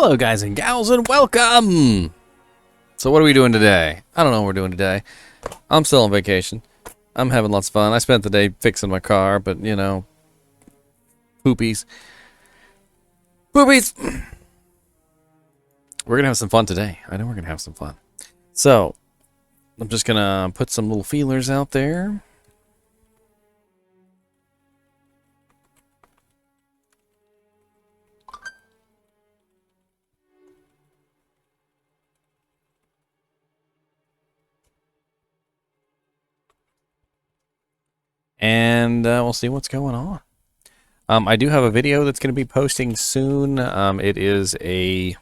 Hello guys and gals and welcome! So what are we doing today? I don't know what we're doing today. I'm still on vacation. I'm having lots of fun. I spent the day fixing my car, but you know, poopies. Poopies! We're gonna have some fun today. I know we're gonna have some fun. So, I'm just gonna put some little feelers out there. And we'll see what's going on. I do have a video that's going to be posting soon. It is a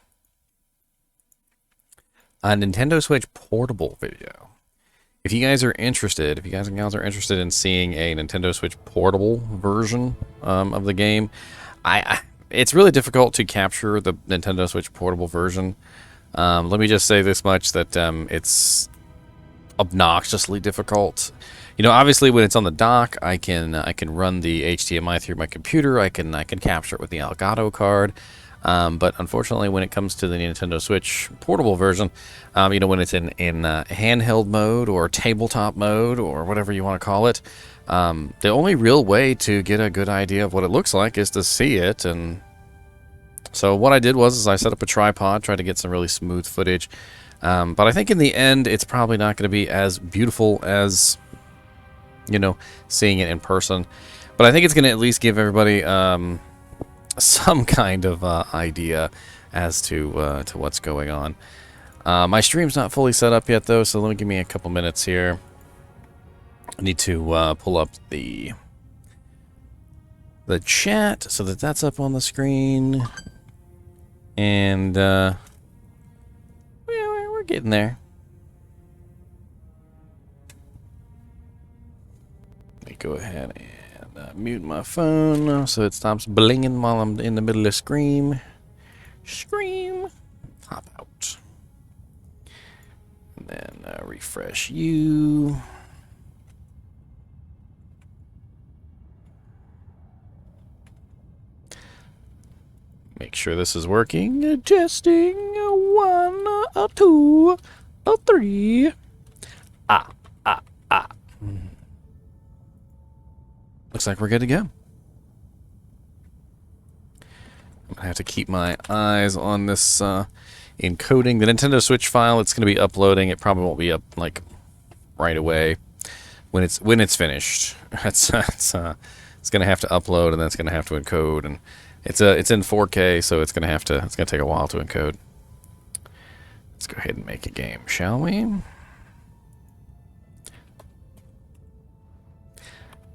Nintendo Switch portable video. If you guys are interested, if you guys and gals are interested in seeing a Nintendo Switch portable version of the game, it's really difficult to capture the Nintendo Switch portable version. Let me just say this much, that it's obnoxiously difficult. You know, obviously when it's on the dock, I can run the HDMI through my computer. I can capture it with the Elgato card. But unfortunately, when it comes to the Nintendo Switch portable version, you know, when it's in handheld mode or tabletop mode or whatever you want to call it, the only real way to get a good idea of what it looks like is to see it. And so what I did was I set up a tripod, tried to get some really smooth footage. But I think in the end, it's probably not going to be as beautiful as, you know, seeing it in person. But I think it's going to at least give everybody some kind of idea as to what's going on. My stream's not fully set up yet, though, so let me give me a couple minutes here. I need to pull up the chat so that that's up on the screen. And we're getting there. Let me go ahead and mute my phone so it stops blinging while I'm in the middle of Scream. Scream. Pop out. And then refresh you. Make sure this is working. Testing. 1, 2, 3. Looks like we're good to go. I'm gonna have to keep my eyes on this encoding. The Nintendo Switch file it's gonna be uploading. It probably won't be up like right away when it's finished. It's gonna have to upload, and then it's gonna have to encode, and it's in 4K, so it's gonna take a while to encode. Let's go ahead and make a game, shall we?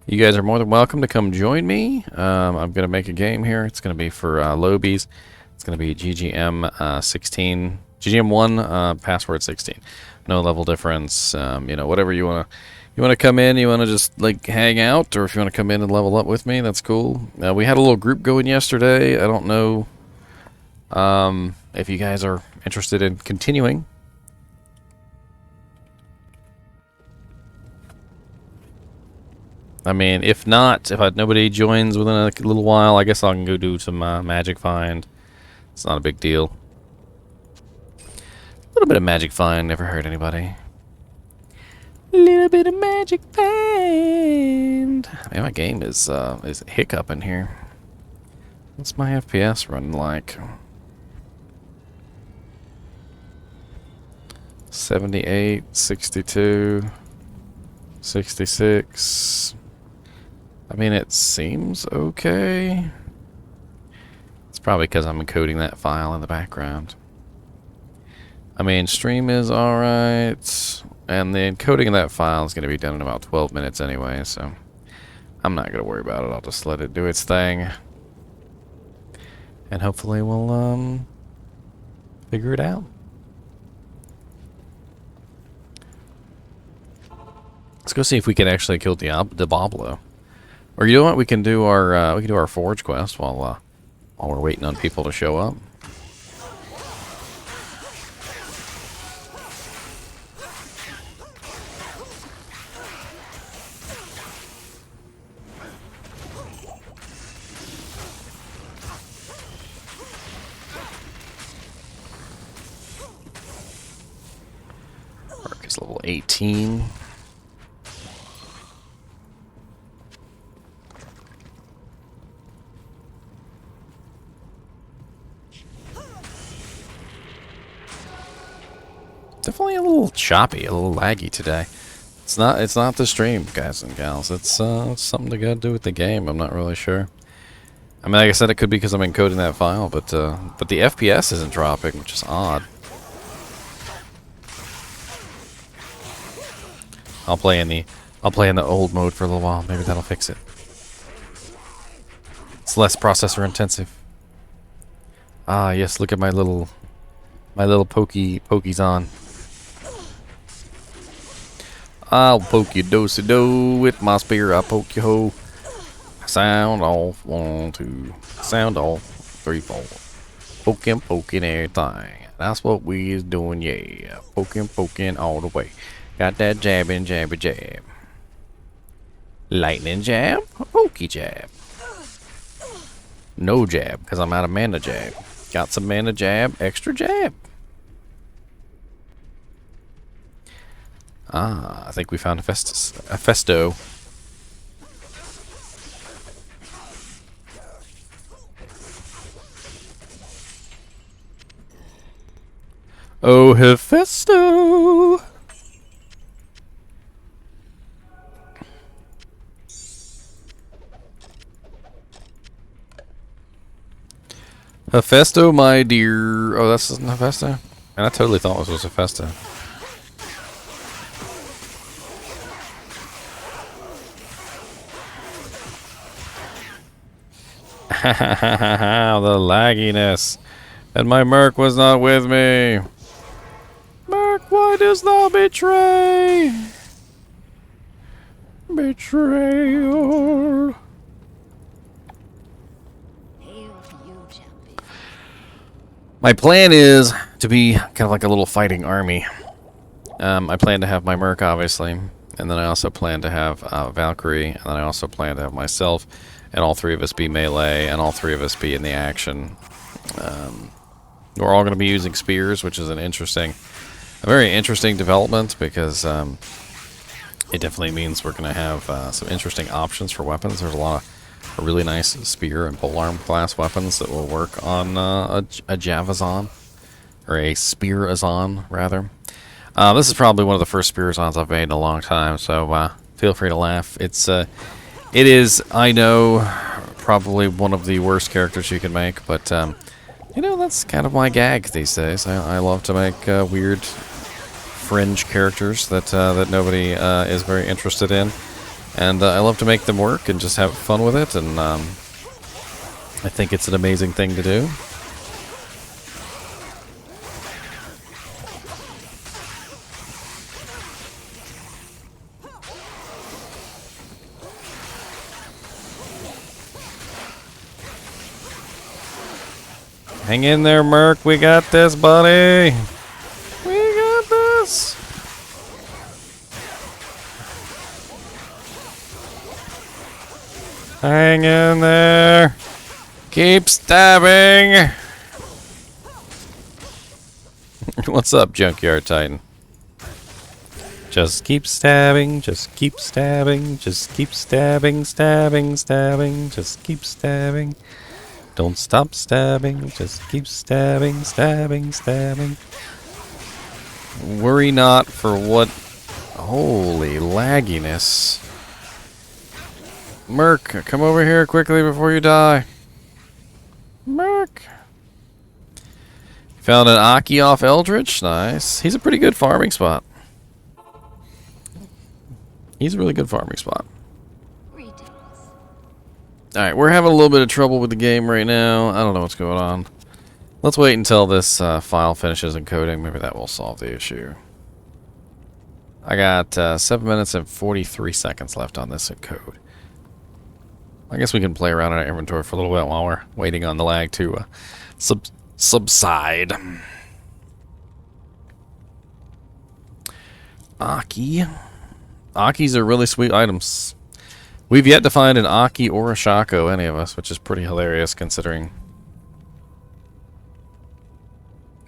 You guys are more than welcome to come join me. I'm going to make a game here. It's going to be for Lobies. It's going to be GGM 16, GGM1 password 16. No level difference. You know, whatever you want to come in. You want to just like hang out, or if you want to come in and level up with me, that's cool. We had a little group going yesterday. I don't know if you guys are interested in continuing. I mean, if not, if nobody joins within a little while, I guess I can go do some magic find. It's not a big deal. A little bit of magic find never hurt anybody. A little bit of magic find. Man, my game is hiccuping here. What's my FPS running like? 78, 62, 66. I mean, it seems okay. It's probably because I'm encoding that file in the background. I mean, stream is alright. And the encoding of that file is going to be done in about 12 minutes anyway, so I'm not going to worry about it. I'll just let it do its thing. And hopefully we'll figure it out. Let's go see if we can actually kill Diablo. Or you know what? We can do our forge quest while we're waiting on people to show up. He's level 18. Definitely a little choppy, a little laggy today. It's not the stream, guys and gals. It's something to go do with the game. I'm not really sure. I mean, like I said, it could be because I'm encoding that file, but the FPS isn't dropping, which is odd. I'll play in the old mode for a little while. Maybe that'll fix it. It's less processor intensive. Ah, yes. Look at my little pokies on. I'll poke you do-si-do with my spear. I'll poke you ho. Sound off 1, 2. Sound off 3, 4. Poking everything. That's what we is doing, yeah. Poking all the way. Got that jabbing, jabby jab. Lightning jab, pokey jab. No jab, because I'm out of mana jab. Got some mana jab, extra jab. Ah, I think we found a festo. Oh, Hephaesto! Hephaesto, my dear. Oh, that's not Hephaesto? And I totally thought this was Hephaesto. The lagginess. And my Merc was not with me. Merc, why dost thou betray? Betrayal. My plan is to be kind of like a little fighting army. I plan to have my Merc, obviously. And then I also plan to have Valkyrie. And then I also plan to have myself. And all three of us be melee. And all three of us be in the action. We're all going to be using spears, which is a very interesting development. Because it definitely means we're going to have some interesting options for weapons. There's a lot of really nice spear and polearm class weapons that will work on a Javazon. Or a Spearazon, rather. This is probably one of the first Spearazons I've made in a long time, so feel free to laugh. It is, I know, probably one of the worst characters you can make, but, you know, that's kind of my gag these days. I love to make weird fringe characters that nobody is very interested in, and I love to make them work and just have fun with it, and I think it's an amazing thing to do. Hang in there, Merc. We got this, buddy. We got this. Hang in there. Keep stabbing. What's up, Junkyard Titan? Just keep stabbing. Just keep stabbing. Just keep stabbing, stabbing, stabbing. Just keep stabbing. Don't stop stabbing, just keep stabbing, stabbing, stabbing. Worry not for what... Holy lagginess. Merc, come over here quickly before you die. Merc. Found an Aki off Eldritch. Nice. He's a pretty good farming spot. He's a really good farming spot. Alright, we're having a little bit of trouble with the game right now. I don't know what's going on. Let's wait until this file finishes encoding. Maybe that will solve the issue. I got 7 minutes and 43 seconds left on this encode. I guess we can play around in our inventory for a little bit while we're waiting on the lag to subside. Aki. Akis are really sweet items. We've yet to find an Aki or a Shaco, any of us, which is pretty hilarious considering,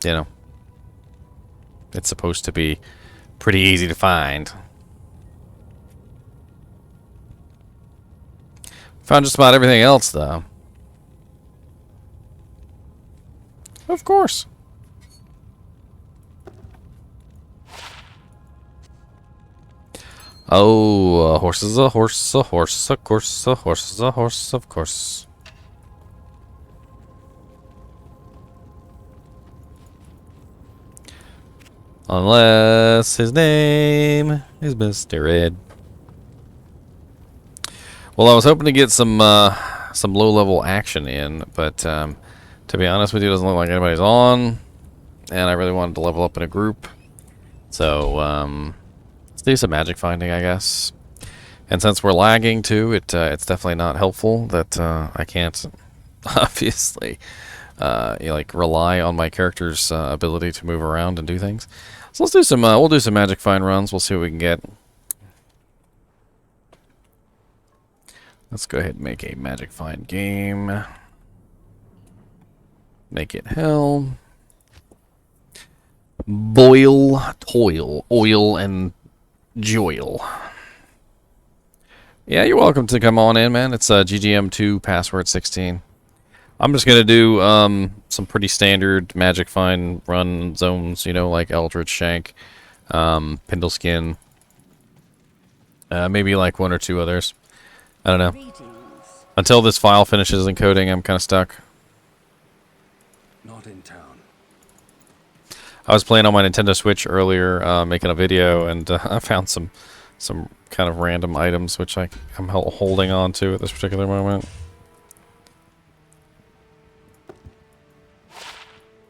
you know, it's supposed to be Pretty easy to find. Found just about everything else, though. Of course. Oh, horse is a horse, a horse, of course, a horse is a horse, of course. Unless his name is Mr. Ed. Well, I was hoping to get some low-level action in, but to be honest with you, it doesn't look like anybody's on, and I really wanted to level up in a group. So let's do some magic finding, I guess. And since we're lagging too, it's definitely not helpful that I can't obviously like rely on my character's ability to move around and do things. So let's do some. We'll do some magic find runs. We'll see what we can get. Let's go ahead and make a magic find game. Make it hell. Boil, toil, oil, and joil. Yeah, you're welcome to come on in, man. It's GGM2 password 16. I'm just gonna do some pretty standard magic find run zones, you know, like Eldritch Shank, Pindleskin, maybe like one or two others. I don't know. Until this file finishes encoding, I'm kind of stuck. Not in town. I was playing on my Nintendo Switch earlier, making a video, and I found some kind of random items which I'm holding on to at this particular moment.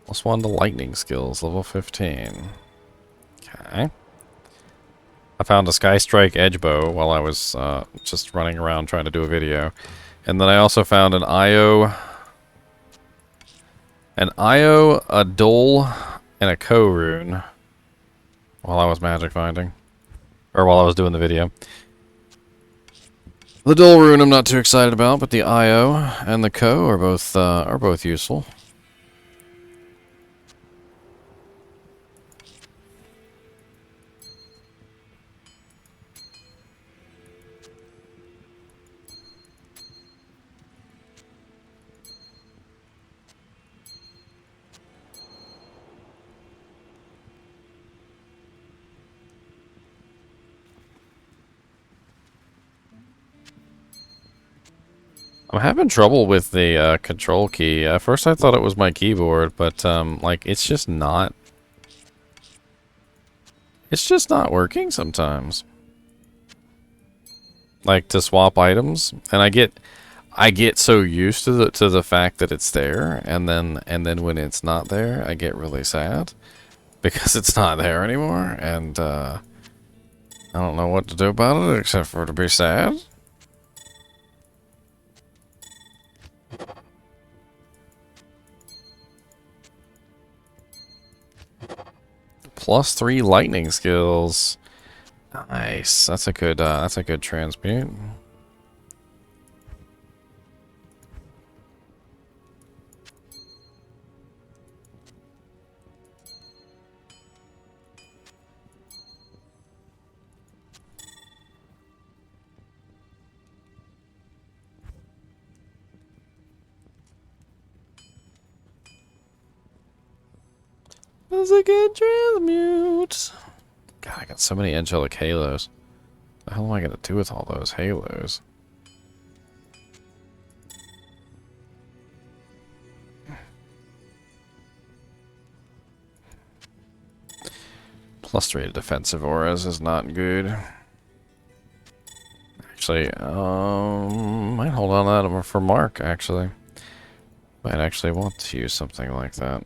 Plus one to lightning skills, level 15. Okay. I found a Sky Strike edge bow while I was just running around trying to do a video. And then I also found an IO, a Dole, and a Ko rune while I was magic finding. Or while I was doing the video. The Dole rune I'm not too excited about, but the IO and the Ko are both useful. I'm having trouble with the control key. At first I thought it was my keyboard, but like it's just not working sometimes. Like to swap items, and I get so used to the fact that it's there, and then when it's not there, I get really sad because it's not there anymore, and I don't know what to do about it except for to be sad. Plus 3 lightning skills. Nice. That's a good transmute. That's a good transmute. God, I got so many angelic halos. What the hell am I gonna do with all those halos? Plus 3 to defensive auras is not good. Actually, might hold on to that for Mark, actually. Might actually want to use something like that.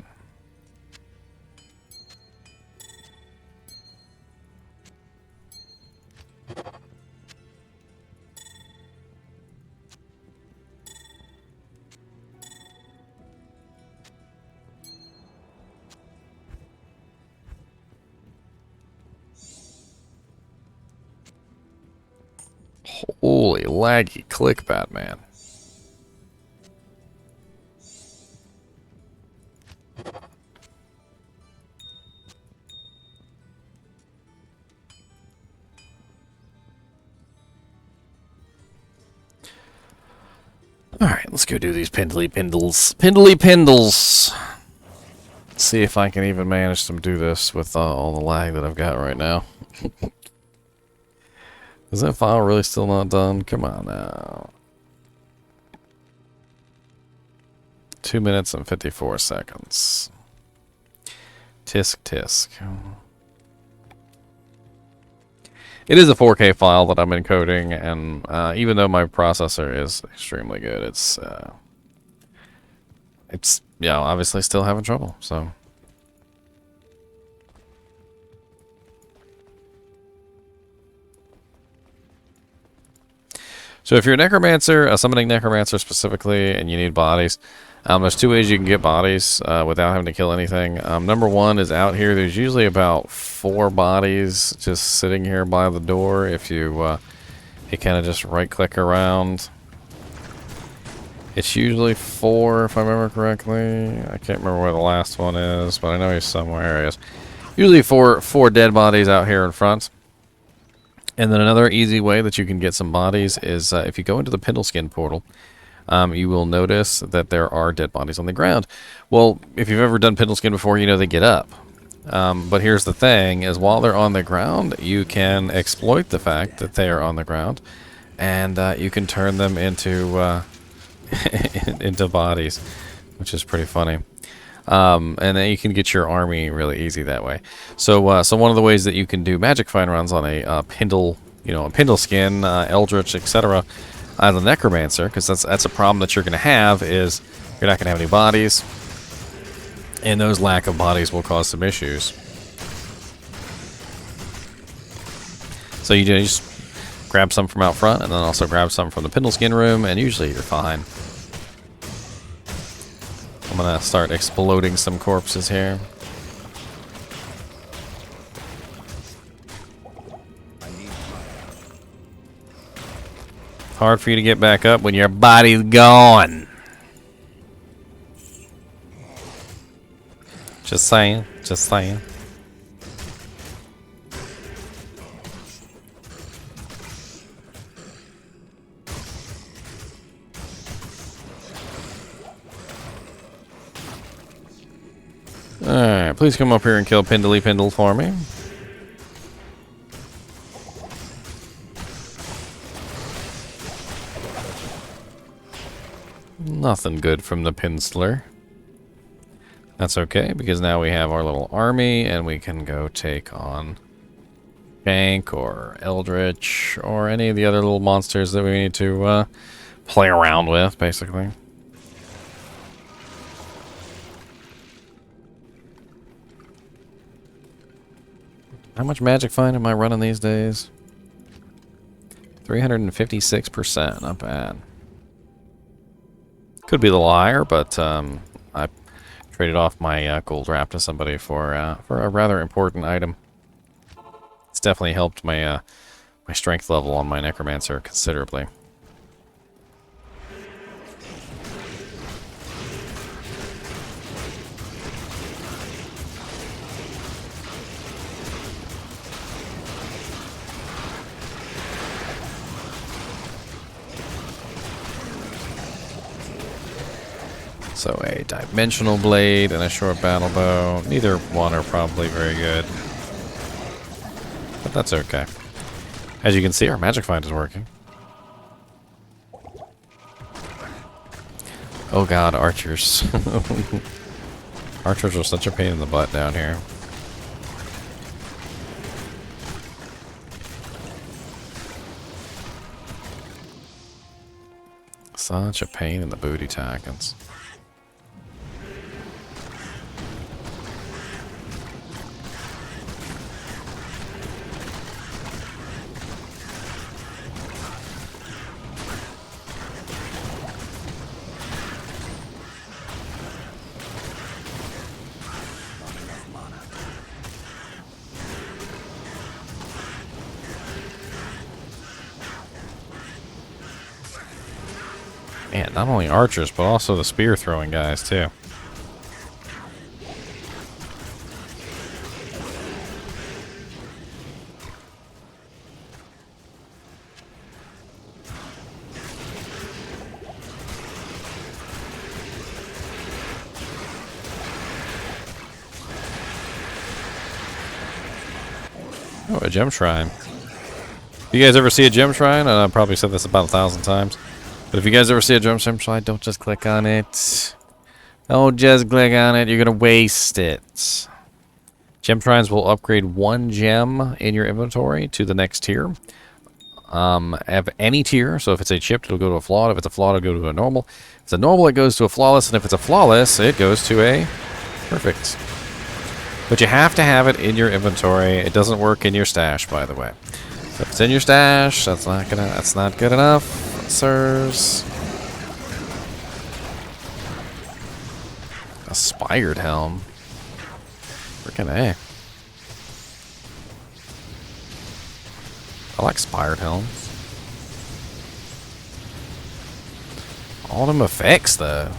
Holy laggy click, Batman. Let's go do these Pindly Pindles. Pindly Pindles! See if I can even manage to do this with all the lag that I've got right now. Is that file really still not done? Come on now. 2 minutes and 54 seconds. Tisk tisk. It is a 4K file that I'm encoding, and even though my processor is extremely good, it's yeah, obviously still having trouble. So if you're a necromancer, a summoning necromancer specifically, and you need bodies, there's 2 ways you can get bodies without having to kill anything. Number 1 is out here. There's usually about 4 bodies just sitting here by the door. If you kind of just right-click around, it's usually 4, if I remember correctly. I can't remember where the last one is, but I know he's somewhere. He is. Usually 4 dead bodies out here in front. And then another easy way that you can get some bodies is if you go into the Pindleskin portal, you will notice that there are dead bodies on the ground. Well, if you've ever done Pindleskin before, you know they get up. But here's the thing, is while they're on the ground, you can exploit the fact that they are on the ground, and you can turn them into into bodies, which is pretty funny. And then you can get your army really easy that way. So one of the ways that you can do magic find runs on a Pindle, a Pindleskin, Eldritch, etc., as a necromancer, because that's a problem that you're going to have, is you're not going to have any bodies, and those lack of bodies will cause some issues. So you just grab some from out front, and then also grab some from the Pindleskin room, and usually you're fine. I'm gonna start exploding some corpses here. Hard for you to get back up when your body's gone. Just saying, just saying. Alright, please come up here and kill Pindly Pindle for me. Nothing good from the Pinsler. That's okay, because now we have our little army, and we can go take on Bank or Eldritch or any of the other little monsters that we need to play around with, basically. How much magic find am I running these days? 356%, not bad. Could be a little higher, but I traded off my gold Raft to somebody for a rather important item. It's definitely helped my my strength level on my necromancer considerably. So a dimensional blade and a short battle bow. Neither one are probably very good, but that's okay. As you can see, our magic find is working. Oh god, archers. Archers are such a pain in the butt down here. Such a pain in the booty tackins. Man, not only archers, but also the spear throwing guys, too. Oh, a gem shrine. You guys ever see a gem shrine? I've probably said this about 1,000 times. But if you guys ever see a gem shrine, don't just click on it. Don't just click on it. You're going to waste it. Gem shrines will upgrade 1 gem in your inventory to the next tier. Of any tier. So if it's a chipped, it'll go to a flawed. If it's a flawed, it'll go to a normal. If it's a normal, it goes to a flawless. And if it's a flawless, it goes to a perfect. But you have to have it in your inventory. It doesn't work in your stash, by the way. So if it's in your stash, that's not good enough, sirs. A spired helm. Freaking A. I like spired helms. All them effects, though.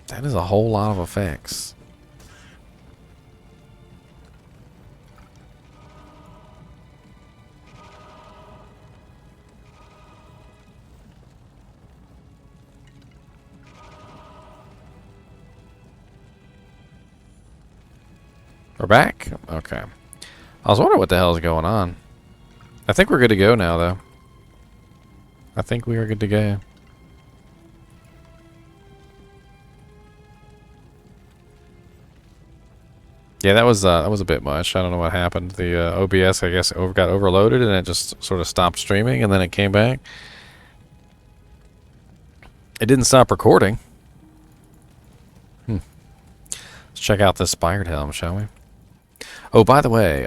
That is a whole lot of effects. We're back? Okay. I was wondering what the hell is going on. I think we're good to go now, though. I think we are good to go. Yeah, that was a bit much. I don't know what happened. The OBS, I guess, got overloaded, and it just sort of stopped streaming, and then it came back. It didn't stop recording. Let's check out this spired helm, shall we? Oh, by the way,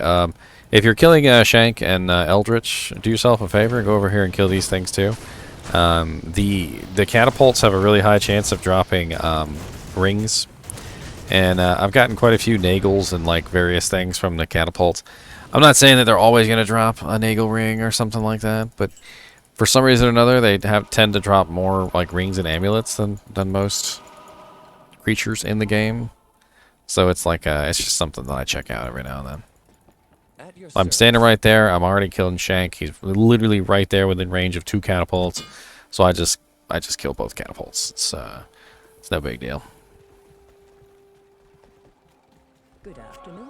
if you're killing Shank and Eldritch, do yourself a favor and go over here and kill these things too. The catapults have a really high chance of dropping rings, and I've gotten quite a few nagels and like various things from the catapults. I'm not saying that they're always going to drop a nagel ring or something like that, but for some reason or another, they tend to drop more like rings and amulets than most creatures in the game. So it's like it's just something that I check out every now and then. I'm standing right there. I'm already killing Shank. He's literally right there within range of 2 catapults. So I just kill both catapults. It's no big deal. Good afternoon.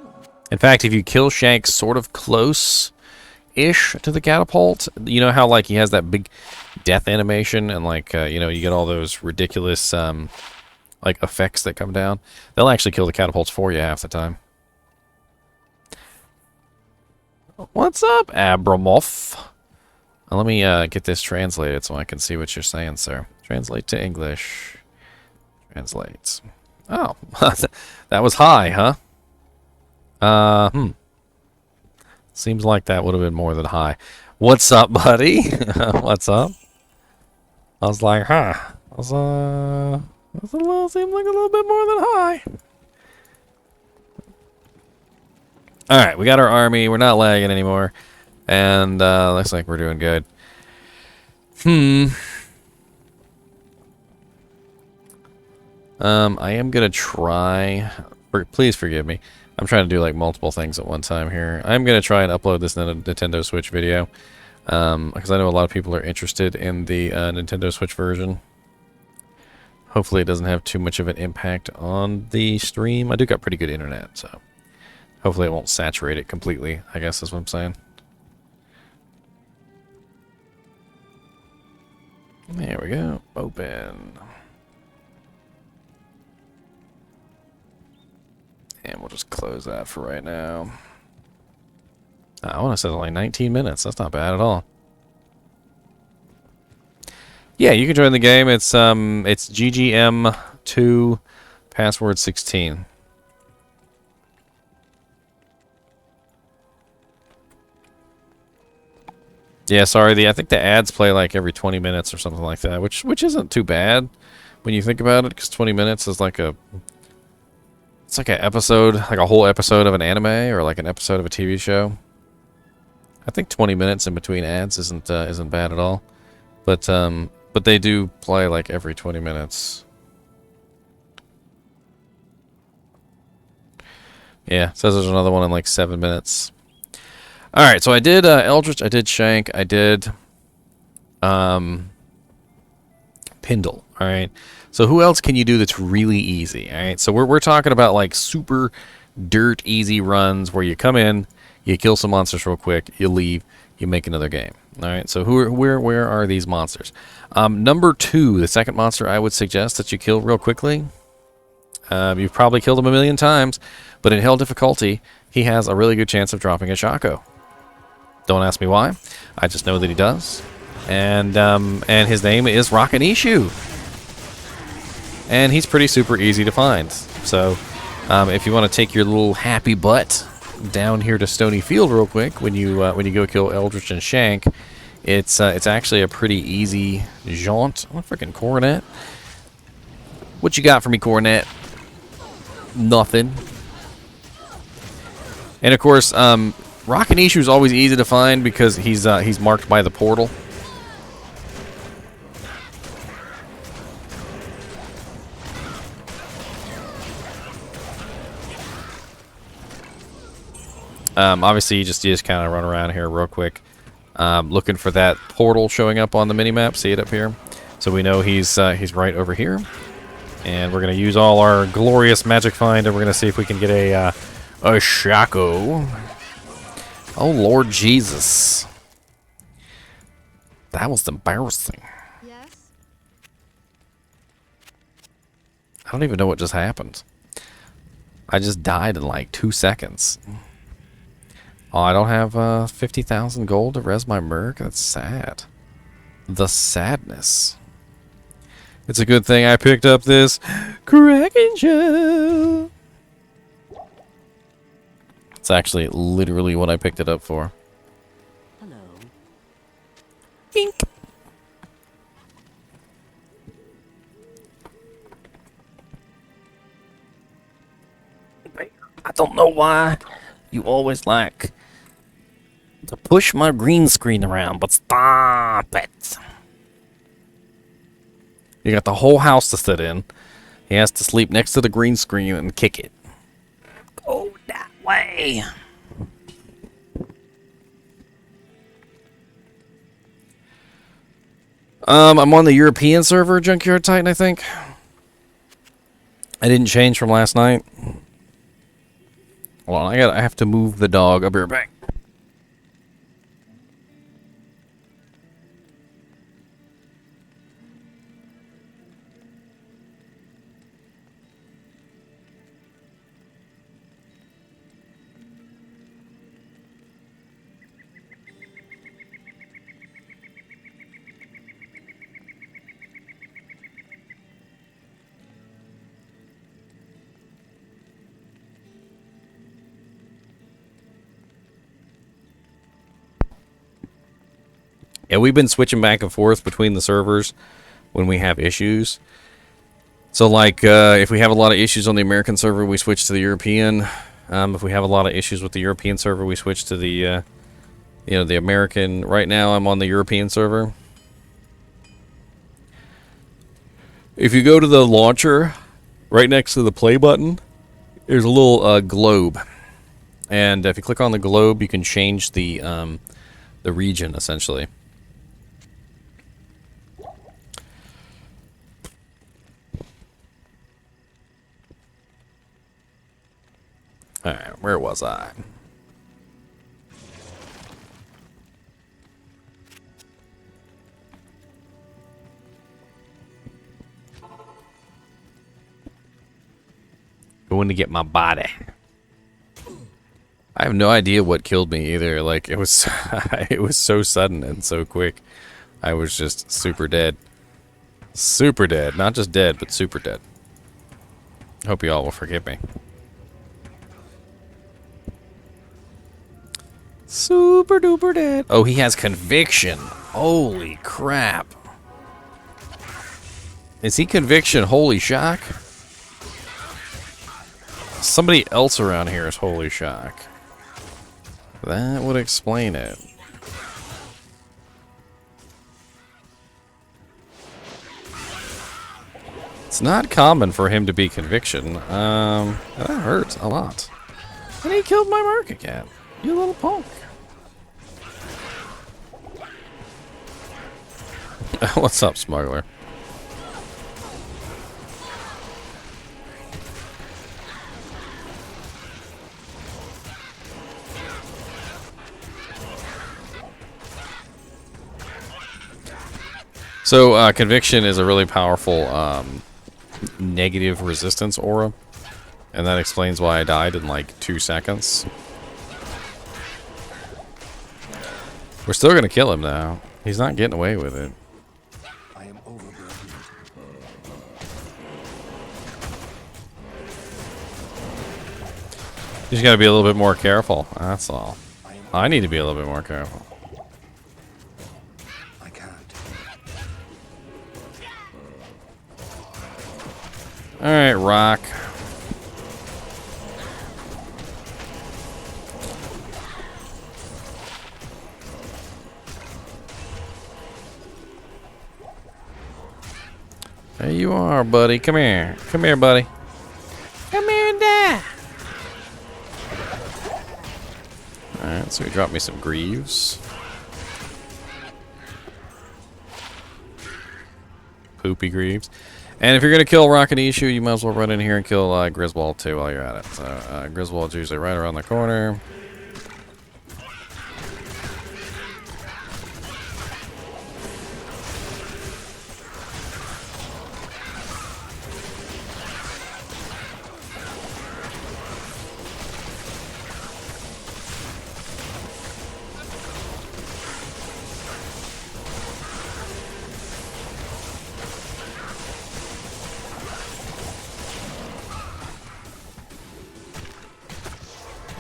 In fact, if you kill Shank sort of close-ish to the catapult, you know how like he has that big death animation and like you know, you get all those ridiculous like effects that come down. They'll actually kill the catapults for you half the time. What's up, Abramoff? Let me get this translated so I can see what you're saying, sir. Translate to English. Translates. Oh, that was high, huh? Seems like that would have been more than high. What's up, buddy? What's up? I was like, huh? Seemed like a little bit more than high. Alright, we got our army. We're not lagging anymore. And looks like we're doing good. I am going to try... Please forgive me. I'm trying to do like multiple things at one time here. I'm going to try and upload this Nintendo Switch video. Because I know a lot of people are interested in the Nintendo Switch version. Hopefully it doesn't have too much of an impact on the stream. I do got pretty good internet, so hopefully it won't saturate it completely, I guess is what I'm saying. There we go. Open. And we'll just close that for right now. I want to set it like 19 minutes. That's not bad at all. Yeah, you can join the game. It's GGM2 password 16. Yeah, sorry. I think the ads play like every 20 minutes or something like that, which isn't too bad when you think about it, because 20 minutes is like it's like an episode, like a whole episode of an anime or like an episode of a TV show. I think 20 minutes in between ads isn't bad at all, but they do play like every 20 minutes. Yeah, it says there's another one in like 7 minutes. Alright, so I did Eldritch, I did Shank, I did Pindle. Alright, So who else can you do that's really easy? All right, so we're talking about like super dirt easy runs where you come in, you kill some monsters real quick, you leave, you make another game. All right, so where are these monsters? Number 2, the second monster I would suggest that you kill real quickly. You've probably killed him a million times, but in hell difficulty, he has a really good chance of dropping a Shaco. Don't ask me why. I just know that he does. And his name is Rockanishu. And he's pretty super easy to find. So if you want to take your little happy butt down here to Stony Field real quick when you go kill Eldritch and Shank, it's actually a pretty easy jaunt. Oh, freaking Coronet. What you got for me, Coronet? Nothing. And of course, Rockanishu is always easy to find because he's marked by the portal. Obviously, you just kind of run around here real quick, looking for that portal showing up on the minimap. See it up here? So we know he's right over here, and we're gonna use all our glorious magic find, and we're gonna see if we can get a Shaco. Oh Lord Jesus, that was embarrassing. Yes? I don't even know what just happened. I just died in like 2 seconds. Oh, I don't have 50,000 gold to res my Merc. That's sad. The sadness. It's a good thing I picked up this Kraken Shell. It's actually literally what I picked it up for. Hello. Bink. I don't know why you always like to push my green screen around, but stop it. You got the whole house to sit in. He has to sleep next to the green screen and kick it. Go that way. I'm on the European server, Junkyard Titan, I think. I didn't change from last night. Hold on, I have to move the dog. I'll be right back. Yeah, we've been switching back and forth between the servers when we have issues. So, like, if we have a lot of issues on the American server, we switch to the European. If we have a lot of issues with the European server, we switch to the, the American. Right now, I'm on the European server. If you go to the launcher, right next to the play button, there's a little globe. And if you click on the globe, you can change the region, essentially. Alright, where was I? Going to get my body. I have no idea what killed me either. Like, it was it was so sudden and so quick. I was just super dead. Super dead. Not just dead, but super dead. Hope you all will forgive me. Super duper dead. Oh, he has conviction. Holy crap. Is he conviction? Holy shock. Somebody else around here is holy shock. That would explain it. It's not common for him to be conviction. That hurts a lot. And he killed my Merc again. You little punk. What's up, smuggler? So Conviction is a really powerful negative resistance aura, and that explains why I died in like 2 seconds. We're still gonna kill him now. He's not getting away with it. I am overburdened. You just gotta be a little bit more careful. That's all. I need to be a little bit more careful. I can't. Alright, rock. There you are, buddy. Come here. Come here, buddy. Come here and die. Alright, so he dropped me some greaves. Poopy greaves. And if you're going to kill Rocket Issue, you might as well run in here and kill Griswold too while you're at it. So Griswold's usually right around the corner.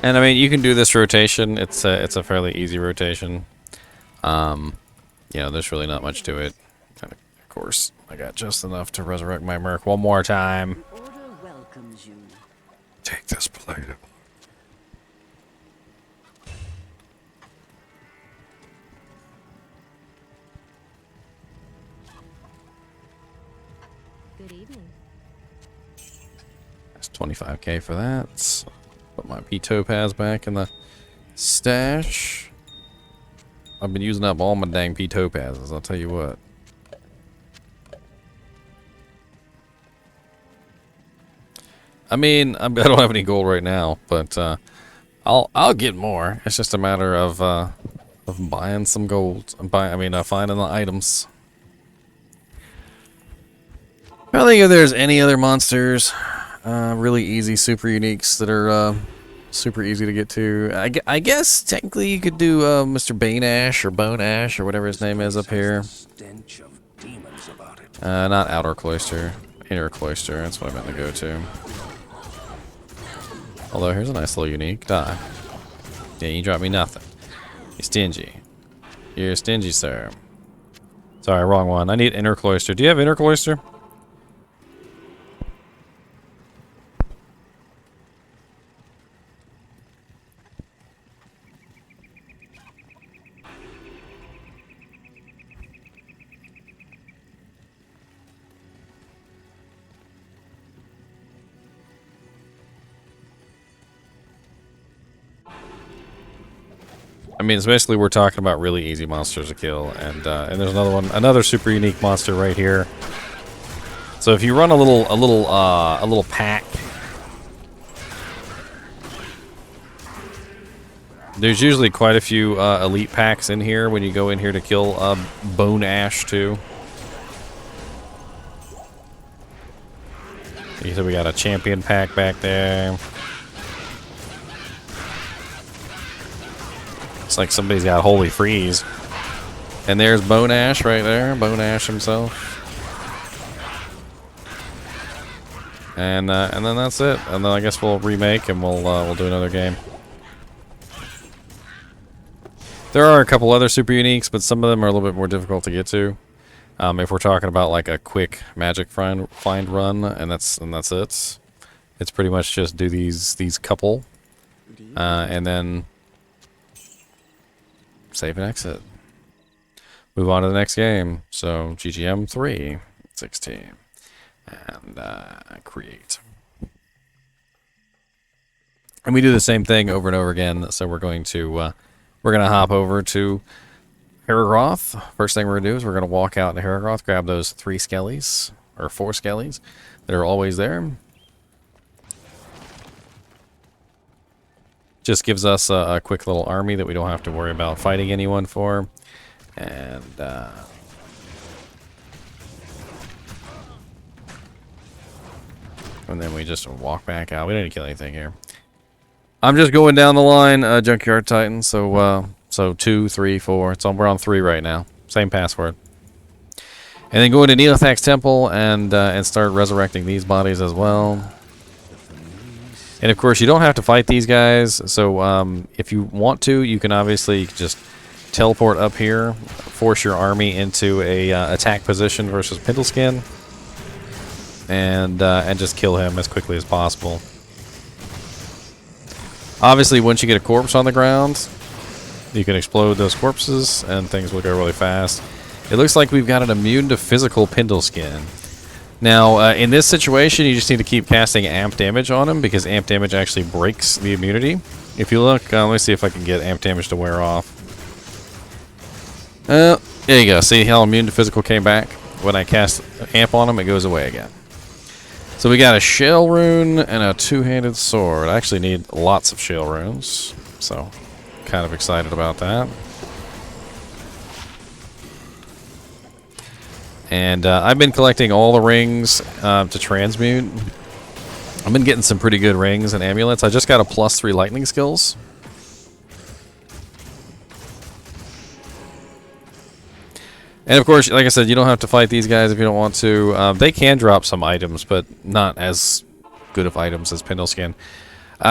And I mean, you can do this rotation. It's a fairly easy rotation. You know, there's really not much to it. And of course, I got just enough to resurrect my Merc one more time. The Order welcomes you. Take this plate. Good evening. That's 25k for that. Put my P Topaz back in the stash. I've been using up all my dang P Topazes, I'll tell you what. I mean, I don't have any gold right now, but I'll get more. It's just a matter of buying some gold. Finding the items. I don't think if there's any other monsters, really easy super uniques that are super easy to get to. I guess technically you could do Mr. Bane Ash or Bone Ash or whatever his name is up here. Stench of demons about it. Not Outer Cloister, Inner Cloister. That's what I meant to go to. Although here's a nice little unique. Die. Yeah, you dropped me nothing. You're stingy. You're stingy, sir. Sorry, wrong one. I need Inner Cloister. Do you have Inner Cloister? I mean, especially we're talking about really easy monsters to kill, and there's another super unique monster right here. So if you run a little pack, there's usually quite a few elite packs in here when you go in here to kill Bone Ash too. You said we got a champion pack back there. It's like somebody's got Holy Freeze. And there's Bone Ash right there. Bone Ash himself. And then that's it. And then I guess we'll remake and we'll do another game. There are a couple other super uniques, but some of them are a little bit more difficult to get to. If we're talking about like a quick magic find run, and that's it. It's pretty much just do these couple, and then save and exit. Move on to the next game. So GGM 3:16, and create. And we do the same thing over and over again. So we're gonna hop over to Heragroth. First thing we're gonna do is we're gonna walk out to Heragroth, grab those 3 skellies or 4 skellies that are always there. Just gives us a quick little army that we don't have to worry about fighting anyone for. And And then we just walk back out. We didn't kill anything here. I'm just going down the line, Junkyard Titan. So 2, 3, 4. We're on 3 right now. Same password. And then go into Neothak's temple and start resurrecting these bodies as well. And of course, you don't have to fight these guys. So if you want to, you can obviously just teleport up here, force your army into a attack position versus Pindleskin, and just kill him as quickly as possible. Obviously, once you get a corpse on the ground, you can explode those corpses, and things will go really fast. It looks like we've got an immune to physical Pindleskin. Now, in this situation, you just need to keep casting amp damage on him, because amp damage actually breaks the immunity. If you look, let me see if I can get amp damage to wear off. There you go. See how immune to physical came back? When I cast amp on him, it goes away again. So we got a shell rune and a two-handed sword. I actually need lots of shell runes, so kind of excited about that. And I've been collecting all the rings to transmute. I've been getting some pretty good rings and amulets. I just got a +3 lightning skills. And of course, like I said, you don't have to fight these guys if you don't want to. They can drop some items, but not as good of items as Pindleskin.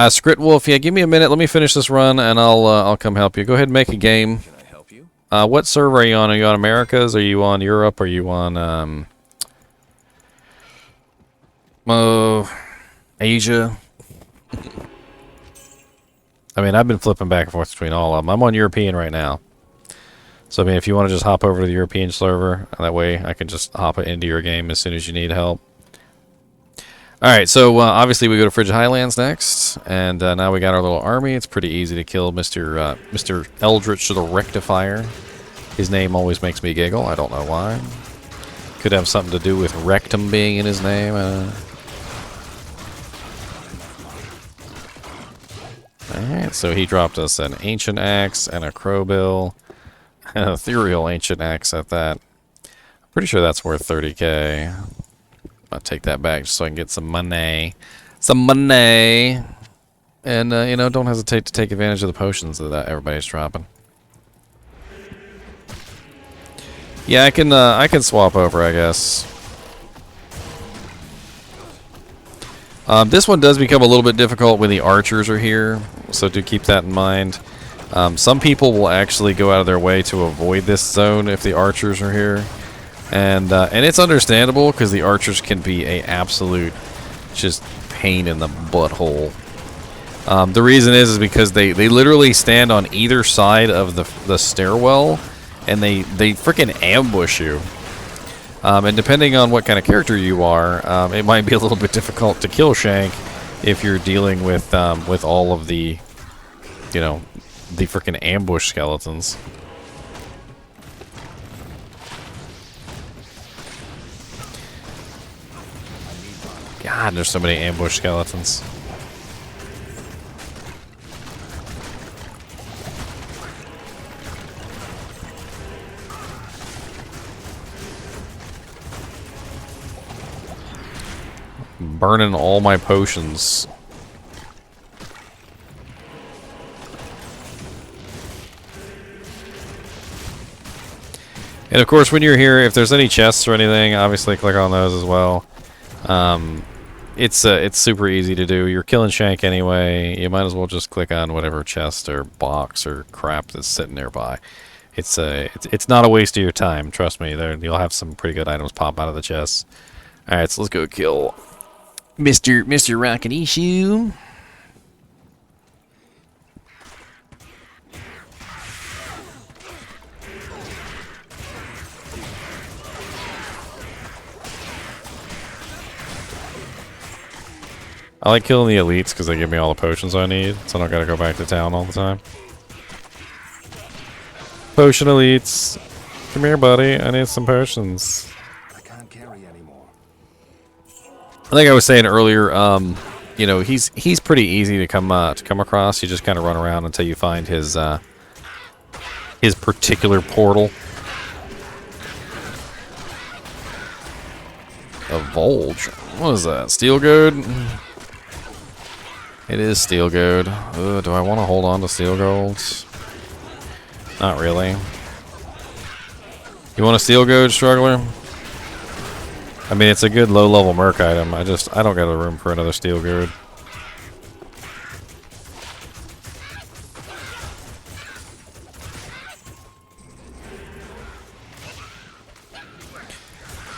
Script Wolf, yeah, give me a minute. Let me finish this run, and I'll come help you. Go ahead and make a game. Can I help you? What server are you on? Are you on Americas? Are you on Europe? Are you on Asia? I mean, I've been flipping back and forth between all of them. I'm on European right now. So, I mean, if you want to just hop over to the European server, that way I can just hop it into your game as soon as you need help. Alright, so obviously we go to Frigid Highlands next, and now we got our little army. It's pretty easy to kill Mr. Eldritch the Rectifier. His name always makes me giggle. I don't know why. Could have something to do with rectum being in his name. Alright, so he dropped us an Ancient Axe and a Crowbill. An ethereal ancient axe at that. I'm pretty sure that's worth 30k. I'll take that back just so I can get some money. Some money! And, you know, don't hesitate to take advantage of the potions that everybody's dropping. Yeah, I can swap over, I guess. This one does become a little bit difficult when the archers are here, so do keep that in mind. Some people will actually go out of their way to avoid this zone if the archers are here, and it's understandable because the archers can be a absolute just pain in the butthole. The reason is because they literally stand on either side of the stairwell, and they freaking ambush you. And depending on what kind of character you are, it might be a little bit difficult to kill Shank if you're dealing with all of the, you know, the freaking ambush skeletons. God, there's so many ambush skeletons. Burning all my potions. And of course, when you're here, if there's any chests or anything, obviously click on those as well. It's super easy to do. You're killing Shank anyway. You might as well just click on whatever chest or box or crap that's sitting nearby. It's not a waste of your time. Trust me. You'll have some pretty good items pop out of the chests. All right, so let's go kill Mr. Rocket Issue. I like killing the elites because they give me all the potions I need, so I don't gotta go back to town all the time. Potion elites. Come here, buddy. I need some potions. I can't carry anymore. I think I was saying earlier, you know, he's pretty easy to come across. You just kind of run around until you find his particular portal. A Volge. What is that? Steel Goad? It is Steel Goad. Ugh, do I want to hold on to Steel Golds? Not really. You want a Steel Goad, Struggler? I mean, it's a good low-level merc item. I don't got the room for another Steel Goad.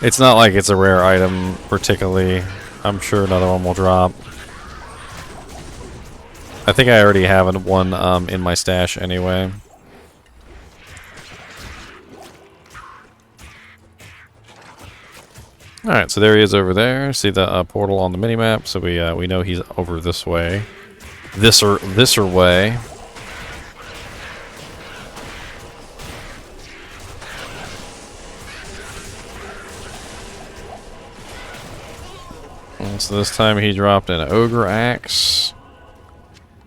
It's not like it's a rare item, particularly. I'm sure another one will drop. I think I already have one in my stash anyway. Alright, so there he is over there. See the portal on the minimap, so we know he's over this way. This way. And so this time he dropped an Ogre Axe,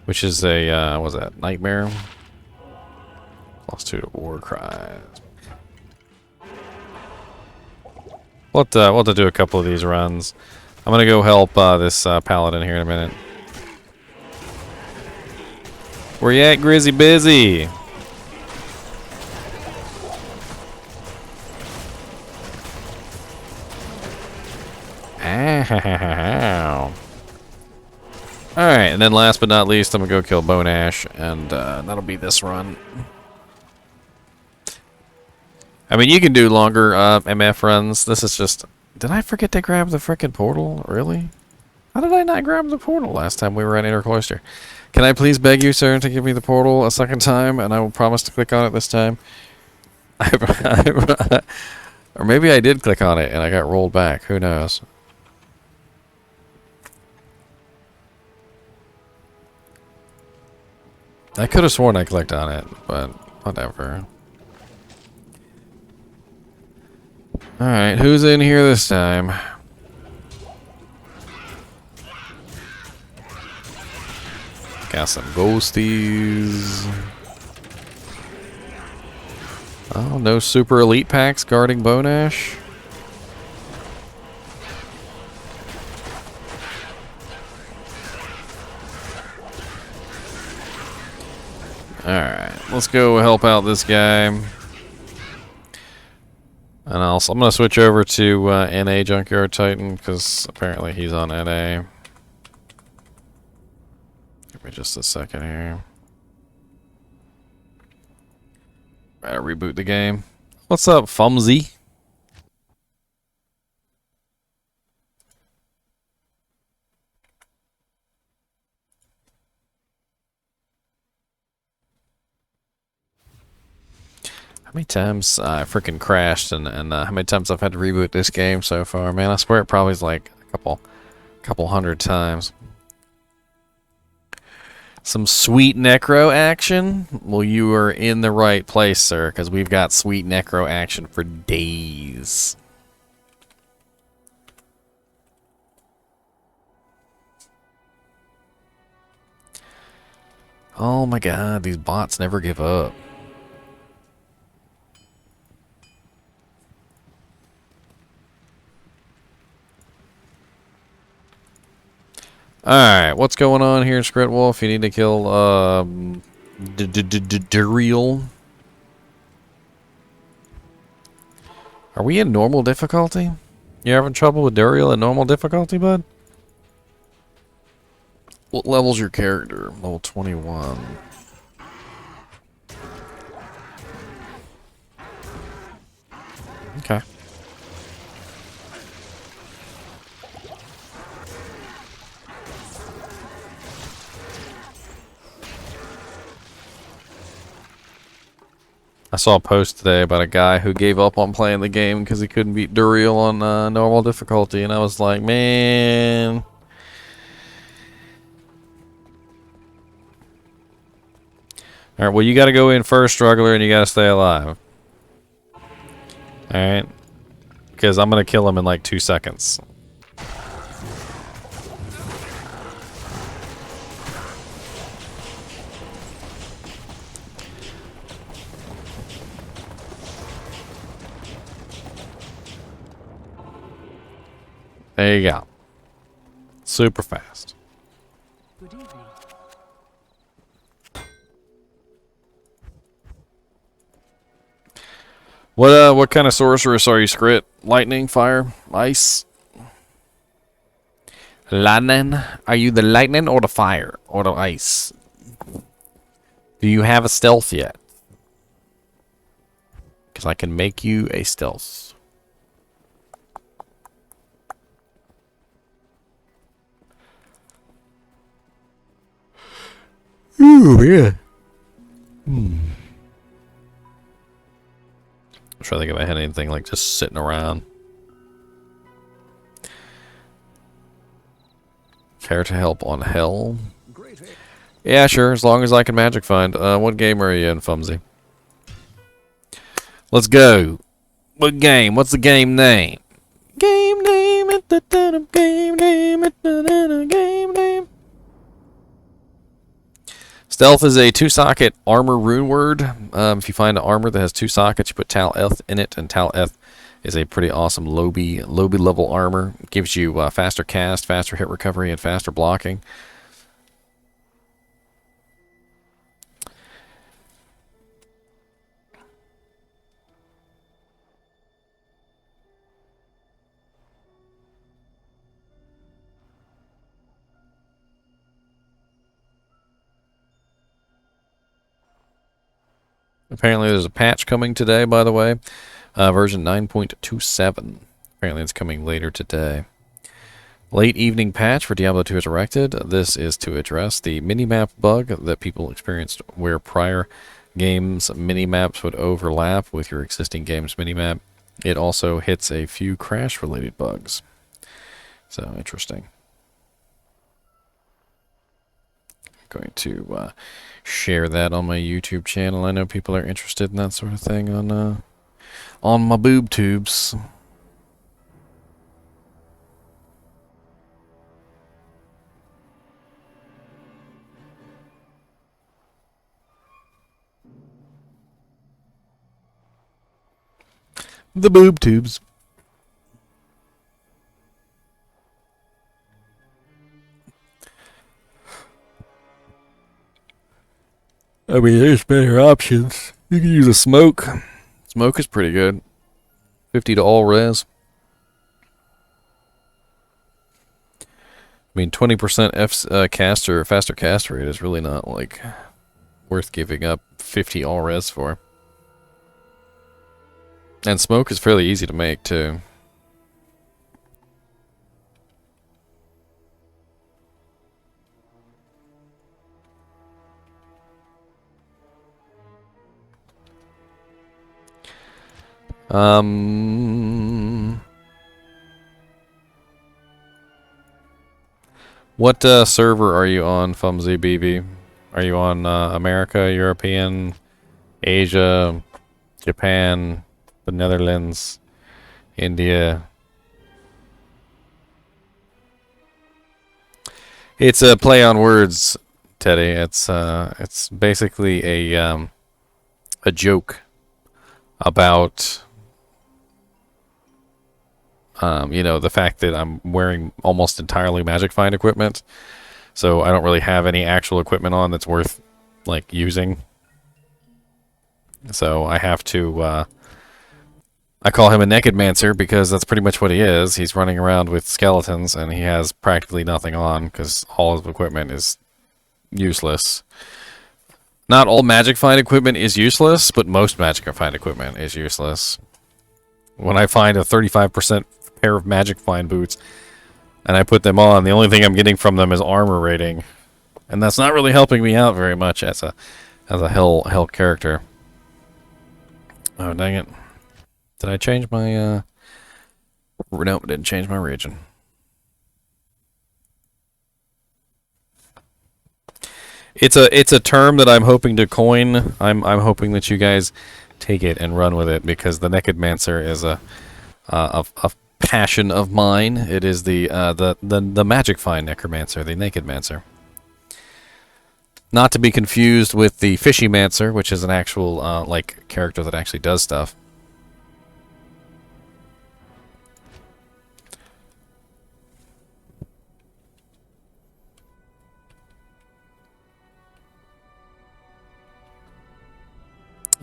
which is a, what was that, Nightmare? +2 to War Cries. We'll have to do a couple of these runs. I'm gonna go help this paladin here in a minute. Where you at, Grizzy Busy? Ow. Alright, and then last but not least, I'm gonna go kill Bone Ash, and that'll be this run. I mean, you can do longer MF runs. This is just... Did I forget to grab the frickin' portal? Really? How did I not grab the portal last time we were at Inner Cloister? Can I please beg you, sir, to give me the portal a second time, and I will promise to click on it this time? Or maybe I did click on it and I got rolled back. Who knows? I could have sworn I clicked on it, but whatever. Alright, who's in here this time? Got some ghosties. Oh, no super elite packs guarding Bone Ash? Alright, let's go help out this guy. And also, I'm going to switch over to NA Junkyard Titan, because apparently he's on NA. Give me just a second here. Gotta reboot the game. What's up, Fumsy? How many times I freaking crashed and how many times I've had to reboot this game so far, man? I swear it probably is like a couple hundred times. Some sweet necro action? Well, you are in the right place, sir, because we've got sweet necro action for days. Oh my god, these bots never give up. Alright, what's going on here, Scrit Wolf? You need to kill, Duriel. Are we in normal difficulty? You having trouble with Duriel in normal difficulty, bud? What level's your character? Level 21. Okay. I saw a post today about a guy who gave up on playing the game because he couldn't beat Duriel on normal difficulty, and I was like, man. Alright, well, you gotta go in first, Struggler, and you gotta stay alive. Alright? Because I'm gonna kill him in like 2 seconds. There you go. Super fast. Good evening. What kind of sorceress are you, Scrit? Lightning, fire, ice? Lightning? Are you the lightning or the fire or the ice? Do you have a stealth yet? Because I can make you a stealth. Ooh, yeah. I'm trying to think if I had anything like just sitting around. Care to help on hell? Yeah, sure, as long as I can magic find. What game are you in, Fumsy? Let's go. What game? What's the game name? Game name. Game name. Game name. Stealth is a 2-socket armor rune word. If you find an armor that has 2 sockets, you put Tal-Eth in it, and Tal-Eth is a pretty awesome Lobi level armor. It gives you faster cast, faster hit recovery, and faster blocking. Apparently there's a patch coming today, by the way. Version 9.27. Apparently it's coming later today. Late evening patch for Diablo 2 Resurrected. This is to address the minimap bug that people experienced where prior games minimaps would overlap with your existing game's minimap. It also hits a few crash-related bugs. So, interesting. I'm going to share that on my YouTube channel. I know people are interested in that sort of thing on my boob tubes. The boob tubes. I mean, there's better options. You can use a smoke. Smoke is pretty good. 50 to all res. I mean, 20% faster cast rate is really not, like, worth giving up 50 all res for. And smoke is fairly easy to make, too. What server are you on, Fumsy BB? Are you on America, European, Asia, Japan, the Netherlands, India? It's a play on words, Teddy. It's basically a joke about you know, the fact that I'm wearing almost entirely Magic Find equipment, so I don't really have any actual equipment on that's worth, like, using. So I have to, I call him a Nekedmancer because that's pretty much what he is. He's running around with skeletons, and he has practically nothing on because all his equipment is useless. Not all Magic Find equipment is useless, but most Magic Find equipment is useless. When I find a 35% pair of Magic Find boots and I put them on, the only thing I'm getting from them is armor rating, and that's not really helping me out very much as a hell character. Oh, dang it. Did I change my nope, didn't change my region. It's a term that I'm hoping to coin. I'm hoping that you guys take it and run with it, because the Nekedmancer is a passion of mine. It is the Magic Find Necromancer, the Nekedmancer. Not to be confused with the Fishymancer, which is an actual like character that actually does stuff.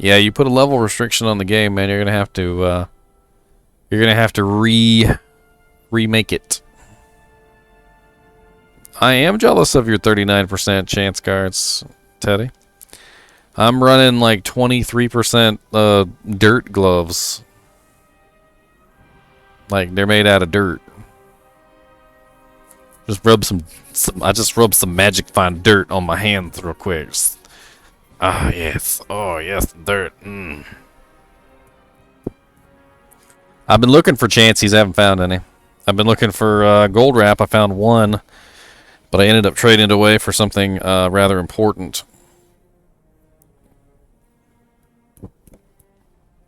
Yeah, you put a level restriction on the game, man. You're gonna have to. You're gonna have to remake it. I am jealous of your 39% chance cards, Teddy. I'm running like 23% dirt gloves. Like they're made out of dirt. Just rub some I just rubbed some magic fine dirt on my hands real quick. Ah, yes. Oh, yes, dirt. I've been looking for chances. I haven't found any. I've been looking for gold wrap. I found one, but I ended up trading it away for something rather important.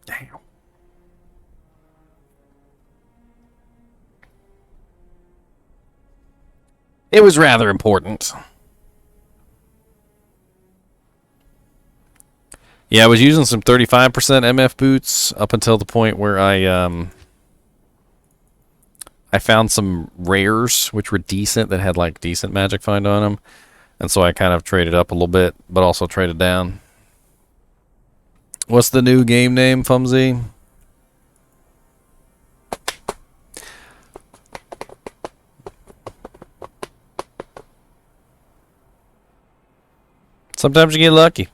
Damn. It was rather important. Yeah, I was using some 35% MF boots up until the point where I found some rares which were decent that had like decent magic find on them, and so I kind of traded up a little bit, but also traded down. What's the new game name, Fumsy? Sometimes you get lucky.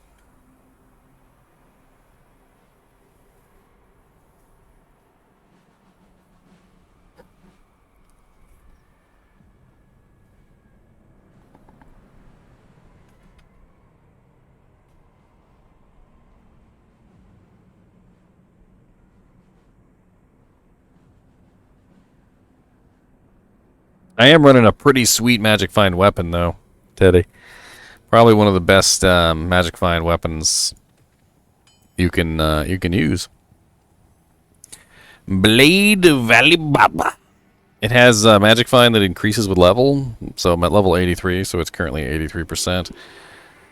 I am running a pretty sweet magic find weapon though, Teddy. Probably one of the best magic find weapons you can use. Blade Valley Baba. It has magic find that increases with level, so I'm at level 83, so it's currently 83%.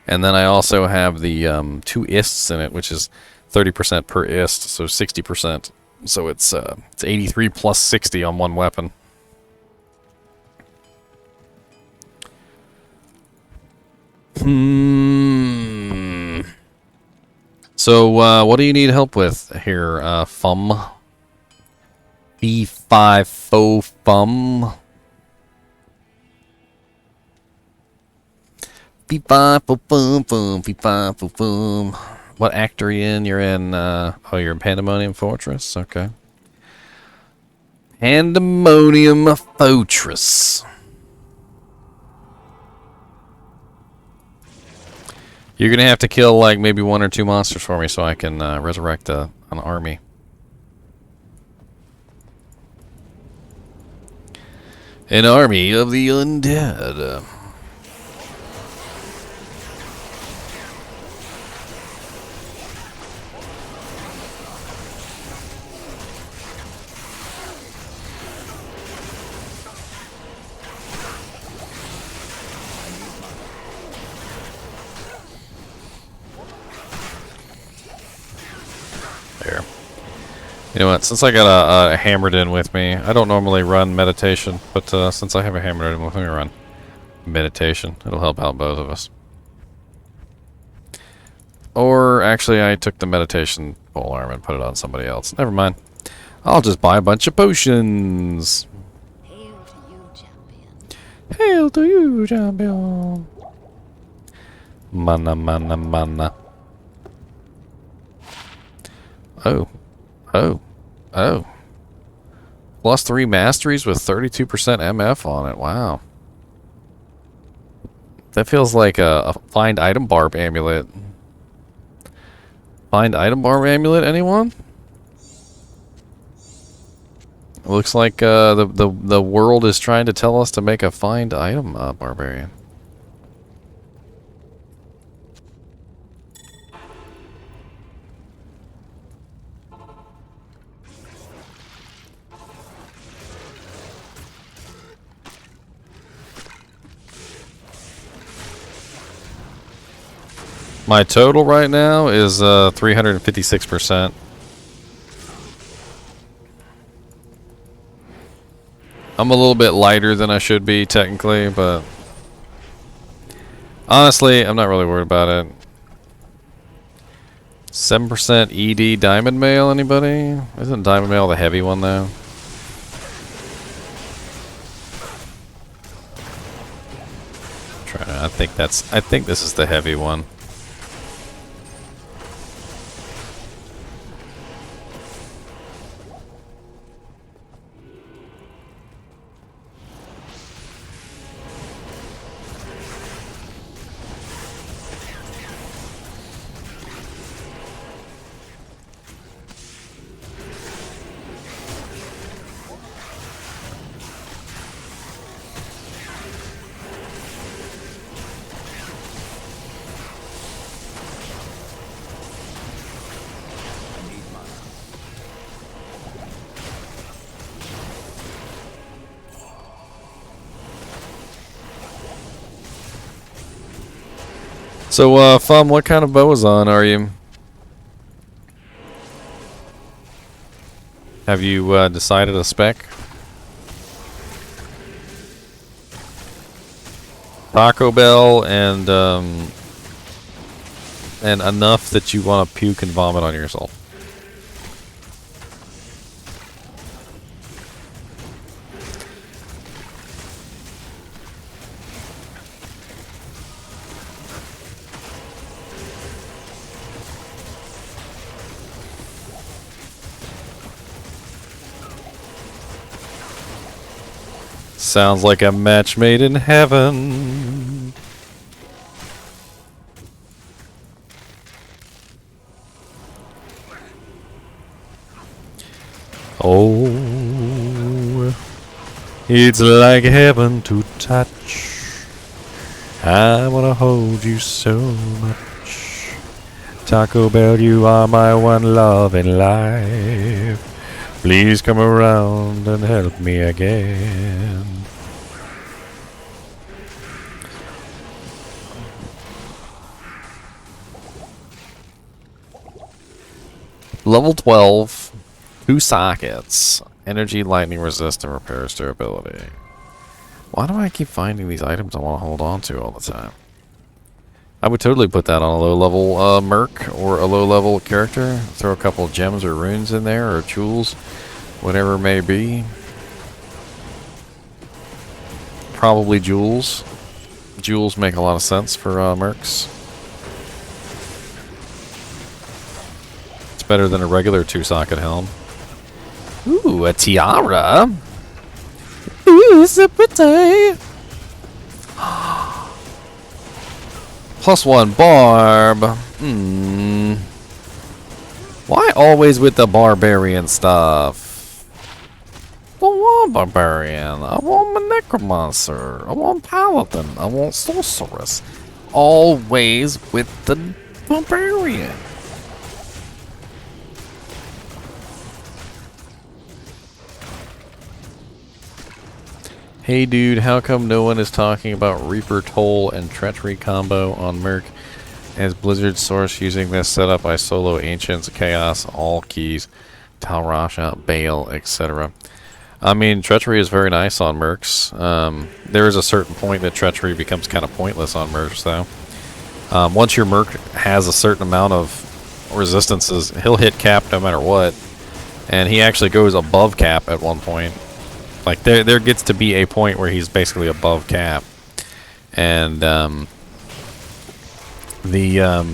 And then I also have the 2 ists in it, which is 30% per ist, so 60%. So it's 83 plus 60 on one weapon. So, what do you need help with here, Fum? B5 faux Fum. B5 faux fum fum, B5 faux fum. What act are you in? You're in, oh, you're in Pandemonium Fortress? Okay. Pandemonium Fortress. You're gonna have to kill like maybe 1 or 2 monsters for me so I can resurrect an army. An army of the undead. There. You know what? Since I got a hammered in with me, I don't normally run meditation, but since I have a hammered in with me, I run meditation. It'll help out both of us. Or actually, I took the meditation pole arm and put it on somebody else. Never mind. I'll just buy a bunch of potions. Hail to you, champion. Hail to you, champion. Mana, mana, mana. Oh. Oh. Oh. Plus 3 masteries with 32% MF on it. Wow. That feels like a find item barb amulet. Find item barb amulet, anyone? It looks like the world is trying to tell us to make a find item barbarian. My total right now is 356%. I'm a little bit lighter than I should be technically, but honestly, I'm not really worried about it. 7% ED diamond mail, anybody? Isn't diamond mail the heavy one though? I think this is the heavy one. So, Fum, what kind of boazon are you? Have you decided a spec? Taco Bell and enough that you want to puke and vomit on yourself. Sounds like a match made in heaven. Oh, it's like heaven to touch. I wanna hold you so much. Taco Bell, you are my one love in life. Please come around and help me again. Level 12, 2 sockets, energy, lightning resist, and repairs durability. Why do I keep finding these items I want to hold on to all the time? I would totally put that on a low-level merc or a low-level character. Throw a couple of gems or runes in there, or jewels, whatever it may be. Probably jewels. Jewels make a lot of sense for mercs. It's better than a regular 2-socket helm. Ooh, a tiara. Ooh, so pretty. +1 barb. Why always with the barbarian stuff? I want barbarian. I want my necromancer. I want paladin. I want sorceress. Always with the barbarian. Hey dude, how come no one is talking about Reaper Toll and Treachery combo on Merc? As Blizzard Source using this setup, I solo Ancients, Chaos, all keys, Talrasha, Bale, etc. I mean, Treachery is very nice on Mercs. There is a certain point that Treachery becomes kind of pointless on Mercs, though. Once your Merc has a certain amount of resistances, he'll hit cap no matter what. And he actually goes above cap at one point. Like, there gets to be a point where he's basically above cap. And, this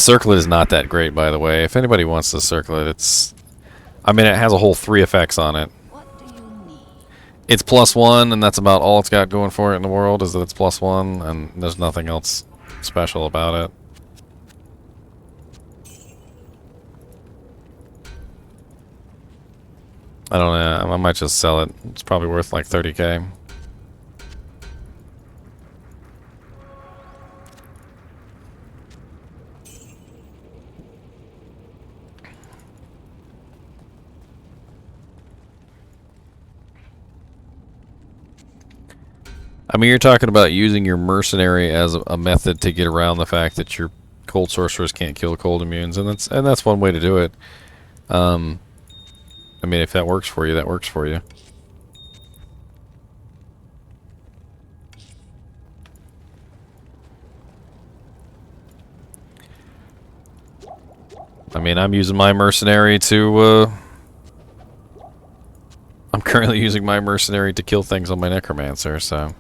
circlet is not that great, by the way. If anybody wants this circlet, it's... I mean, it has a whole 3 effects on it. What do you need? It's +1, and that's about all it's got going for it in the world, is that it's +1, and there's nothing else special about it. I don't know. I might just sell it. It's probably worth like 30k. I mean, you're talking about using your mercenary as a method to get around the fact that your cold sorcerers can't kill cold immunes, and that's one way to do it. I mean, if that works for you, that works for you. I mean, I'm using my mercenary to, I'm currently using my mercenary to kill things on my necromancer, so.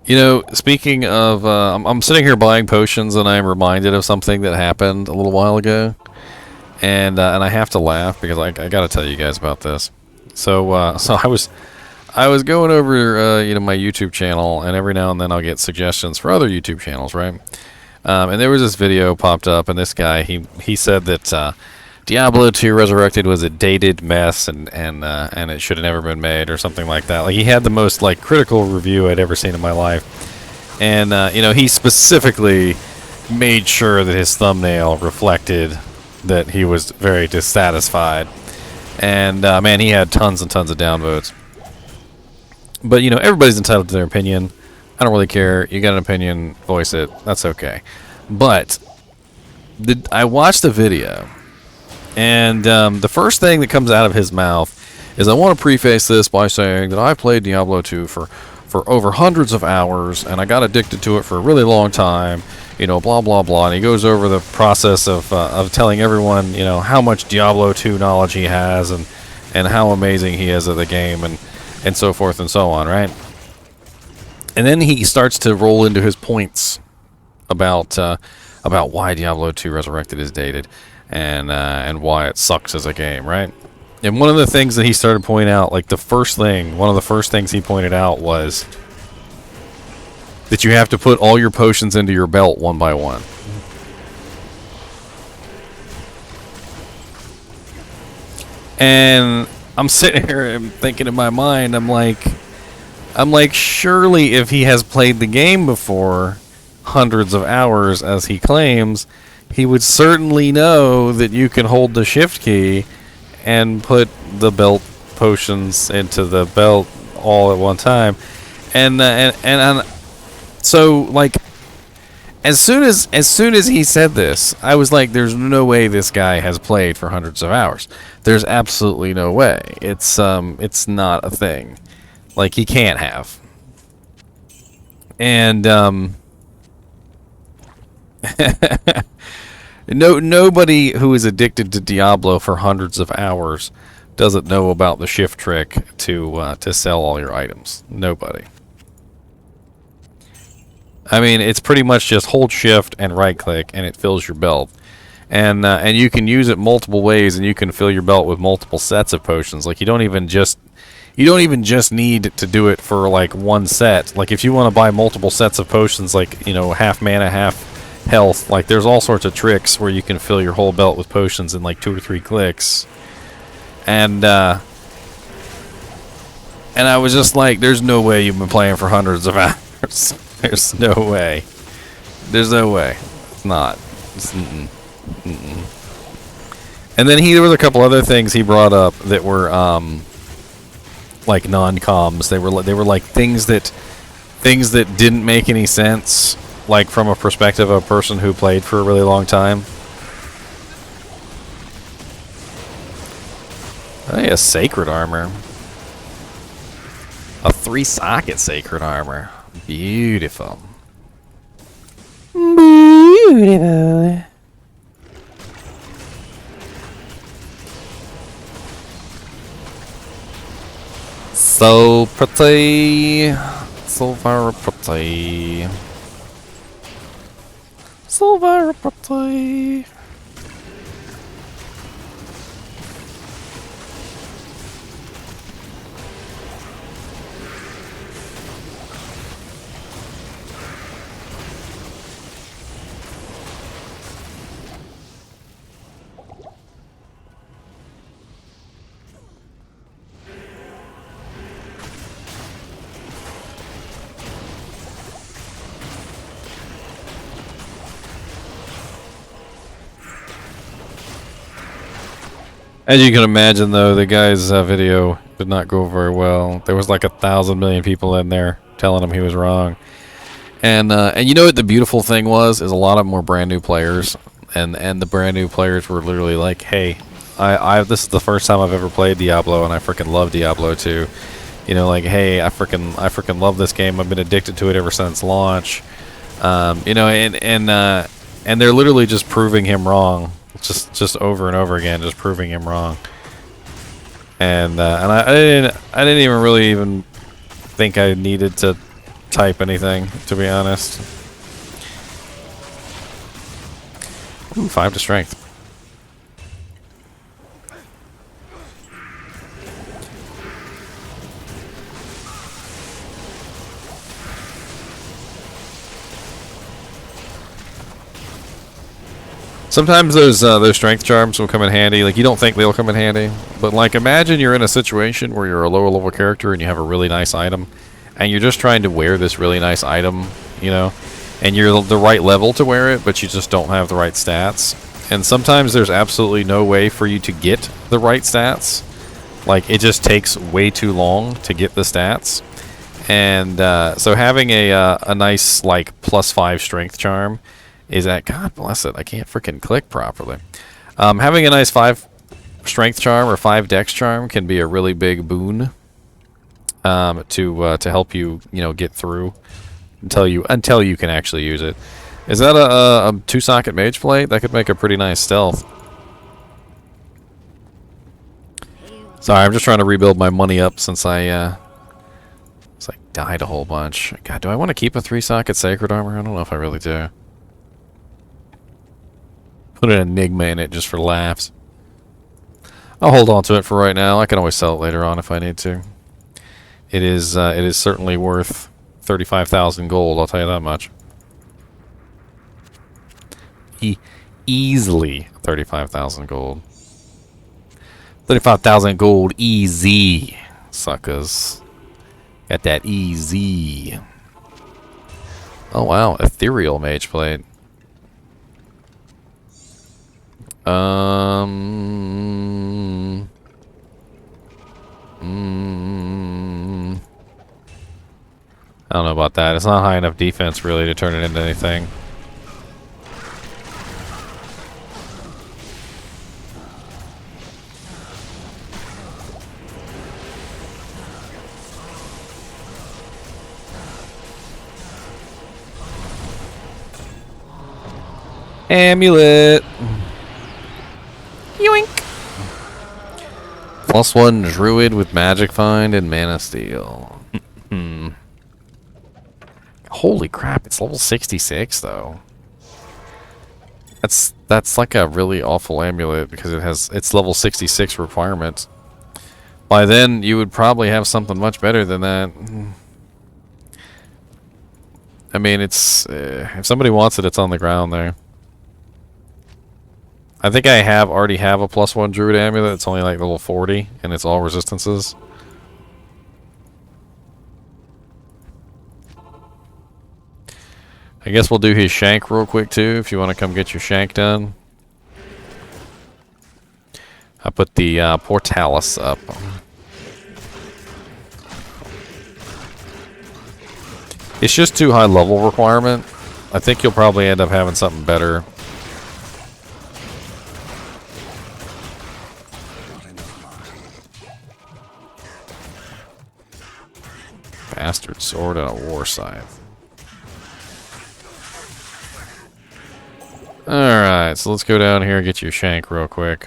You know, speaking of, I'm sitting here buying potions and I'm reminded of something that happened a little while ago. And I have to laugh because I gotta tell you guys about this. So, so I was going over, you know, my YouTube channel, and every now and then I'll get suggestions for other YouTube channels, right? And there was this video popped up, and this guy, he said that, Diablo 2 Resurrected was a dated mess, and it should have never been made, or something like that. Like, he had the most, like, critical review I'd ever seen in my life. And, you know, he specifically made sure that his thumbnail reflected that he was very dissatisfied. And, man, he had tons and tons of downvotes. But, you know, everybody's entitled to their opinion. I don't really care. You got an opinion, voice it. That's okay. But I watched the video, and the first thing that comes out of his mouth is, I want to preface this by saying that I played Diablo 2 for over hundreds of hours, and I got addicted to it for a really long time, you know, blah, blah, blah. And he goes over the process of telling everyone, you know, how much Diablo 2 knowledge he has, and how amazing he is at the game, and so forth and so on, right? And then he starts to roll into his points about why Diablo 2 Resurrected is dated, and why it sucks as a game, right? And one of the things that he started pointing out, like one of the first things he pointed out was that you have to put all your potions into your belt one by one. And I'm sitting here and thinking in my mind, I'm like, surely if he has played the game before, hundreds of hours as he claims, he would certainly know that you can hold the shift key and put the belt potions into the belt all at one time. And so, like, as soon as he said this, I was like, there's no way this guy has played for hundreds of hours. There's absolutely no way. It's not a thing. Like, he can't have. And nobody who is addicted to Diablo for hundreds of hours doesn't know about the shift trick to sell all your items. Nobody. I mean, it's pretty much just hold shift and right click, and it fills your belt. And you can use it multiple ways, and you can fill your belt with multiple sets of potions. Like, you don't even just need to do it for like one set. Like, if you want to buy multiple sets of potions, like, you know, half mana, half health, like, there's all sorts of tricks where you can fill your whole belt with potions in like 2 or 3 clicks. And I was just like, there's no way you've been playing for hundreds of hours. There's no way. There's no way. It's not. It's, And then there was a couple other things he brought up that were like non-coms. They were like things that didn't make any sense, like from a perspective of a person who played for a really long time. Oh yeah, sacred armor. A 3-socket sacred armor. Beautiful. Beautiful. So pretty. So very pretty. So very pretty. As you can imagine, though, the guy's video did not go very well. There was like 1,000 million people in there telling him he was wrong. And you know what the beautiful thing was? Is a lot of them were brand new players, and the brand new players were literally like, "Hey, this is the first time I've ever played Diablo, and I freaking love Diablo 2. You know, like, hey, I freaking love this game. I've been addicted to it ever since launch. You know, and they're literally just proving him wrong, just over and over again, just proving him wrong. And I didn't even really even think I needed to type anything, to be honest. Ooh, 5 to strength. Sometimes those strength charms will come in handy. Like, you don't think they'll come in handy, but like, imagine you're in a situation where you're a lower level character and you have a really nice item, and you're just trying to wear this really nice item, you know, and you're the right level to wear it, but you just don't have the right stats. And sometimes there's absolutely no way for you to get the right stats. Like, it just takes way too long to get the stats. And so having a nice like +5 strength charm is that, God bless it, I can't freaking click properly. Having a nice 5 strength charm or 5 dex charm can be a really big boon to help you, you know, get through until you can actually use it. Is that a 2-socket mage plate? That could make a pretty nice stealth. Sorry, I'm just trying to rebuild my money up since I died a whole bunch. God, do I want to keep a 3-socket sacred armor? I don't know if I really do. Put an enigma in it just for laughs. I'll hold on to it for right now. I can always sell it later on if I need to. It is certainly worth 35,000 gold, I'll tell you that much. Easily 35,000 gold. 35,000 gold easy, suckers. Got that easy. Oh wow, ethereal mage plate. I don't know about that. It's not high enough defense really to turn it into anything. Amulet. Yoink. +1 druid with magic find and mana steel. Holy crap! It's level 66 though. That's like a really awful amulet because it's level 66 requirement. By then you would probably have something much better than that. I mean, it's if somebody wants it, it's on the ground there. I think I already have a +1 druid amulet. It's only like level 40, and it's all resistances. I guess we'll do his shank real quick too, if you want to come get your shank done. I put the portalis up. It's just too high level requirement. I think you'll probably end up having something better. Bastard sword and a war scythe. Alright, so let's go down here and get your shank real quick.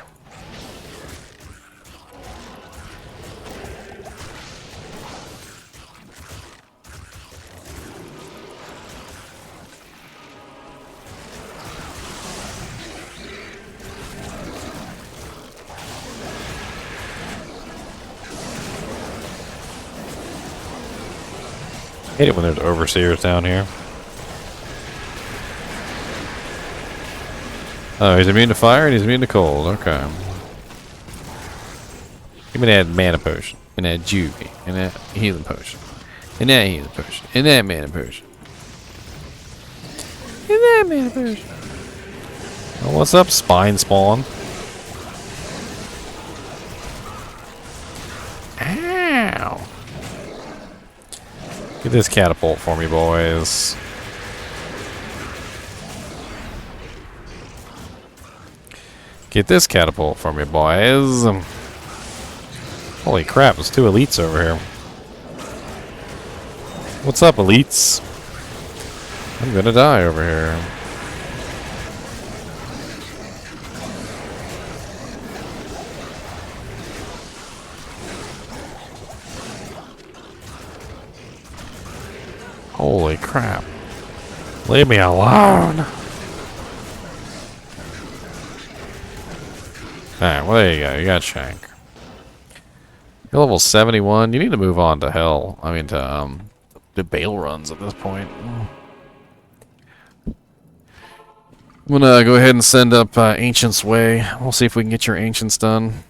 I hate it when there's overseers down here. Oh, he's immune to fire and he's immune to cold. Okay. Give me that mana potion. And that juvie. And that healing potion. And that healing potion. And that mana potion. And that mana potion. Oh, what's up, spine spawn? Ow. Get this catapult for me, boys. Get this catapult for me, boys. Holy crap, there's 2 elites over here. What's up, elites? I'm gonna die over here. Holy crap. Leave me alone. Alright, well there you go. You got Shank. You're level 71. You need to move on to hell. I mean to Bale runs at this point. I'm gonna go ahead and send up Ancient's Way. We'll see if we can get your Ancients done.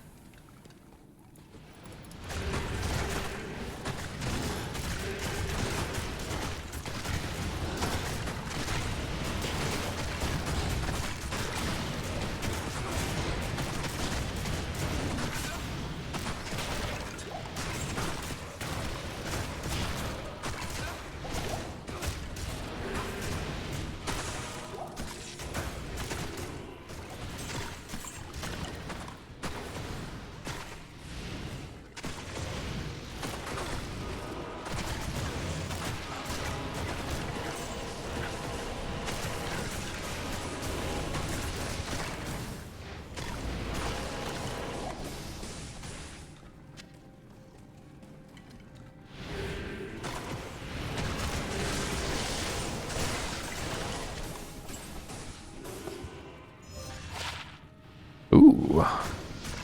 Ooh,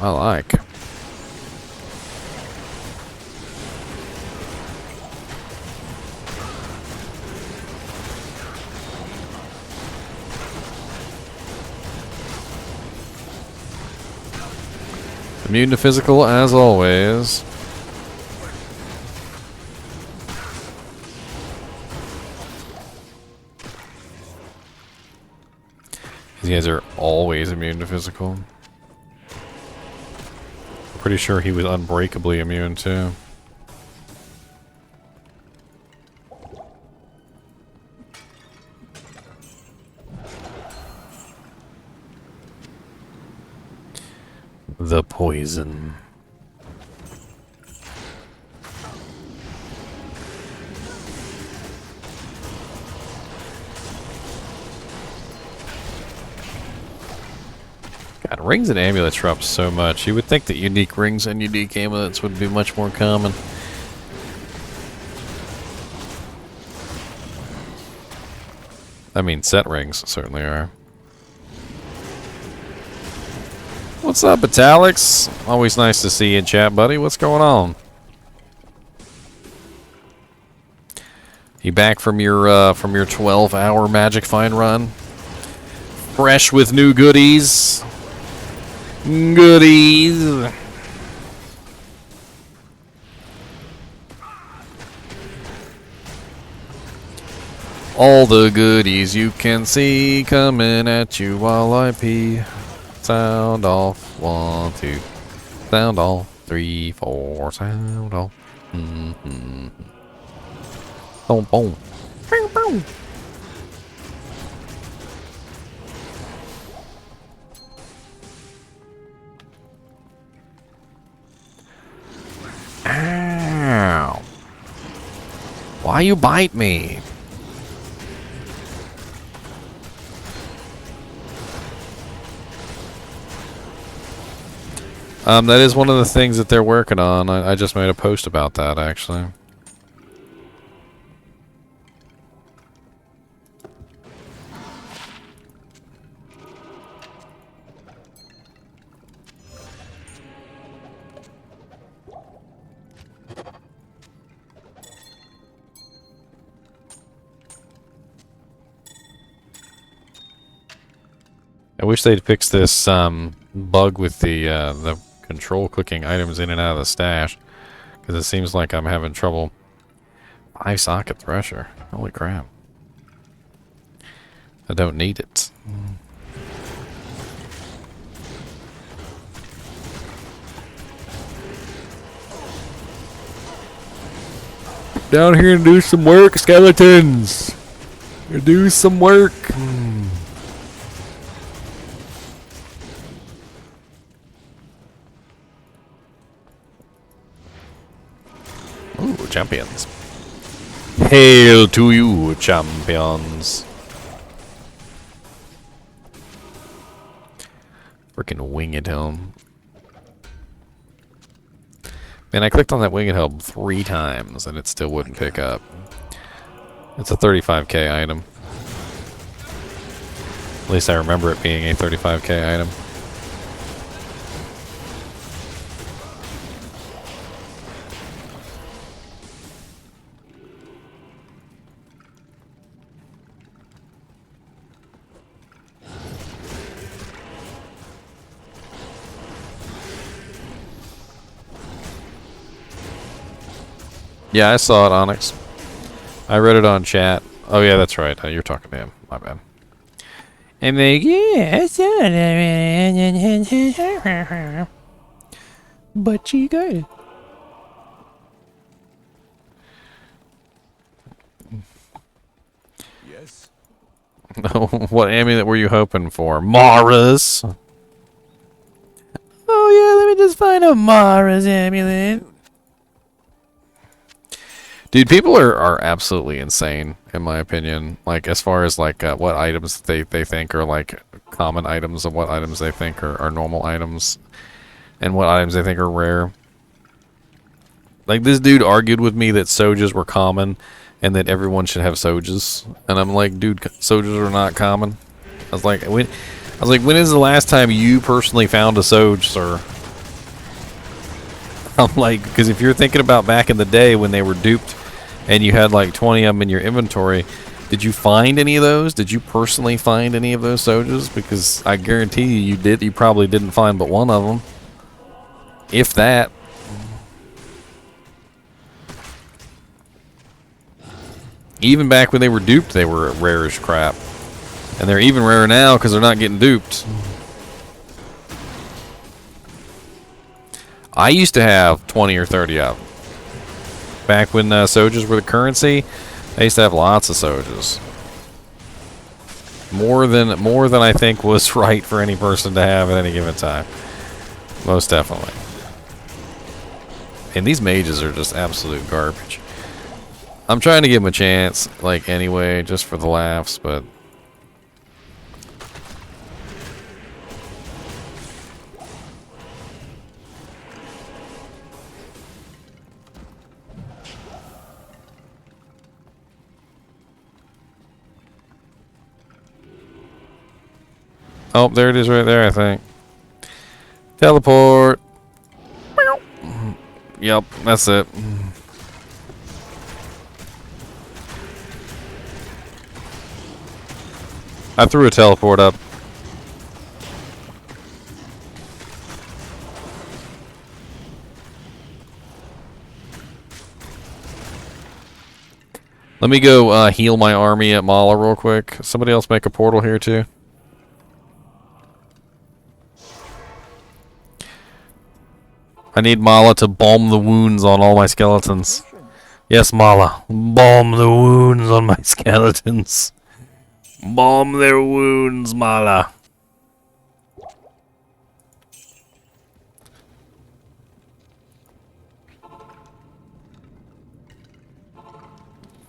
I like. Immune to physical as always. These guys are always immune to physical. Pretty sure he was unbreakably immune too. The poison. God, rings and amulets drop so much. You would think that unique rings and unique amulets would be much more common. I mean, set rings certainly are. What's up, Italics? Always nice to see you in chat, buddy. What's going on? You back from your 12-hour Magic Find run? Fresh with new goodies. Goodies. All the goodies you can see coming at you while I pee. Sound off. 1, 2. Sound off. 3, 4. Sound off. Boom, boom. Boom, boom. Ow. Why you bite me? That is one of the things that they're working on. I just made a post about that, actually. I wish they'd fix this bug with the control clicking items in and out of the stash, because it seems like I'm having trouble. 5-socket thresher. Holy crap. I don't need it. Down here and do some work, skeletons. Do some work. Ooh, champions. Hail to you, champions. Freaking winged helm. Man, I clicked on that winged helm 3 times and it still wouldn't pick up. It's a 35k item. At least I remember it being a 35k item. Yeah, I saw it, Onyx. I read it on chat. Oh yeah, that's right. You're talking to him. My bad. I'm like, yeah, I saw it. But she got it. Yes. What amulet were you hoping for? Mara's. Oh yeah, let me just find a Mara's amulet. Dude, people are absolutely insane, in my opinion. Like, as far as, like, what items they think are, like, common items and what items they think are normal items. And what items they think are rare. Like, this dude argued with me that Sojas were common and that everyone should have Sojas. And I'm like, dude, Sojas are not common. I was like, when is the last time you personally found a Soj, sir? I'm like, because if you're thinking about back in the day when they were duped and you had like 20 of them in your inventory, did you find any of those? Did you personally find any of those Sojas? Because I guarantee you did. You probably didn't find but one of them. If that. Even back when they were duped, they were rare as crap. And they're even rarer now because they're not getting duped. I used to have 20 or 30 of them. Back when Sojas were the currency, I used to have lots of Sojas. More than I think was right for any person to have at any given time. Most definitely. And these mages are just absolute garbage. I'm trying to give them a chance, like, anyway, just for the laughs, but... Oh, there it is right there, I think. Teleport. Yep, that's it. I threw a teleport up. Let me go heal my army at Mala real quick. Somebody else make a portal here too. I need Mala to balm the wounds on all my skeletons. Yes, Mala. Balm the wounds on my skeletons. Balm their wounds, Mala.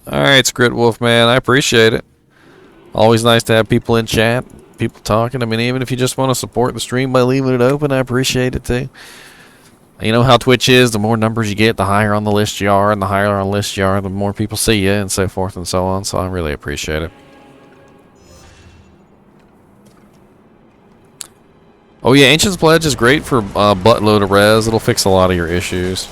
Alright, Script Wolf, man. I appreciate it. Always nice to have people in chat. People talking. I mean, even if you just want to support the stream by leaving it open, I appreciate it too. You know how Twitch is, the more numbers you get, the higher on the list you are, and the higher on the list you are, the more people see you, and so forth and so on, so I really appreciate it. Oh yeah, Ancient's Pledge is great for buttload of res. It'll fix a lot of your issues.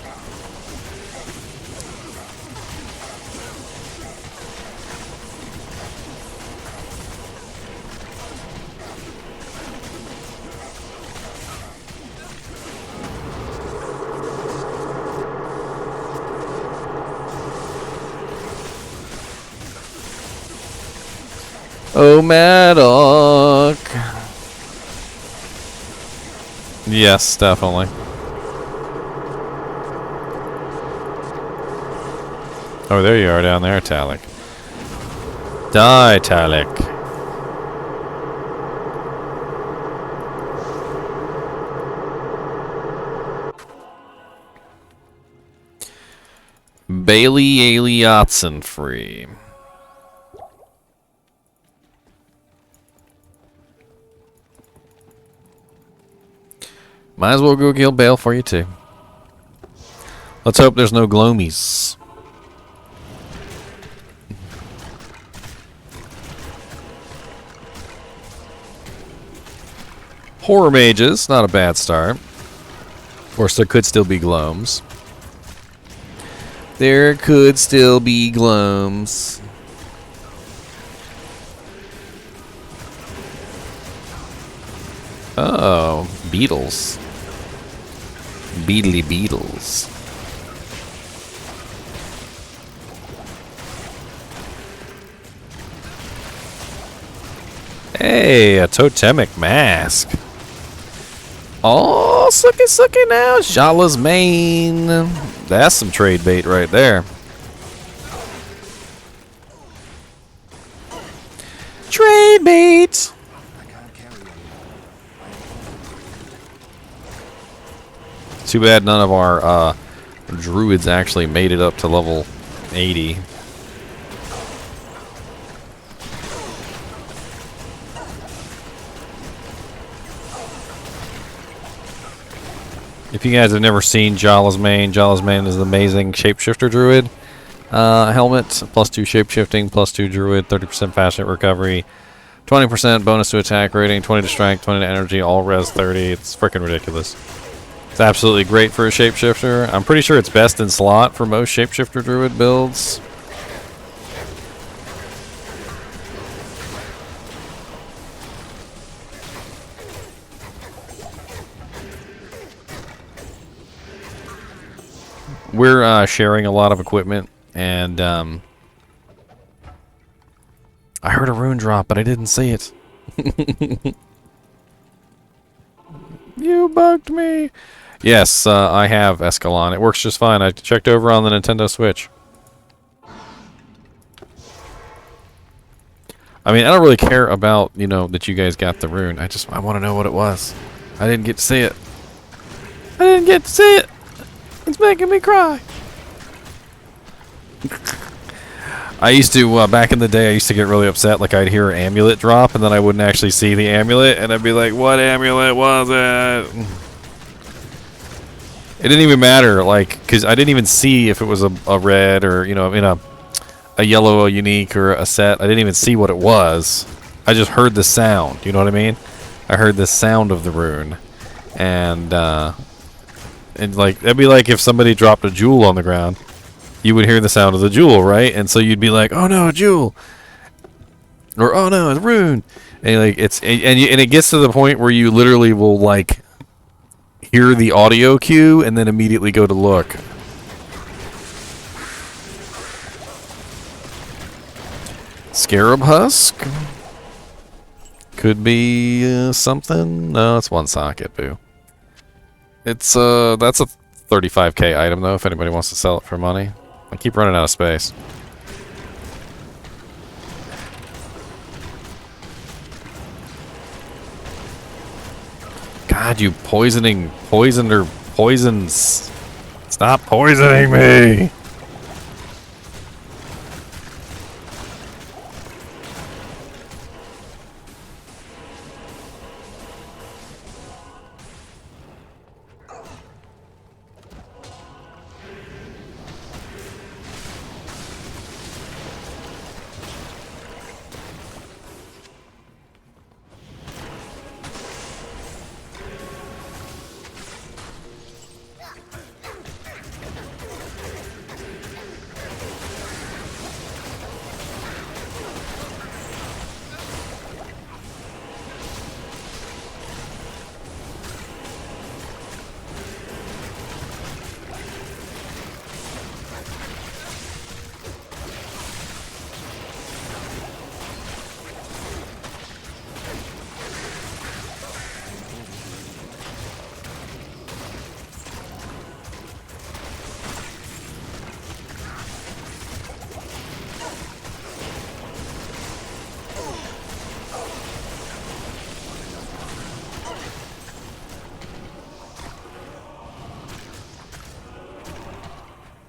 Oh, Maddock. Yes, definitely. Oh, there you are down there, Talik. Die, Talik. Bailey Aliotson free. Might as well go kill Bale for you too. Let's hope there's no glomies. Horror mages, not a bad start. Of course, there could still be gloams. There could still be gloams. Oh, beetles. Beetly beetles. Hey, a totemic mask. Oh, sucky now. Jala's mane. That's some trade bait right there. Trade bait. I can't carry anymore. Too bad none of our druids actually made it up to level 80. If you guys have never seen Jala's Mane is an amazing shapeshifter druid helmet. Plus 2 shapeshifting, plus 2 druid, 30% fast hit recovery, 20% bonus to attack rating, 20 to strength, 20 to energy, all res 30. It's freaking ridiculous. It's absolutely great for a shapeshifter. I'm pretty sure it's best in slot for most shapeshifter druid builds. We're sharing a lot of equipment, and I heard a rune drop, but I didn't see it. You bugged me. Yes, I have Escalon. It works just fine. I checked over on the Nintendo Switch. I mean, I don't really care about, you know, that you guys got the rune. I want to know what it was. I didn't get to see it. I didn't get to see it. It's making me cry. I used to, back in the day, I used to get really upset. Like, I'd hear an amulet drop, and then I wouldn't actually see the amulet, and I'd be like, what amulet was it? It didn't even matter, like, because I didn't even see if it was a red or, you know, in a yellow, a unique, or a set. I didn't even see what it was. I just heard the sound, you know what I mean? I heard the sound of the rune. And like, that'd be like if somebody dropped a jewel on the ground. You would hear the sound of the jewel, right? And so you'd be like, "Oh no, a jewel!" Or "Oh no, it's a rune!" And like and it gets to the point where you literally will like hear the audio cue and then immediately go to look. Scarab husk could be something. No, it's one socket, boo. It's that's a 35k item though. If anybody wants to sell it for money. I keep running out of space. God, you poisoning, poisoned or poisons. Stop poisoning me.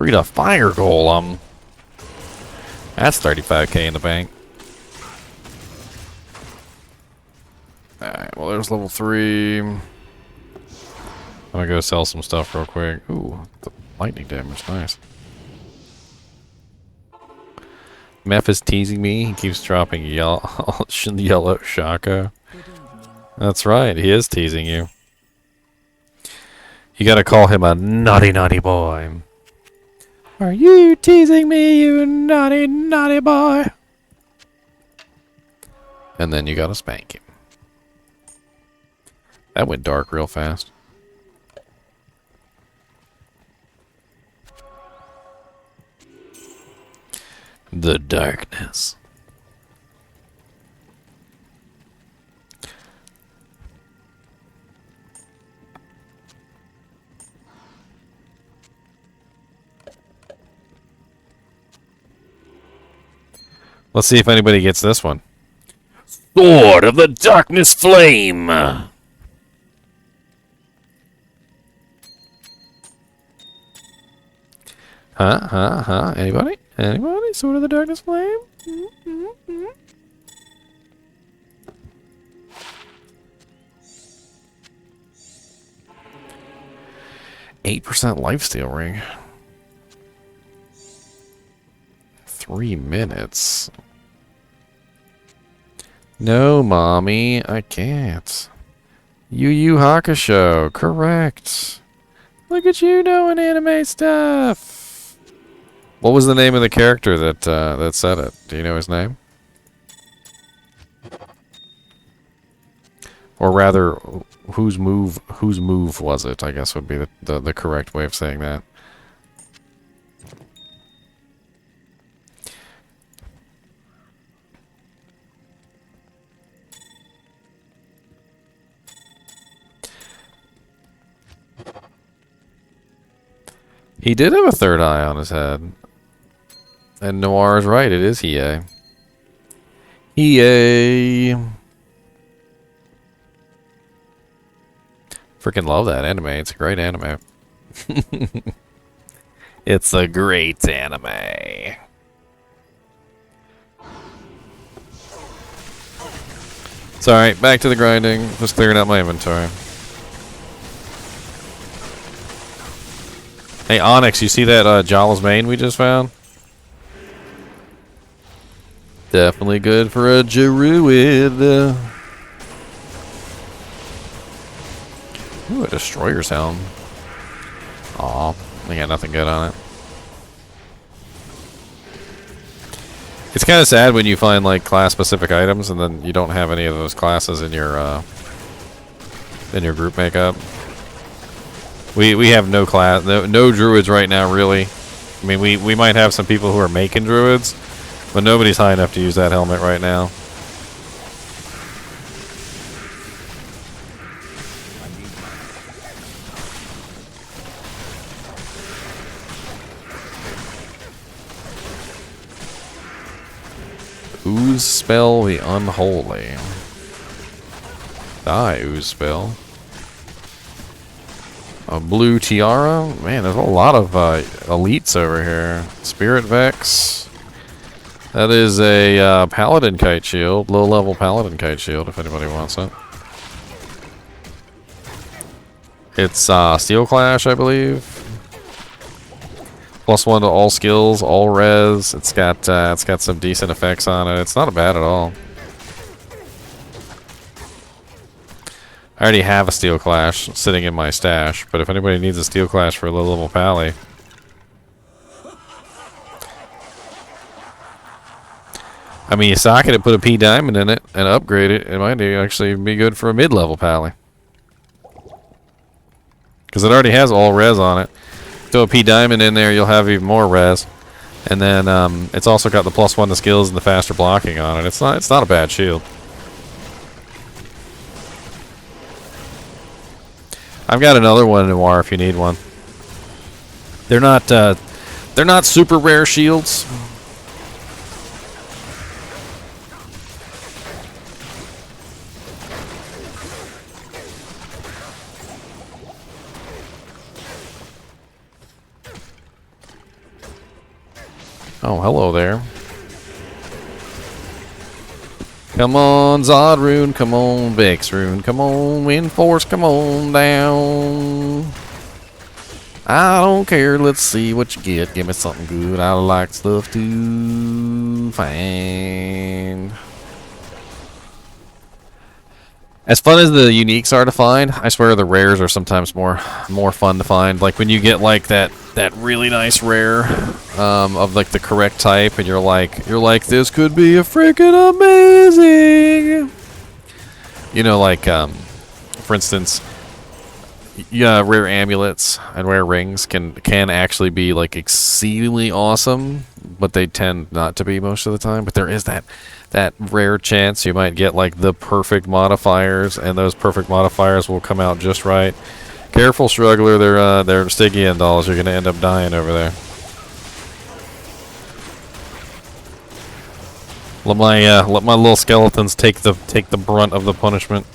Freed a fire golem. That's 35k in the bank. Alright, well there's level 3. I'm gonna go sell some stuff real quick. Ooh, the lightning damage, nice. Meph is teasing me. He keeps dropping yellow Shaka. That's right, he is teasing you. You gotta call him a naughty, naughty boy. Are you teasing me, you naughty, naughty boy? And then you gotta spank him. That went dark real fast. The darkness. Let's see if anybody gets this one. Sword of the Darkness Flame! Huh? Anybody? Anybody? Sword of the Darkness Flame? 8% lifesteal ring. 3 minutes. No, mommy, I can't. Yu Yu Hakusho, correct. Look at you doing anime stuff. What was the name of the character that that said it? Do you know his name? Or rather, whose move was it? I guess would be the correct way of saying that. He did have a third eye on his head. And Noir is right, it is Hiei. Hiei! Freaking love that anime, it's a great anime. It's a great anime. It's alright, back to the grinding. Just clearing out my inventory. Hey, Onyx, you see that Jala's Mane we just found? Definitely good for a druid. Ooh, a Destroyer's Helm. Aw, I got nothing good on it. It's kind of sad when you find like class-specific items and then you don't have any of those classes in your group makeup. We have no class, no druids right now, really. I mean, we might have some people who are making druids, but nobody's high enough to use that helmet right now. Ooze spell the unholy. Die, ooze spell. A blue tiara? Man, there's a lot of elites over here. Spirit Vex. That is a paladin kite shield. Low level paladin kite shield if anybody wants it. It's Steel Clash, I believe. +1 to all skills, all res. It's got some decent effects on it. It's not bad at all. I already have a Steel Clash sitting in my stash, but if anybody needs a Steel Clash for a low level pally. I mean, you socket it, put a P diamond in it, and upgrade it. It might actually be good for a mid level pally. Because it already has all res on it. Throw a P diamond in there, you'll have even more res. And then it's also got the +1 to skills and the faster blocking on it. It's not a bad shield. I've got another one in Noir if you need one. They're not super rare shields. Oh, hello there. Come on, Zodrune. Come on, Vexrune. Come on, Windforce. Come on down. I don't care. Let's see what you get. Give me something good. I like stuff to find. As fun as the uniques are to find, I swear the rares are sometimes more fun to find. Like when you get like that really nice rare of like the correct type, and you're like this could be a freaking amazing. You know, like for instance, yeah, rare amulets and rare rings can actually be like exceedingly awesome, but they tend not to be most of the time. But there is that rare chance you might get like the perfect modifiers, and those perfect modifiers will come out just right. Careful, struggler, they're Stygian dolls. You're gonna end up dying over there. Let my little skeletons take the brunt of the punishment.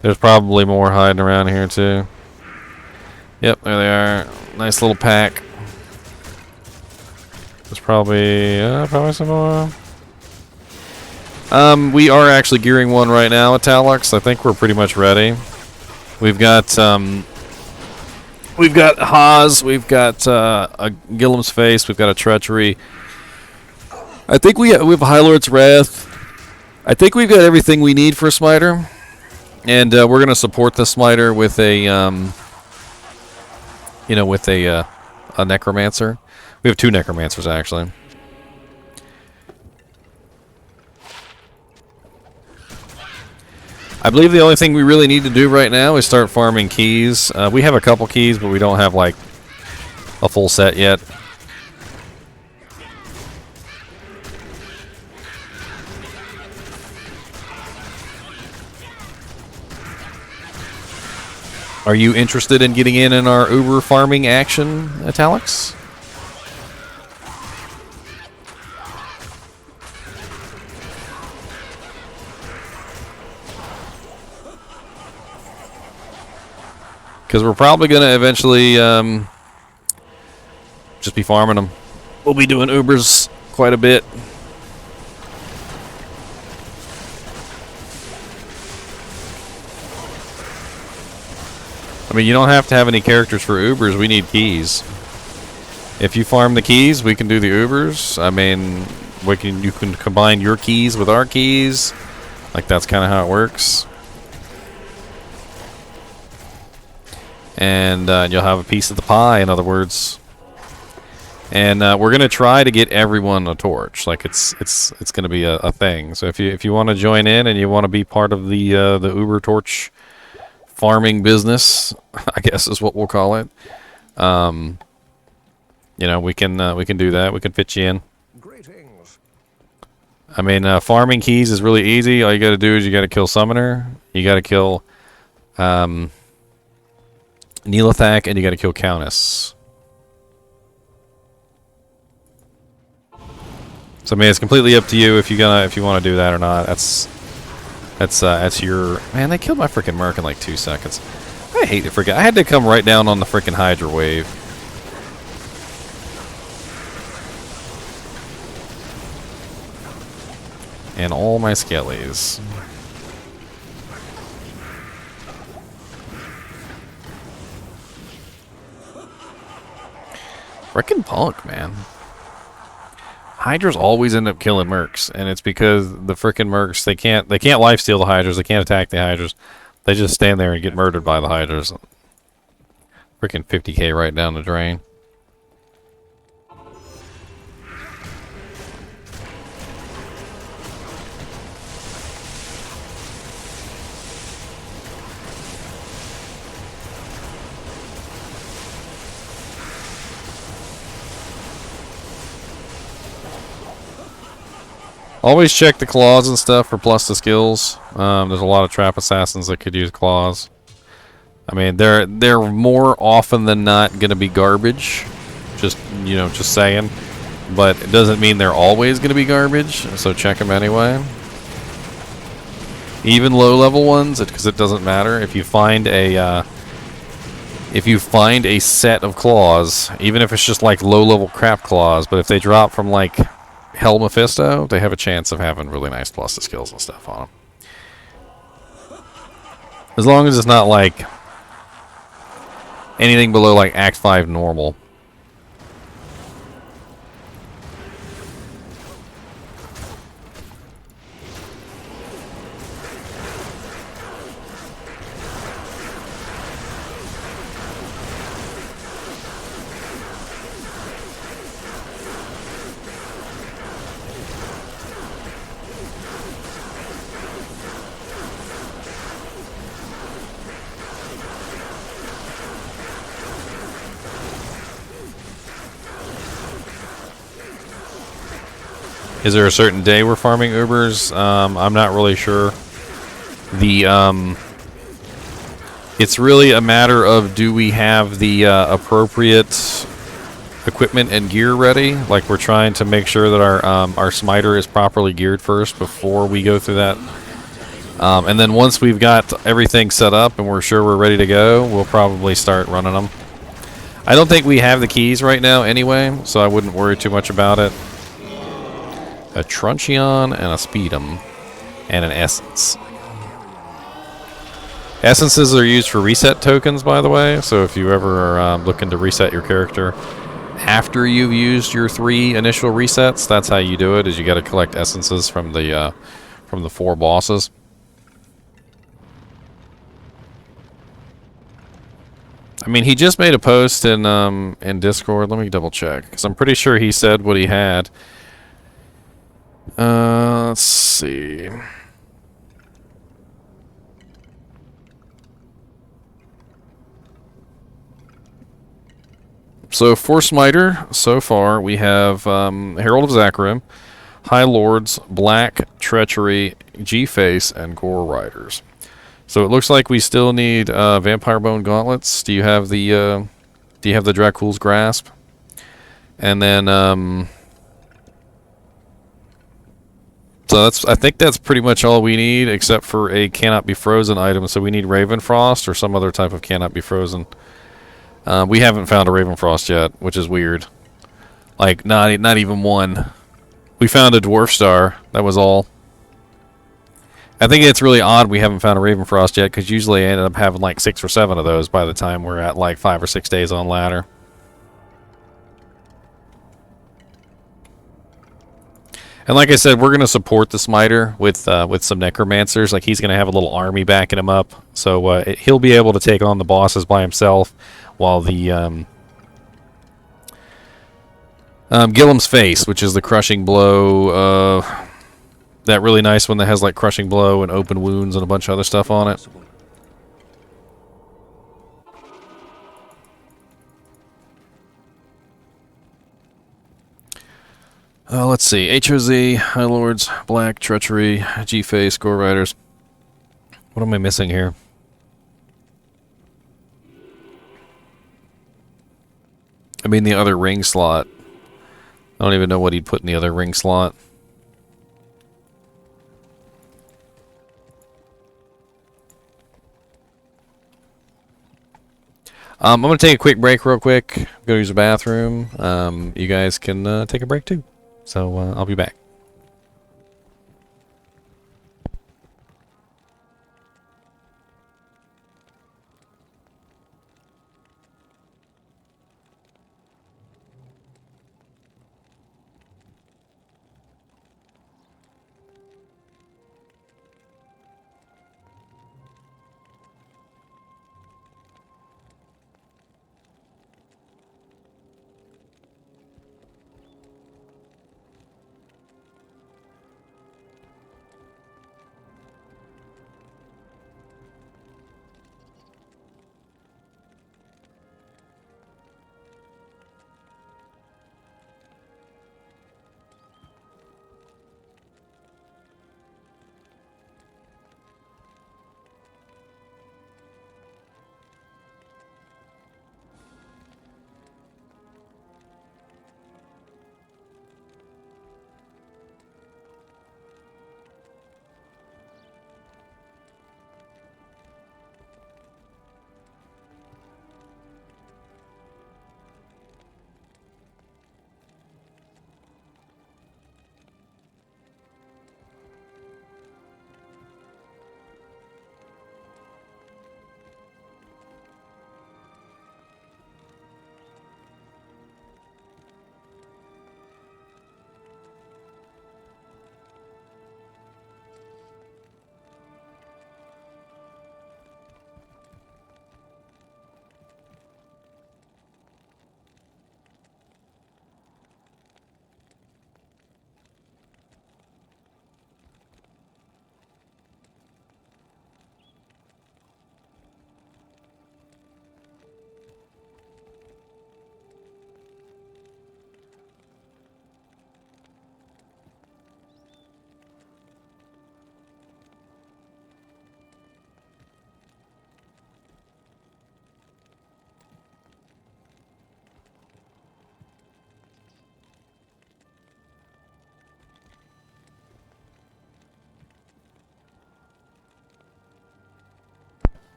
There's probably more hiding around here too. Yep, there they are. Nice little pack. There's probably some more. We are actually gearing one right now at Talux. I think we're pretty much ready. We've got Haas, we've got a Gilliam's Face, we've got a Treachery. I think we have a High Lord's Wrath. I think we've got everything we need for a Smiter. And we're gonna support the Smiter with a a Necromancer. We have 2 Necromancers actually. I believe the only thing we really need to do right now is start farming keys. We have a couple keys, but we don't have like a full set yet. Are you interested in getting in our Uber farming action, Italics? Because we're probably going to eventually just be farming them. We'll be doing Ubers quite a bit. I mean, you don't have to have any characters for Ubers. We need keys. If you farm the keys, we can do the Ubers. I mean, you can combine your keys with our keys. Like, that's kind of how it works. And you'll have a piece of the pie, in other words. And we're gonna try to get everyone a torch. Like it's gonna be a thing. So if you want to join in and you want to be part of the Uber torch farming business, I guess is what we'll call it. You know, we can do that. We can fit you in. Greetings. I mean, farming keys is really easy. All you got to do is you got to kill Summoner. You got to kill Neelathak, and you got to kill Countess. So I mean, it's completely up to you if you want to do that or not. That's your man. They killed my freaking Merc in like 2 seconds. I hate to forget. I had to come right down on the freaking Hydra wave. And all my skellies. Frickin' punk, man. Hydras always end up killing Mercs, and it's because the frickin' Mercs, they can't lifesteal the Hydras, they can't attack the Hydras. They just stand there and get murdered by the Hydras. Frickin' 50k right down the drain. Always check the claws and stuff for plus to skills. There's a lot of trap assassins that could use claws. I mean, they're more often than not going to be garbage. Just saying. But it doesn't mean they're always going to be garbage. So check them anyway. Even low level ones, because it doesn't matter. If you find a if you find a set of claws, even if it's just like low-level crap claws, but if they drop from like Hell Mephisto, they have a chance of having really nice plus to skills and stuff on them. As long as it's not like anything below like Act 5 normal. Is there a certain day we're farming Ubers? I'm not really sure. It's really a matter of, do we have the appropriate equipment and gear ready? Like, we're trying to make sure that our smiter is properly geared first before we go through that. And then once we've got everything set up and we're sure we're ready to go, we'll probably start running them. I don't think we have the keys right now anyway, so I wouldn't worry too much about it. A Truncheon and a Speedum and an Essence. Essences are used for reset tokens, by the way, so if you ever are looking to reset your character after you've used your 3 initial resets, that's how you do it, is you got to collect essences from the 4 bosses. I mean, he just made a post in Discord. Let me double check, because I'm pretty sure he said what he had. Let's see. So for Smiter, so far we have Herald of Zakarim, High Lords, Black, Treachery, G-Face, and Gore Riders. So it looks like we still need Vampire Bone Gauntlets. Do you have the Dracul's Grasp? And then so I think that's pretty much all we need, except for a Cannot Be Frozen item. So we need Ravenfrost or some other type of Cannot Be Frozen. We haven't found a Ravenfrost yet, which is weird. Like, not even one. We found a Dwarf Star. That was all. I think it's really odd we haven't found a Ravenfrost yet, because usually I ended up having like 6 or 7 of those by the time we're at like 5 or 6 days on ladder. And like I said, we're going to support the Smiter with some Necromancers. Like, he's going to have a little army backing him up. So he'll be able to take on the bosses by himself, while the Gillem's Face, which is the Crushing Blow, that really nice one that has like Crushing Blow and Open Wounds and a bunch of other stuff on it. Let's see. HOZ, High Lords, Black, Treachery, G-Face, Gore Riders. What am I missing here? I mean, the other ring slot. I don't even know what he'd put in the other ring slot. I'm going to take a quick break real quick. Go use the bathroom. You guys can take a break too. So I'll be back.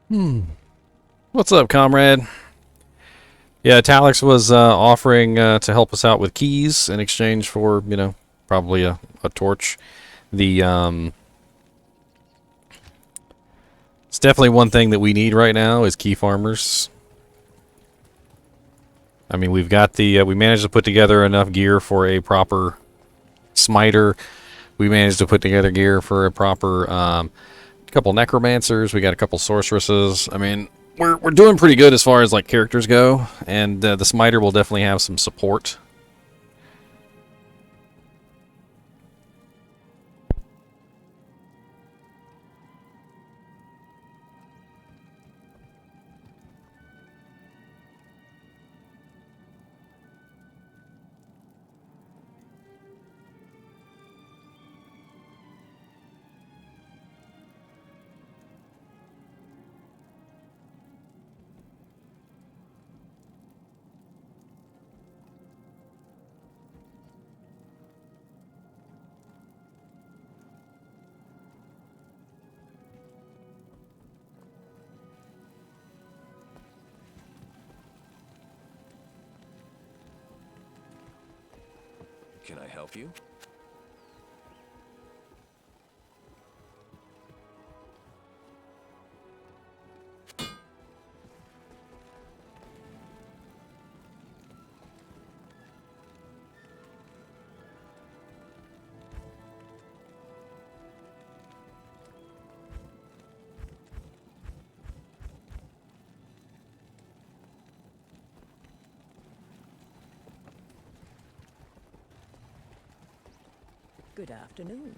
What's up, comrade? Yeah, Talix was offering to help us out with keys in exchange for, you know, probably a torch. The it's definitely one thing that we need right now is key farmers. I mean, we've got the we managed to put together enough gear for a proper smiter. We managed to put together gear for a proper couple necromancers. We got a couple sorceresses. I mean, we're doing pretty good as far as like characters go, and the smiter will definitely have some support. Can I help you? Good afternoon.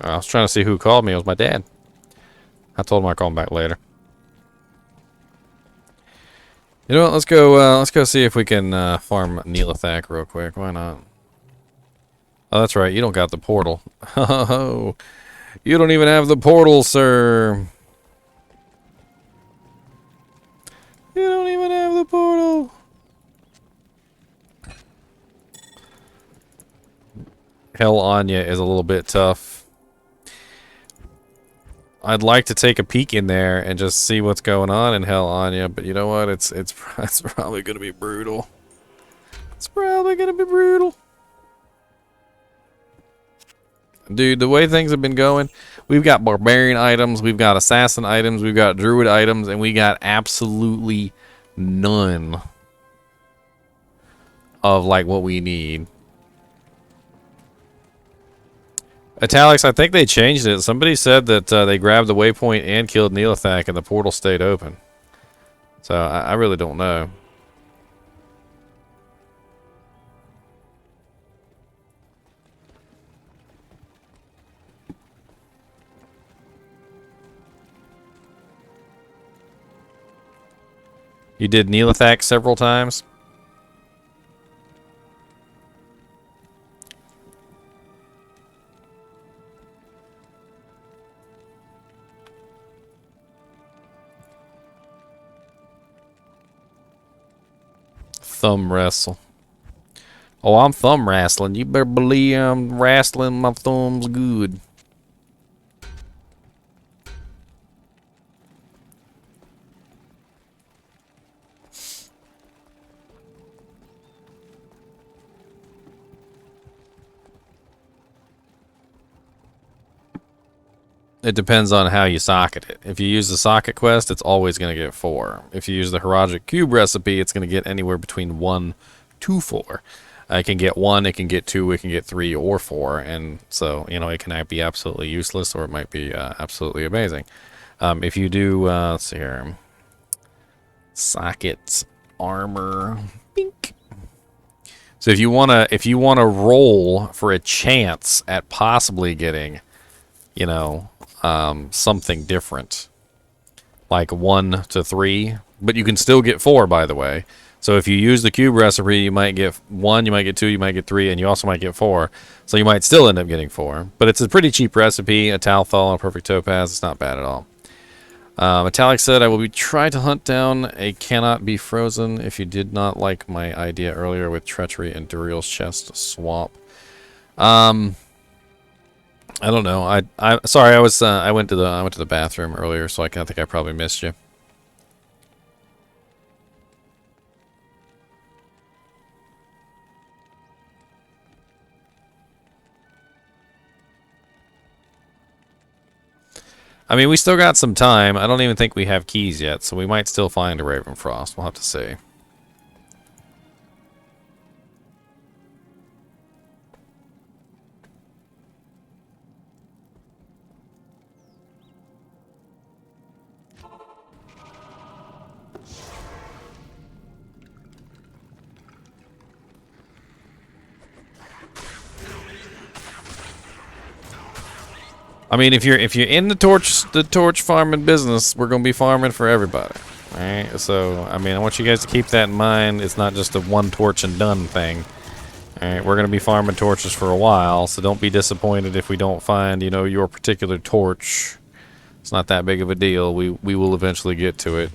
I was trying to see who called me. It was my dad. I told him I'd call him back later. You know what? Let's go see if we can farm Neelathak real quick. Why not? Oh, that's right. You don't got the portal. Oh, you don't even have the portal, sir. You don't even have the portal. Hell Anya is a little bit tough. I'd like to take a peek in there and just see what's going on in Hell Anya, but you know what? It's probably gonna be brutal. It's probably gonna be brutal. Dude, the way things have been going, we've got barbarian items, we've got assassin items, we've got druid items, and we got absolutely none of like what we need. Italics, I think they changed it. Somebody said that they grabbed the waypoint and killed Neelathak and the portal stayed open. So I really don't know. You did Neelathak several times? Thumb wrestle. Oh, I'm thumb wrestling. You better believe I'm wrestling my thumbs good. It depends on how you socket it. If you use the socket quest, it's always going to get 4. If you use the Herogic Cube recipe, it's going to get anywhere between 1 to 4. It can get 1, it can get 2, it can get 3 or 4. And so, you know, it can be absolutely useless or it might be absolutely amazing. If you do, let's see here. Sockets, armor, bink. So if you wanna roll for a chance at possibly getting, you know, something different, like 1 to 3, but you can still get 4, by the way. So if you use the cube recipe, you might get 1, you might get 2, you might get 3, and you also might get 4. So you might still end up getting 4. But it's a pretty cheap recipe. A Talthal and a Perfect Topaz. It's not bad at all. Metallic said, I will be trying to hunt down a cannot be frozen if you did not like my idea earlier with treachery and Duriel's chest swap. I don't know. I sorry, I went to the bathroom earlier, so I think I probably missed you. I mean, we still got some time. I don't even think we have keys yet, so we might still find a Ravenfrost. We'll have to see. I mean, if you're in the torch farming business, we're gonna be farming for everybody. All right. So I mean, I want you guys to keep that in mind. It's not just a one torch and done thing. All right. We're gonna be farming torches for a while, so don't be disappointed if we don't find, you know, your particular torch. It's not that big of a deal. We will eventually get to it.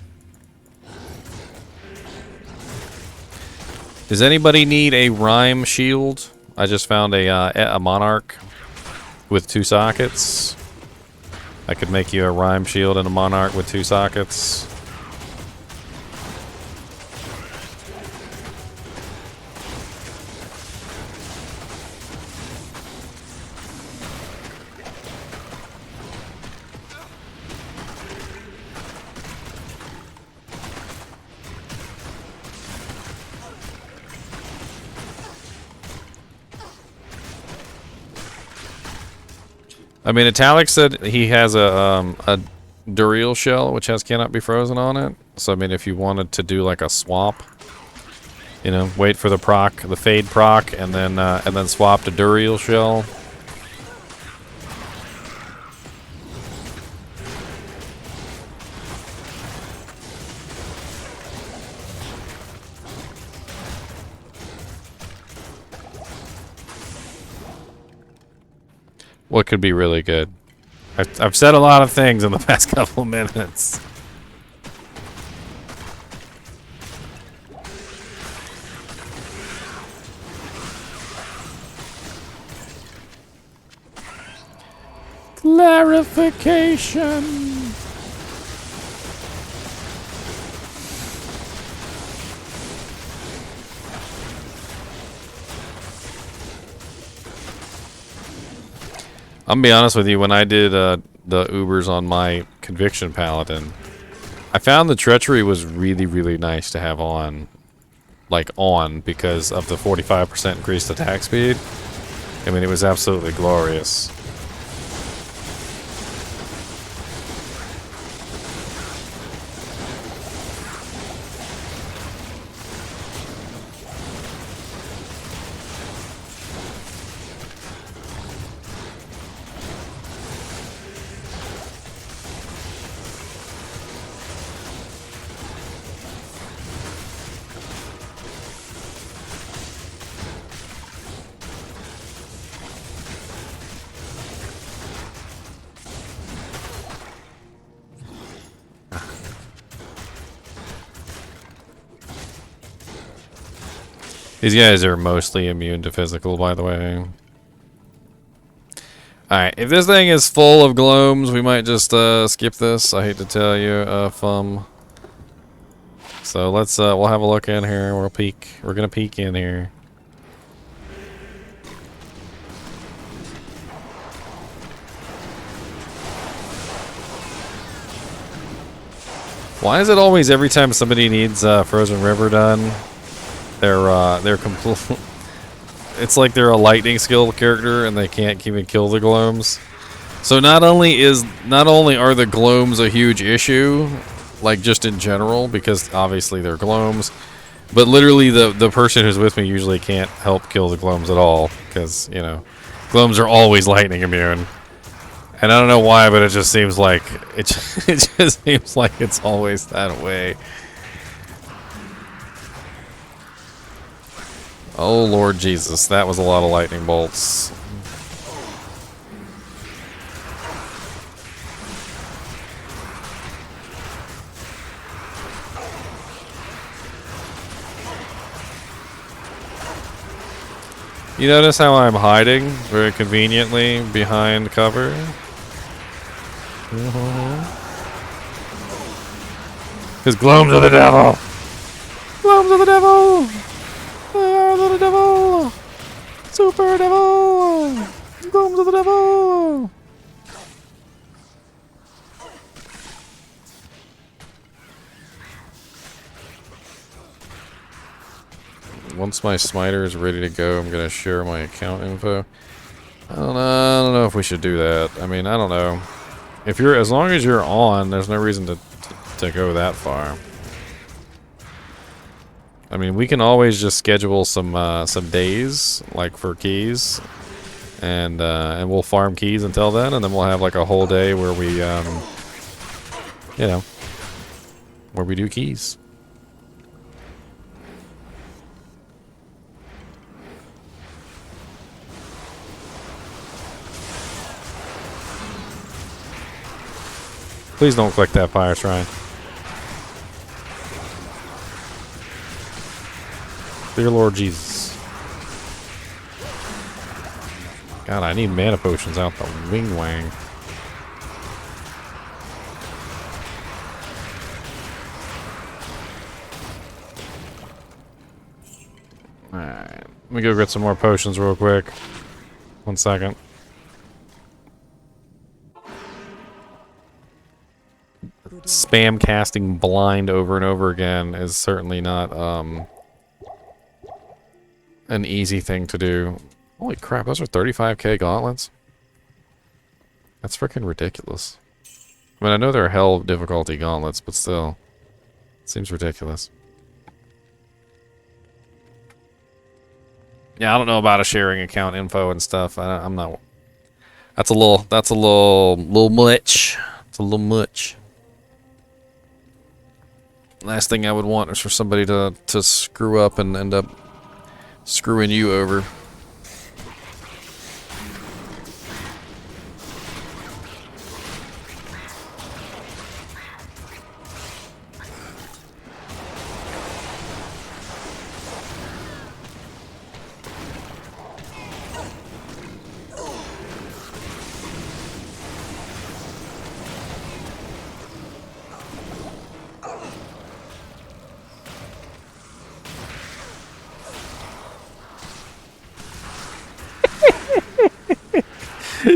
Does anybody need a rhyme shield? I just found a monarch with 2 sockets. I could make you a rhyme shield and a monarch with 2 sockets. I mean, Italic said he has a Duriel shell, which has cannot be frozen on it. So, I mean, if you wanted to do like a swap, you know, wait for the proc, the fade proc, and then swap to Duriel shell. What could be really good? I've said a lot of things in the past couple minutes. Clarification. I'm gonna be honest with you, when I did the Ubers on my Conviction Paladin, I found the Treachery was really, really nice to have on, because of the 45% increased attack speed. I mean, it was absolutely glorious. These guys are mostly immune to physical, by the way. Alright, if this thing is full of gloams, we might just skip this. I hate to tell you, So let's we'll have a look in here. We'll peek. We're gonna peek in here. Why is it always every time somebody needs Frozen River done, they're complete? It's like they're a lightning skill character and they can't even kill the gloams. So not only are the gloams a huge issue, like just in general, because obviously they're gloams, but literally the person who's with me usually can't help kill the gloams at all, because, you know, gloams are always lightning immune. And I don't know why, but it just seems like it just seems like it's always that way. Oh Lord Jesus, that was a lot of lightning bolts. You notice how I'm hiding very conveniently behind cover? Because glooms are the devil! Glooms are the devil! They are the devil! Super devil! Glooms are the devil! Once my smiter is ready to go, I'm gonna share my account info. I don't know if we should do that. I mean, I don't know. If you're, as long as you're on, there's no reason to go that far. I mean, we can always just schedule some days, like for keys, and we'll farm keys until then, and then we'll have like a whole day where we, you know, where we do keys. Please don't click that fire shrine. Dear Lord Jesus. God, I need mana potions out the wing wang. Alright. Let me go get some more potions real quick. 1 second. Spam casting blind over and over again is certainly not an easy thing to do. Holy crap, those are 35k gauntlets? That's freaking ridiculous. I mean, I know they're hell difficulty gauntlets, but still. It seems ridiculous. Yeah, I don't know about a sharing account info and stuff. I'm not... That's a little much. It's a little much. Last thing I would want is for somebody to screw up and end up screwing you over.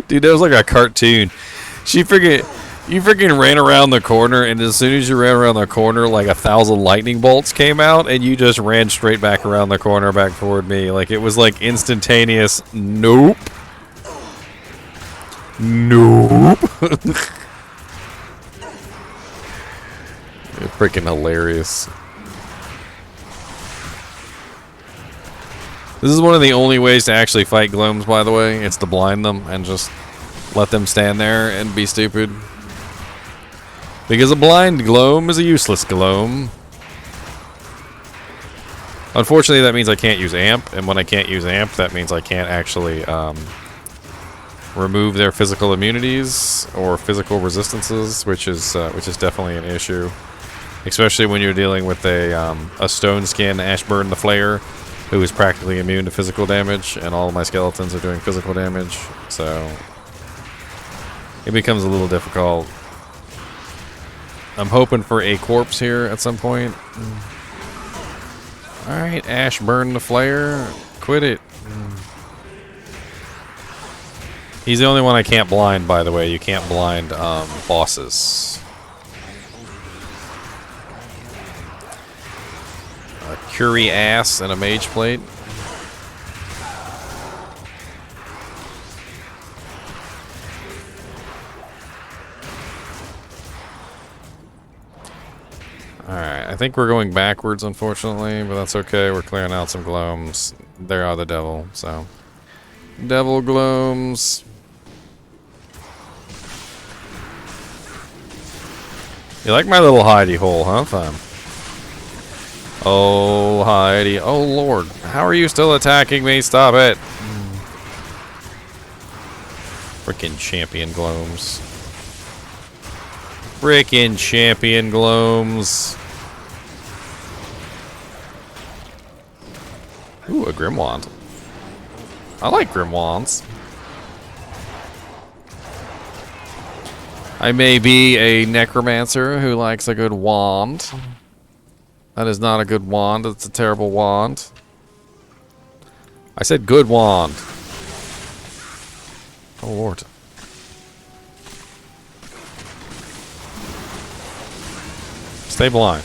Dude, that was like a cartoon. You freaking ran around the corner, and as soon as you ran around the corner, like 1,000 lightning bolts came out, and you just ran straight back around the corner back toward me. Like, it was like instantaneous. Nope. Nope. Freaking hilarious. This is one of the only ways to actually fight glooms, by the way. It's to blind them and just let them stand there and be stupid. Because a blind gloom is a useless gloom. Unfortunately, that means I can't use amp, and when I can't use amp, that means I can't actually remove their physical immunities or physical resistances, which is definitely an issue. Especially when you're dealing with a stone skin Ashburn the Flayer, who is practically immune to physical damage, and all of my skeletons are doing physical damage, so it becomes a little difficult. I'm hoping for a corpse here at some point. Alright, Ashburn the Flayer, quit it. He's the only one I can't blind, by the way. You can't blind bosses. A Curie ass and a mage plate. Alright, I think we're going backwards, unfortunately, but that's okay. We're clearing out some glooms. They are the devil, so. Devil glooms. You like my little hidey hole, huh, fam? Oh, hidey. Oh, Lord. How are you still attacking me? Stop it. Frickin' champion glomes. Frickin' champion glomes. Ooh, a Grimwand. I like Grimwands. I may be a necromancer who likes a good wand. That is not a good wand. It's a terrible wand. I said good wand. Oh, Lord. Stay blind.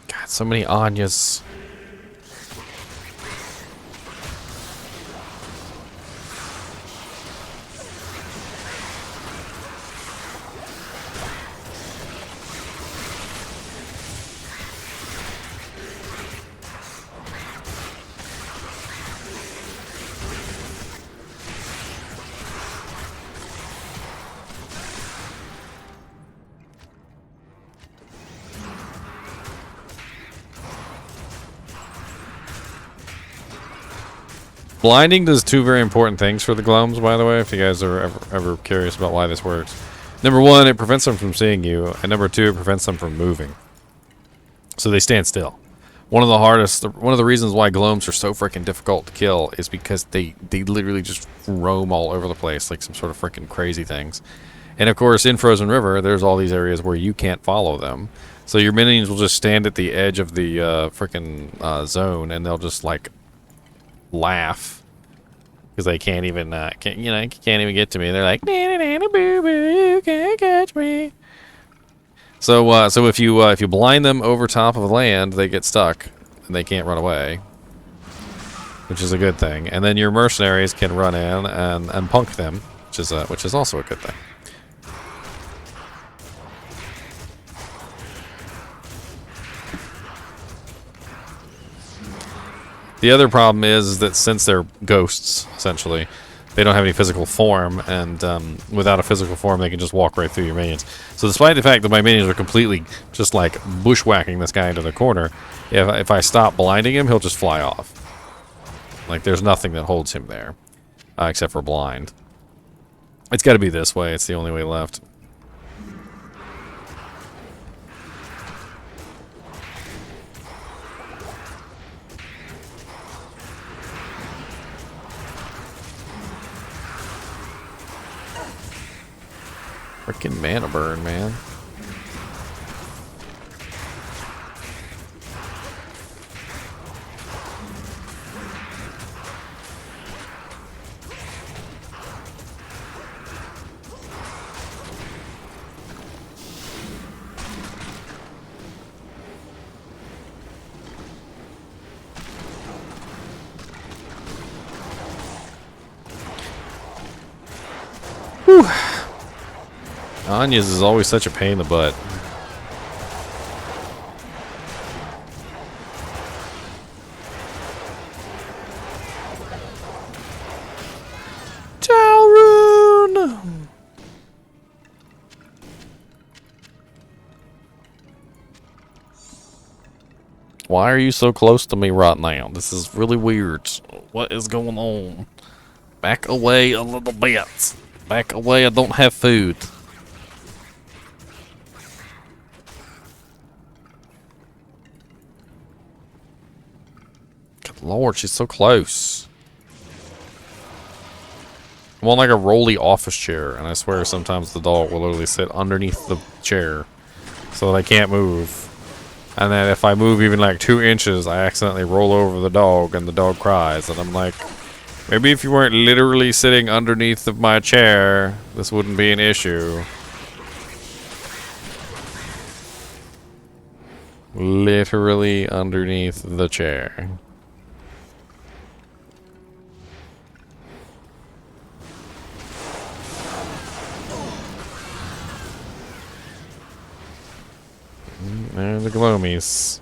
God, so many Anyas. Blinding does two very important things for the glomes, by the way, if you guys are ever curious about why this works. Number one, it prevents them from seeing you, and number two, it prevents them from moving. So they stand still. One of the reasons why glomes are so freaking difficult to kill is because they literally just roam all over the place like some sort of freaking crazy things. And of course, in Frozen River, there's all these areas where you can't follow them. So your minions will just stand at the edge of the freaking zone, and they'll just like laugh because they can't even can't even get to me. They're like, "Na, na, na, boo, boo, you can't catch me." So if you blind them over top of the land, they get stuck and they can't run away, which is a good thing. And then your mercenaries can run in and punk them, which is also a good thing. The other problem is that since they're ghosts, essentially, they don't have any physical form, and without a physical form, they can just walk right through your minions. So despite the fact that my minions are completely just like bushwhacking this guy into the corner, if I stop blinding him, he'll just fly off. Like, there's nothing that holds him there, except for blind. It's got to be this way. It's the only way left. Freaking mana burn, man. Whew. Anya's is always such a pain in the butt. Talrune! Why are you so close to me right now? This is really weird. What is going on? Back away a little bit. Back away, I don't have food. Good Lord, she's so close. I'm on like a rolly office chair, and I swear sometimes the dog will literally sit underneath the chair so that I can't move. And then if I move even like 2 inches, I accidentally roll over the dog, and the dog cries, and I'm like, maybe if you weren't literally sitting underneath of my chair, this wouldn't be an issue. Literally underneath the chair. And the glomies.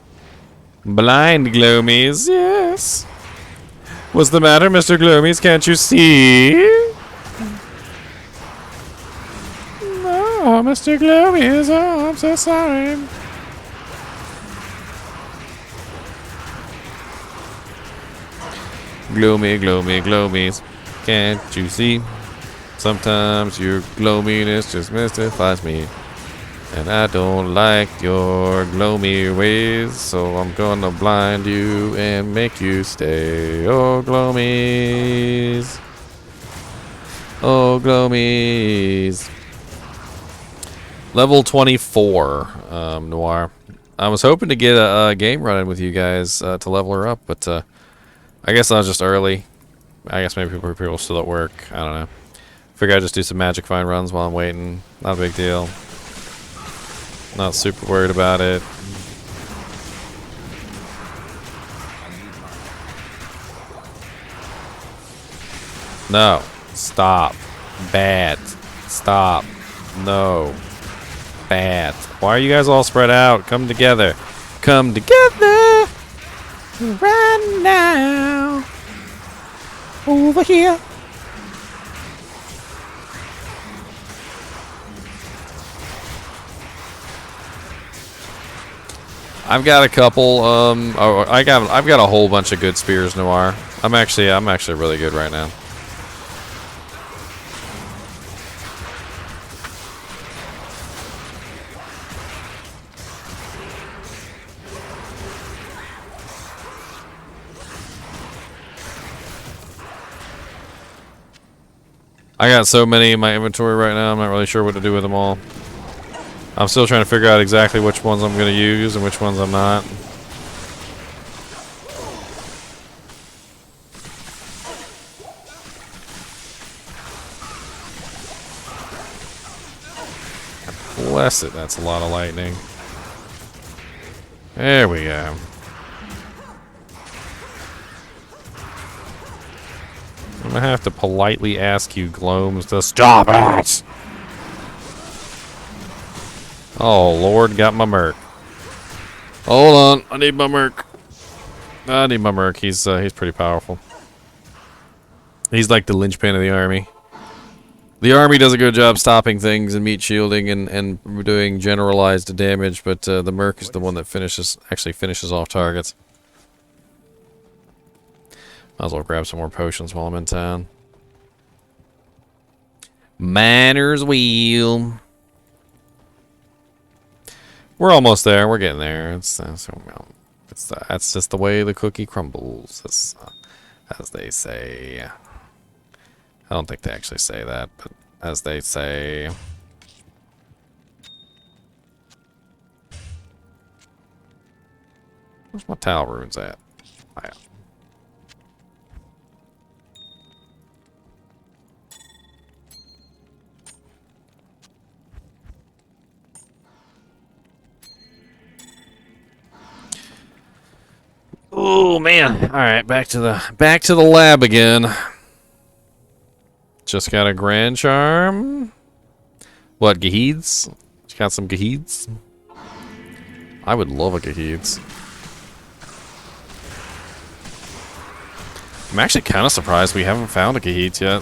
Blind glomies, yes. What's the matter, Mr. Glomies? Can't you see? No, Mr. Glomies, oh, I'm so sorry. Gloomy, gloomy, glomies. Can't you see? Sometimes your gloominess just mystifies me. And I don't like your gloomy ways, so I'm gonna blind you and make you stay. Oh, gloomies. Oh, gloomies. Level 24, Noir. I was hoping to get a game running with you guys to level her up, but I guess I was just early. I guess maybe people are still at work. I don't know. Figure I'd just do some magic find runs while I'm waiting. Not a big deal. Not super worried about it. No. Stop. Bad. Stop. No. Bad. Why are you guys all spread out? Come together. Come together. Right now. Over here. I've got a couple. I've got a whole bunch of good spears, Noir. I'm actually really good right now. I got so many in my inventory right now. I'm not really sure what to do with them all. I'm still trying to figure out exactly which ones I'm going to use and which ones I'm not. Bless it, that's a lot of lightning. There we go. I'm going to have to politely ask you, Glomes, to stop it! Oh, Lord, got my merc. Hold on, I need my merc. I need my merc. He's pretty powerful. He's like the linchpin of the army. The army does a good job stopping things and meat shielding and doing generalized damage, but the merc is the one that actually finishes off targets. Might as well grab some more potions while I'm in town. Miner's wheel. We're almost there. We're getting there. That's just the way the cookie crumbles, as they say. I don't think they actually say that, but as they say. Where's my towel runes at? Oh, yeah. Oh man! All right, back to the lab again. Just got a grand charm. What, Gaheeds? Just got some Gaheeds. I would love a Gaheeds. I'm actually kind of surprised we haven't found a Gaheeds yet.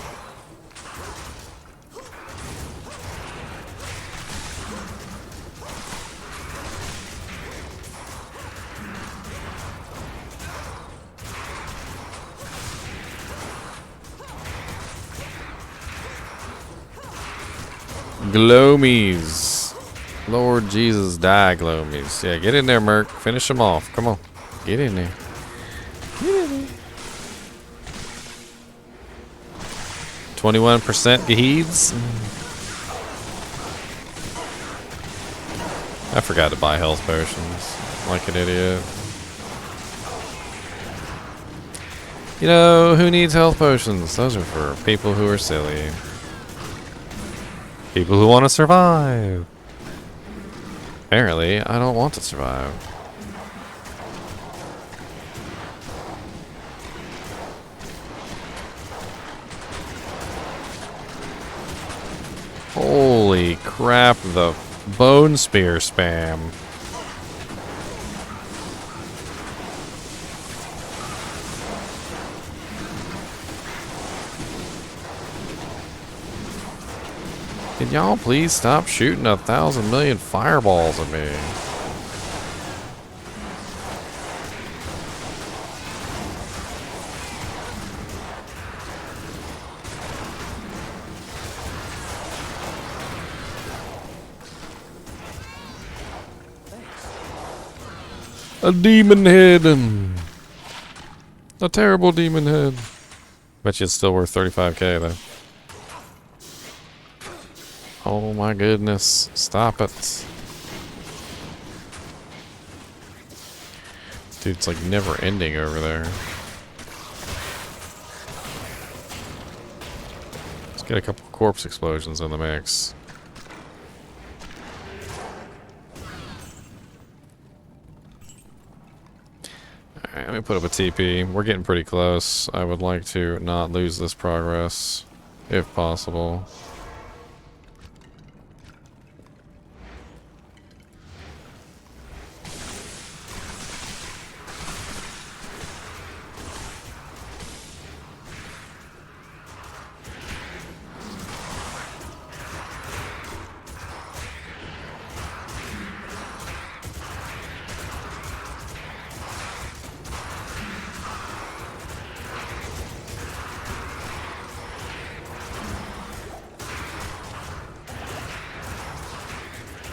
Glomies. Lord Jesus, die, Glomies. Yeah, get in there, Merc. Finish them off. Come on. Get in there. Get in there. 21% Gaheeds. I forgot to buy health potions. Like an idiot. You know, who needs health potions? Those are for people who are silly. People who want to survive. Apparently, I don't want to survive. Holy crap, the bone spear spam. Can y'all please stop shooting 1,000 million fireballs at me? A demon head. A terrible demon head. Bet you it's still worth 35k though. Oh my goodness. Stop it. Dude, it's like never ending over there. Let's get a couple corpse explosions in the mix. Alright, let me put up a TP. We're getting pretty close. I would like to not lose this progress, if possible.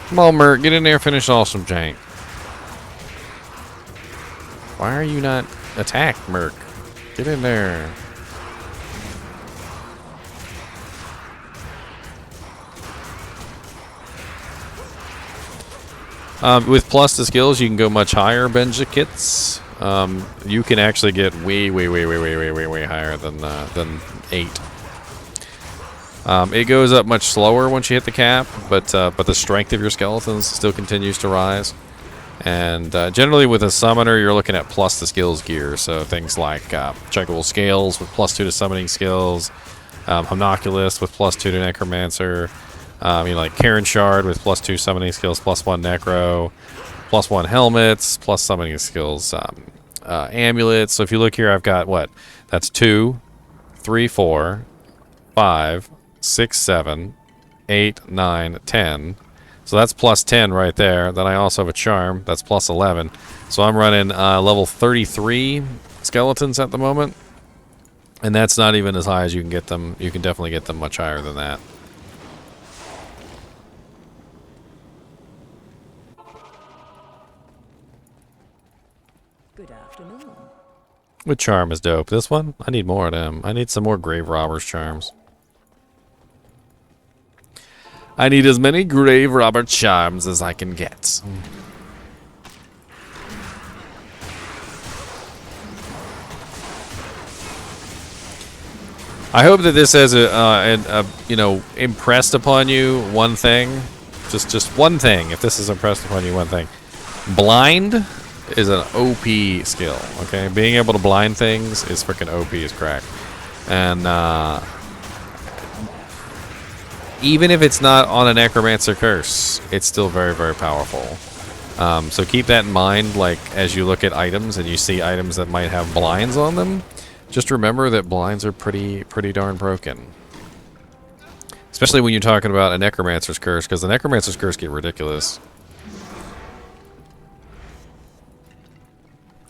Come on, Merc, get in there, finish awesome jank. Why are you not attacked, Merc? Get in there. With plus the skills, you can go much higher, Benja kits. You can actually get way higher than 8. It goes up much slower once you hit the cap, but the strength of your skeletons still continues to rise. And generally with a summoner, you're looking at plus the skills gear, so things like checkable scales with +2 to summoning skills, Homunculus with +2 to necromancer, like Karen Shard with +2 summoning skills, +1 necro, +1 helmets, plus summoning skills, amulets. So if you look here, I've got what? That's 2, 3, 4, 5, 6, 7, 8, 9, 10. So that's +10 right there. Then I also have a charm. That's +11. So I'm running level 33 skeletons at the moment. And that's not even as high as you can get them. You can definitely get them much higher than that. Good afternoon. What charm is dope? This one? I need more of them. I need some more grave robbers charms. I need as many grave robber charms as I can get. I hope that this has impressed upon you one thing. Just one thing. If this has impressed upon you one thing. Blind is an OP skill, okay? Being able to blind things is freaking OP as crack. And, even if it's not on a necromancer curse, it's still very powerful. So keep that in mind, like as you look at items and you see items that might have blinds on them. Just remember that blinds are pretty darn broken. Especially when you're talking about a necromancer's curse, because the necromancer's curse get ridiculous.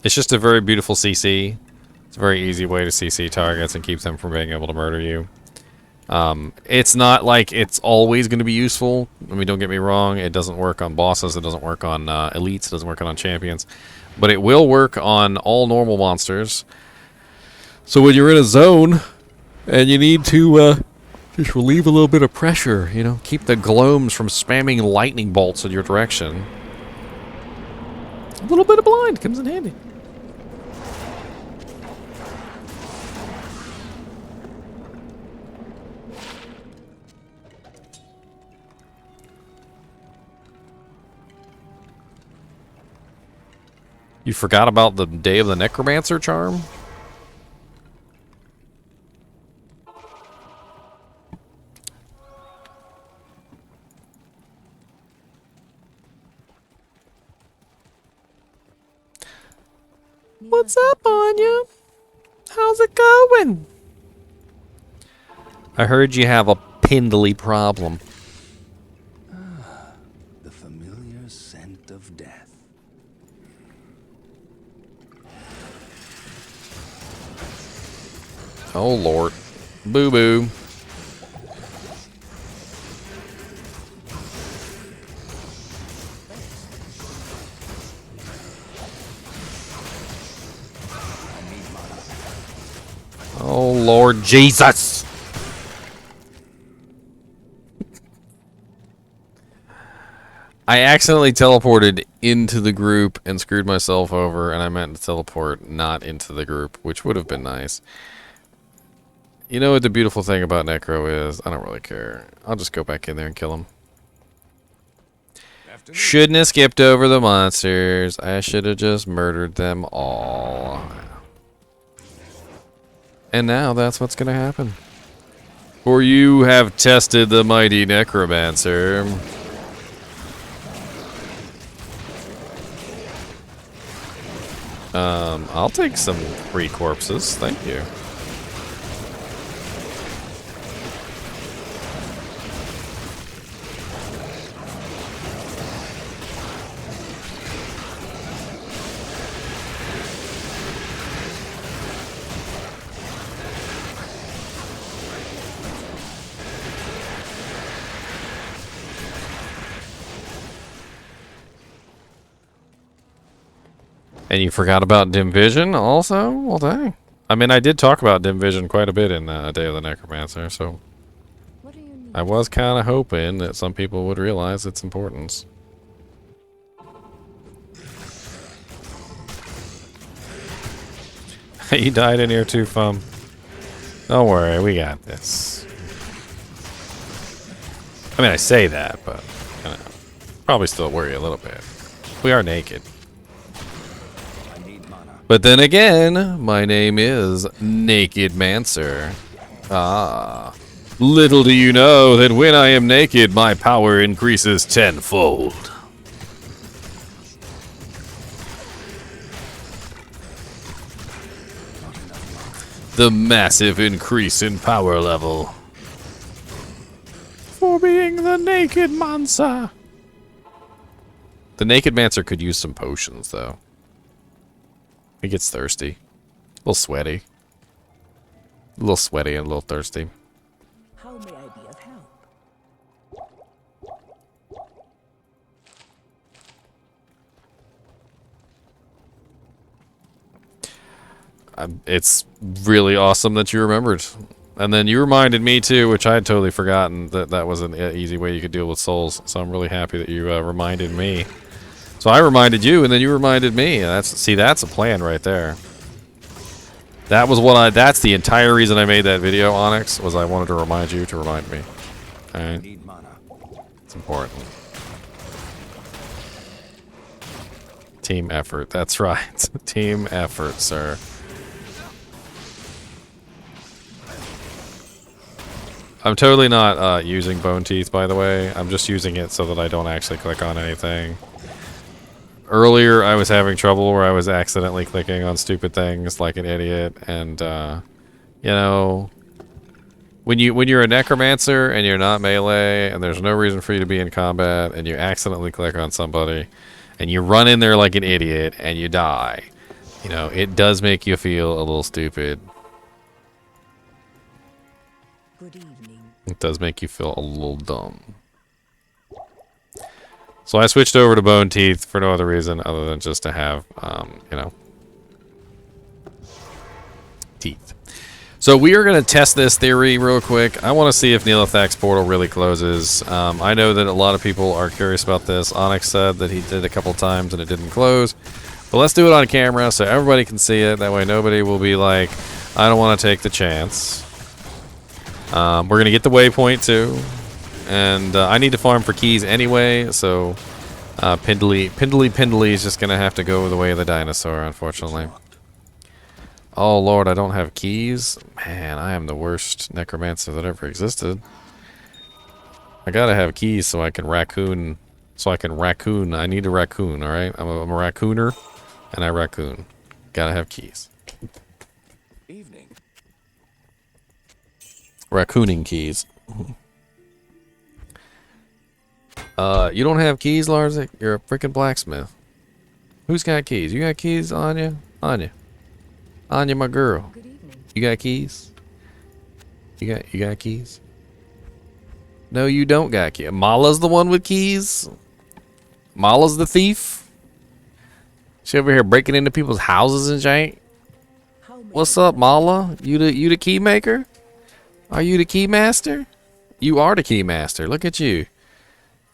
It's just a very beautiful CC. It's a very easy way to CC targets and keep them from being able to murder you. It's not like it's always going to be useful. I mean, don't get me wrong. It doesn't work on bosses. It doesn't work on elites. It doesn't work on champions. But it will work on all normal monsters. So when you're in a zone and you need to just relieve a little bit of pressure, keep the gloams from spamming lightning bolts in your direction, a little bit of blind comes in handy. You forgot about the Day of the Necromancer charm? What's up, Anya? How's it going? I heard you have a pindly problem. Oh, Lord. Boo-boo. Oh, Lord Jesus. I accidentally teleported into the group and screwed myself over, and I meant to teleport not into the group, which would have been nice. You know what the beautiful thing about Necro is? I don't really care. I'll just go back in there and kill him. Shouldn't have skipped over the monsters. I should have just murdered them all. And now that's what's going to happen. For you have tested the mighty Necromancer. I'll take some free corpses. Thank you. And you forgot about dim vision also? Well, dang. I mean, I did talk about dim vision quite a bit in Day of the Necromancer, so What do you need? I was kind of hoping that some people would realize its importance. You died in here too, Fum. Don't worry, we got this. I mean, I say that, but you know, probably still worry a little bit. We are naked. But then again, my name is Naked Mancer. Ah. Little do you know that when I am naked, my power increases tenfold. The massive increase in power level. For being the Naked Mancer. The Naked Mancer could use some potions, though. He gets thirsty. A little sweaty. A little sweaty and a little thirsty. How may I be of help? It's really awesome that you remembered. And then you reminded me too, which I had totally forgotten, that that was an easy way you could deal with souls. So I'm really happy that you reminded me. So I reminded you, and then you reminded me. That's a plan right there. That was what that's the entire reason I made that video, Onyx, was I wanted to remind you to remind me. Alright. It's important. Team effort, that's right. Team effort, sir. I'm totally not using bone teeth, by the way. I'm just using it so that I don't actually click on anything. Earlier, I was having trouble where I was accidentally clicking on stupid things like an idiot, and you know, when you're a necromancer and you're not melee, and there's no reason for you to be in combat, and you accidentally click on somebody, and you run in there like an idiot and you die, you know, it does make you feel a little stupid. Good evening. It does make you feel a little dumb. So I switched over to bone teeth for no other reason other than just to have, you know, teeth. So we are going to test this theory real quick. I want to see if Neelithak's portal really closes. I know that a lot of people are curious about this. Onyx said that he did it a couple times and it didn't close. But let's do it on camera so everybody can see it. That way nobody will be like, I don't want to take the chance. We're going to get the waypoint too. And I need to farm for keys anyway, so Pindley is just going to have to go the way of the dinosaur, unfortunately. Oh, Lord, I don't have keys? Man, I am the worst necromancer that ever existed. I gotta have keys so I can raccoon. I need a raccoon, alright? I'm a raccooner, and I raccoon. Gotta have keys. Evening. Raccooning keys. You don't have keys, Larzik? You're a freaking blacksmith. Who's got keys? You got keys, Anya? Anya, my girl. Good evening. You got keys? You got keys? No, you don't got keys. Mala's the one with keys. Mala's the thief. She over here breaking into people's houses and jank. How may What's I up, Mala? You the key maker? Are you the key master? You are the key master. Look at you.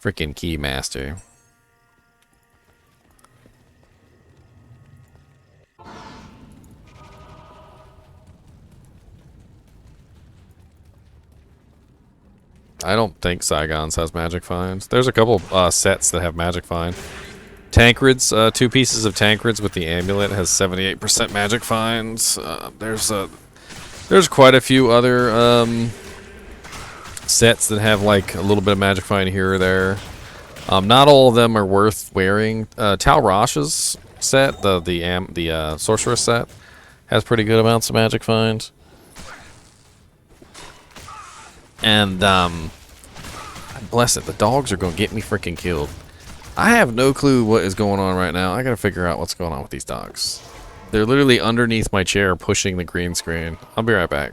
Freaking key master. I don't think Saigon's has magic finds. There's a couple sets that have magic find. Tankreds, 2 pieces of Tankreds with the amulet has 78% magic finds. There's quite a few other sets that have like a little bit of magic find here or there. Not all of them are worth wearing. Tal Rosh's set, the sorceress set, has pretty good amounts of magic finds. And bless it, the dogs are gonna get me freaking killed. I have no clue what is going on right now. I gotta figure out what's going on with these dogs. They're literally underneath my chair pushing the green screen. I'll be right back.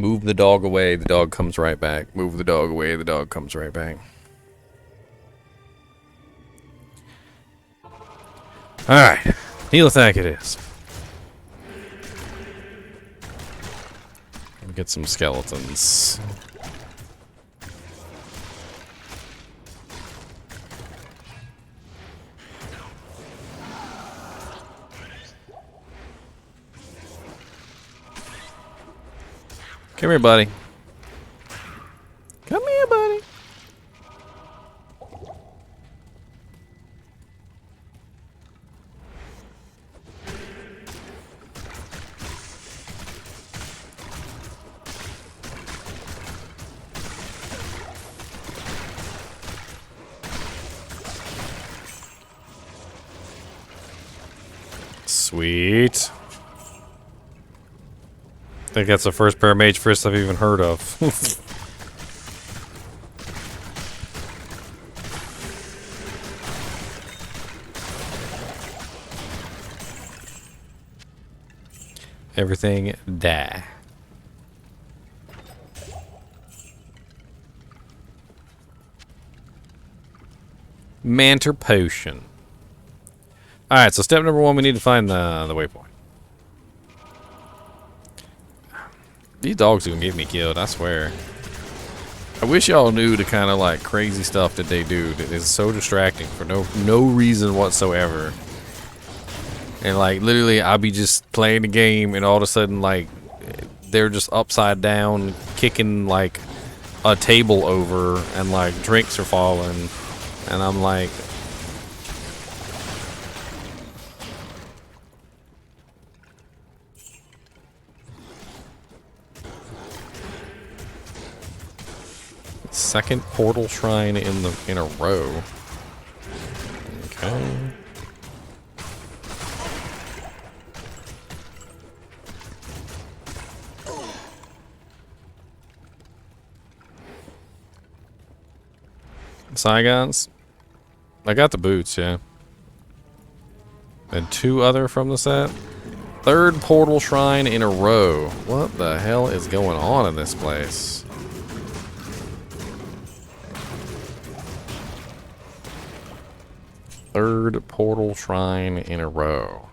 Move the dog away, the dog comes right back. Move the dog away, the dog comes right back. Alright, Neelathak it is. Let me get some skeletons. Come here, buddy. Come here, buddy. Sweet. I think that's the first pair of mage fists I've even heard of. Everything die. Manter potion. Alright, so step number 1, we need to find the waypoint. These dogs are gonna get me killed, I swear. I wish y'all knew the kind of like crazy stuff that they do that is so distracting for no reason whatsoever. And like literally I'll be just playing the game and all of a sudden like they're just upside down kicking like a table over and like drinks are falling and I'm like, second portal shrine in a row. Okay. Saigons. I got the boots, yeah. And 2 other from the set. 3rd portal shrine in a row. What the hell is going on in this place? Third portal shrine in a row.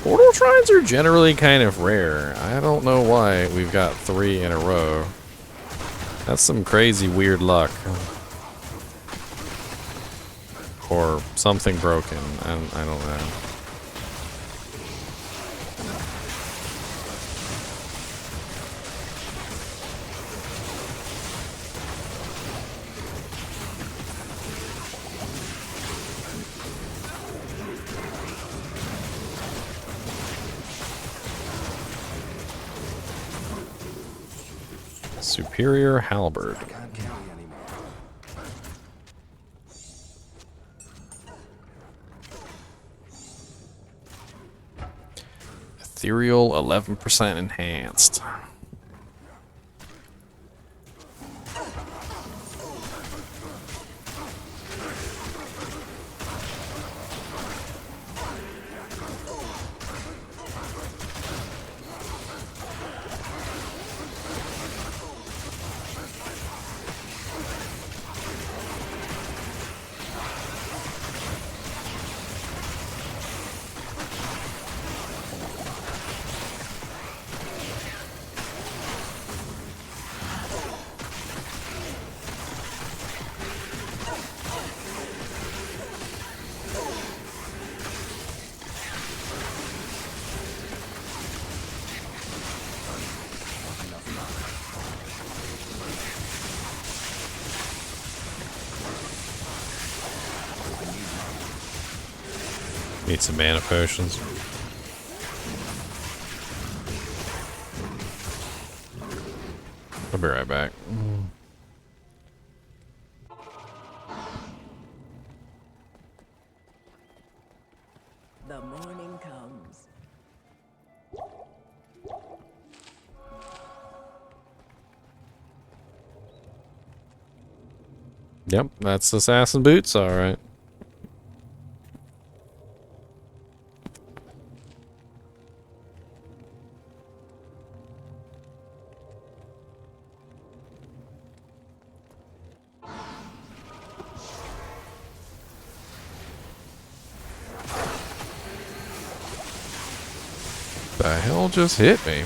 Portal shrines are generally kind of rare. I don't know why we've got 3 in a row. That's some crazy weird luck. Or something broken. I don't know. Superior halberd. Can't carry anymore. Ethereal 11% enhanced. Need some mana potions. I'll be right back. The morning comes. Yep, that's assassin boots, alright. The hell just hit me?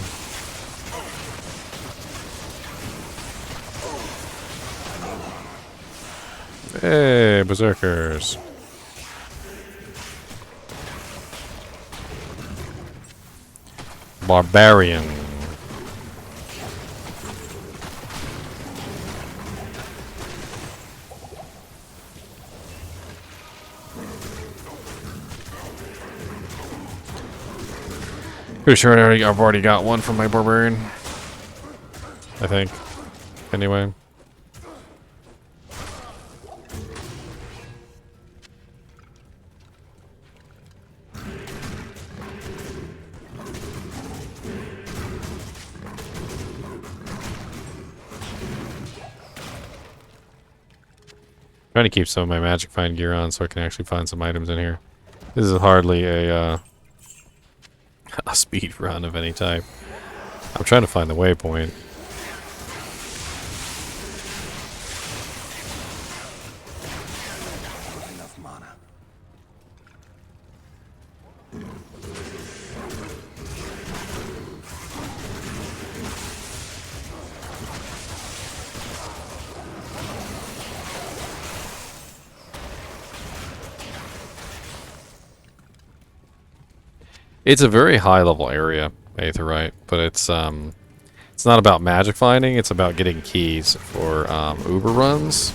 Hey, berserkers. Barbarian. Pretty sure I've already got one from my barbarian. I think. Anyway. Trying to keep some of my magic find gear on so I can actually find some items in here. This is hardly a speed run of any type. I'm trying to find the waypoint. Enough mana. It's a very high level area, Aetherite, but it's not about magic finding, it's about getting keys for Uber runs.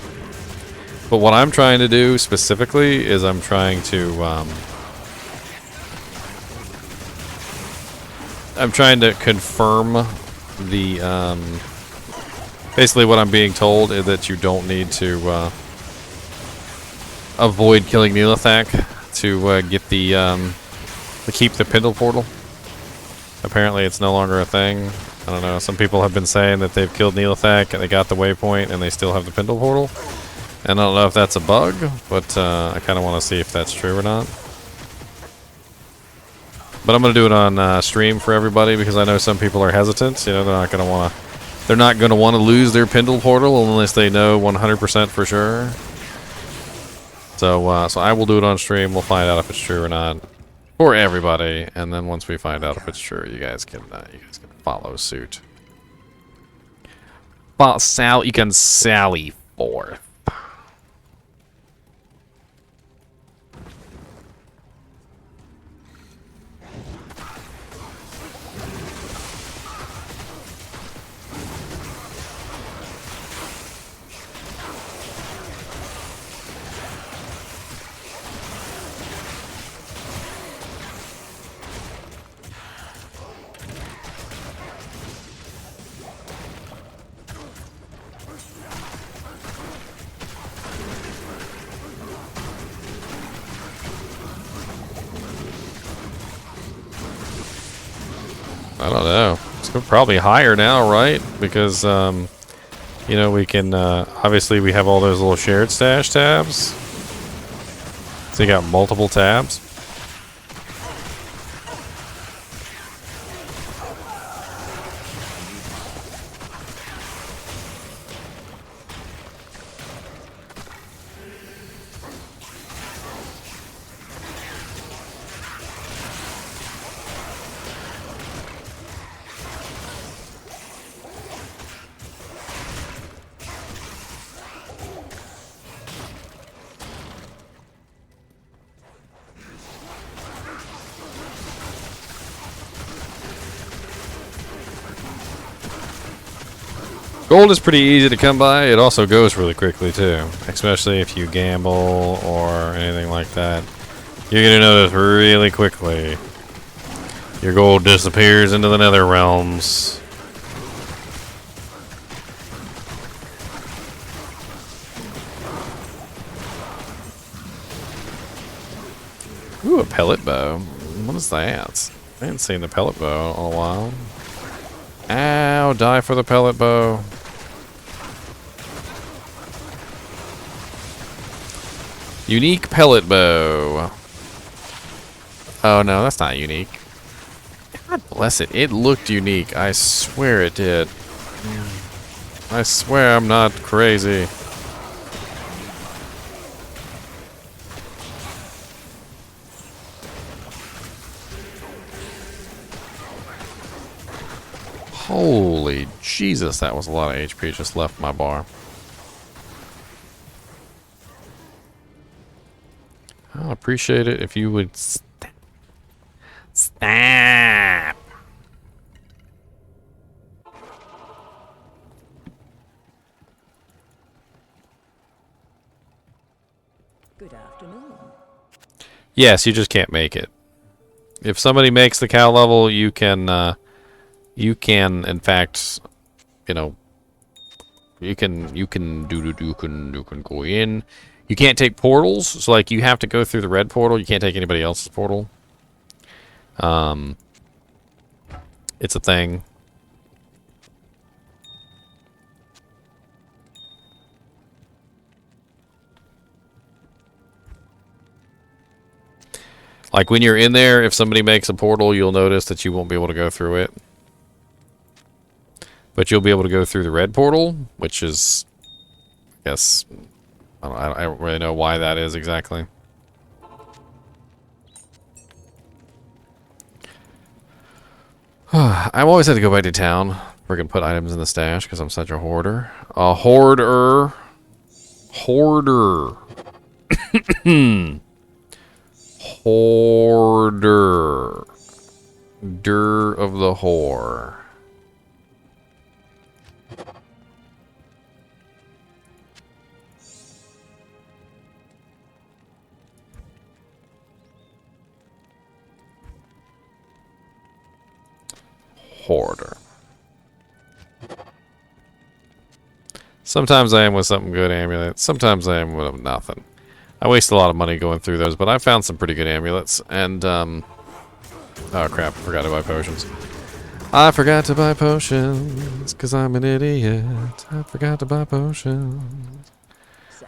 But what I'm trying to do specifically is I'm trying to confirm the basically what I'm being told is that you don't need to avoid killing Neelathak to get the to keep the Pendle portal. Apparently it's no longer a thing. I don't know. Some people have been saying that they've killed Neelathak and they got the waypoint and they still have the Pendle portal. And I don't know if that's a bug, but I kind of want to see if that's true or not. But I'm going to do it on stream for everybody because I know some people are hesitant. You know, they're not going to want to. They're not going to want to lose their Pendle portal unless they know 100% for sure. So, so I will do it on stream. We'll find out if it's true or not for everybody, and then once we find out if it's true, you guys can follow suit. You can sally forth. I don't know. It's probably higher now, right? Because, you know, we can, obviously we have all those little shared stash tabs. So you got multiple tabs. Gold is pretty easy to come by. It also goes really quickly too, especially if you gamble or anything like that. You're gonna notice really quickly your gold disappears into the nether realms. Ooh, a pellet bow. What is that? I haven't seen the pellet bow in a while. Ow, die for the pellet bow. Unique pellet bow. Oh no, that's not unique. God bless it. It looked unique. I swear it did. I swear I'm not crazy. Holy Jesus, that was a lot of HP just left my bar. I'll appreciate it if you would stop. Good afternoon. Yes, you just can't make it. If somebody makes the cow level, you can in fact, you know, you can go in. You can't take portals, so like you have to go through the red portal. You can't take anybody else's portal. It's a thing. Like when you're in there, if somebody makes a portal, you'll notice that you won't be able to go through it. But you'll be able to go through the red portal, which is, I guess, I don't really know why that is exactly. I've always had to go back to town. Freaking put items in the stash because I'm such a hoarder. A hoarder. Hoarder. Hoarder. Der of the whore. Hoarder. Sometimes I am with something good amulets. Sometimes I am with nothing. I waste a lot of money going through those, but I found some pretty good amulets. And, oh crap, I forgot to buy potions. I forgot to buy potions, cause I'm an idiot. I forgot to buy potions.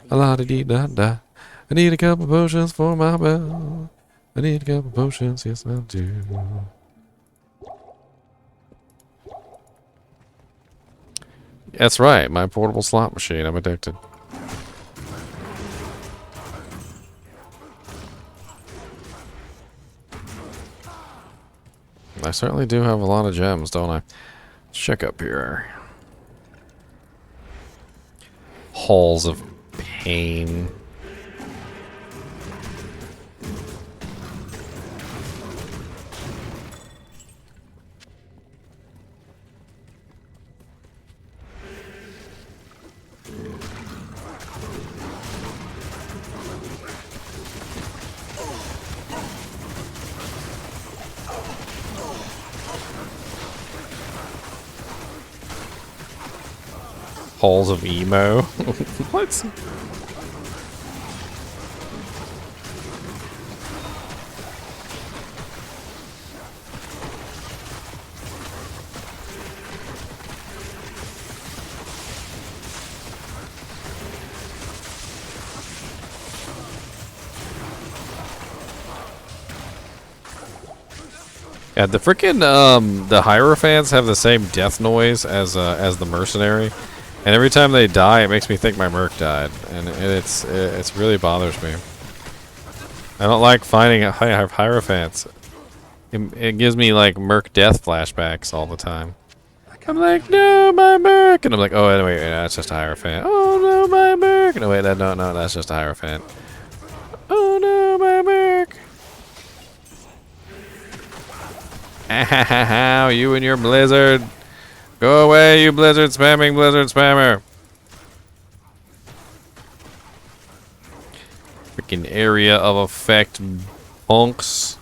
A lot of dee da da. I need a couple potions for my bell. I need a couple potions, yes I do. That's right, my portable slot machine. I'm addicted. I certainly do have a lot of gems, don't I? Let's check up here. Halls of Pain. Halls of Emo. What? Yeah, the frickin' the Hierophants have the same death noise as the mercenary, and every time they die, it makes me think my merc died, and it's really bothers me. I don't like finding Hierophants. It gives me like merc death flashbacks all the time. I'm like, no, my merc, and I'm like, oh wait, that's just a Hierophant. Oh no, my merc. No wait, no, that's just a Hierophant. Oh no, my merc. Ow, you and your blizzard. Go away, you blizzard spammer. Freaking area of effect punks.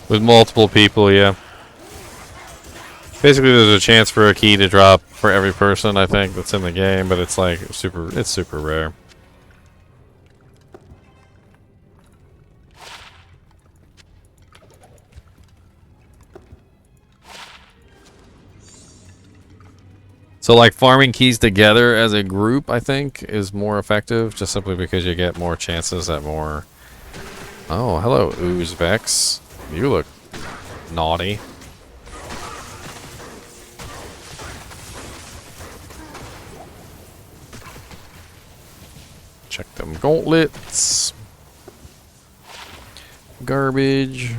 With multiple people, yeah. Basically, there's a chance for a key to drop for every person, I think, that's in the game, but it's like it's super rare. So, like, farming keys together as a group, I think, is more effective, just simply because you get more chances at more... Oh, hello, Ooze Vex. You look naughty. Check them gauntlets. Garbage.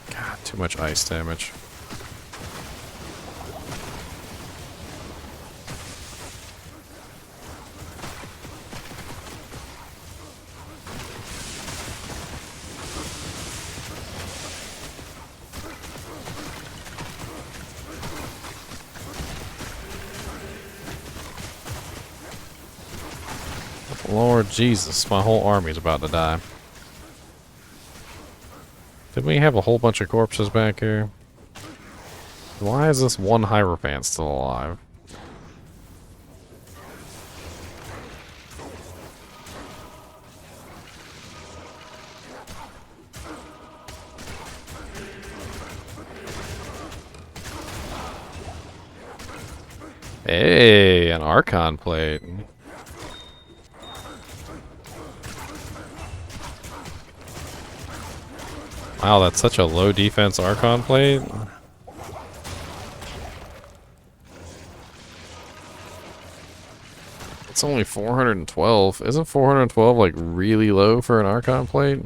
God, too much ice damage. Lord Jesus, my whole army's about to die. Did we have a whole bunch of corpses back here? Why is this one Hierophant still alive? Hey, an Archon plate. Wow, that's such a low defense Archon plate. It's only 412. Isn't 412 like really low for an Archon plate?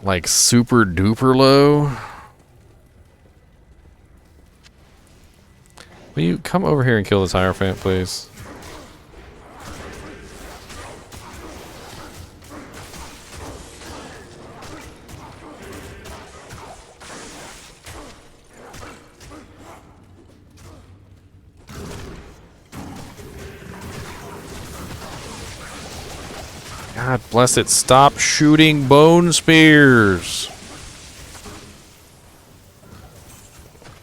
Like super duper low? Will you come over here and kill this Hierophant, please? God bless it. Stop shooting bone spears.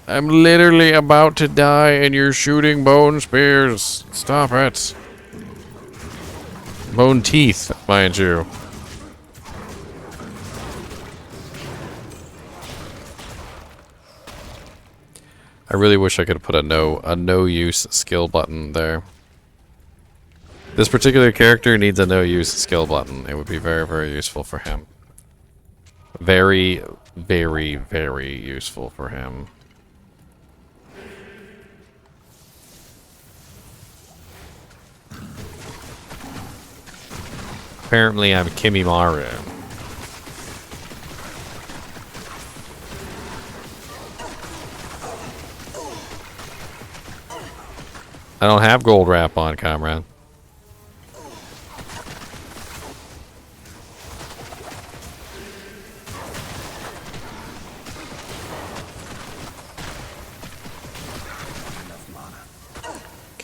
I'm literally about to die and you're shooting bone spears. Stop it. Bone teeth, mind you. I really wish I could put a no use skill button there. This particular character needs a no use skill button. It would be very, very useful for him. Very, very, very useful for him. Apparently I'm Kimimaru. I don't have gold wrap on, comrade.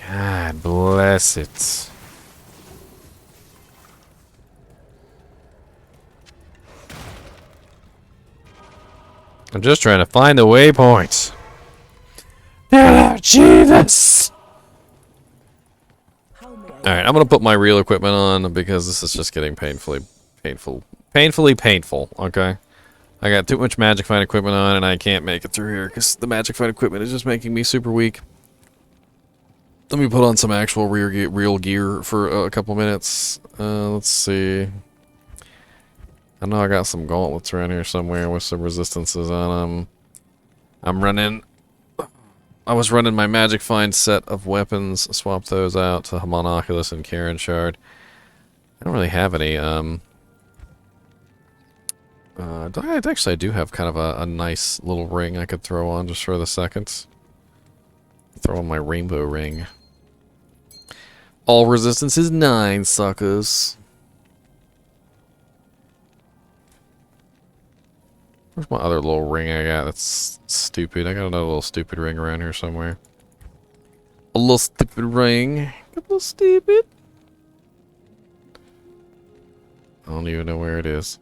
God bless it. I'm just trying to find the waypoints. Jesus! Alright, I'm gonna put my real equipment on because this is just getting painfully painful, okay? I got too much Magic Find equipment on and I can't make it through here because the Magic Find equipment is just making me super weak. Let me put on some actual real gear for a couple minutes. Let's see. I know I got some gauntlets around here somewhere with some resistances on them. I was running my Magic Find set of weapons, swap those out to Homunculus and Karen Shard. I don't really have any, actually I do have kind of a nice little ring I could throw on just for the seconds. Throw on my rainbow ring. All resistance is 9, suckers. Where's my other little ring I got? That's stupid. I got another little stupid ring around here somewhere. A little stupid ring. A little stupid. I don't even know where it is.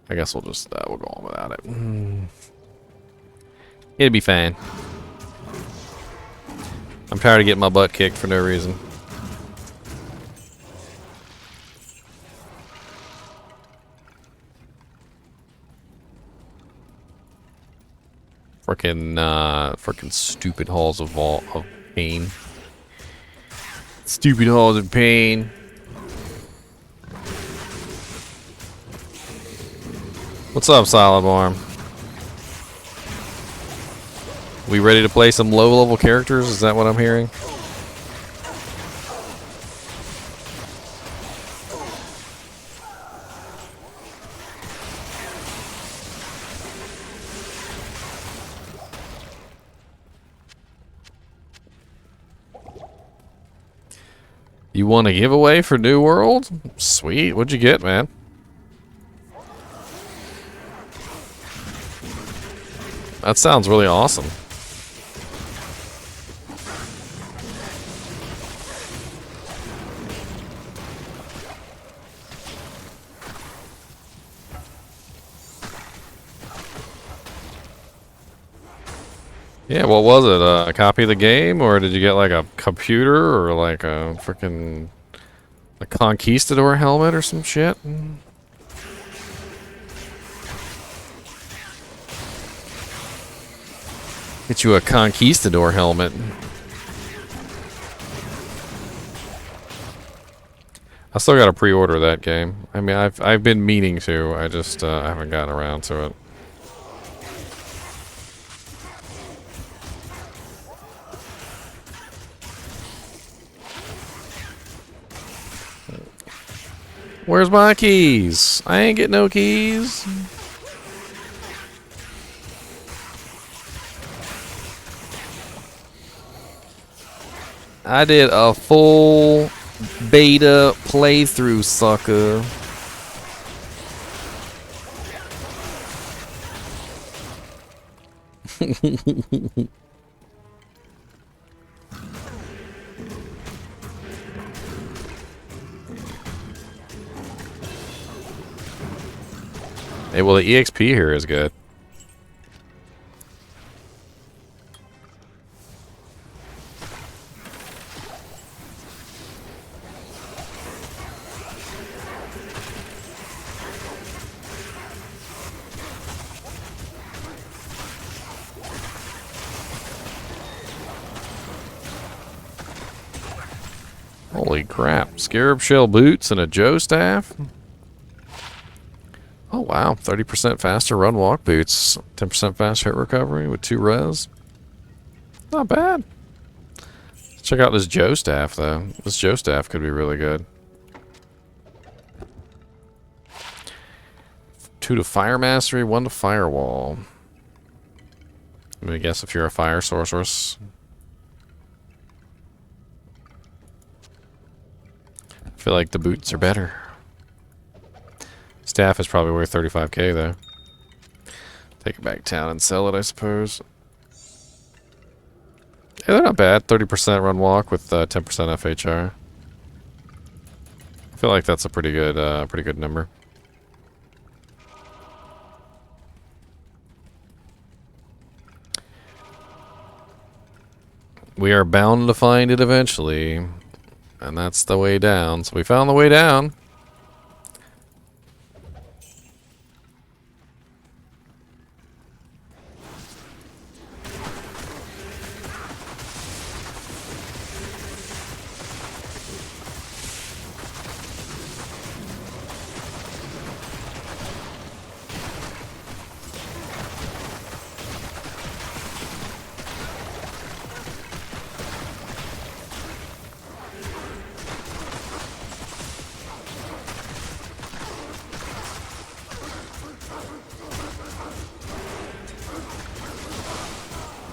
I guess we'll just, we'll go on without it. It'll be fine. I'm tired of getting my butt kicked for no reason. Frickin' stupid halls of pain. Stupid halls of pain. What's up, Solid Arm? We ready to play some low-level characters? Is that what I'm hearing? You want a giveaway for New World? Sweet. What'd you get, man? That sounds really awesome. Yeah, what was it? A copy of the game, or did you get like a computer, or like a freaking a conquistador helmet or some shit? Get you a conquistador helmet. I still got to pre-order that game. I mean, I've been meaning to. I just haven't gotten around to it. Where's my keys? I ain't get no keys. I did a full beta playthrough, sucker. Well, the EXP here is good. Holy crap. Scarab shell boots and a Joe staff? Oh wow, 30% faster run walk boots, 10% faster hit recovery with 2 res. Not bad. Let's check out this Joe staff though. This Joe staff could be really good. 2 to fire mastery, 1 to firewall. Let me guess if you're a fire sorceress. I feel like the boots are better. Staff is probably worth 35k though. Take it back town and sell it, I suppose. Yeah, they're not bad. 30% run walk with 10% FHR. I feel like that's a pretty good number. We are bound to find it eventually, and that's the way down. So we found the way down.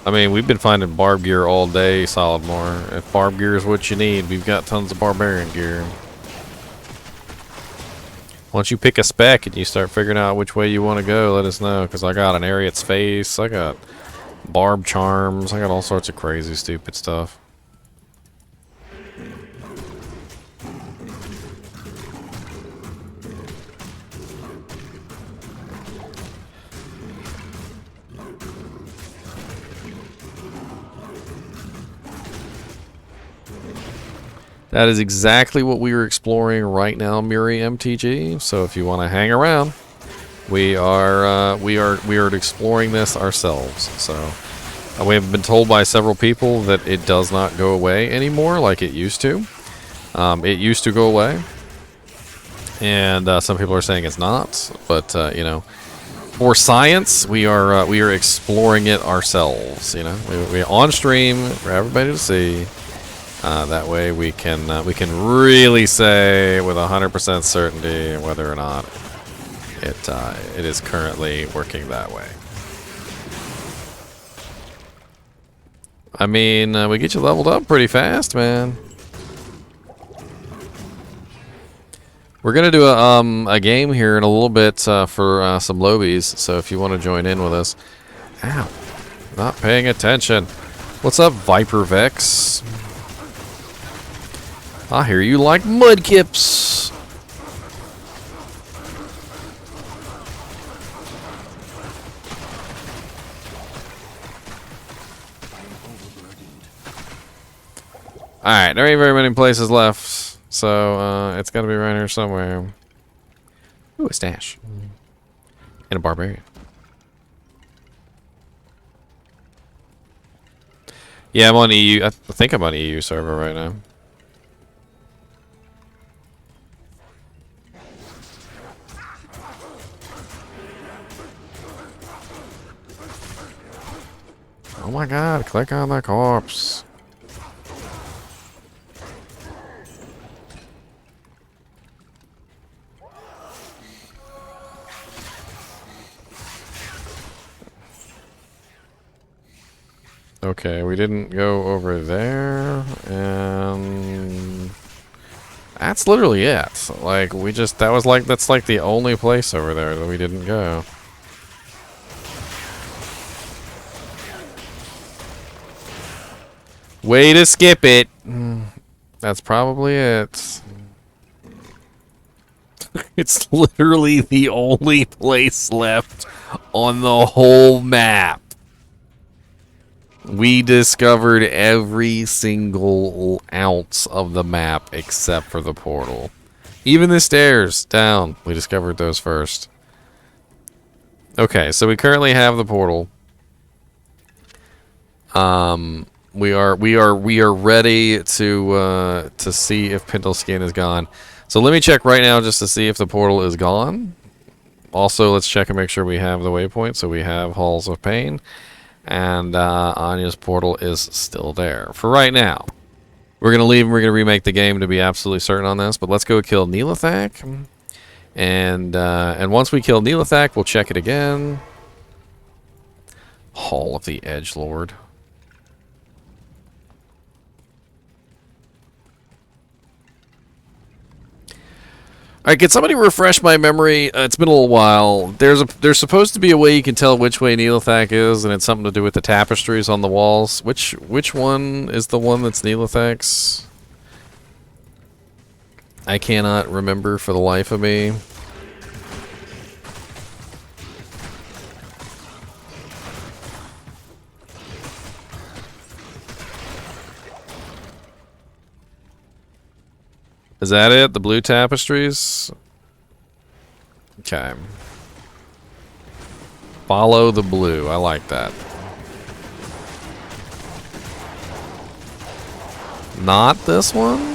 I mean, we've been finding barb gear all day, Solidmore. If barb gear is what you need, we've got tons of barbarian gear. Once you pick a spec and you start figuring out which way you want to go, let us know. Because I got an Ariat's Face, I got barb charms, I got all sorts of crazy, stupid stuff. That is exactly what we are exploring right now, Muri MTG. So if you want to hang around, we are exploring this ourselves. So we have been told by several people that it does not go away anymore like it used to. It used to go away, and some people are saying it's not. But you know, for science, we are exploring it ourselves. You know, we on stream for everybody to see. That way we can really say with 100% certainty whether or not it is currently working that way. I mean, we get you leveled up pretty fast, man. We're gonna do a game here in a little bit for some lobies. So if you want to join in with us, ow, not paying attention. What's up, Viper Vex? I hear you like mudkips. Alright, there ain't very many places left, so it's gotta be right here somewhere. Ooh, a stash. And a barbarian. Yeah, I'm on EU. I think I'm on EU server right now. Oh my god, click on the corpse. Okay, we didn't go over there, and that's literally it. Like, we just, that's like the only place over there that we didn't go. Way to skip it. That's probably it. It's literally the only place left on the whole map. We discovered every single ounce of the map except for the portal. Even the stairs down, we discovered those first. Okay, so we currently have the portal. We are ready to see if Pintle Skin is gone. So let me check right now just to see if the portal is gone. Also, let's check and make sure we have the waypoint. So we have Halls of Pain, and Anya's portal is still there for right now. We're gonna leave and we're gonna remake the game to be absolutely certain on this. But let's go kill Neelathak, and once we kill Neelathak, we'll check it again. Hall of the Edgelord. Alright, can somebody refresh my memory? It's been a little while. There's supposed to be a way you can tell which way Neelathak is, and it's something to do with the tapestries on the walls. Which one is the one that's Neelathak's? I cannot remember for the life of me. Is that it? The blue tapestries? Okay. Follow the blue. I like that. Not this one?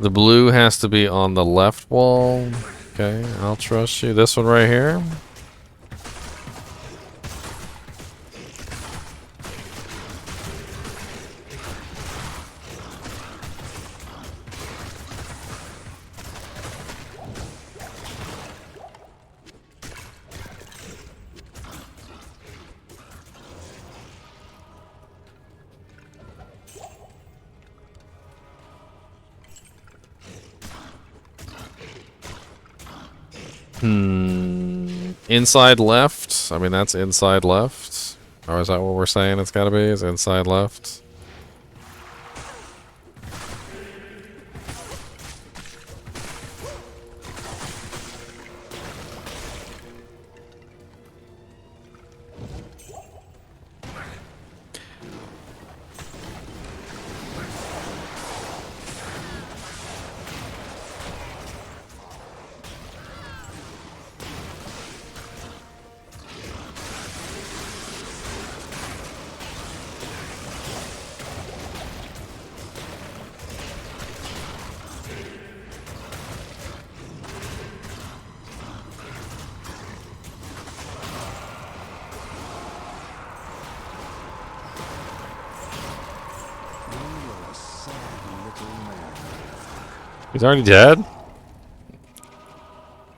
The blue has to be on the left wall. Okay, I'll trust you. This one right here. Inside left? I mean, that's inside left. Or is that what we're saying it's gotta be? Is inside left? He's already dead?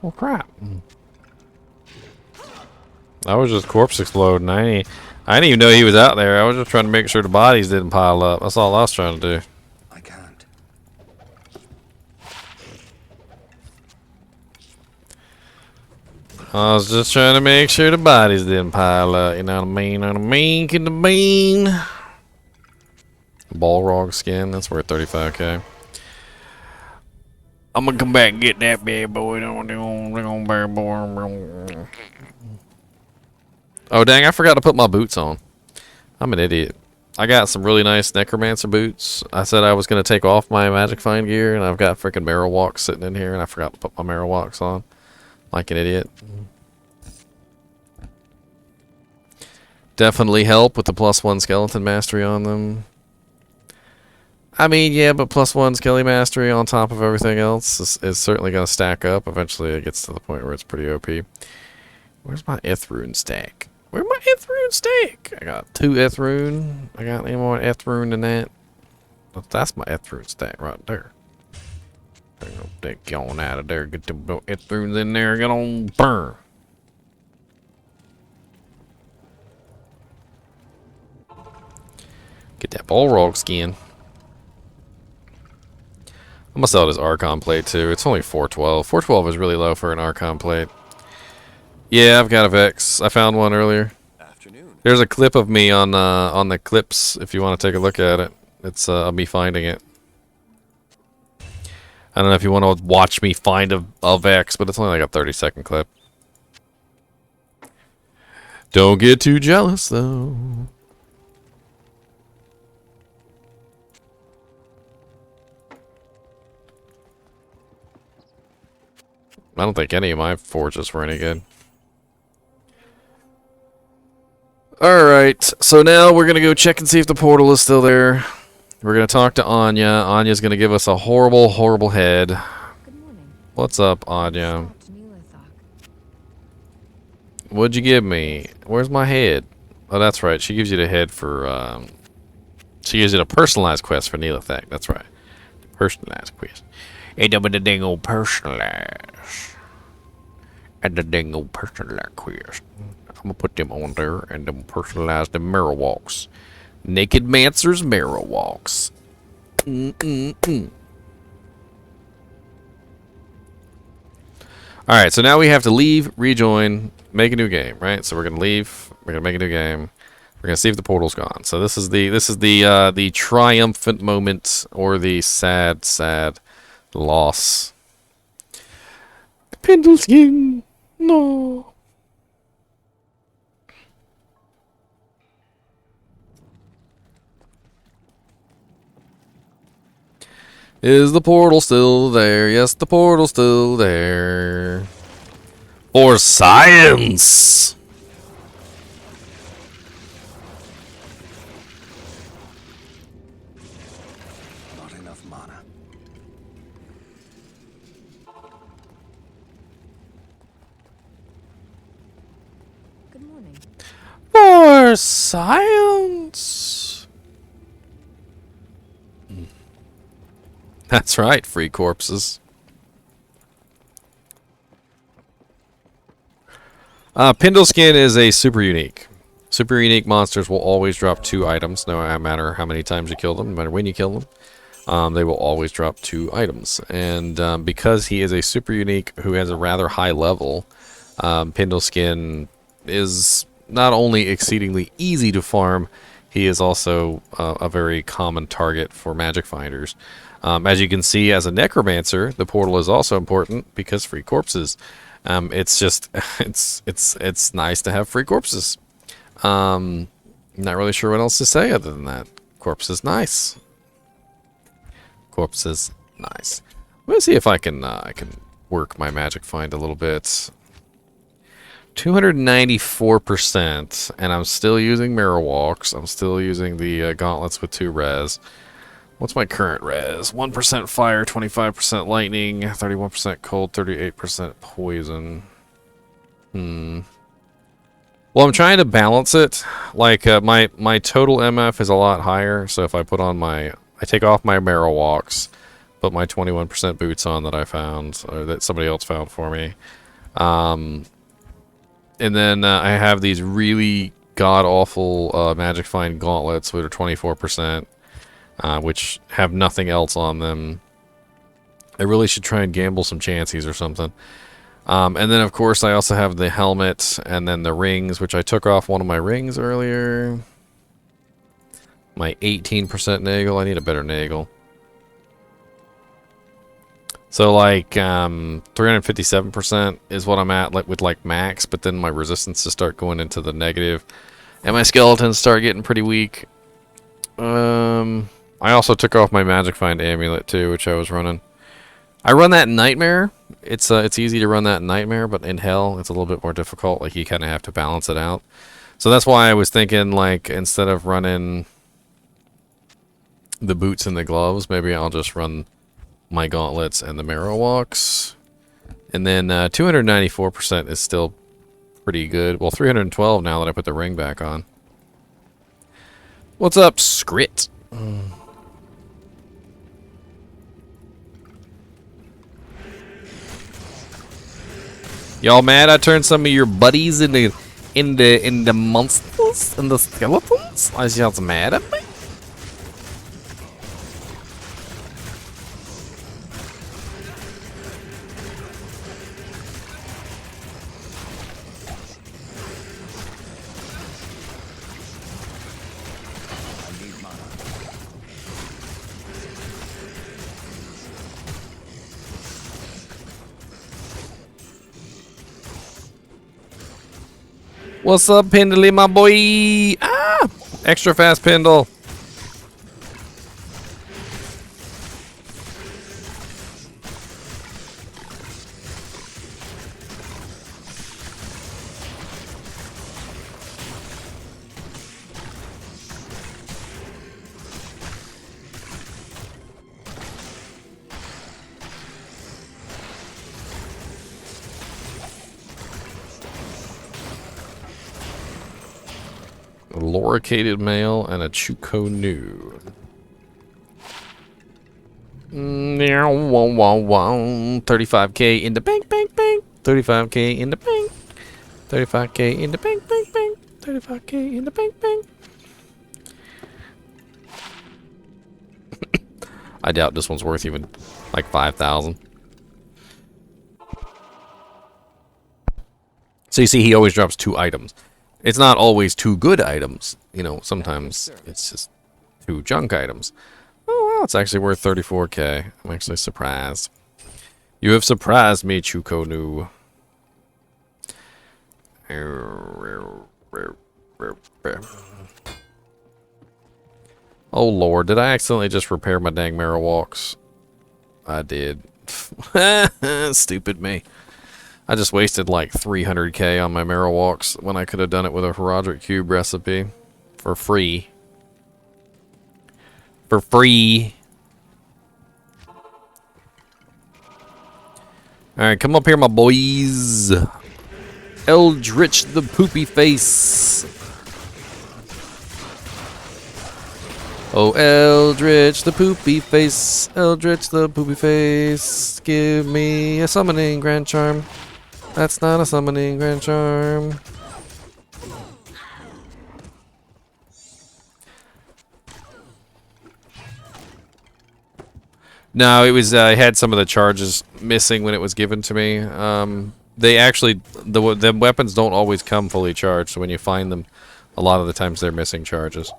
Well, crap. I was just corpse exploding. I didn't even know he was out there. I was just trying to make sure the bodies didn't pile up. That's all I was trying to do. I can't. I was just trying to make sure the bodies didn't pile up. You know what I mean? Know what I mean? Get the bean. Balrog skin. That's worth 35k. I'm gonna come back and get that bad boy. Oh, dang, I forgot to put my boots on. I'm an idiot. I got some really nice necromancer boots. I said I was gonna take off my magic find gear, and I've got freaking marrow walks sitting in here, and I forgot to put my marrow walks on. Like an idiot. Definitely help with the +1 skeleton mastery on them. I mean, yeah, but +1 Skelly Mastery on top of everything else is certainly going to stack up. Eventually, it gets to the point where it's pretty OP. Where's my Ithrune stack? Where's my Ithrune stack? I got 2 Ithrune. I got any more Ithrune than that? That's my Ithrune stack right there. Get on out of there. Get the Ithrunes in there. Get on burn. Get that Balrog skin. I'm gonna sell it as Archon plate too. It's only 412. 412 is really low for an Archon plate. Yeah, I've got a Vex. I found one earlier. Afternoon. There's a clip of me on the clips if you want to take a look at it. It's me finding it. I don't know if you want to watch me find a Vex, but it's only like a 30-second clip. Don't get too jealous though. I don't think any of my forges were any good. Alright, so now we're going to go check and see if the portal is still there. We're going to talk to Anya. Anya's going to give us a horrible, horrible head. Good morning. What's up, Anya? Stopped Neelathak. What'd you give me? Where's my head? Oh, that's right. She gives you the head for, she gives you the personalized quest for Neelathak. That's right. Personalized quest. And the dang old personalized. And the dang old personalized quest. I'm gonna put them on there and then personalize the mirror walks. Naked Mancer's mirror walks. Alright, so now we have to leave, rejoin, make a new game, right? So we're gonna leave, we're gonna make a new game. We're gonna see if the portal's gone. So this is the triumphant moment or the sad, sad loss. Pendleskin, no. Is the portal still there? Yes, the portal's still there. For science! Not enough mana. Good morning. For science! That's right, free corpses. Pendleskin is a super unique. Super unique monsters will always drop 2 items, no matter how many times you kill them, no matter when you kill them. They will always drop 2 items. And because he is a super unique who has a rather high level, Pendleskin is not only exceedingly easy to farm, he is also a very common target for magic finders. As you can see, as a necromancer, the portal is also important because free corpses. It's just, it's nice to have free corpses. Not really sure what else to say other than that. Corpse is nice. Corpse is nice. Let me see if I can work my magic find a little bit. 294%, and I'm still using mirror walks. I'm still using the gauntlets with 2 res. What's my current res? 1% fire, 25% lightning, 31% cold, 38% poison. Well, I'm trying to balance it. Like, my total MF is a lot higher, so if I put on I take off my marrow walks, put my 21% boots on that I found, or that somebody else found for me. And then I have these really god-awful magic find gauntlets, which are 24%. Which have nothing else on them. I really should try and gamble some chances or something. And then, of course, I also have the helmet and then the rings, which I took off one of my rings earlier. My 18% nagel. I need a better nagel. So, like, 357% is what I'm at with, like, max, but then my resistances start going into the negative, and my skeletons start getting pretty weak. I also took off my magic find amulet too, which I was running. I run that in Nightmare. It's easy to run that in Nightmare, but in Hell it's a little bit more difficult. Like, you kind of have to balance it out. So that's why I was thinking, like, instead of running the boots and the gloves, maybe I'll just run my gauntlets and the marrow walks. And then 294% is still pretty good. Well, 312 now that I put the ring back on. What's up, Scrit? Y'all mad I turned some of your buddies into monsters and the skeletons? Are y'all mad at me? What's up, Pendley, my boy? Ah! Extra fast Pendle. A loricated male and a Chuko new. 35k in the bank, bank, bank. 35k in the bank. 35k in the bank, bank, bank. 35k in the bank, bank. I doubt this one's worth even like 5,000. So you see, he always drops 2 items. It's not always 2 good items. You know, sometimes it's just 2 junk items. Oh, wow, it's actually worth 34k. I'm actually surprised. You have surprised me, Chukonu. Oh, Lord. Did I accidentally just repair my dang Marowalks? I did. Stupid me. I just wasted like 300k on my Marowalks when I could have done it with a Roderick Cube recipe. For free. For free. Alright, come up here, my boys. Eldritch the Poopy Face. Oh, Eldritch the Poopy Face. Eldritch the Poopy Face. Give me a summoning grand charm. That's not a summoning grand charm. No, it was, I had some of the charges missing when it was given to me. They actually, the weapons don't always come fully charged, so when you find them, a lot of the times they're missing charges.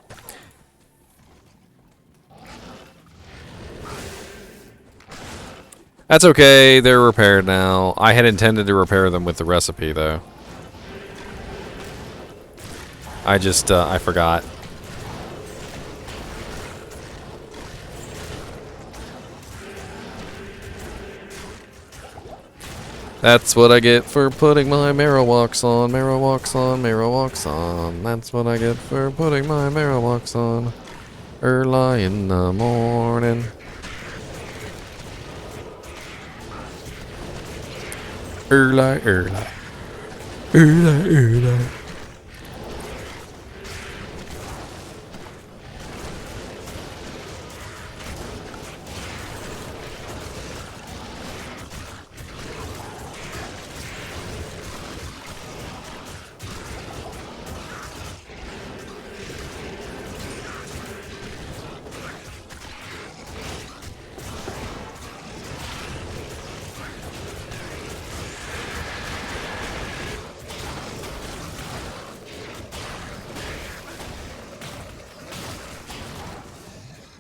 That's okay, they're repaired now. I had intended to repair them with the recipe, though. I just, I forgot. That's what I get for putting my Marowalks on, Marowalks on, Marowalks on. That's what I get for putting my Marowalks on early in the morning. Early, early, early, early.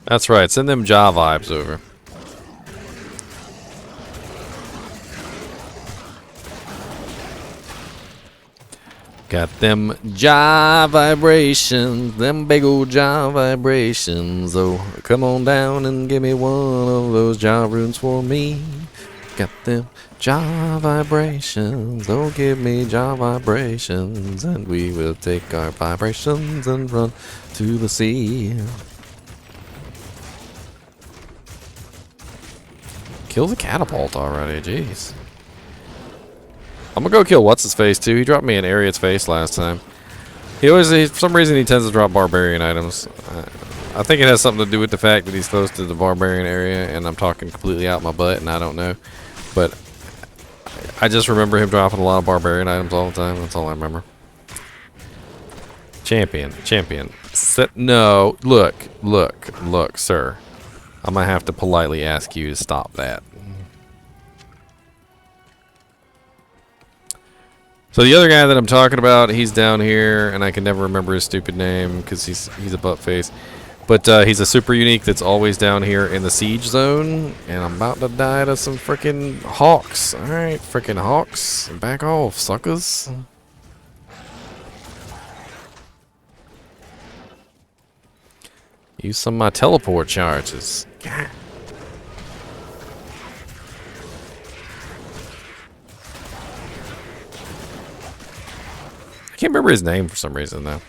That's right, send them Ja vibes over. Got them Ja vibrations, them big old Ja vibrations. Oh, come on down and give me one of those Ja runes for me. Got them Ja vibrations, oh give me Ja vibrations. And we will take our vibrations and run to the sea. Kill the catapult already, jeez. I'm gonna go kill what's-his-face too. He dropped me an Ariat's face last time. He always, for some reason, he tends to drop barbarian items. I think it has something to do with the fact that he's close to the barbarian area, and I'm talking completely out my butt, and I don't know. But I just remember him dropping a lot of barbarian items all the time. That's all I remember. Champion, champion. No, look, sir. I might have to politely ask you to stop that. So the other guy that I'm talking about, he's down here, and I can never remember his stupid name because he's a butt face. But he's a super unique that's always down here in the siege zone, and I'm about to die to some freaking hawks. All right, freaking hawks, back off, suckers. Use some of my teleport charges. God. I can't remember his name for some reason, though.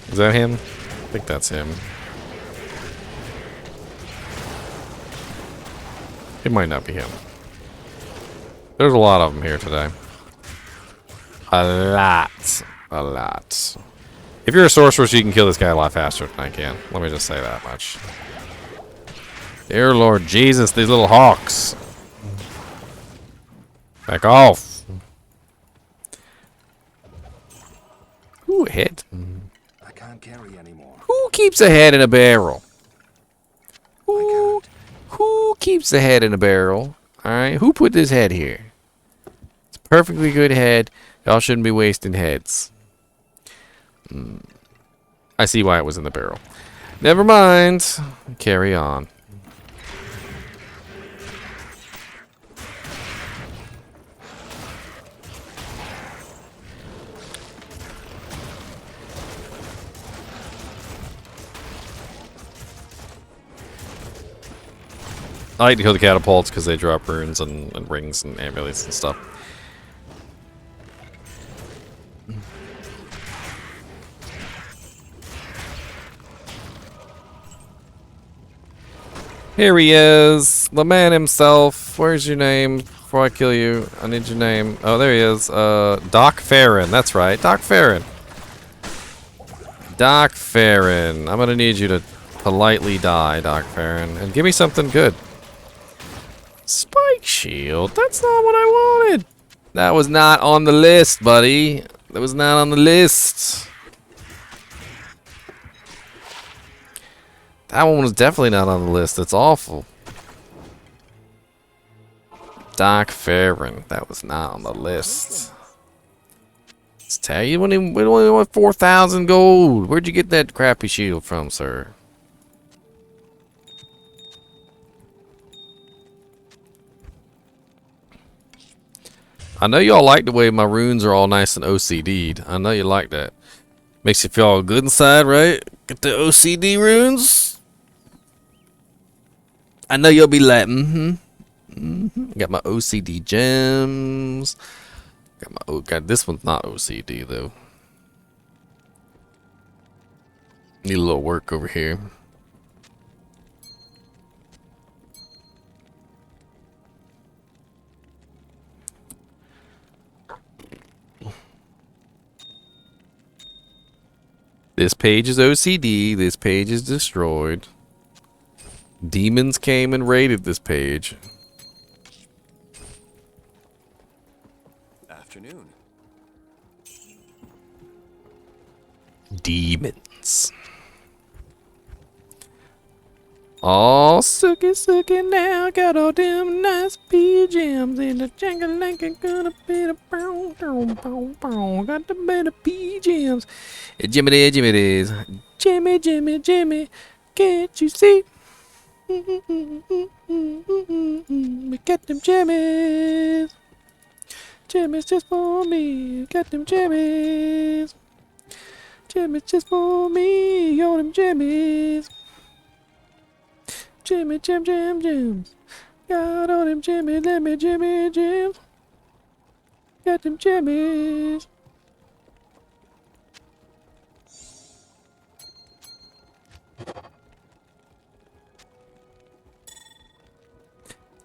Is that him? I think that's him. It might not be him. There's a lot of them here today. A lot. A lot. If you're a sorceress, you can kill this guy a lot faster than I can. Let me just say that much. Dear Lord Jesus, these little hawks. Back off. Ooh, a head. I can't carry anymore. Who keeps a head in a barrel? Who keeps a head in a barrel? Alright, who put this head here? It's a perfectly good head. Y'all shouldn't be wasting heads. I see why it was in the barrel. Never mind. Carry on. I like to kill the catapults because they drop runes and rings and amulets and stuff. Here he is, the man himself. Where's your name? Before I kill you, I need your name. Oh, there he is. Doc Farron. That's right, Doc Farron. Doc Farron. I'm gonna need you to politely die, Doc Farron, and give me something good. Spike shield. That's not what I wanted. That was not on the list, buddy. That was not on the list. That one was definitely not on the list. That's awful. Doc Farron. That was not on the list. Let's tell you, we only want 4,000 gold. Where'd you get that crappy shield from, sir? I know y'all like the way my runes are all nice and OCD'd. I know you like that. Makes you feel all good inside, right? Get the OCD runes. I know you'll be like, Got my OCD gems. Got my God, this one's not OCD though. Need a little work over here. This page is OCD. This page is destroyed. Demons came and raided this page. Afternoon. Demons. All sookie now. Got all them nice PJs in the jungle like a gonna be the brown. Got the better PJs. Jimmy there, Jimmy there's. Jimmy, Jimmy, Jimmy. Can't you see? We got them jimmies. Jimmies just for me. Got them jimmies. Jimmies just for me. All them jimmies. Jimmy, Jims. Got all them jimmies. Let me Jimmy Jims. Got them jimmies.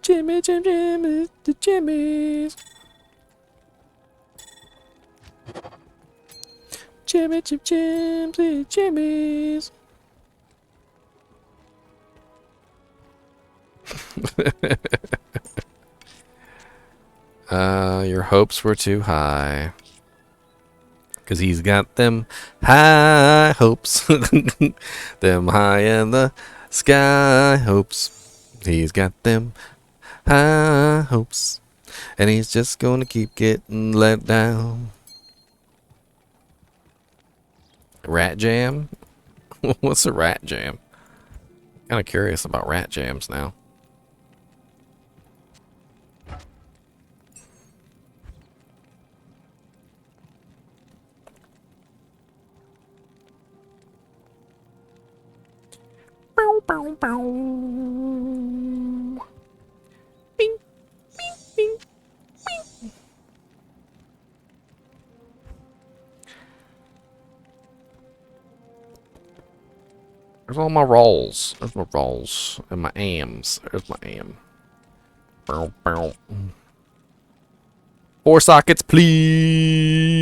Jimmy, Jimmies, the Jimmies. Jimmy, Jims, the Jimmies. Your hopes were too high. 'Cause he's got them high hopes. Them high in the sky hopes. He's got them high hopes. And he's just gonna keep getting let down. Rat jam? What's a rat jam? Kinda curious about rat jams now. Bow, bow. Bing, bing, bing, bing. There's all my rolls. There's my rolls. And my AMs. There's my AM. Bow, bow. 4 sockets, please.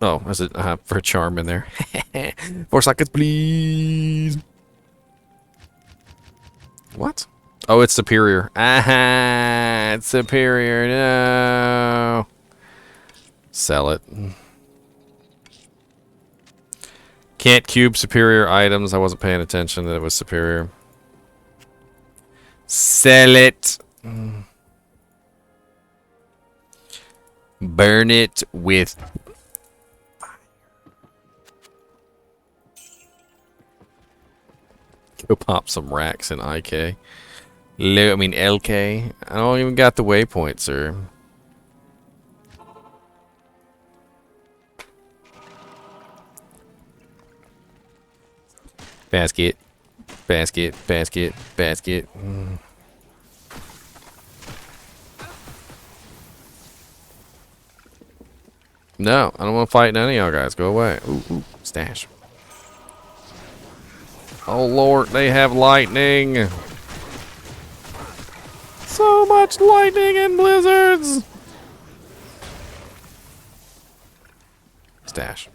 Oh, is it for a charm in there? 4 sockets, please. What? Oh, it's superior. Ah, it's superior. No. Sell it. Can't cube superior items. I wasn't paying attention that it was superior. Sell it. Burn it with go pop some racks in IK. LK. I don't even got the waypoint, sir. Basket. Basket. Basket. Basket. No, I don't want to fight any of y'all guys. Go away. Ooh, ooh, stash. Oh lord, they have lightning. So much lightning and blizzards. Stash.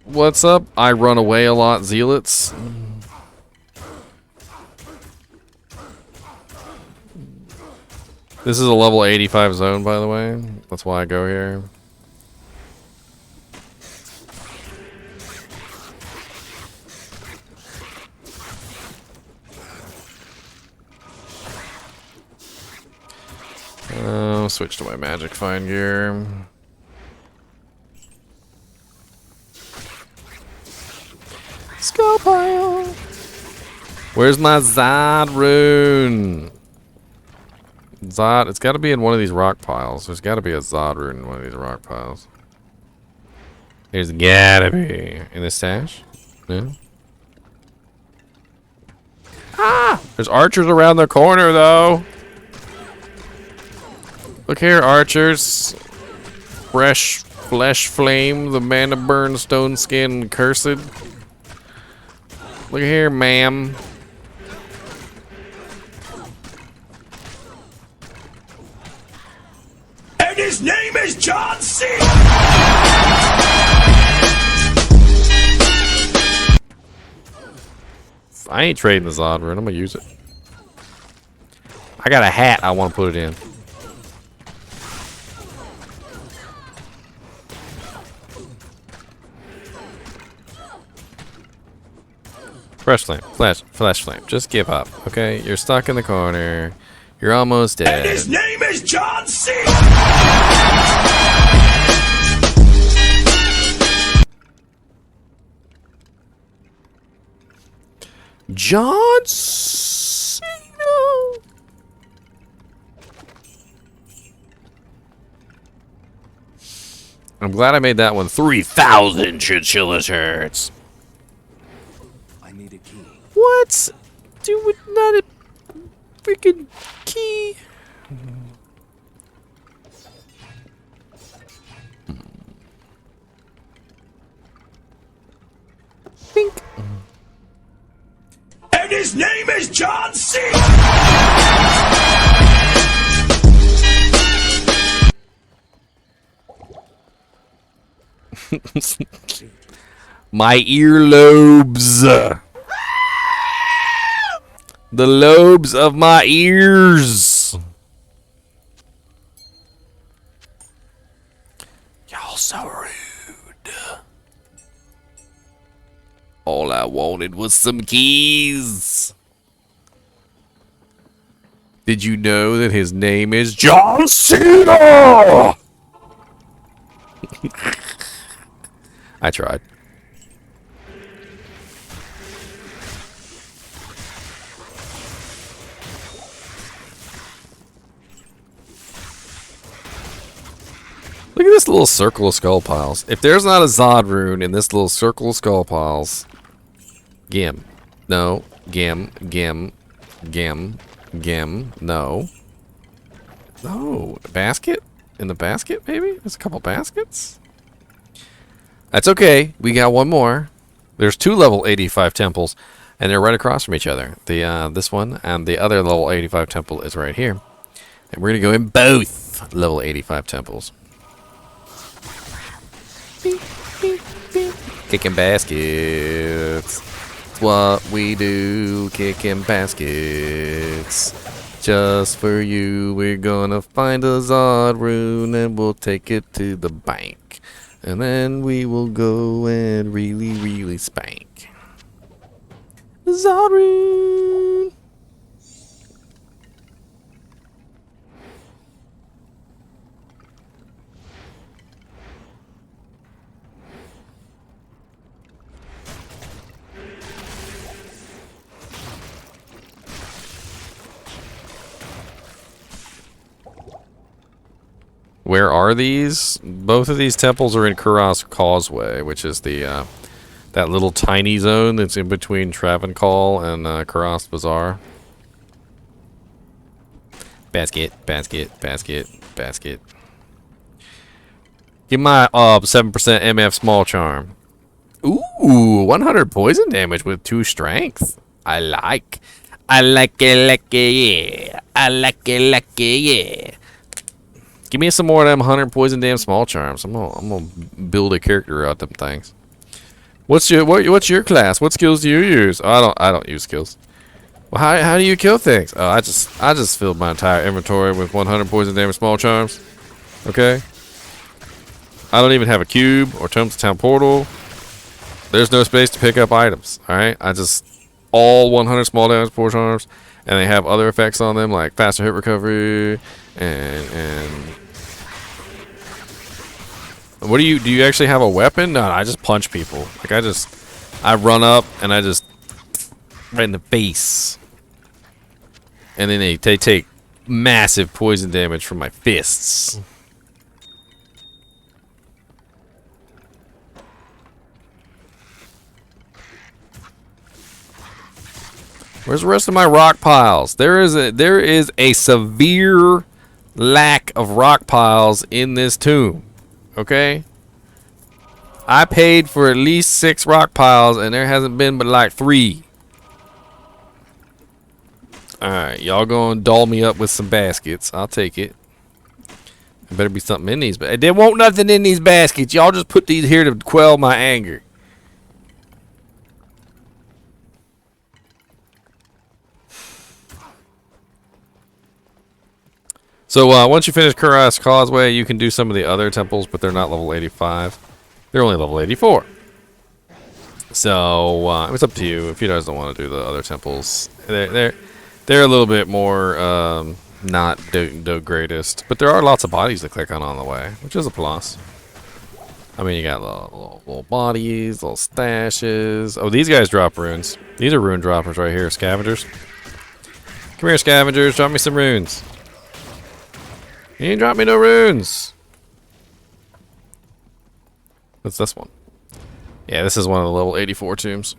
What's up? I run away a lot, zealots. This is a level 85 zone, by the way. That's why I go here. Switch to my magic fine gear. Skull pile. Where's my Zod rune? Zod, it's got to be in one of these rock piles. There's got to be a Zod rune in one of these rock piles. There's gotta be. In the stash? No? Ah! There's archers around the corner, though. Look here, archers. Fresh flesh flame, the mana burn, stone skin, cursed. Look here, ma'am. And his name is John C. I ain't trading the Zod rune. I'm gonna use it. I got a hat I want to put it in. Fresh flame. Flash flame. Just give up, okay? You're stuck in the corner. You're almost dead. And his name is John C. John Cena. I'm glad I made that one 3,000 Chinchilla shirts. I need a key. What? Do it not a freaking key. Think. And his name is John C. My earlobes. The lobes of my ears. Y'all so rude. All I wanted was some keys. Did you know that his name is John Cena? I tried. Look at this little circle of skull piles. If there's not a Zod rune in this little circle of skull piles, Gim. No. Gim. Gim. Gim. Gim. No. No. A basket? In the basket, maybe? There's a couple baskets? That's okay. We got one more. There's 2 level 85 temples, and they're right across from each other. The this one and the other level 85 temple is right here. And we're going to go in both level 85 temples. Beep, beep, beep. Kicking baskets. That's what we do. Kicking baskets. Just for you, we're gonna find a Zod rune and we'll take it to the bank. And then we will go and really, really spank. Zod rune! Where are these? Both of these temples are in Kuras Causeway, which is the that little tiny zone that's in between Travancore and Kuras Bazaar. Basket, basket, basket, basket. Give my 7% MF small charm. Ooh, 100 poison damage with 2 strength. I like it, yeah. I like it, yeah. Give me some more of them 100 poison damn small charms. I'm gonna build a character out them things. What's your class? What skills do you use? Oh, I don't use skills. Well, how do you kill things? Oh, I just filled my entire inventory with 100 poison damage small charms. Okay. I don't even have a cube or Tomes to Town portal. There's no space to pick up items. All right. I just all 100 small damage small charms, and they have other effects on them like faster hit recovery and. What do you actually have a weapon? No, I just punch people. Like I run up and I just right in the face. And then they take massive poison damage from my fists. Where's the rest of my rock piles? There is a severe lack of rock piles in this tomb. Okay, I paid for at least 6 rock piles, and there hasn't been but like 3. All right, y'all gonna doll me up with some baskets? I'll take it. There better be something in these. But there won't nothing in these baskets. Y'all just put these here to quell my anger. So once you finish Kuras Causeway, you can do some of the other temples, but they're not level 85. They're only level 84. So it's up to you if you guys don't want to do the other temples. They're a little bit more not the greatest, but there are lots of bodies to click on the way, which is a plus. I mean, you got little bodies, little stashes. Oh, these guys drop runes. These are rune droppers right here, scavengers. Come here, scavengers. Drop me some runes. You ain't drop me no runes. What's this one? Yeah, this is one of the level 84 tombs.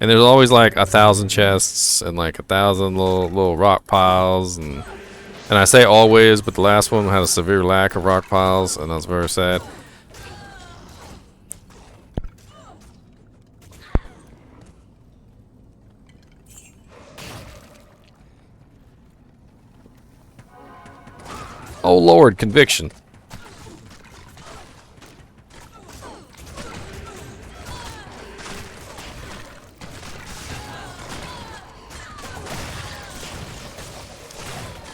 And there's always like 1,000 chests and like 1,000 little rock piles, and I say always, but the last one had a severe lack of rock piles, and that's very sad. Oh Lord, conviction.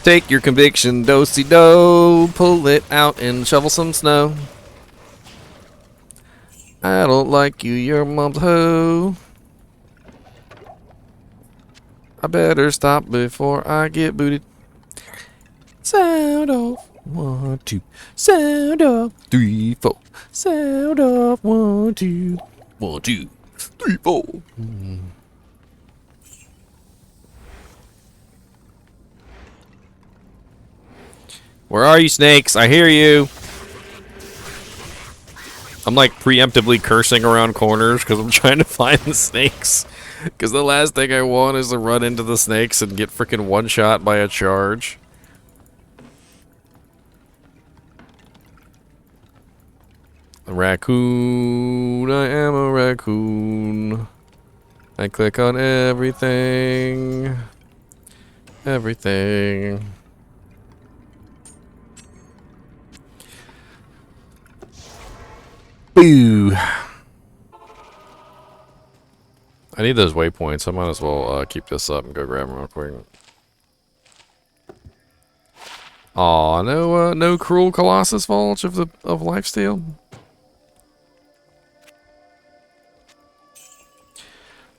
Take your conviction, do-si-do, pull it out and shovel some snow. I don't like you, your mom's hoe. I better stop before I get booted. Sound off, 1, 2. Sound off, 3, 4. Sound off, 1, 2. 1, 2, 3, 4. Where are you, snakes? I hear you. I'm like preemptively cursing around corners because I'm trying to find the snakes. Because the last thing I want is to run into the snakes and get freaking one shot by a charge. A raccoon, I am a raccoon. I click on everything. Everything. Boo. I need those waypoints. I might as well keep this up and go grab them real quick. Aw, no cruel Colossus Vulture of lifesteal.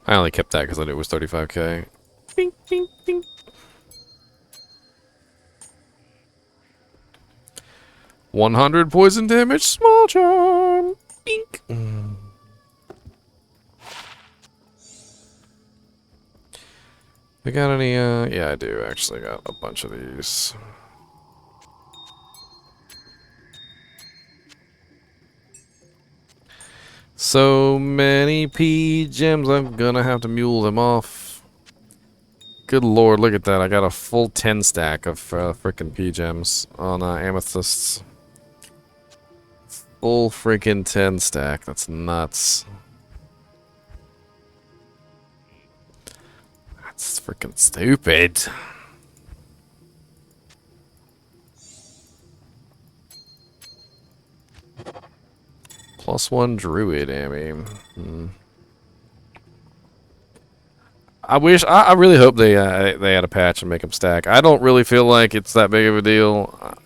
I only kept that because I knew it was 35k. Bing, bing, bing. $100 poison damage, small charm. Bink. I got any? Yeah, I do actually got a bunch of these. So many P gems, I'm gonna have to mule them off. Good lord, look at that. I got a full 10 stack of frickin' P gems on amethysts. Full freaking 10 stack. That's nuts. That's freaking stupid. +1 druid, I mean. I really hope they add a patch and make them stack. I don't really feel like it's that big of a deal.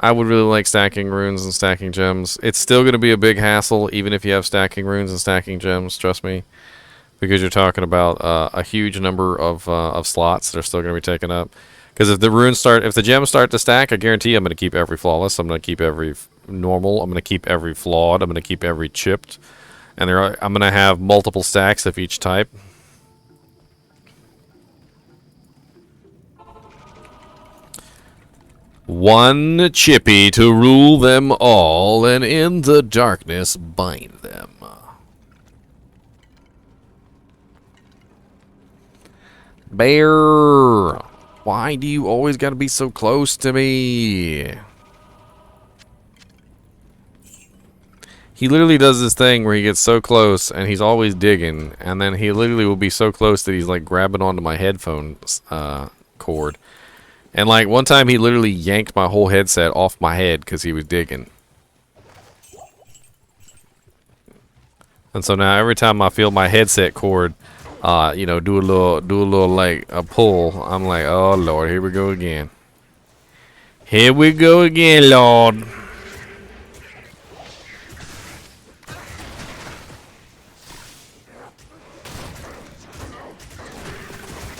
I would really like stacking runes and stacking gems. It's still going to be a big hassle, even if you have stacking runes and stacking gems. Trust me, because you're talking about a huge number of slots that are still going to be taken up. Because if the gems start to stack, I guarantee I'm going to keep every flawless. I'm going to keep every normal. I'm going to keep every flawed. I'm going to keep every chipped, and I'm going to have multiple stacks of each type. One chippy to rule them all, and in the darkness bind them. Bear, why do you always gotta be so close to me? He literally does this thing where he gets so close and he's always digging, and then he literally will be so close that he's like grabbing onto my headphones cord. And like one time he literally yanked my whole headset off my head because he was digging. And so now every time I feel my headset cord, you know, do a little like a pull, I'm like, oh Lord, here we go again. Here we go again, Lord.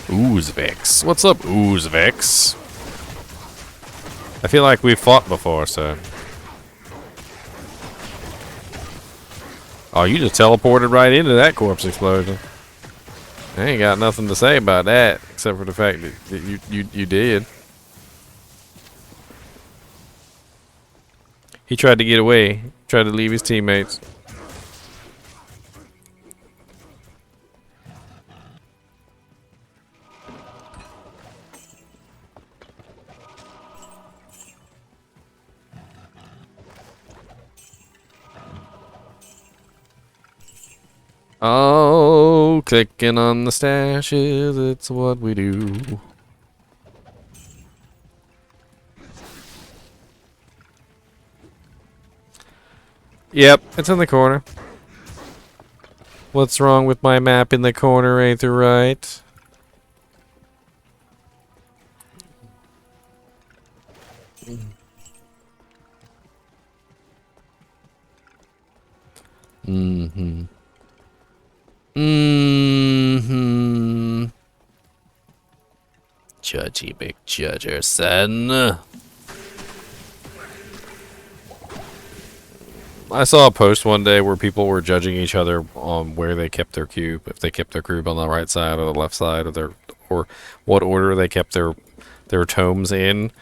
Oozvex. What's up, Oozvex? I feel like we've fought before, so. Oh, you just teleported right into that corpse explosion. I ain't got nothing to say about that, except for the fact that you did. He tried to get away. Tried to leave his teammates. Oh, clicking on the stashes, it's what we do. Yep, it's in the corner. What's wrong with my map in the corner, ain't it right? Mm-hmm. Mm-hmm. Judgy McJudger, son. I saw a post one day where people were judging each other on where they kept their cube, if they kept their cube on the right side or the left side of or what order they kept their tomes in.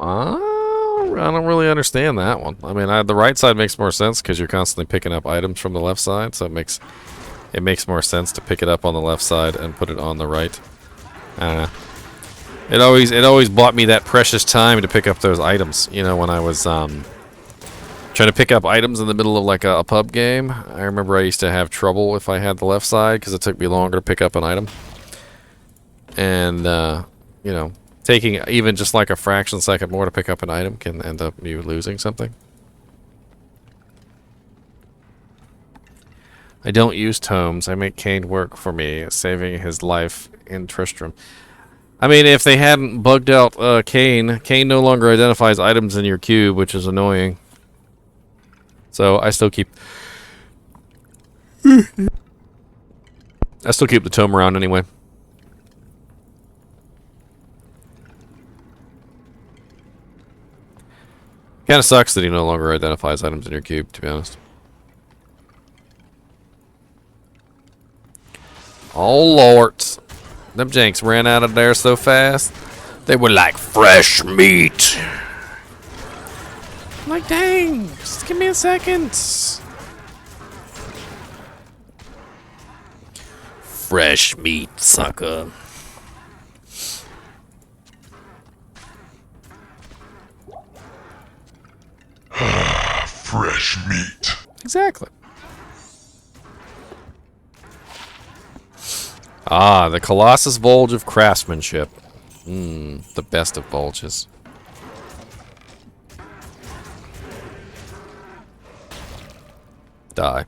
I don't really understand that one. I mean, the right side makes more sense because you're constantly picking up items from the left side, so it makes more sense to pick it up on the left side and put it on the right. I don't know. It always bought me that precious time to pick up those items. You know, when I was trying to pick up items in the middle of like a pub game, I remember I used to have trouble if I had the left side because it took me longer to pick up an item. And you know, taking even just like a fraction second more to pick up an item can end up you losing something. I don't use tomes. I make Kane work for me, saving his life in Tristram. I mean, if they hadn't bugged out Kane no longer identifies items in your cube, which is annoying. So I still keep the tome around anyway. Kind of sucks that he no longer identifies items in your cube, to be honest. Oh, Lord. Them janks ran out of there so fast. They were like fresh meat. I'm like, dang, just give me a second. Fresh meat, sucker. Fresh meat. Exactly. Ah, the Colossus Bulge of Craftsmanship. The best of bulges. Die.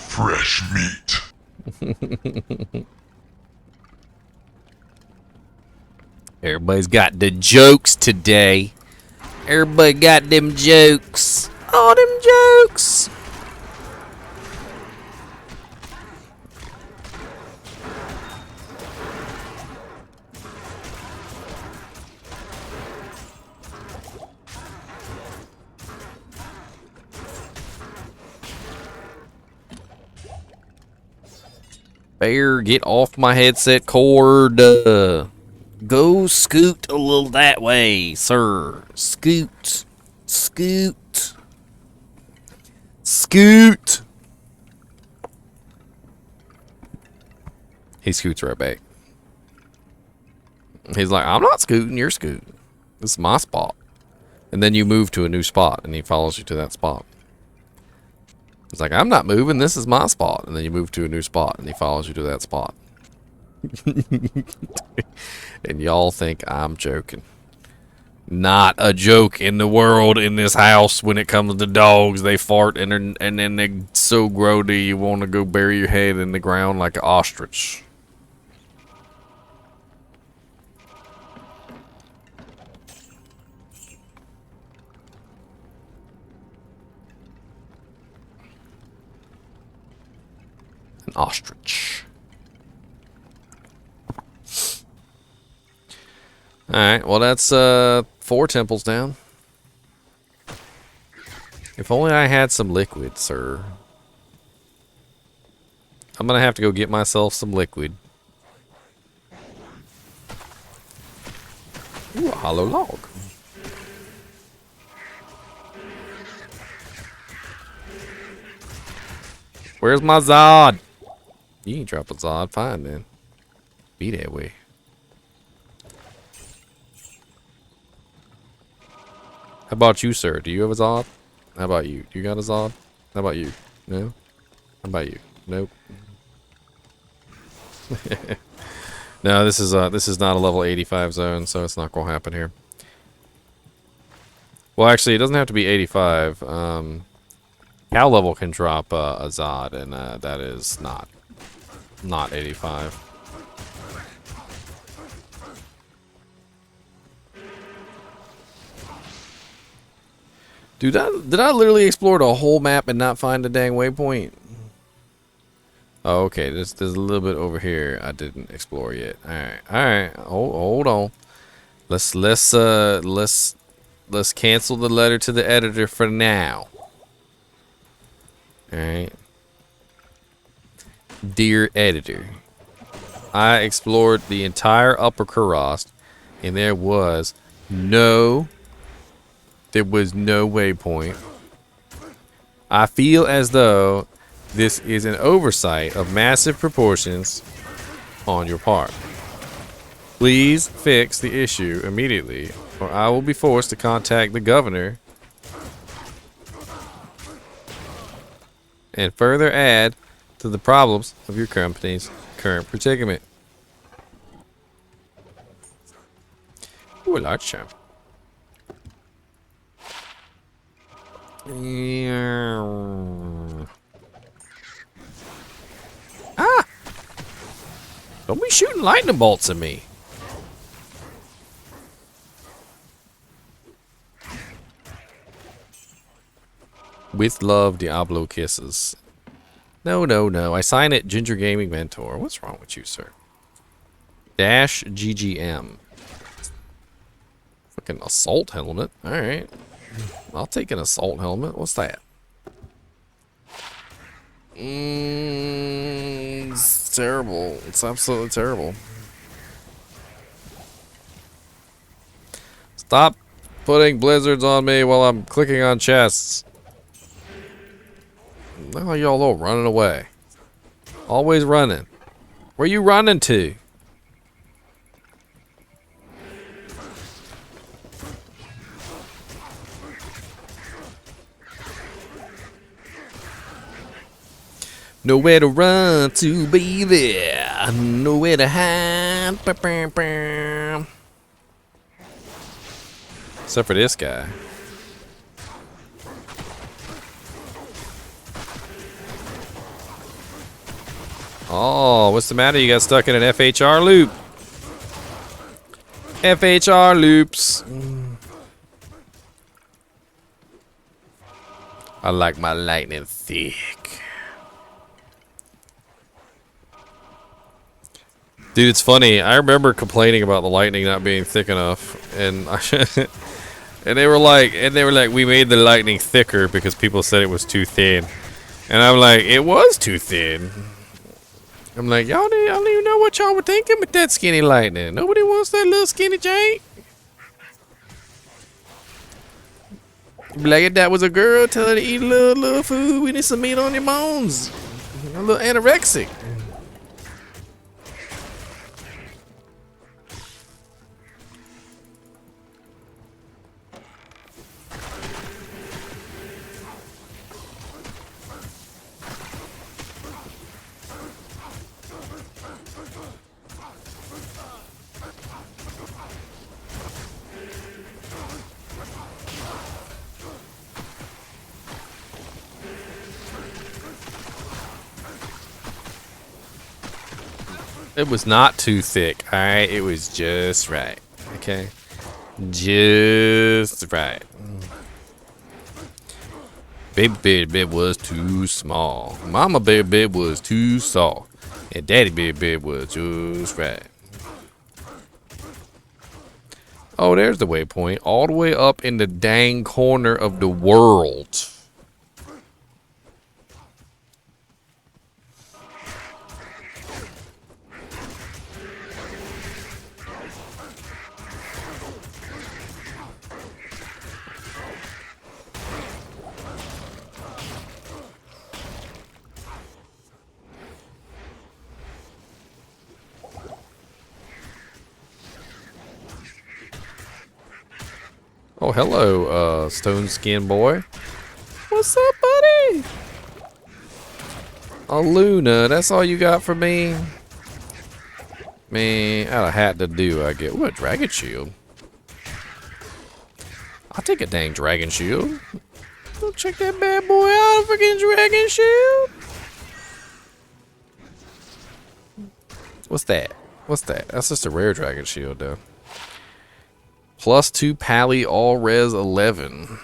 Fresh meat. Everybody's got the jokes today. Everybody got them jokes. All them jokes. Bear, get off my headset cord. Go scoot a little that way, sir. Scoot. Scoot. Scoot. He scoots right back. He's like, I'm not scooting, you're scooting. This is my spot. And then you move to a new spot, and he follows you to that spot. He's like, I'm not moving, this is my spot. And then you move to a new spot, and he follows you to that spot. And y'all think I'm joking. Not a joke in the world in this house when it comes to dogs. They fart and then they're so grody you want to go bury your head in the ground like an ostrich. An ostrich. Alright, well that's 4 temples down. If only I had some liquid, sir. I'm gonna have to go get myself some liquid. Ooh, a hollow log. Where's my Zod? You ain't drop a Zod, fine then. Be that way. How about you, sir? Do you have a Zod? How about you? You got a Zod? How about you? No? How about you? Nope. No, this is not a level 85 zone, so it's not gonna happen here. Well, actually, it doesn't have to be 85. Cow level can drop a Zod, and that is not 85. Dude, did I literally explore the whole map and not find a dang waypoint? Oh, okay. There's a little bit over here I didn't explore yet. All right. Hold on. Let's let's cancel the letter to the editor for now. Alright. Dear editor, I explored the entire Upper Kurast, and there was no waypoint. I feel as though this is an oversight of massive proportions on your part. Please fix the issue immediately, or I will be forced to contact the governor and further add to the problems of your company's current predicament. Ooh, a large charm. Ah! Don't be shooting lightning bolts at me. With love, Diablo kisses. No, no, no. I sign it, Ginger Gaming Mentor. What's wrong with you, sir? Dash GGM. Fucking assault helmet. Alright. I'll take an assault helmet. What's that? It's terrible. It's absolutely terrible. Stop putting blizzards on me while I'm clicking on chests. Look like y'all all running away. Always running. Where you running to? Nowhere to run to, baby. Nowhere to hide. Except for this guy. Oh, what's the matter? You got stuck in an FHR loop. FHR loops. I like my lightning thick. Dude, it's funny. I remember complaining about the lightning not being thick enough, and and they were like, we made the lightning thicker because people said it was too thin, and I'm like, it was too thin. I'm like, y'all don't even know what y'all were thinking with that skinny lightning. Nobody wants that little skinny jank. Like if that was a girl, tell her to eat a little food. We need some meat on your bones. A little anorexic. It was not too thick, alright? It was just right, okay? Just right. Baby bed was too small. Mama bed was too soft. And daddy bed was just right. Oh, there's the waypoint. All the way up in the dang corner of the world. Oh, hello, stone skin boy. What's up, buddy? Oh, Luna, that's all you got for me? Man, out of hat to do, I get. Ooh, a dragon shield. I'll take a dang dragon shield. Go check that bad boy out, freaking dragon shield. What's that? What's that? That's just a rare dragon shield, though. +2 pally all res 11.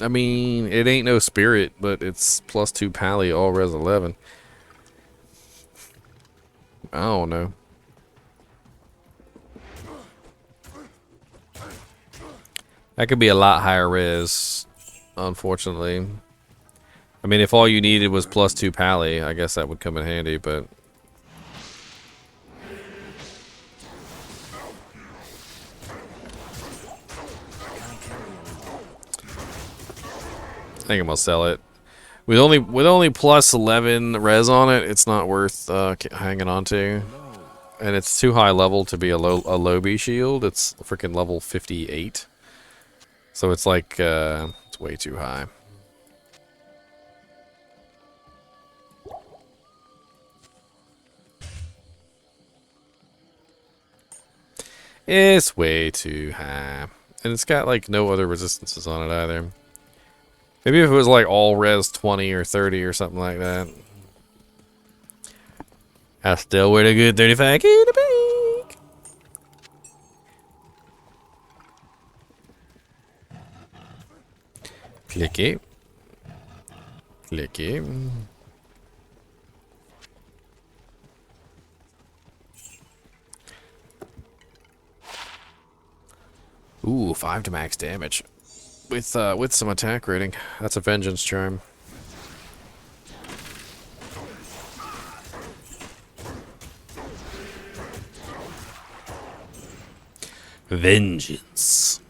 I mean, it ain't no spirit, but it's +2 pally all res 11. I don't know. That could be a lot higher res, unfortunately. I mean, if all you needed was +2 pally, I guess that would come in handy, but... I think I'm gonna sell it. With only +11 res on it, it's not worth hanging on to. And it's too high level to be a low B shield. It's freaking level 58. So it's like, it's way too high. It's way too high. And it's got like no other resistances on it either. Maybe if it was like all res 20 or 30 or something like that. I still would a good 35k to bank. Click it. Click it. Ooh, 5 to max damage. With some attack rating. That's a vengeance charm. Vengeance.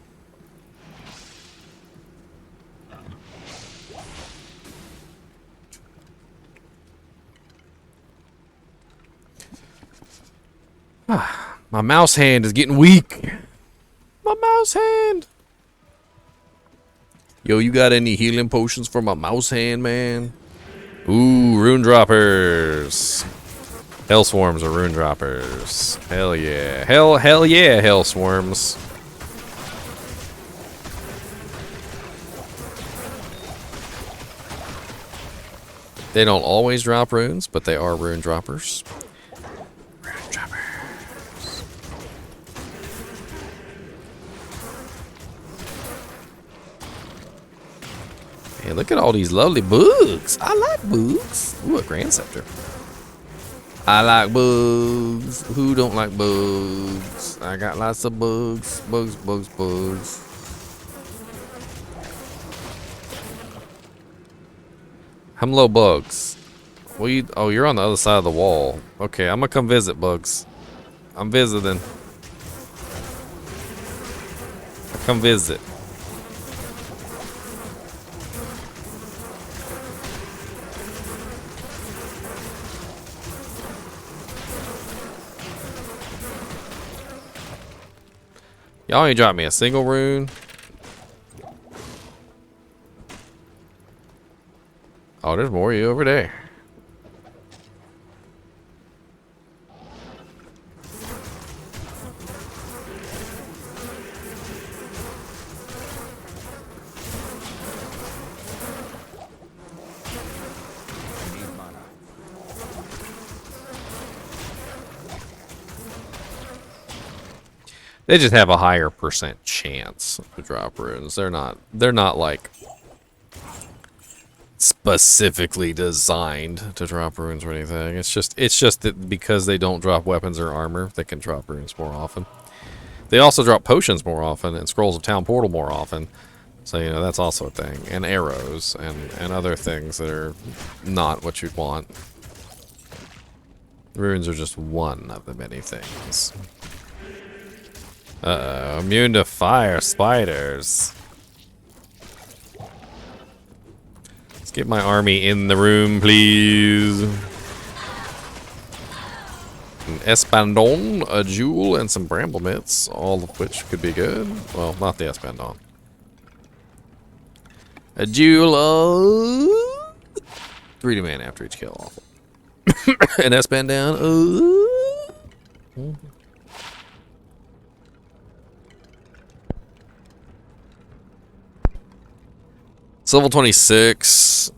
My mouse hand is getting weak. My mouse hand. Yo, you got any healing potions for my mouse hand, man? Ooh, rune droppers. Hell swarms are rune droppers. Hell yeah. Hell yeah, hell swarms. They don't always drop runes, but they are rune droppers. Rune droppers. Hey, look at all these lovely bugs. I like bugs. Ooh, a grand scepter. I like bugs. Who don't like bugs? I got lots of bugs. Bugs, bugs, bugs. Hello, bugs. Well, oh, you're on the other side of the wall. Okay, I'm gonna come visit, bugs. I'm visiting. Come visit. Y'all ain't dropped me a single rune. Oh, there's more of you over there. They just have a higher percent chance to drop runes. They're not like specifically designed to drop runes or anything. It's just that because they don't drop weapons or armor, they can drop runes more often. They also drop potions more often and scrolls of town portal more often. So, you know, that's also a thing. And arrows and other things that are not what you'd want. Runes are just one of the many things. Uh-oh, immune to fire spiders. Let's get my army in the room, please. An Espandon, a jewel, and some bramble mitts, all of which could be good. Well, not the Espandon. A jewel, 3 mana after each kill. Awful. An Espandon, It's level 26.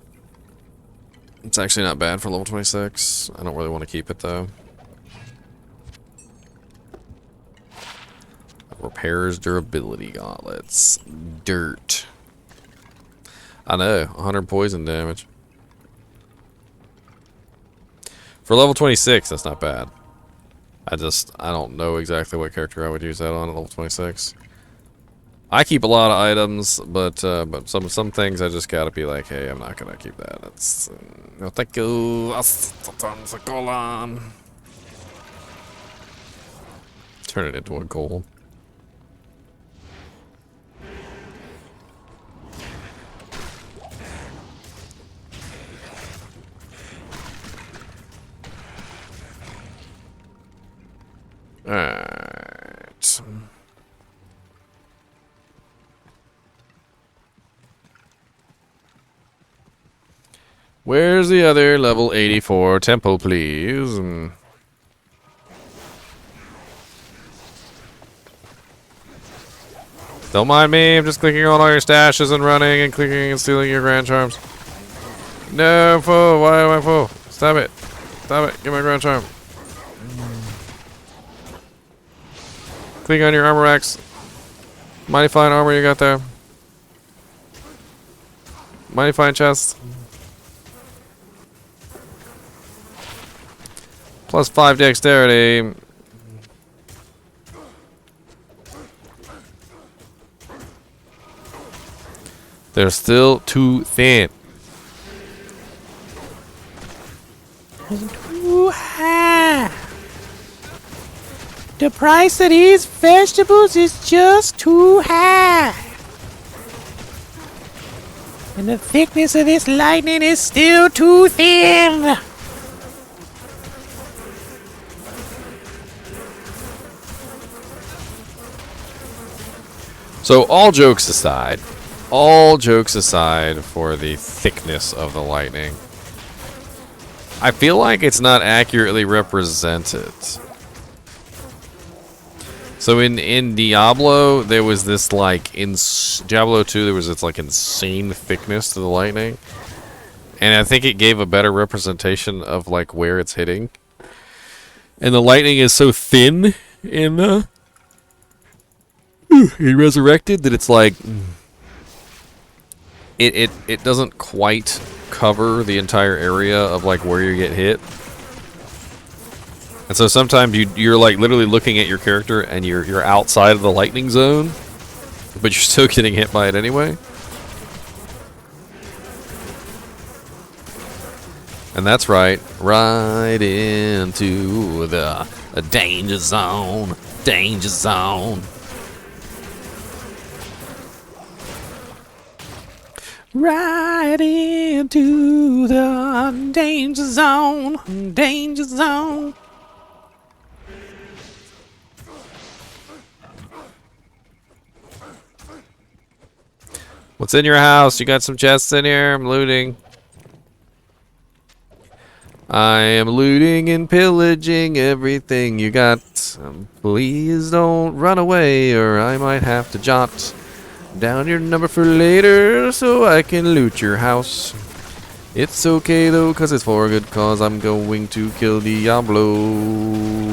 It's actually not bad for level 26. I don't really want to keep it though. Repairs durability gauntlets. Dirt. I know, 100 poison damage. For level 26, that's not bad. I don't know exactly what character I would use that on at level 26. I keep a lot of items, but some things I just gotta be like, hey, I'm not gonna keep that. That's no thank you. Turn it into a gold. Alright. Where's the other level 84 temple, please? Don't mind me, I'm just clicking on all your stashes and running and clicking and stealing your grand charms. No, fool, why am I full? Stop it. Stop it, get my grand charm. Click on your armor racks. Mighty fine armor you got there. Mighty fine chest. Plus 5 dexterity. They're still too thin. Too high. The price of these vegetables is just too high. And the thickness of this lightning is still too thin. So all jokes aside for the thickness of the lightning, I feel like it's not accurately represented. So in Diablo, there was this like in Diablo 2, there was this like insane thickness to the lightning, and I think it gave a better representation of like where it's hitting. And the lightning is so thin in Resurrected that it's like it doesn't quite cover the entire area of like where you get hit. And so sometimes you're like literally looking at your character and you're outside of the lightning zone, but you're still getting hit by it anyway. And that's right into the danger zone. Danger zone. Right into the danger zone. Danger zone. What's in your house? You got some chests in here? I'm looting. I am looting and pillaging everything you got. Please don't run away or I might have to jot down your number for later so I can loot your house. It's okay though, cause it's for a good cause. I'm going to kill Diablo.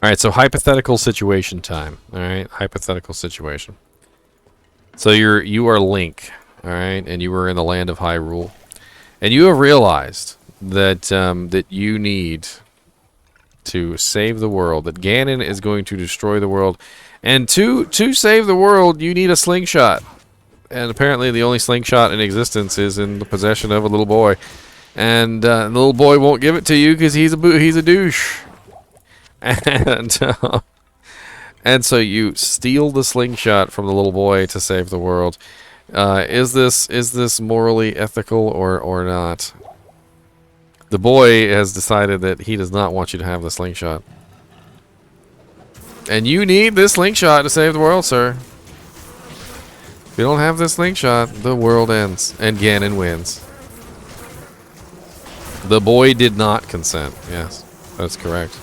Alright, so hypothetical situation time. Alright, hypothetical situation. So you are Link, alright, and you are in the land of Hyrule. And you have realized that that you need to save the world, that Ganon is going to destroy the world. And to save the world, you need a slingshot. And apparently the only slingshot in existence is in the possession of a little boy. And the little boy won't give it to you because he's a douche. And so you steal the slingshot from the little boy to save the world. Is this morally ethical or not? The boy has decided that he does not want you to have the slingshot. And you need this slingshot to save the world, sir. If you don't have this slingshot, the world ends and Ganon wins. The boy did not consent. Yes, that's correct.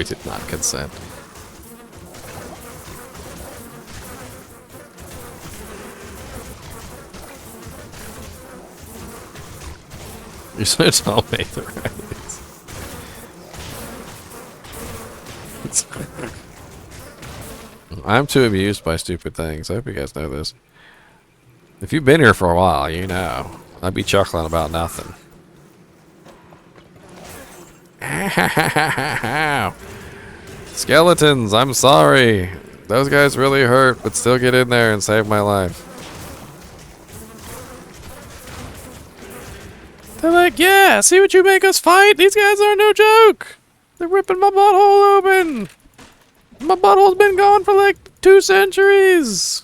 boy did not consent. You're so tall, mate. I'm too amused by stupid things. I hope you guys know this. If you've been here for a while, you know. I'd be chuckling about nothing. Skeletons, I'm sorry. Those guys really hurt, but still get in there and save my life. They're like, yeah, see what you make us fight? These guys are no joke. They're ripping my butthole open. My butthole's been gone for like 2 centuries.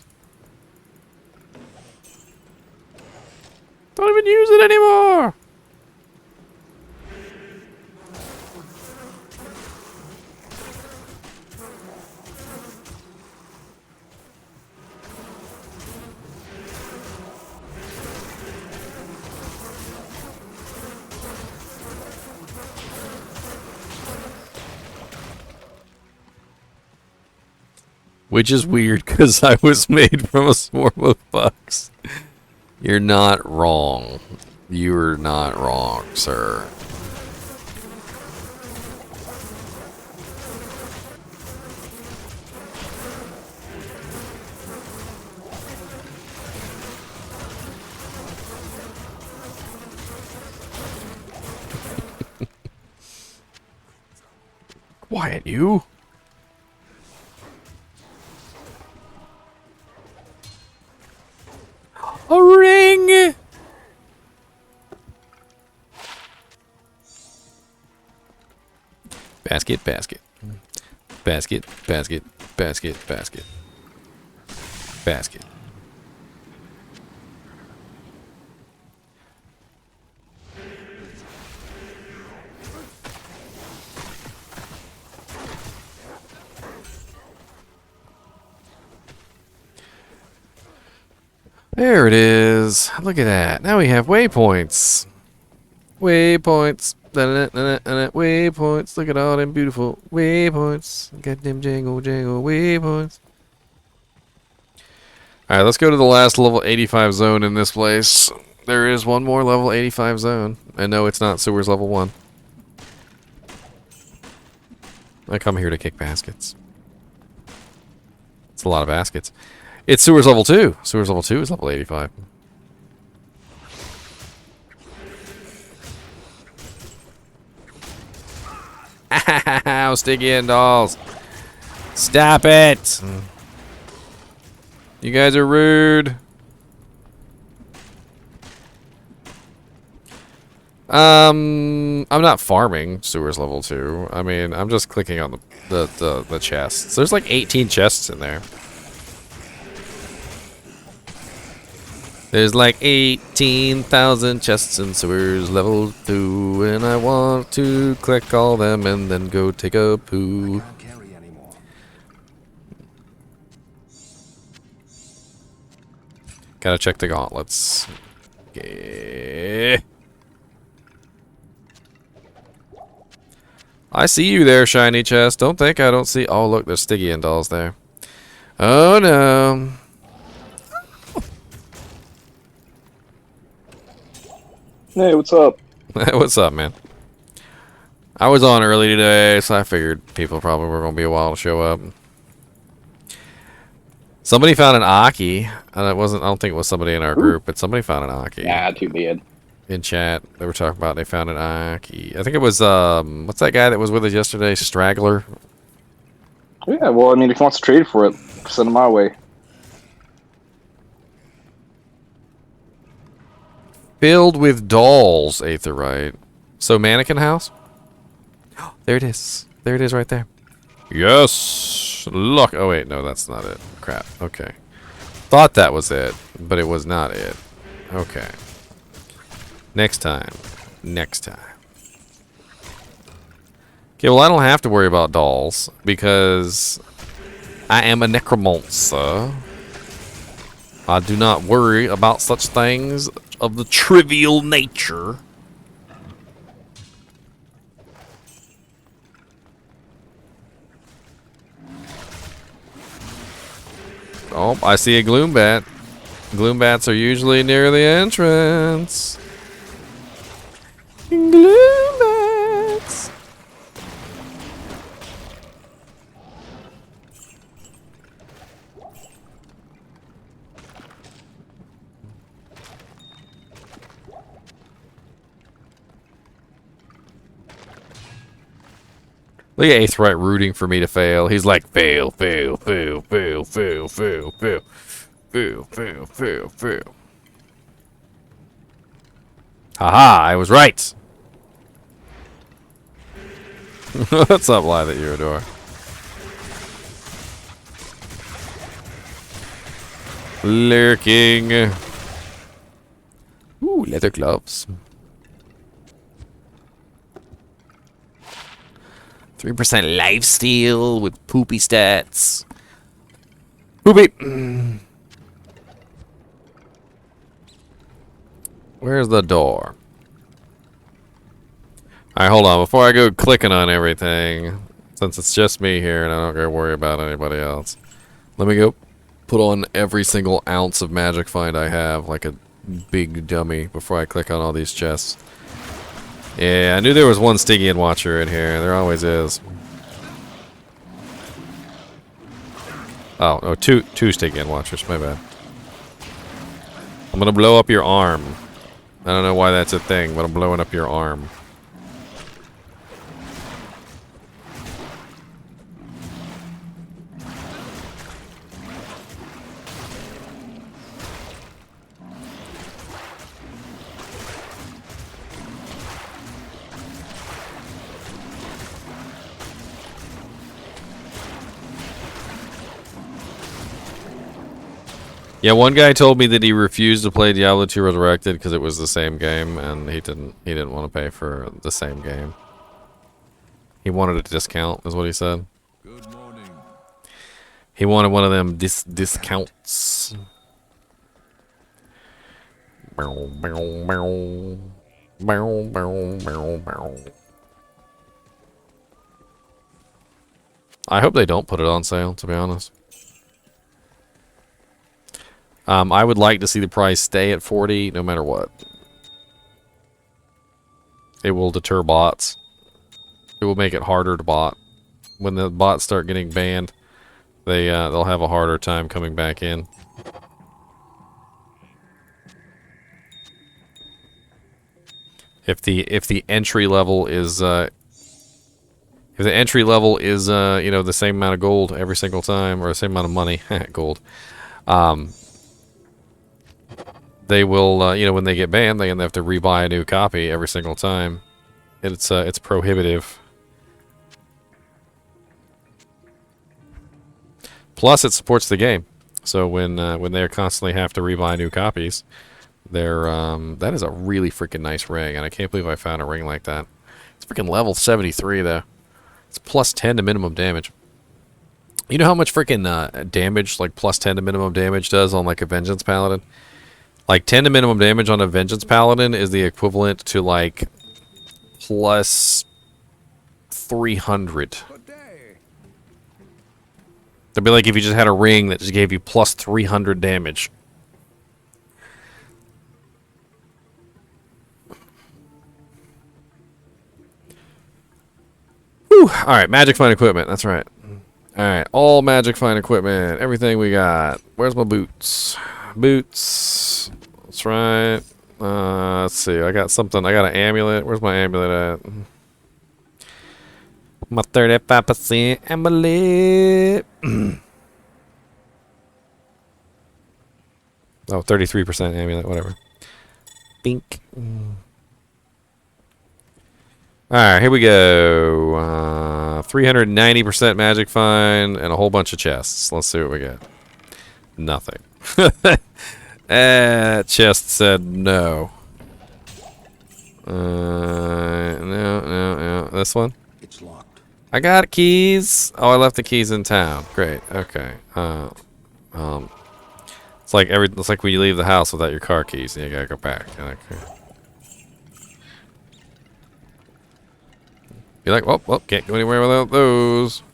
Don't even use it anymore. Which is weird because I was made from a swarm of bugs. You're not wrong. You're not wrong, sir. Quiet, you. A ring! Basket, basket. Basket, basket, basket, basket. Basket. There it is. Look at that. Now we have waypoints. Waypoints. Waypoints. Look at all them beautiful waypoints. Got them jangle jangle waypoints. Alright, let's go to the last level 85 zone in this place. There is one more level 85 zone. And no, it's not sewers level 1. I come here to kick baskets. It's a lot of baskets. It's sewers level 2. Sewers level 2 is level 85. Ow, sticky end dolls. Stop it. You guys are rude. I'm not farming sewers level 2. I mean, I'm just clicking on the chests. There's like 18 chests in there. There's like 18,000 chests in sewers level 2, and I want to click all them and then go take a poo. Can't carry anymore. Gotta check the gauntlets. Okay. I see you there, shiny chest. Don't think I don't see. Oh, look, there's Stygian dolls there. Oh no. Hey, what's up? What's up, man? I was on early today, so I figured people probably were going to be a while to show up. Somebody found an Aki, and it wasn't. I don't think it was somebody in our group, but somebody found an Aki. Nah, too bad. In chat, they were talking about they found an Aki. I think it was what's that guy that was with us yesterday? Straggler. Yeah, well, I mean, if he wants to trade for it, send him my way. Filled with dolls, Aetherite. So mannequin house? There it is. There it is right there. Yes! Look. Oh, wait. No, that's not it. Crap. Okay. Thought that was it, but it was not it. Okay. Next time. Next time. Okay, well, I don't have to worry about dolls because I am a necromancer. I do not worry about such things of the trivial nature. Oh, I see a gloom bat. Gloom bats are usually near the entrance. Gloom bats. Look at Aetherite rooting for me to fail. He's like, fail, fail, fail, fail, fail, fail, fail, fail, fail, fail, fail. Haha, I was right. What's up, Lie that you adore? Lurking. Ooh, leather gloves. 3% lifesteal with poopy stats. Poopy. Where's the door? Alright, hold on. Before I go clicking on everything, since it's just me here and I don't gotta worry about anybody else, let me go put on every single ounce of magic find I have like a big dummy before I click on all these chests. Yeah, I knew there was one Stygian Watcher in here. There always is. Oh, no, two Stygian Watchers. My bad. I'm gonna blow up your arm. I don't know why that's a thing, but I'm blowing up your arm. Yeah, one guy told me that he refused to play Diablo 2 Resurrected because it was the same game, and he didn't want to pay for the same game. He wanted a discount, is what he said. Good morning. He wanted one of them discounts. Bow, bow, bow. Bow, bow, bow, bow. I hope they don't put it on sale, to be honest. I would like to see the price stay at 40 no matter what. It will deter bots. It will make it harder to bot. When the bots start getting banned, they'll have a harder time coming back in. If the entry level is you know, the same amount of gold every single time, or the same amount of money, gold. They will, you know, when they get banned, they have to rebuy a new copy every single time. It's prohibitive. Plus, it supports the game. So when they constantly have to rebuy new copies, that is a really freaking nice ring, and I can't believe I found a ring like that. It's freaking level 73 though. It's plus 10 to minimum damage. You know how much freaking damage, like plus 10 to minimum damage does on like a Vengeance Paladin? Like 10 to minimum damage on a Vengeance Paladin is the equivalent to like plus 300. That'd be like if you just had a ring that just gave you plus 300 damage. Whew. Alright, magic find equipment, that's right. Alright, all magic find equipment, everything we got. Where's my boots? Boots. That's right. Let's see. I got something. I got an amulet. Where's my amulet at? My 35% amulet. Oh, 33% amulet. Whatever. Bink. Alright, here we go. 390% magic find and a whole bunch of chests. Let's see what we get. Nothing. Chest said no. No. This one? It's locked. I got keys. Oh, I left the keys in town. Great. Okay. It's like when you leave the house without your car keys and you gotta go back. Okay. You're like, well, can't go anywhere without those.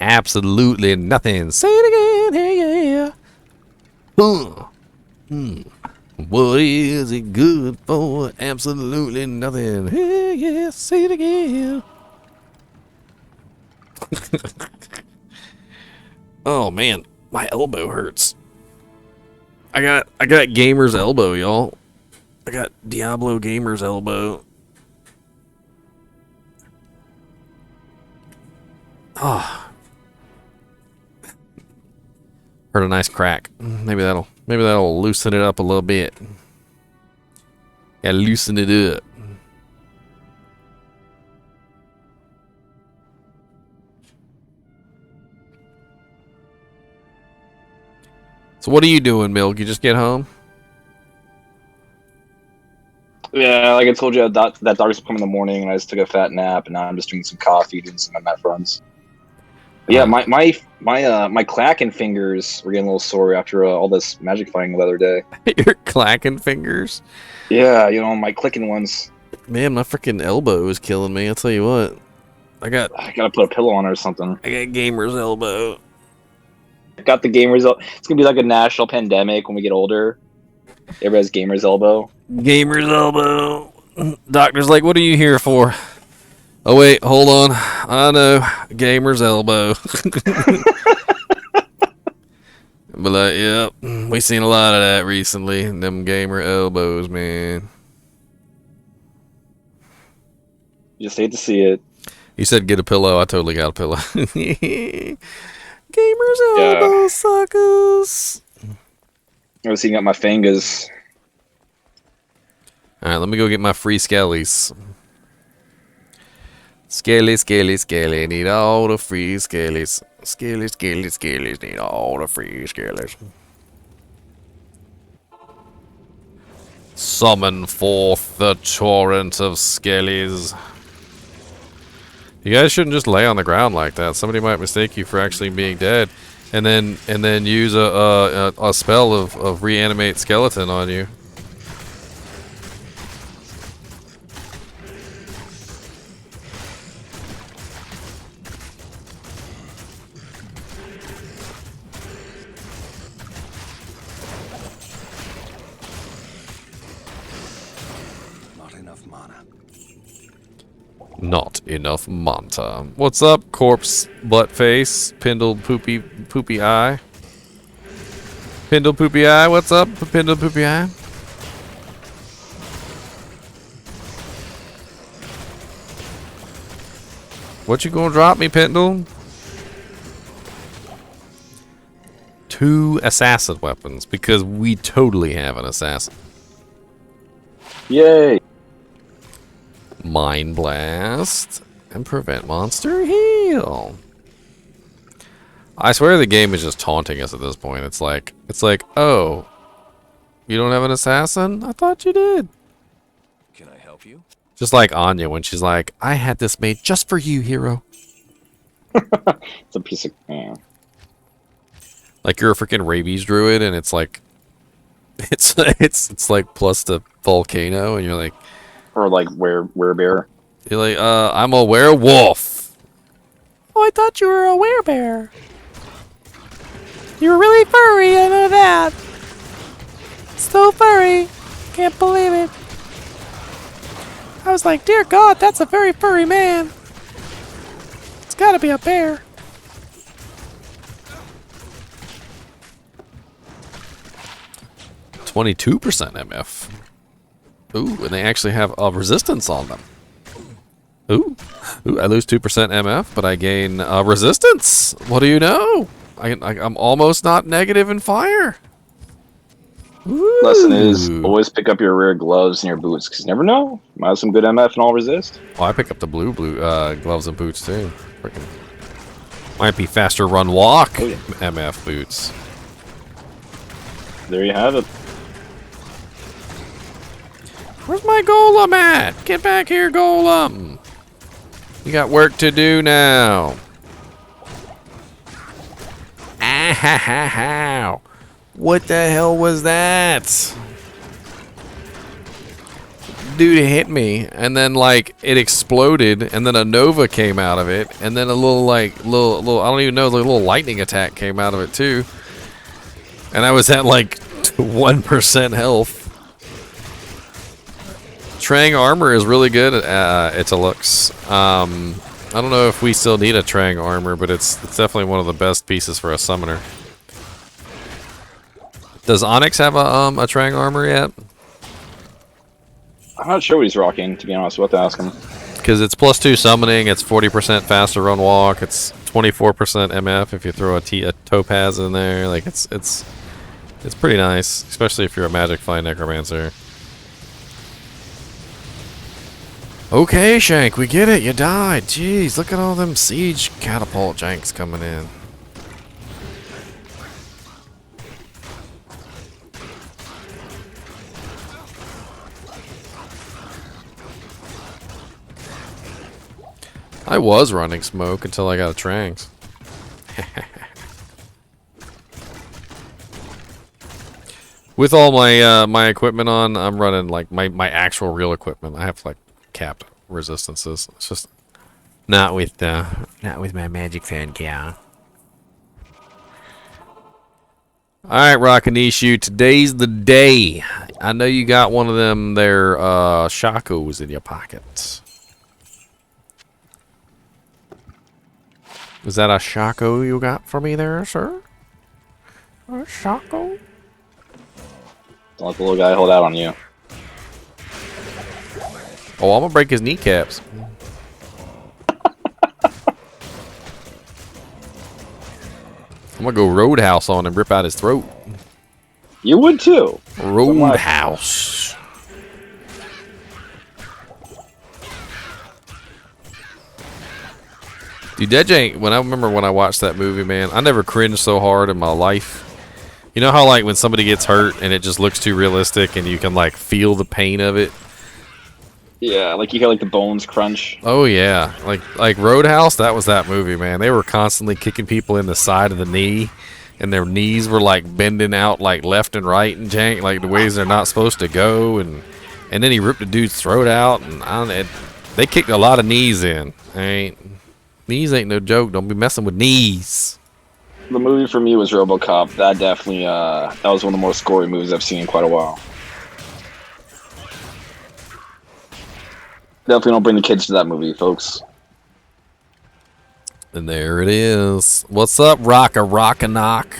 absolutely nothing. Say it again, hey yeah. What is it good for? Absolutely nothing. Hey yeah, say it again. Oh man, my elbow hurts. I got gamer's elbow, y'all. I got Diablo gamer's elbow. Oh. Heard a nice crack. Maybe that'll loosen it up a little bit. Yeah, loosen it up. So what are you doing, Milk? You just get home? Yeah, like I told you, that doctor's come in the morning, and I just took a fat nap, and now I'm just drinking some coffee, doing some of my mat runs. But yeah, my clacking fingers were getting a little sore after all this magic fighting the other day. Your clacking fingers? Yeah, my clicking ones. Man, my freaking elbow is killing me. I'll tell you what. I gotta put a pillow on it or something. I got gamer's elbow. Got the gamer's elbow. It's gonna be like a national pandemic when we get older. Everybody has gamer's elbow. Gamer's elbow. Doctor's like, what are you here for? Oh wait, hold on. I know. Gamer's elbow. But like, yep. We seen a lot of that recently. Them gamer elbows, man. You just hate to see it. You said get a pillow. I totally got a pillow. Gamer's elbow suckers. I was seeing up my fingers. Alright, let me go get my free skellies. Skelly, skelly, skelly, need all the free skellies. Skelly, skelly, skellies, need all the free skellies. Summon forth the torrent of skellies. You guys shouldn't just lay on the ground like that. Somebody might mistake you for actually being dead, and then use a spell of reanimate skeleton on you. Not enough manta. What's up, corpse butt face? Pindle poopy eye. Pindle poopy eye, what's up, Pindle poopy eye? What you gonna drop me, Pindle? 2 assassin weapons, because we totally have an assassin. Yay! Mind Blast and Prevent Monster Heal. I swear the game is just taunting us at this point. It's like, oh, you don't have an assassin? I thought you did. Can I help you? Just like Anya when she's like, I had this made just for you, hero. It's a piece of. Yeah. Like you're a freaking rabies druid, and it's like, it's like plus the volcano, and you're like. Or like werebear. You're like, I'm a werewolf. Oh, I thought you were a werebear. You're really furry, I know that. So furry. Can't believe it. I was like, dear God, that's a very furry man. It's gotta be a bear. %22 MF. Ooh, and they actually have a resistance on them. Ooh, I lose 2% MF, but I gain resistance. What do you know? I'm almost not negative in fire. Ooh. Lesson is always pick up your rare gloves and your boots, because you never know. Might have some good MF and all resist. Oh, I pick up the blue gloves and boots too. Freaking might be faster run walk MF boots. There you have it. Where's my golem at? Get back here, golem. You got work to do now. Ah ha ha ha. What the hell was that? dude hit me, and then like it exploded, and then a nova came out of it, and then a little little I don't even know, the little lightning attack came out of it too, and I was at like 1% health. Trang armor is really good. It's a looks. I don't know if we still need a Trang armor, but it's definitely one of the best pieces for a summoner. Does Onyx have a Trang armor yet? I'm not sure what he's rocking, to be honest. We'll have to ask him. Because it's +2 summoning, it's 40% faster run walk, it's 24% MF if you throw a topaz in there. Like it's pretty nice, especially if you're a magic flying necromancer. Okay, Shank, we get it. You died. Jeez, look at all them siege catapult janks coming in. I was running smoke until I got a Trangs. With all my my equipment on, I'm running like my actual real equipment. I have like capped resistances. It's just not with my magic fan cow. Alright, Rockanishu, today's the day. I know you got one of them there Shakos in your pockets. Is that a Shako you got for me there, sir? A Shako? Don't let the little guy hold out on you. Oh, I'm gonna break his kneecaps. I'm gonna go roadhouse on him, rip out his throat. You would too. Roadhouse. Dude, that jank, when I remember when I watched that movie, man, I never cringed so hard in my life. You know how like when somebody gets hurt and it just looks too realistic and you can like feel the pain of it? Yeah, like you hear like the bones crunch. Oh yeah, like Roadhouse, that was that movie, man. They were constantly kicking people in the side of the knee, and their knees were like bending out like left and right and jank, like the ways they're not supposed to go, and then he ripped the dude's throat out, and they kicked a lot of knees in. Knees ain't no joke. Don't be messing with knees. The movie for me was RoboCop. That definitely that was one of the most gory movies I've seen in quite a while. Definitely don't bring the kids to that movie, folks. And there it is. What's up, Rock a Knock?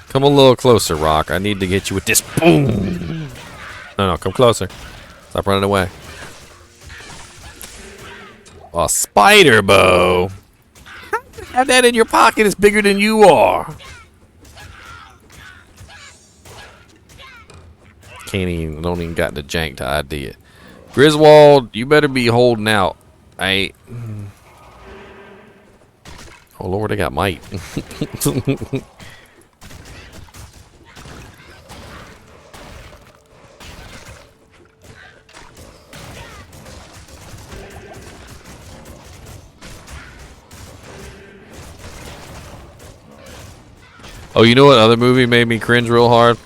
Come a little closer, Rock. I need to get you with this. Boom. No, come closer. Stop running away. A spider bow. Have that in your pocket. It's bigger than you are. Don't even got the jank to ID it. Griswold, you better be holding out. Oh Lord, I got might. Oh, you know what other movie made me cringe real hard?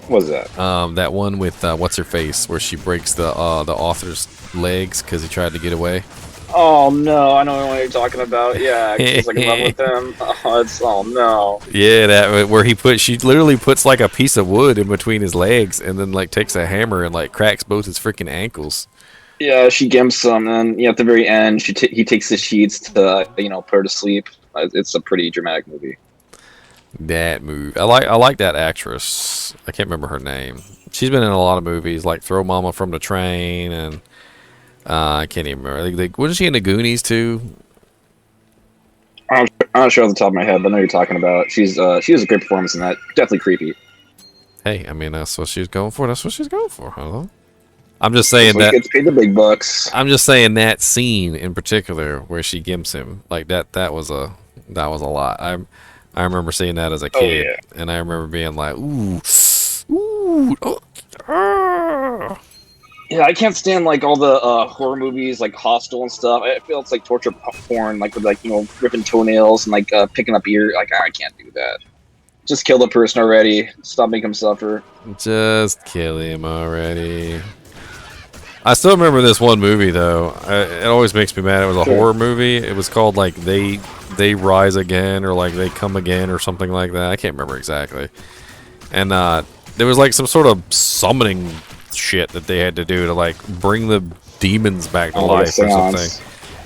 What was that? That one with what's her face, where she breaks the author's legs because he tried to get away. Oh no, I know what you're talking about. Yeah, she's like in love with him. Oh no. Yeah, that where she literally puts like a piece of wood in between his legs and then like takes a hammer and like cracks both his freaking ankles. Yeah, she gimps him, and at the very end, he takes the sheets to put her to sleep. It's a pretty dramatic movie. That movie, I like that actress. I can't remember her name. She's been in a lot of movies, like Throw Mama from the Train, and I can't even remember. Wasn't she in the Goonies too? I'm not sure off the top of my head, but I know you're talking about. She has a great performance in that. Definitely creepy. Hey, I mean that's what she's going for. That's what she's going for. Hello. I'm just saying that she gets paid the big bucks. I'm just saying that scene in particular where she gimps him, like that was a lot. I remember seeing that as a kid, and I remember being like, ooh, oh, ah. Yeah, I can't stand like all the horror movies, like Hostel and stuff. I feel it's like torture porn, like with ripping toenails and like picking up ear. Like I can't do that. Just kill the person already. Stop making him suffer. Just kill him already. I still remember this one movie though. It always makes me mad. It was a horror movie. It was called like They Rise Again or like They Come Again or something like that. I can't remember exactly. And there was like some sort of summoning shit that they had to do to like bring the demons back to life or something.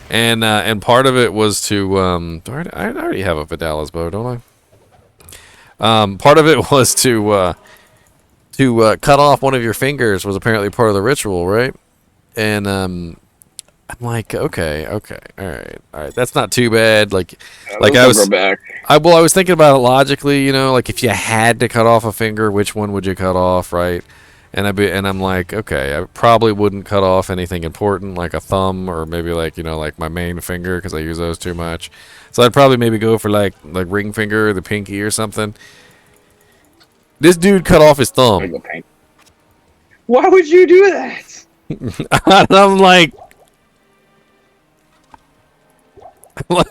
And part of it was to I already have a Vidala's bow, don't I? Part of it was to cut off one of your fingers was apparently part of the ritual, right? And I'm like, okay, all right, that's not too bad. Like I was thinking about it logically, you know, like if you had to cut off a finger, which one would you cut off, right? And I'm like, okay, I probably wouldn't cut off anything important like a thumb or maybe like, you know, like my main finger because I use those too much. So I'd probably maybe go for like ring finger or the pinky or something. This dude cut off his thumb. Why would you do that? And I'm like,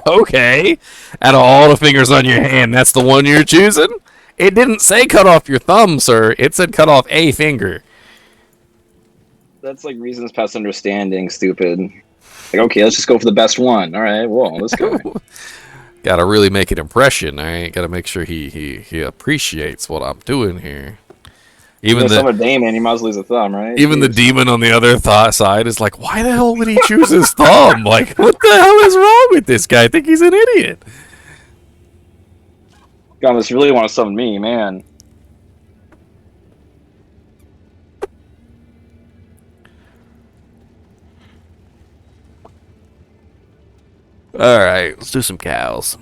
okay. Out of all the fingers on your hand, that's the one you're choosing? It didn't say cut off your thumb, sir. It said cut off a finger. That's like reasons past understanding, stupid. Like, okay, let's just go for the best one. All right, well, let's go. Gotta really make an impression, all right? Gotta make sure he appreciates what I'm doing here. Even the demon, you might as well lose a thumb, right? Even the demon on the other side is like, why the hell would he choose his thumb? Like, what the hell is wrong with this guy? I think he's an idiot. God, this really want to summon me, man. All right, let's do some cows.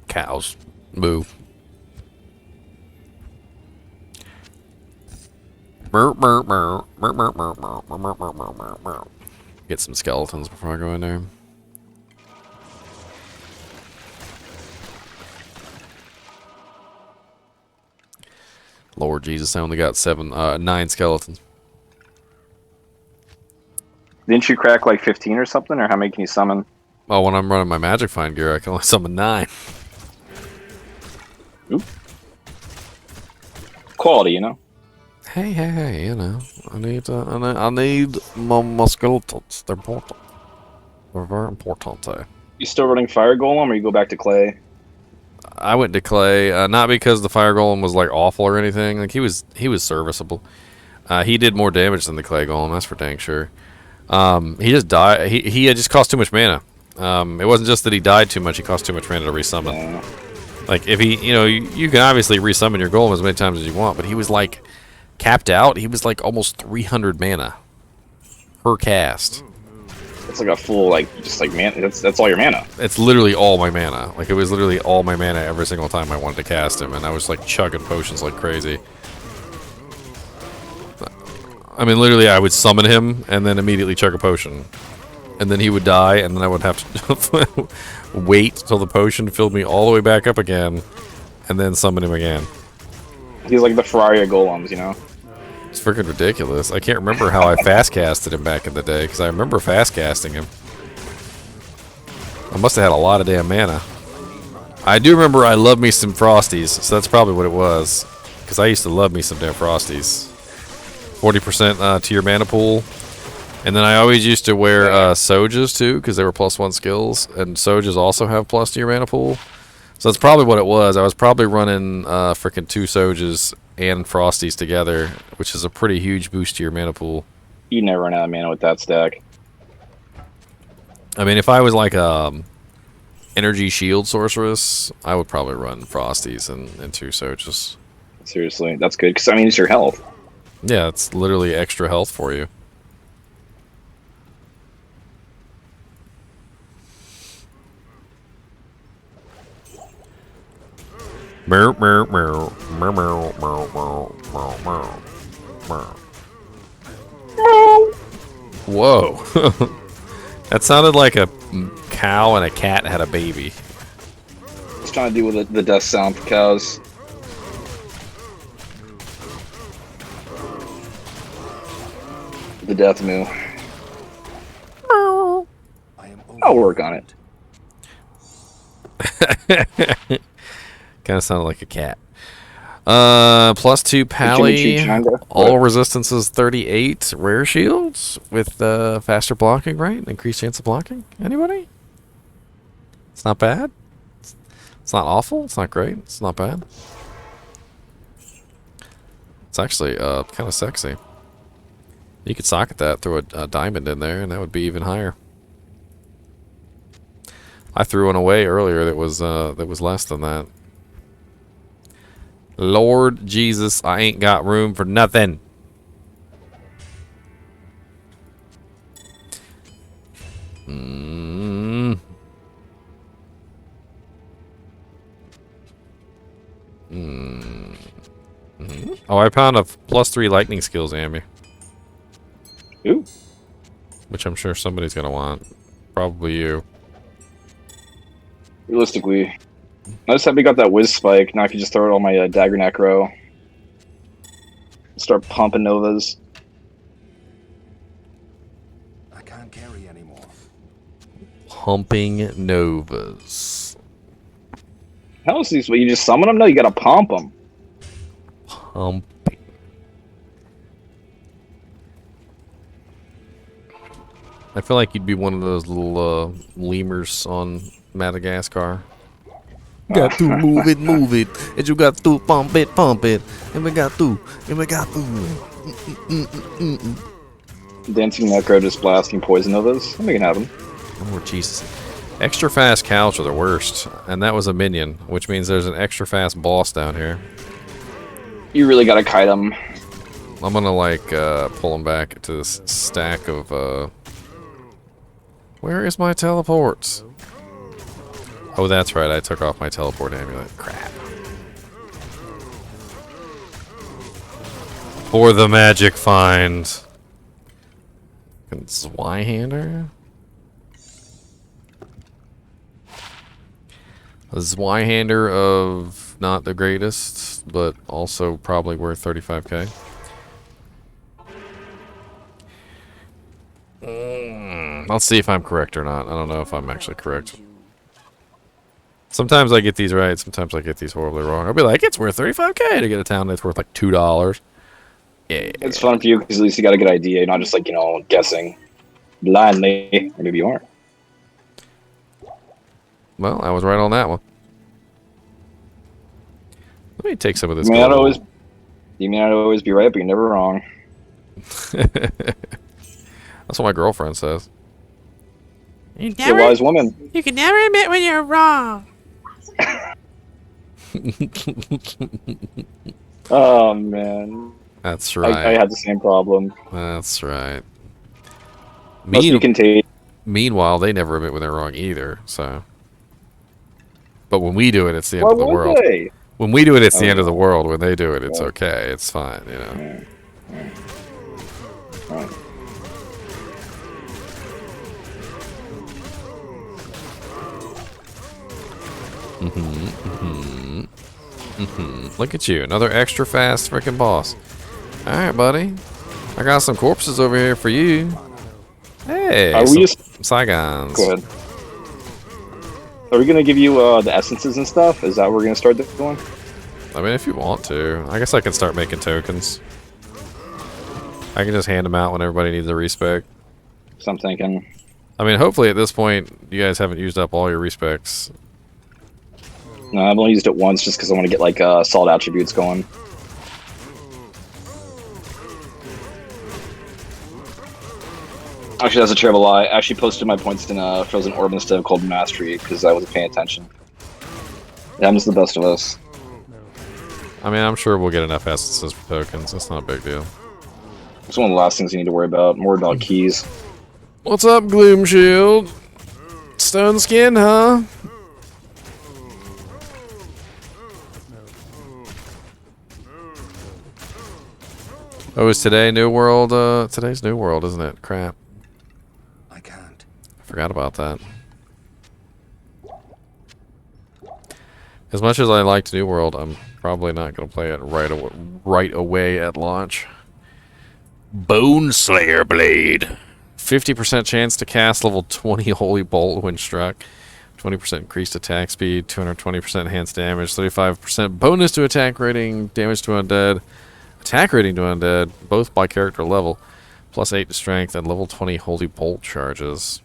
Cows, move. Get some skeletons before I go in there. Lord Jesus, I only got 9 skeletons. Didn't you crack like 15 or something, or how many can you summon? Oh, when I'm running my Magic Find gear, I can only summon 9. Oop. Quality, you know. Hey, you know, I need my skeletons. They're important. They're very important. You still running Fire Golem, or you go back to Clay? I went to Clay, not because the Fire Golem was like awful or anything. Like he was serviceable. He did more damage than the Clay Golem, that's for dang sure. He just died. He just cost too much mana. It wasn't just that he died too much; he cost too much mana to resummon. Yeah. Like if he, you know, you can obviously resummon your Golem as many times as you want, but he was like capped out. He was like almost 300 mana per cast. It's like a full, like, just like mana. That's all your mana. It's literally all my mana. Like it was literally all my mana every single time I wanted to cast him, and I was like chugging potions like crazy. I mean, literally, I would summon him and then immediately chug a potion, and then he would die, and then I would have to wait till the potion filled me all the way back up again, and then summon him again. He's like the Ferrari of golems, you know. It's freaking ridiculous. I can't remember how I fast casted him back in the day, because I remember fast casting him. I must have had a lot of damn mana. I do remember I love me some Frosties, so that's probably what it was, because I used to love me some damn Frosties. 40% to your mana pool. And then I always used to wear Sojas too, because they were +1 skills, and Sojas also have plus to your mana pool. So that's probably what it was. I was probably running freaking 2 Sojas and Frosties together, which is a pretty huge boost to your mana pool. You never run out of mana with that stack. I mean, if I was like energy shield sorceress, I would probably run Frosties and 2 Sojas. Seriously, that's good, because I mean, it's your health. Yeah, it's literally extra health for you. Whoa. That sounded like a cow and a cat had a baby. It's trying to do with the death sound for cows. The death moo. I'll work on it. Kind of sounded like a cat. +2 pally. Chimichanga. All resistances 38. Rare shields with faster blocking, right? Increased chance of blocking. Anybody? It's not bad. It's not awful. It's not great. It's not bad. It's actually kind of sexy. You could socket that, throw a diamond in there, and that would be even higher. I threw one away earlier that was less than that. Lord Jesus, I ain't got room for nothing. Oh, I found a +3 lightning skills, Amby. Ooh. Which I'm sure somebody's gonna want. Probably you. Realistically, I just happy got that whiz spike. Now I can just throw it on my dagger necro. Start pumping novas. I can't carry anymore. Pumping novas. How is these? You just summon them? No, you gotta pump them. Pumping. I feel like you'd be one of those little lemurs on Madagascar. Got to move it, and you got to pump it, and we got to. Dancing necro just blasting poison novas. I'm making happen. Oh, Jesus. Extra fast cows are the worst, and that was a minion, which means there's an extra fast boss down here. You really gotta kite them. I'm gonna, like, pull him back to this stack of, Where is my teleports? Oh, that's right, I took off my teleport amulet. Crap. For the magic find. Zweihander? A Zweihander of not the greatest, but also probably worth 35k. Let's see if I'm correct or not. I don't know if I'm actually correct. Sometimes I get these right, sometimes I get these horribly wrong. I'll be like, it's worth 35k to get a town that's worth like $2. Yeah. It's fun for you because at least you got a good idea. You're not just like, guessing blindly. Or maybe you aren't. Well, I was right on that one. Let me take some of this. You may not always be right, but you're never wrong. That's what my girlfriend says. You You're a wise woman. You can never admit when you're wrong. Oh, man. That's right. I had the same problem. That's right. Must be contagious. Meanwhile, they never admit when they're wrong either, so. But when we do it, it's the end Why of the would world. they? When we do it, it's the end of the world. When they do it, it's okay. It's fine, Look at you. Another extra fast freaking boss. Alright, buddy. I got some corpses over here for you. Hey, Are we just... Saigons. Go ahead. Are we gonna give you the essences and stuff? Is that what we're gonna start doing? I mean, if you want to. I guess I can start making tokens. I can just hand them out when everybody needs a respec. So I'm thinking. I mean, hopefully at this point, you guys haven't used up all your respecs. No, I've only used it once just because I want to get like solid attributes going. Actually, that's a terrible lie. I actually posted my points in a Frozen Orb instead of Cold Mastery because I wasn't paying attention. It happens to the best of us. I mean, I'm sure we'll get enough essences for tokens. That's not a big deal. It's one of the last things you need to worry about. More about keys. What's up, Gloom Shield? Stone skin, huh? Oh, is today New World? Today's New World, isn't it? Crap. I can't. I forgot about that. As much as I liked New World, I'm probably not going to play it right away at launch. Bone Slayer Blade. 50% chance to cast level 20 Holy Bolt when struck. 20% increased attack speed, 220% enhanced damage, 35% bonus to attack rating, damage to undead, attack rating to undead, both by character level, plus 8 to strength, and level 20 holy bolt charges.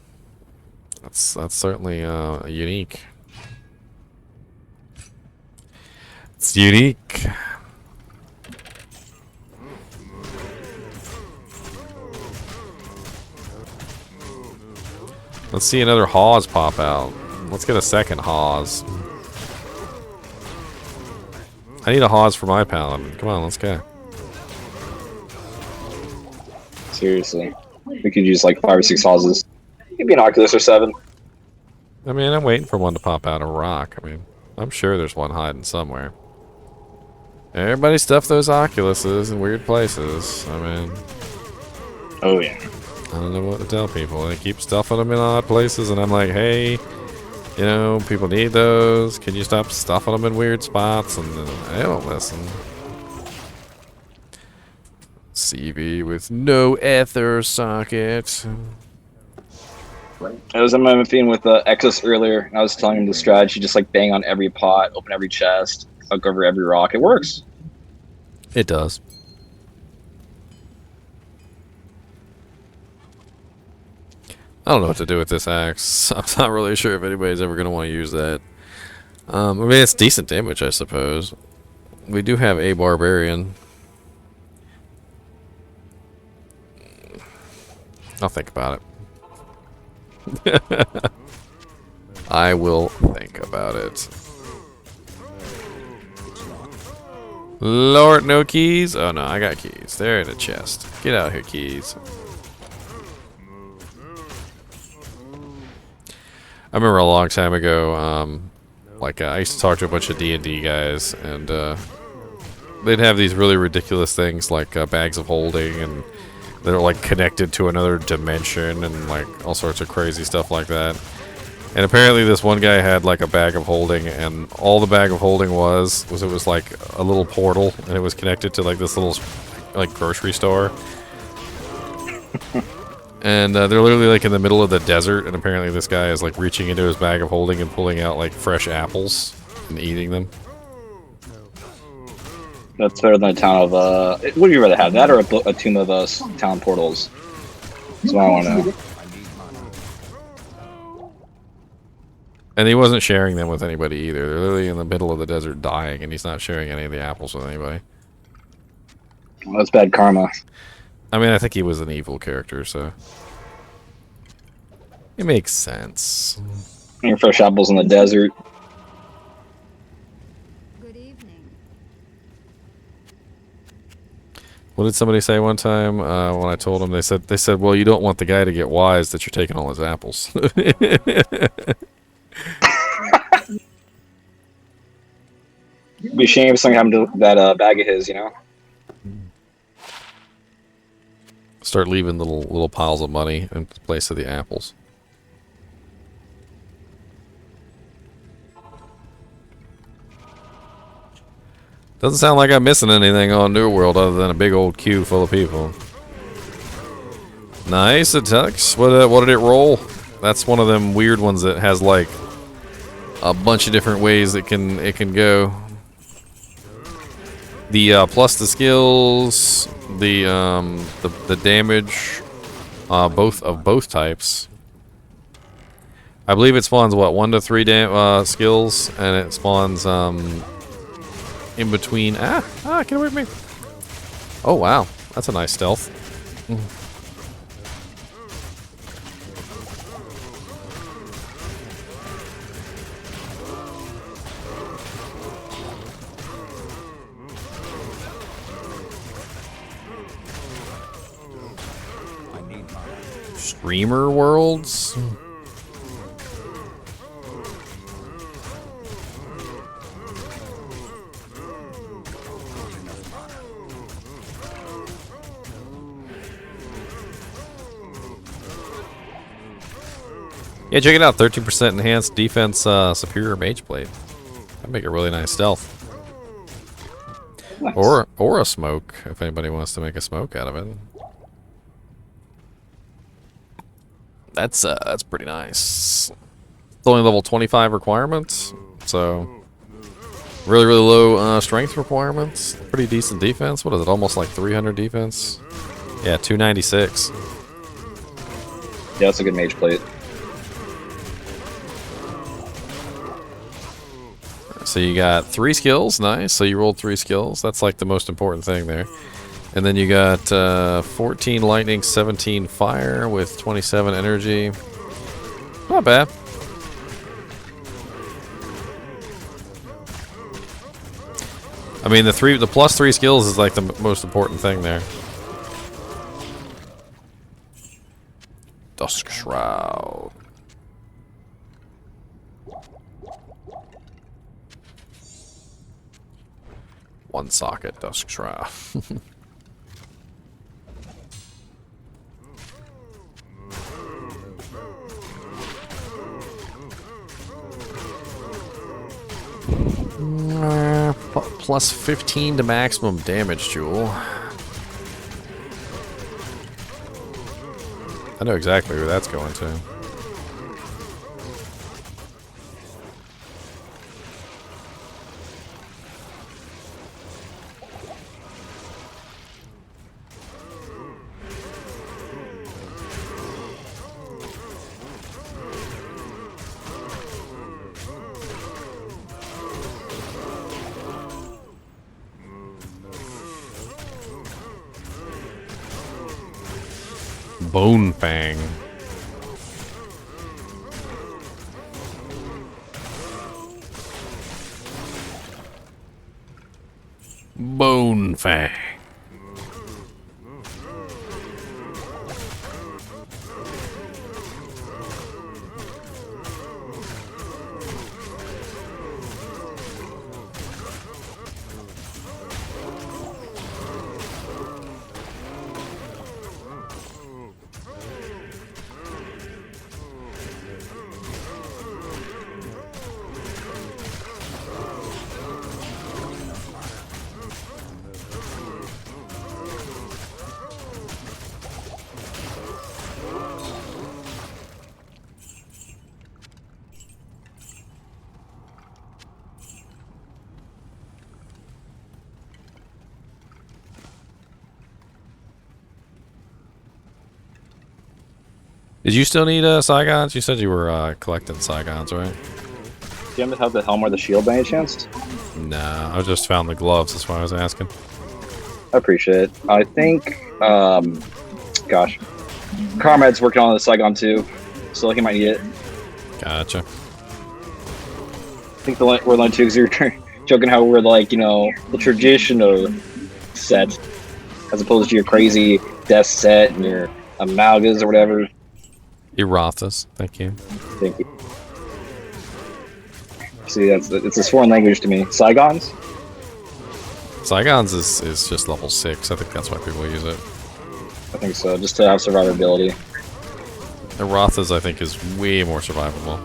That's certainly unique. It's unique. Let's see another Hawes pop out. Let's get a second Hawes. I need a Hawes for my paladin. Come on, let's go. Seriously. We could use like 5 or 6 Hawes. Maybe an Oculus or 7. I mean, I'm waiting for one to pop out of rock. I mean, I'm sure there's one hiding somewhere. Everybody stuff those Oculuses in weird places. I mean... Oh, yeah. I don't know what to tell people. They keep stuffing them in odd places, and I'm like, hey, you know, people need those. Can you stop stuffing them in weird spots? And they don't listen. CV with no ether socket. I was in my theme with Exos earlier, and I was telling him the strategy, just like bang on every pot, open every chest, hook over every rock. It works. It does. I don't know what to do with this axe. I'm not really sure if anybody's ever going to want to use that. I mean, it's decent damage, I suppose. We do have a barbarian. I'll think about it. I will think about it. Lord, no keys? Oh no, I got keys. They're in a chest. Get out here, keys. I remember a long time ago, I used to talk to a bunch of D&D guys, and they'd have these really ridiculous things like bags of holding, and they're like connected to another dimension, and like all sorts of crazy stuff like that. And apparently this one guy had like a bag of holding, and all the bag of holding was it was like a little portal, and it was connected to like this little like grocery store. And they're literally like in the middle of the desert, and apparently this guy is like reaching into his bag of holding and pulling out like fresh apples and eating them. That's better than a town of, what would you rather have, that or a tomb of town portals? That's what I want to know. And he wasn't sharing them with anybody either. They're literally in the middle of the desert dying, and he's not sharing any of the apples with anybody. Well, that's bad karma. I mean, I think he was an evil character, so... It makes sense. Your fresh apples in the desert. Good evening. What did somebody say one time when I told them? They said, well, you don't want the guy to get wise that you're taking all his apples. It'd be a shame if something happened to that bag of his, you know? Start leaving little piles of money in place of the apples. Doesn't sound like I'm missing anything on New World other than a big old queue full of people. Nice, it tucks. What did it roll? That's one of them weird ones that has like a bunch of different ways it can go. The plus the skills, the damage, both types. I believe it spawns what 1 to 3 skills, and it spawns in between. Get away from me! Oh wow, that's a nice stealth. Streamer worlds. Yeah, check it out. 13% enhanced defense, superior mage blade. That'd make a really nice stealth. Nice. Or a smoke, if anybody wants to make a smoke out of it. That's pretty nice. It's only level 25 requirements, so really, really low strength requirements. Pretty decent defense. What is it? Almost like 300 defense. Yeah, 296. Yeah, that's a good mage plate. So you got 3 skills. Nice. So you rolled 3 skills. That's like the most important thing there. And then you got 14 lightning, 17 fire with 27 energy. Not bad. I mean, the +3 skills is like the most important thing there. Dusk Shroud. One socket, Dusk Shroud. Plus 15 to maximum damage, Jewel. I know exactly where that's going to. Bone Fang. Bone Fang. Did you still need Saigons? You said you were collecting Saigons, right? Do you have the helm or the shield by any chance? Nah, I just found the gloves. That's why I was asking. I appreciate it. I think, gosh, Carmad's working on the Saigon too, so he might need it. Gotcha. I think we're the only two, because you're joking how we're like, you know, the traditional set, as opposed to your crazy death set and your amalgas or whatever. Erathas, thank you. Thank you. See, it's a foreign language to me. Saigons? Saigons is just level 6. I think that's why people use it. I think so, just to have survivability. Erathas, I think, is way more survivable.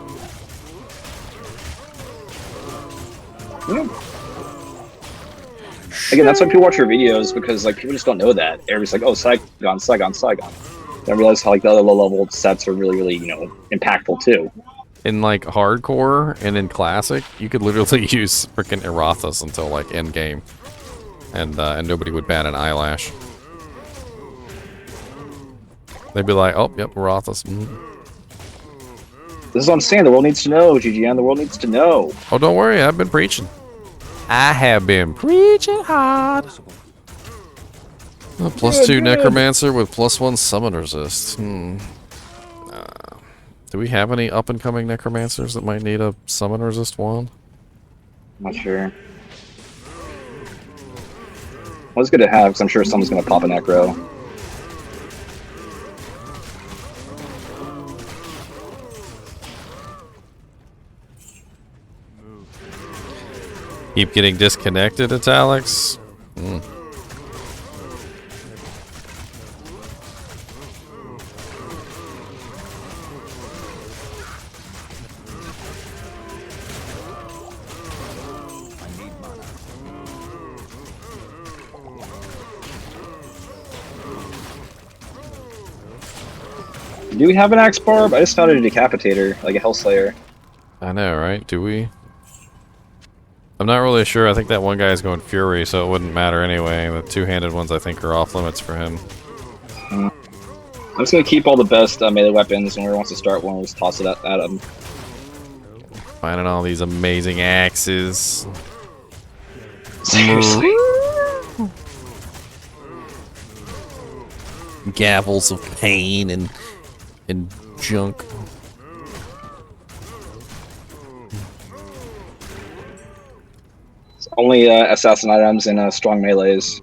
Yeah. Again, that's why people watch your videos, because like people just don't know that. Everybody's like, oh, Saigon, Saigon, Saigon. I realize how like the other low-level sets are really, really, you know, impactful too. In like hardcore and in classic, you could literally use freaking Erathas until like end game, and nobody would bat an eyelash. They'd be like, "Oh, yep, Erathas." This is what I'm saying. The world needs to know, GGN. The world needs to know. Oh, don't worry, I've been preaching. I have been preaching hard. +2 Necromancer with +1 Summon Resist. Do we have any up-and-coming Necromancers that might need a Summon Resist wand? Not sure. Well, it's good to have, because I'm sure someone's going to pop a Necro. Keep getting disconnected, Italics? Do we have an Axe Barb? I just found a Decapitator, like a Hellslayer. I know, right? Do we? I'm not really sure. I think that one guy's going Fury, so it wouldn't matter anyway. The two-handed ones I think are off limits for him. I'm just gonna keep all the best melee weapons, and whoever wants to start one, we'll just toss it at him. Finding all these amazing axes. Seriously. Gavels of pain and junk. It's only assassin items and strong melees.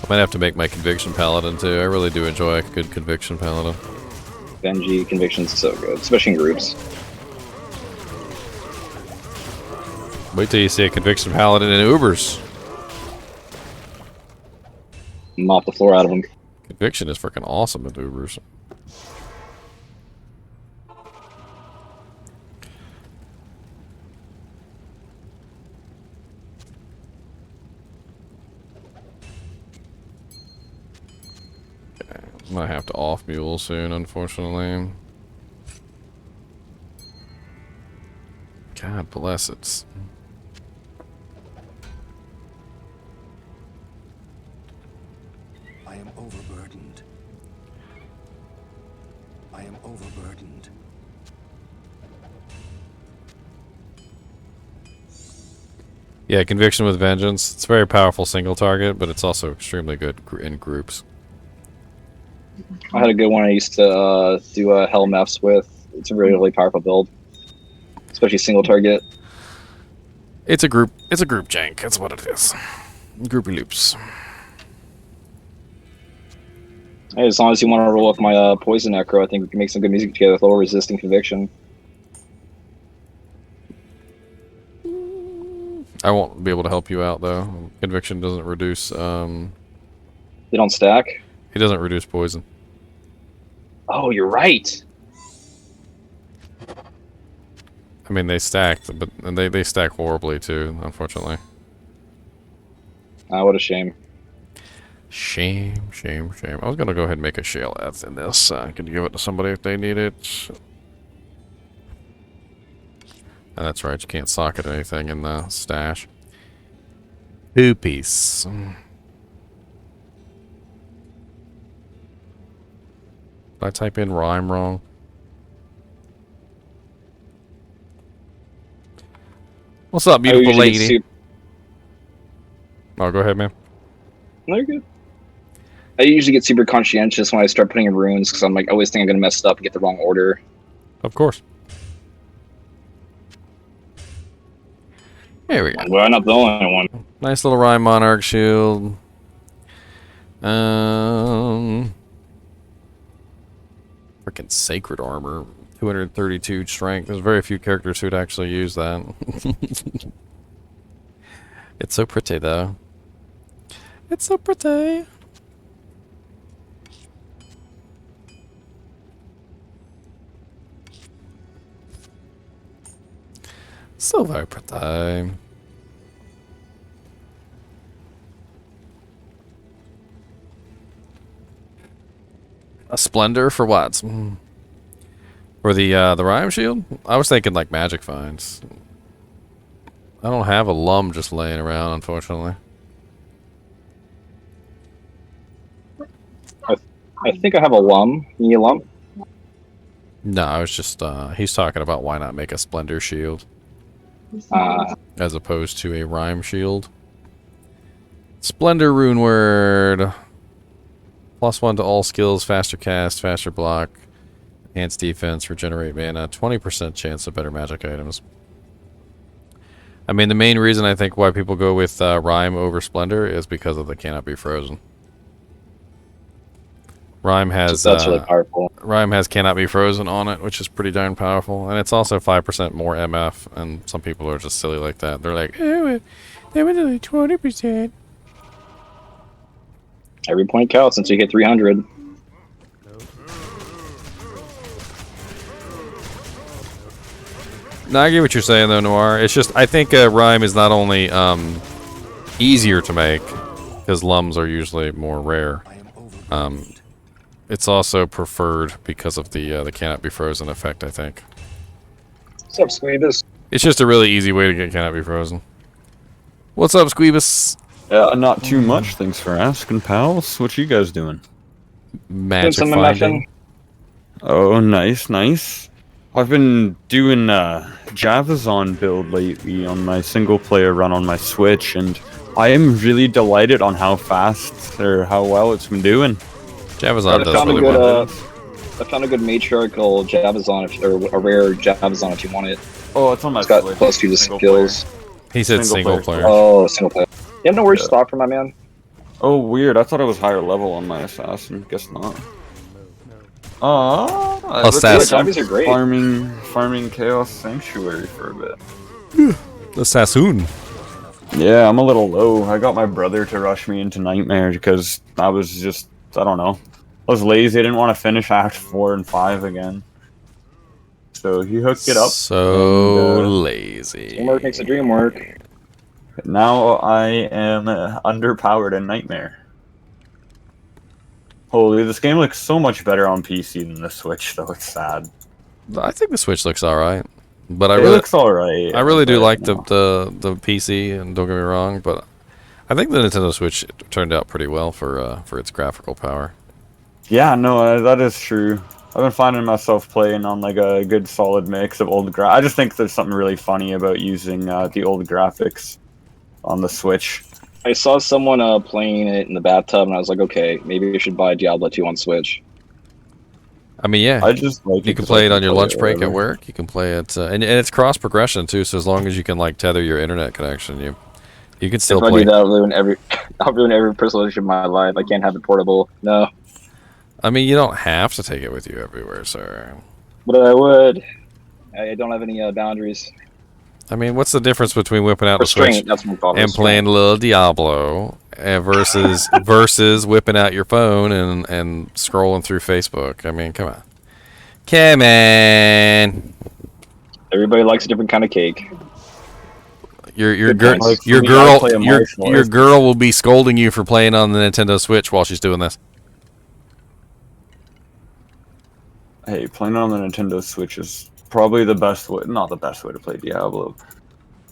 I might have to make my conviction paladin too. I really do enjoy a good conviction paladin. Benji convictions is so good, especially in groups. Wait till you see a conviction paladin in Ubers. Mop the floor out of them. Conviction is freaking awesome in Ubers. I'm gonna have to off mule soon, unfortunately. God bless it. I am overburdened. I am overburdened. Yeah, Conviction with Vengeance. It's a very powerful single target, but it's also extremely good in groups. I had a good one I used to do Hell Mefs with. It's a really, really powerful build. Especially single target. It's a group jank, that's what it is. Groupy loops. Hey, as long as you want to roll with my Poison Necro, I think we can make some good music together with lower resisting Conviction. I won't be able to help you out though. Conviction doesn't reduce They don't stack? it doesn't reduce poison. Oh, you're right! I mean they stacked, but they stack horribly too, unfortunately. What a shame. Shame, shame, shame. I was gonna go ahead and make a shale F in this. I could give it to somebody if they need it. Oh, that's right, you can't socket anything in the stash. Poopies. Did I type in rhyme wrong? What's up, beautiful lady? Oh, go ahead, man. No, you're good. I usually get super conscientious when I start putting in runes because I'm like, I always think I'm going to mess it up and get the wrong order. Of course. There we go. Well, I'm not the only one. Nice little Rhyme Monarch shield. Freaking Sacred Armor. 232 strength. There's very few characters who'd actually use that. It's so pretty, though. It's so pretty. So very pretty. A Splendor for what? For the Rhyme Shield? I was thinking like Magic Finds. I don't have a Lum just laying around, unfortunately. I think I have a Lum. You need a Lum? No, I was just, he's talking about why not make a Splendor Shield. As opposed to a Rhyme Shield. Splendor Rune Word. +1 to all skills, faster cast, faster block, enhanced defense, regenerate mana, 20% chance of better magic items. I mean, the main reason I think why people go with Rhyme over Splendor is because of the Cannot Be Frozen. Rhyme has That's really powerful. Rhyme has Cannot Be Frozen on it, which is pretty darn powerful, and it's also 5% more MF. And some people are just silly like that. They're like, "Oh, that was only 20%." Every point counts until you hit 300. No, I get what you're saying though, Noir. It's just I think Rhyme is not only easier to make, because lums are usually more rare. I am overburdened. It's also preferred because of the cannot be frozen effect, I think. What's up, Squeebus? It's just a really easy way to get cannot be frozen. What's up, Squeebus? Not too much. Thanks for asking, pals. What you guys doing? Magic Some finding. Oh, nice, nice. I've been doing Javazon build lately on my single player run on my Switch, and I am really delighted on how fast or how well it's been doing. Javazon I does found a really good, well. I found a good matriarchal Javazon, or a rare Javazon if you want it. Oh, it's on my It's got Switch. plus 2 to Single skills. He said single single player. player. Oh, single player. You have no worries to stop for my man. Oh, weird. I thought it was higher level on my assassin. Guess not. Assassin. Zombies are great. Farming Chaos Sanctuary for a bit. The Sassoon. Yeah, I'm a little low. I got my brother to rush me into Nightmare because I was just, I don't know. I was lazy. I didn't want to finish Act 4 and 5 again. So he hooked it up. So and, lazy. Teamwork makes the dream work. now I am underpowered in Nightmare. Holy, this game looks so much better on PC than the Switch, though. It's sad. I think the Switch looks alright. But I It really looks alright. I really do but, like you the, know. the PC, and don't get me wrong, but I think the Nintendo Switch turned out pretty well for its graphical power. Yeah, no, that is true. I've been finding myself playing on like a good solid mix of old I just think there's something really funny about using the old graphics on the Switch. I saw someone playing it in the bathtub, and I was like, okay, maybe we should buy Diablo 2 on Switch. I mean, yeah, I just like you can 'cause play I it on your play lunch it break at wherever. work. You can play it, and it's cross progression too. So as long as you can like tether your internet connection, you can still If I play. do that, I'll ruin every personal relationship in my life. I can't have it portable. No, I mean, you don't have to take it with you everywhere, sir. but I would. I don't have any boundaries. I mean, what's the difference between whipping out the Switch Restraint. That's what we call it. and playing a little Diablo versus whipping out your phone and scrolling through Facebook? I mean, come on. Come on. Everybody likes a different kind of cake. Your Good girl points. your You gotta girl play a your martial your arts. girl will be scolding you for playing on the Nintendo Switch while she's doing this. Hey, playing on the Nintendo Switch is probably the best way, not the best way to play Diablo,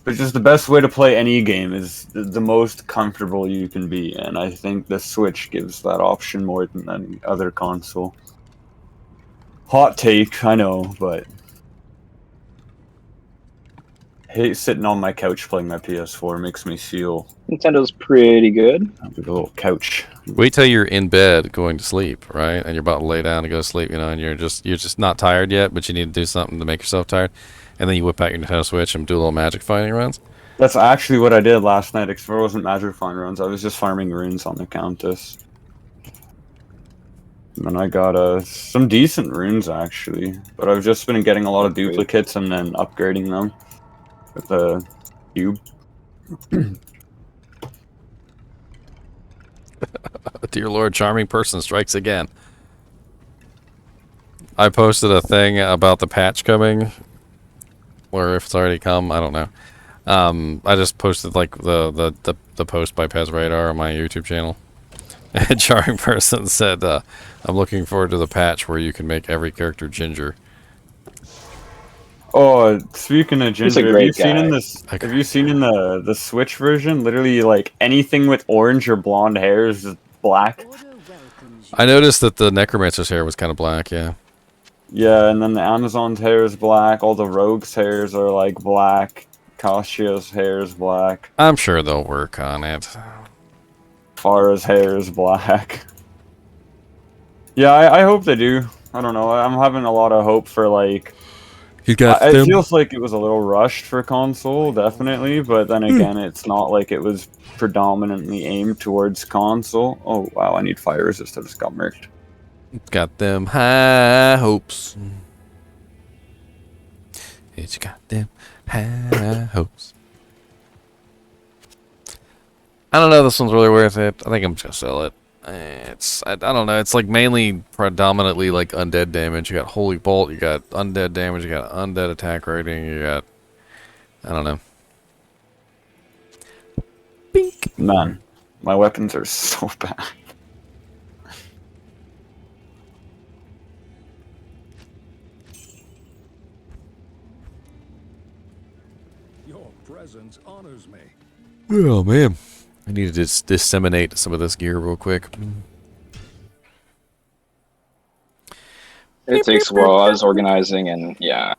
but just the best way to play any game is the most comfortable you can be, and I think the Switch gives that option more than any other console. Hot take, I know, but I hate sitting on my couch playing my PS4. It makes me feel Nintendo's pretty good. like a little couch. Wait till you're in bed going to sleep, right? And you're about to lay down to go to sleep, and you're just not tired yet, but you need to do something to make yourself tired. And then you whip out your Nintendo Switch and do a little magic fighting runs. That's actually what I did last night, except it wasn't magic farm runs. I was just farming runes on the Countess. And I got some decent runes, actually. But I've just been getting a lot of duplicates and then upgrading them with the cube. Dear Lord, charming person strikes again. I posted a thing about the patch coming, or if it's already come, I don't know. I just posted like the post by Pez Radar on my YouTube channel. And charming person said, "I'm looking forward to the patch where you can make every character ginger." Oh, speaking of He's a ginger, great guy. have you seen in the Switch version? Literally, like anything with orange or blonde hair is just black. I noticed that the Necromancer's hair was kind of black. Yeah. Yeah, and then the Amazon's hair is black. All the rogues' hairs are like black. Kashia's hair is black. I'm sure they'll work on it. Farah's hair is black. Yeah, I hope they do. I don't know. I'm having a lot of hope for like. You got It them. feels like it was a little rushed for console, definitely, but then again, it's not like it was predominantly aimed towards console. Oh wow, I need fire resist. I just got murked. Got them high hopes. It's got them high hopes. I don't know. This one's really worth it. I think I'm just gonna sell it. I don't know. It's like mainly predominantly like undead damage. You got Holy Bolt. You got undead damage. You got undead attack rating. You got I don't know. Bink. Man, My weapons are so bad. Your presence honors me. Oh man, I need to just disseminate some of this gear real quick. It takes a while. I was organizing, and yeah,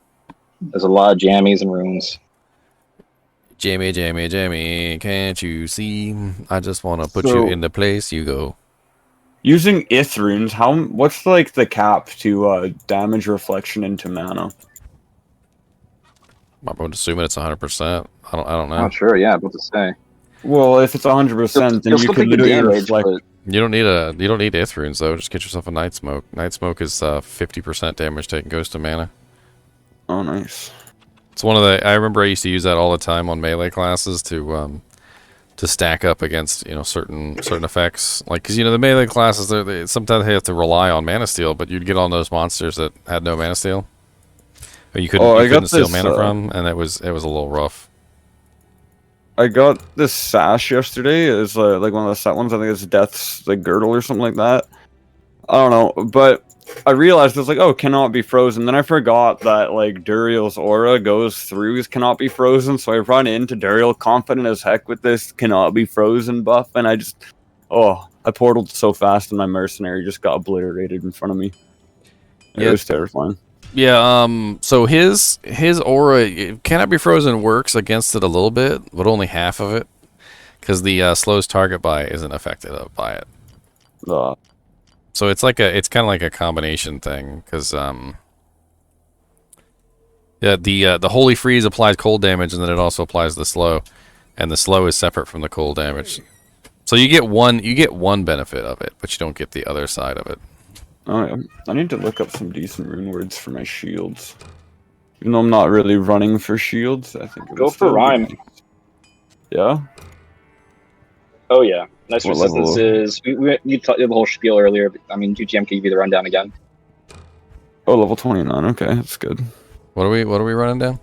there's a lot of jammies and rooms. Jamie, Jamie, Jamie, can't you see? I just want to put you So- in the place you go. Using ith runes, what's like the cap to damage reflection into mana? I'm assuming it's 100%. I don't know. Not sure. Yeah, about to say. Well, if it's 100%, then You'll you still could take the literally damage, reflect. but You don't need ith runes though. Just get yourself a night smoke. Night smoke is 50% damage taken goes to mana. Oh, nice. It's one of the. I remember I used to use that all the time on melee classes to stack up against certain effects. Like because the melee classes they sometimes they have to rely on mana steal, but you'd get on those monsters that had no mana steal. Or you couldn't steal mana from, and it was a little rough. I got this sash yesterday. It's like one of the set ones. I think it's Death's like girdle or something like that. I don't know, but I realized it's like, oh, cannot be frozen. Then I forgot that like Duriel's aura goes through his cannot be frozen. So I run into Duriel confident as heck with this cannot be frozen buff, and I portaled so fast, and my mercenary just got obliterated in front of me. It was terrifying. Yeah, so his aura cannot be frozen works against it a little bit, but only half of it, because the slows target by isn't affected by it. So it's kind of like a combination thing, because the holy freeze applies cold damage, and then it also applies the slow, and the slow is separate from the cold damage. So you get one benefit of it, but you don't get the other side of it. Oh, yeah. I need to look up some decent rune words for my shields. Even though I'm not really running for shields, I think it go would for still be rhyme. nice. Yeah? Oh yeah, nice What level? resistance. You taught the whole spiel earlier. But, I mean, GTM can give you the rundown again. Oh, level 29. Okay, that's good. What are we running down?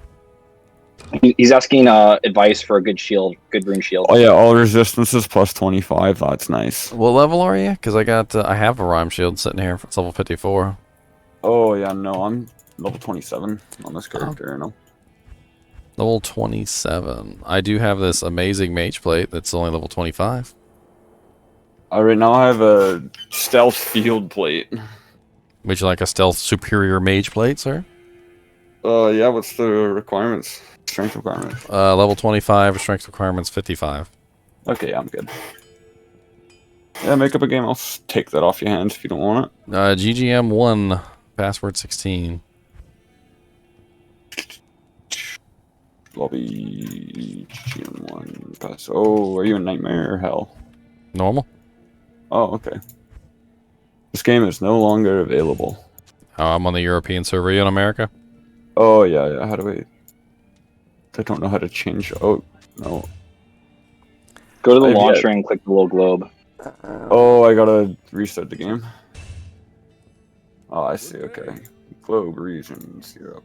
He's asking advice for a good shield, good rune shield. Oh, yeah, all resistances plus 25. That's nice. What level are you? Because I have a rhyme shield sitting here. It's level 54. Oh, yeah, no, I'm level 27 on this character, you know. Level 27. I do have this amazing mage plate that's only level 25. Right now I have a stealth field plate. Would you like a stealth superior mage plate, sir? Yeah, what's the requirements? Strength requirements? Level 25, strength requirements 55. Okay, yeah, I'm good. Yeah, make up a game. I'll take that off your hands if you don't want it. GGM1, password 16. Lobby GM1 pass. Oh, are you in Nightmare or Hell? Normal? Oh, okay. This game is no longer available. I'm on the European server. Are you in America? Oh, yeah. How do I don't know how to change. Oh, no. Go to the launcher and click the little globe. Oh, I gotta restart the game. Oh, I see. Okay. Globe regions, Europe.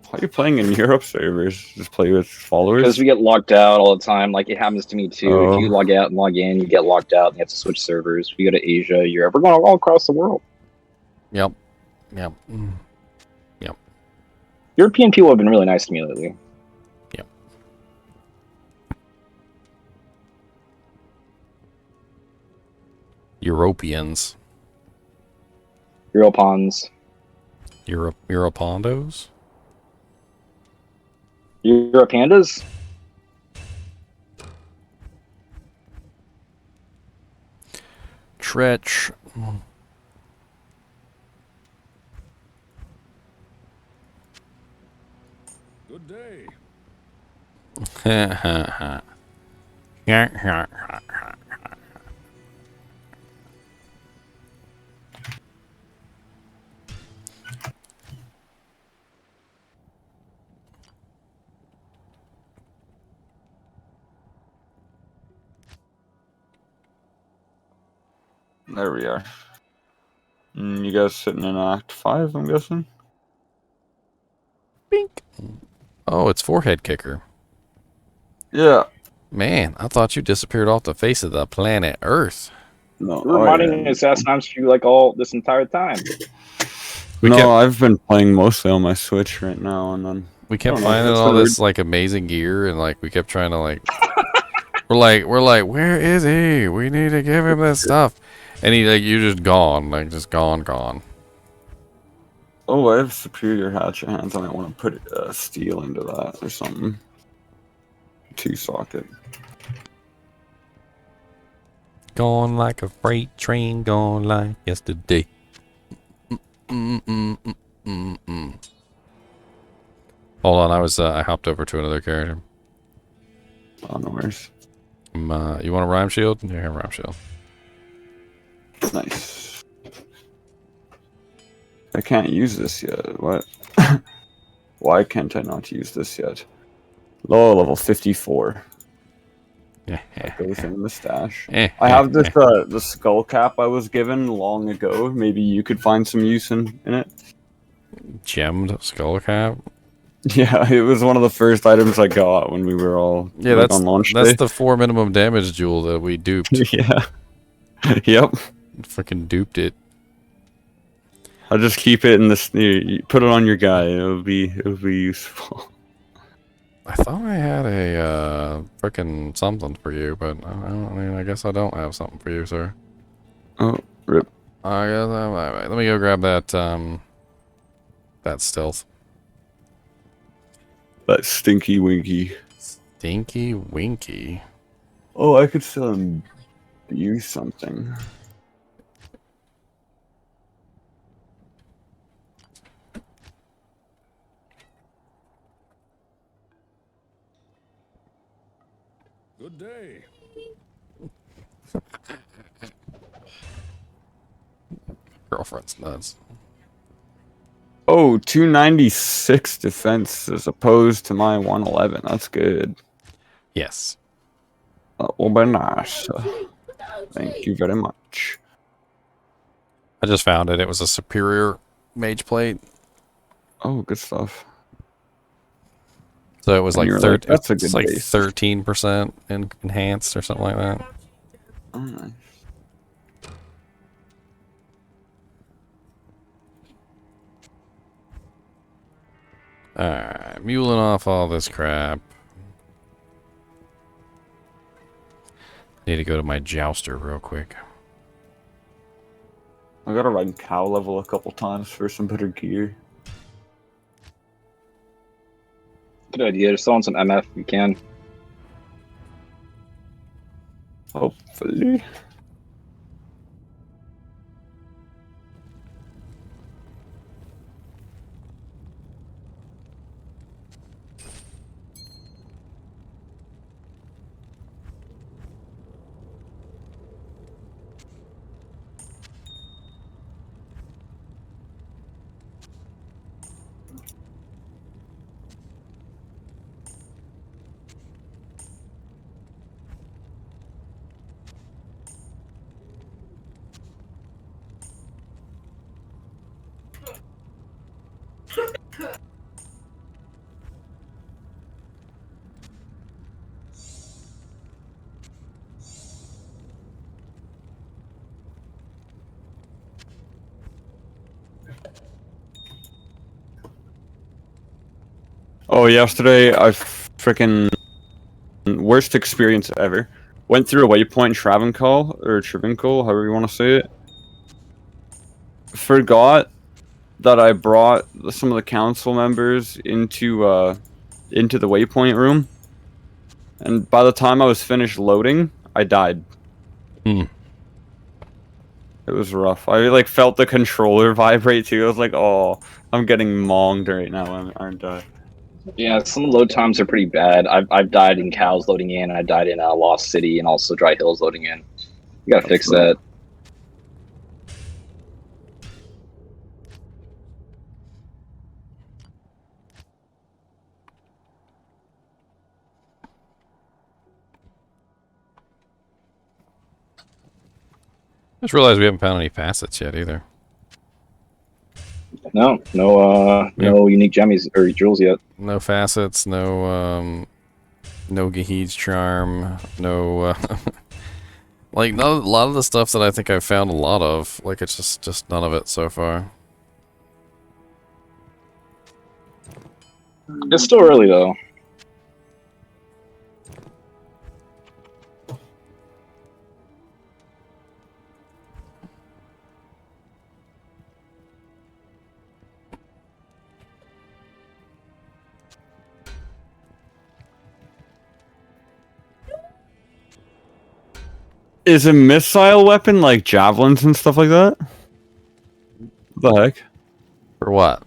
Why are you playing in Europe servers? Just play with followers? Because we get locked out all the time. Like, it happens to me, too. Oh. If you log out and log in, you get locked out, and you have to switch servers. We go to Asia, Europe. We're going all across the world. Yep. European people have been really nice to me lately. Yep. Europeans. Europons. Europondos? Europandas? Tretch. Good day. There we are. You guys sitting in Act 5, I'm guessing? Bink. Oh, it's forehead kicker. Yeah. Man, I thought you disappeared off the face of the planet Earth. No, You're reminding me sometimes you like all this entire time. I've been playing mostly on my Switch right now, and then We kept I don't know, finding it's all been this like amazing gear, and like we kept trying to like, we're like, where is he? We need to give him this stuff, and he like, you're just gone, like just gone. Oh, I have superior hatchet hands. I might want to put steel into that or something. 2-socket. Gone like a freight train, gone like yesterday. Hold on, I hopped over to another character. Oh, no worries. You want a rhyme shield? Yeah, rhyme shield. Nice. I can't use this yet. What? Why can't I not use this yet? Low level 54. That goes in the stash. I have this the skull cap I was given long ago. Maybe you could find some use in it. Gemmed skull cap. Yeah, it was one of the first items I got when we were all on launch that's day. the 4 minimum damage jewel that we duped. Yeah. Yep. Freaking duped it. I'll just keep it in this. You put it on your guy. It'll be useful. I thought I had a freaking something for you, but I guess I don't have something for you, sir. Oh, rip. I guess let me go grab that that stealth. That stinky winky. Stinky winky. Oh, I could still use something. Good day. Girlfriend's nuts. Oh, 296 defense as opposed to my 111. That's good. Yes. That will be nice. Thank you very much. I just found it. It was a superior mage plate. Oh, good stuff. So it was like that's a good it's like base. 13% enhanced or something like that. Oh, nice. Alright, muling off all this crap. Need to go to my jouster real quick. I gotta ride cow level a couple times for some better gear. Good idea. Just throw on some MF if you can. Hopefully. Oh, yesterday I freaking worst experience ever. Went through a waypoint in Travancore, however you want to say it. Forgot that I brought some of the council members into the waypoint room, and by the time I was finished loading, I died. Hmm. It was rough. I like felt the controller vibrate too. I was like, "Oh, I'm getting monged right now, aren't I?" Yeah, some load times are pretty bad. I've died in cows loading in. I died in Lost City and also Dry Hills loading in. You gotta fix that. Just realized we haven't found any facets yet either. No unique gemmies or jewels yet. No facets, no No Gahid's charm. No. Like, a lot of the stuff that I think I've found a lot of. Like, it's just none of it so far. It's still early though. Is a missile weapon like javelins and stuff like that? What the heck? For what?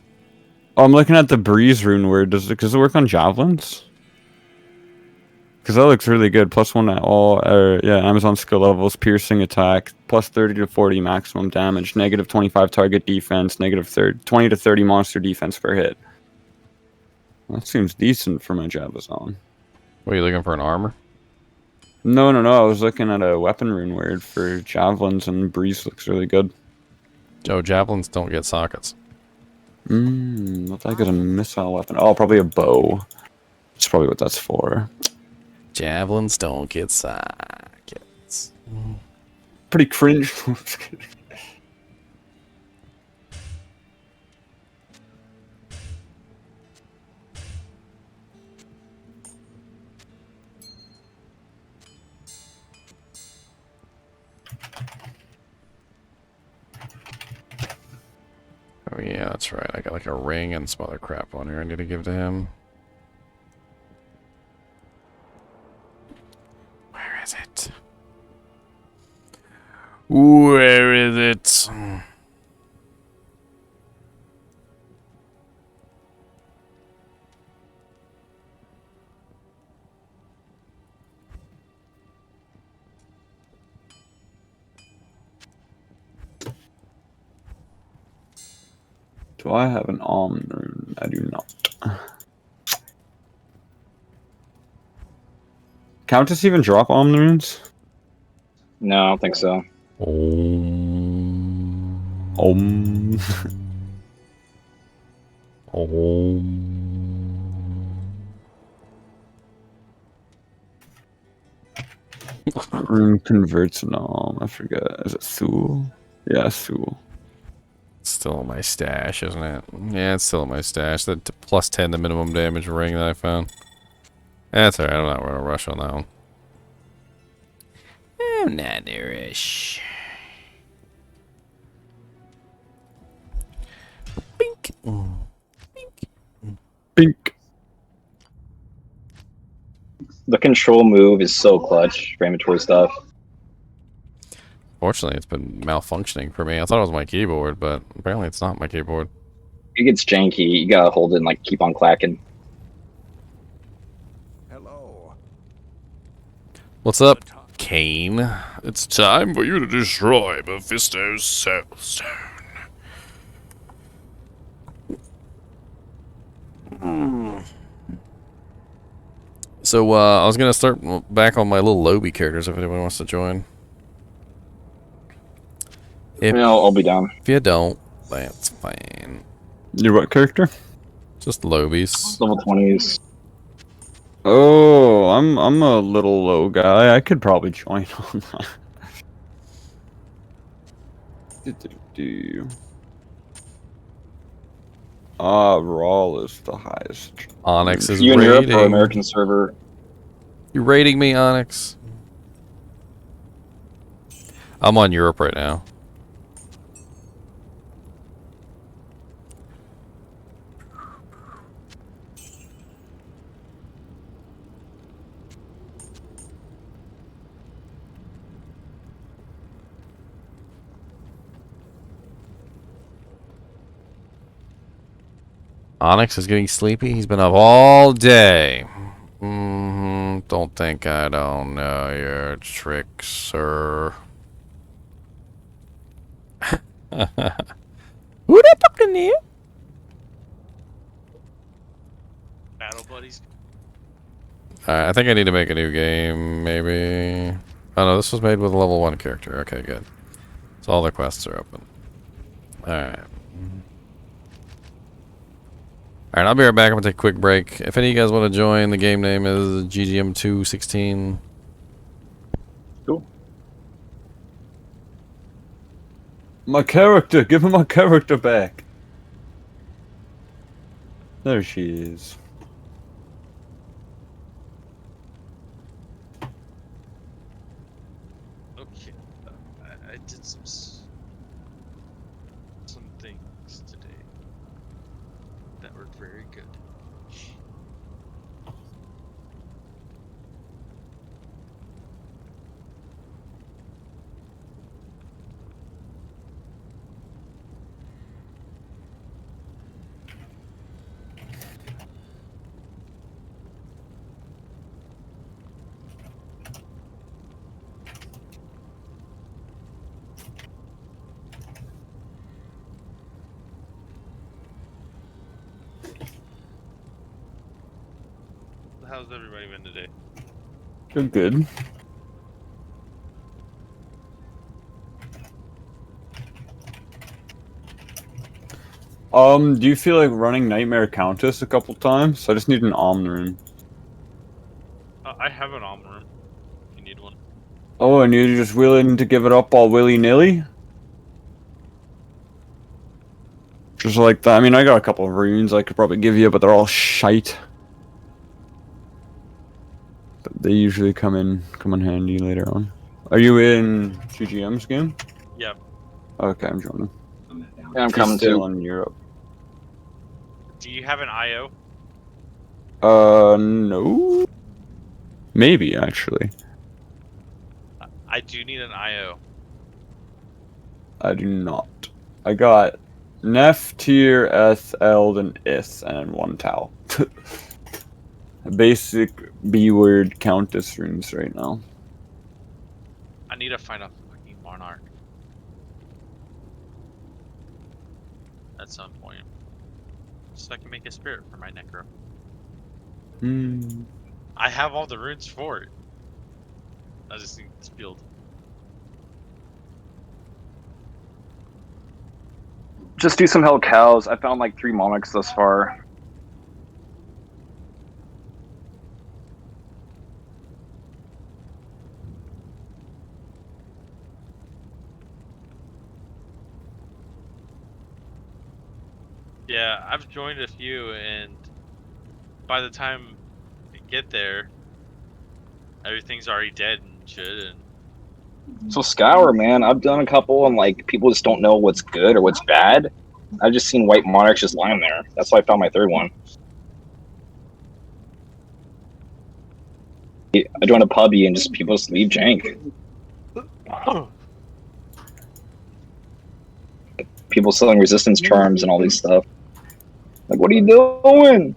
Oh, I'm looking at the breeze rune word. Does it work on javelins? Because that looks really good. +1 at all. Yeah, Amazon skill levels, piercing attack, +30 to 40 maximum damage, -25 target defense, -20 to 30 monster defense per hit. That seems decent for my Javazon. What, are you looking for an armor? No. I was looking at a weapon rune word for javelins, and breeze looks really good. Oh, javelins don't get sockets. What the heck is a missile weapon? Oh, probably a bow. That's probably what that's for. Javelins don't get sockets. Pretty cringe. Oh yeah, that's right. I got like a ring and some other crap on here I need to give to him. Where is it? Where is it? Do I have an almond rune? I do not. Countess even drop almond runes? No, I don't think so. Om. Rune converts an alm. I forget. Is it Thule? Yeah, Thule. Still in my stash, isn't it? Yeah, it's still in my stash. The +10 the minimum damage ring that I found. That's alright, I'm not going to rush on that one. I'm not in a rush. Bink. Bink. The control move is so clutch for inventory stuff. Fortunately, it's been malfunctioning for me. I thought it was my keyboard, but apparently it's not my keyboard. It gets janky. You gotta hold it and like keep on clacking. Hello. What's up, Kane? It's time for you to destroy Mephisto's Soul Stone. So, I was gonna start back on my little Lobby characters if anyone wants to join. If, Yeah, I'll be down. if you don't, that's fine. Your what character? Just Lobies. Level 20s. Oh, I'm a little low guy. I could probably join on that. Rawl is the highest. Onyx is You in Europe raiding. or American server? You raiding me, Onyx? I'm on Europe right now. Onyx is getting sleepy. He's been up all day. Don't think I don't know your tricks, sir. Who they talking to? Battle buddies. Alright, I think I need to make a new game, maybe. Oh no, this was made with a level 1 character. Okay, good. So all the quests are open. Alright. Alright, I'll be right back. I'm going to take a quick break. If any of you guys want to join, the game name is GGM216. Cool. My character! Give him my character back! There she is. Okay. I did some things today that were very good. How's everybody been today? Good, good. Do you feel like running Nightmare Countess a couple times? I just need an Om rune. I have an Om room. You need one. Oh, and you're just willing to give it up all willy-nilly? Just like that. I mean, I got a couple of runes I could probably give you, but they're all shite. But they usually come in handy later on. Are you in GGM's game? Yep. Okay, I'm joining. Yeah, I'm He's coming still too. in Europe. Do you have an IO? No. Maybe, actually. I do need an IO. I do not. I got Nef, Tier, S, Eld, and Is, and then one Tau. Basic B-word Countess runes right now. I need to find a fucking Monarch. At some point. So I can make a spirit for my Necro. Hmm. I have all the runes for it. I just need this build. Just do some hell cows. I found like 3 monarchs thus far. Yeah, I've joined a few, and by the time I get there, everything's already dead and shit. And So Scour, man, I've done a couple, and like people just don't know what's good or what's bad. I've just seen white monarchs just lying there. That's why I found my 3rd one. I joined a pubby and just people just leave jank. People selling resistance charms and all these stuff. Like, what are you doing?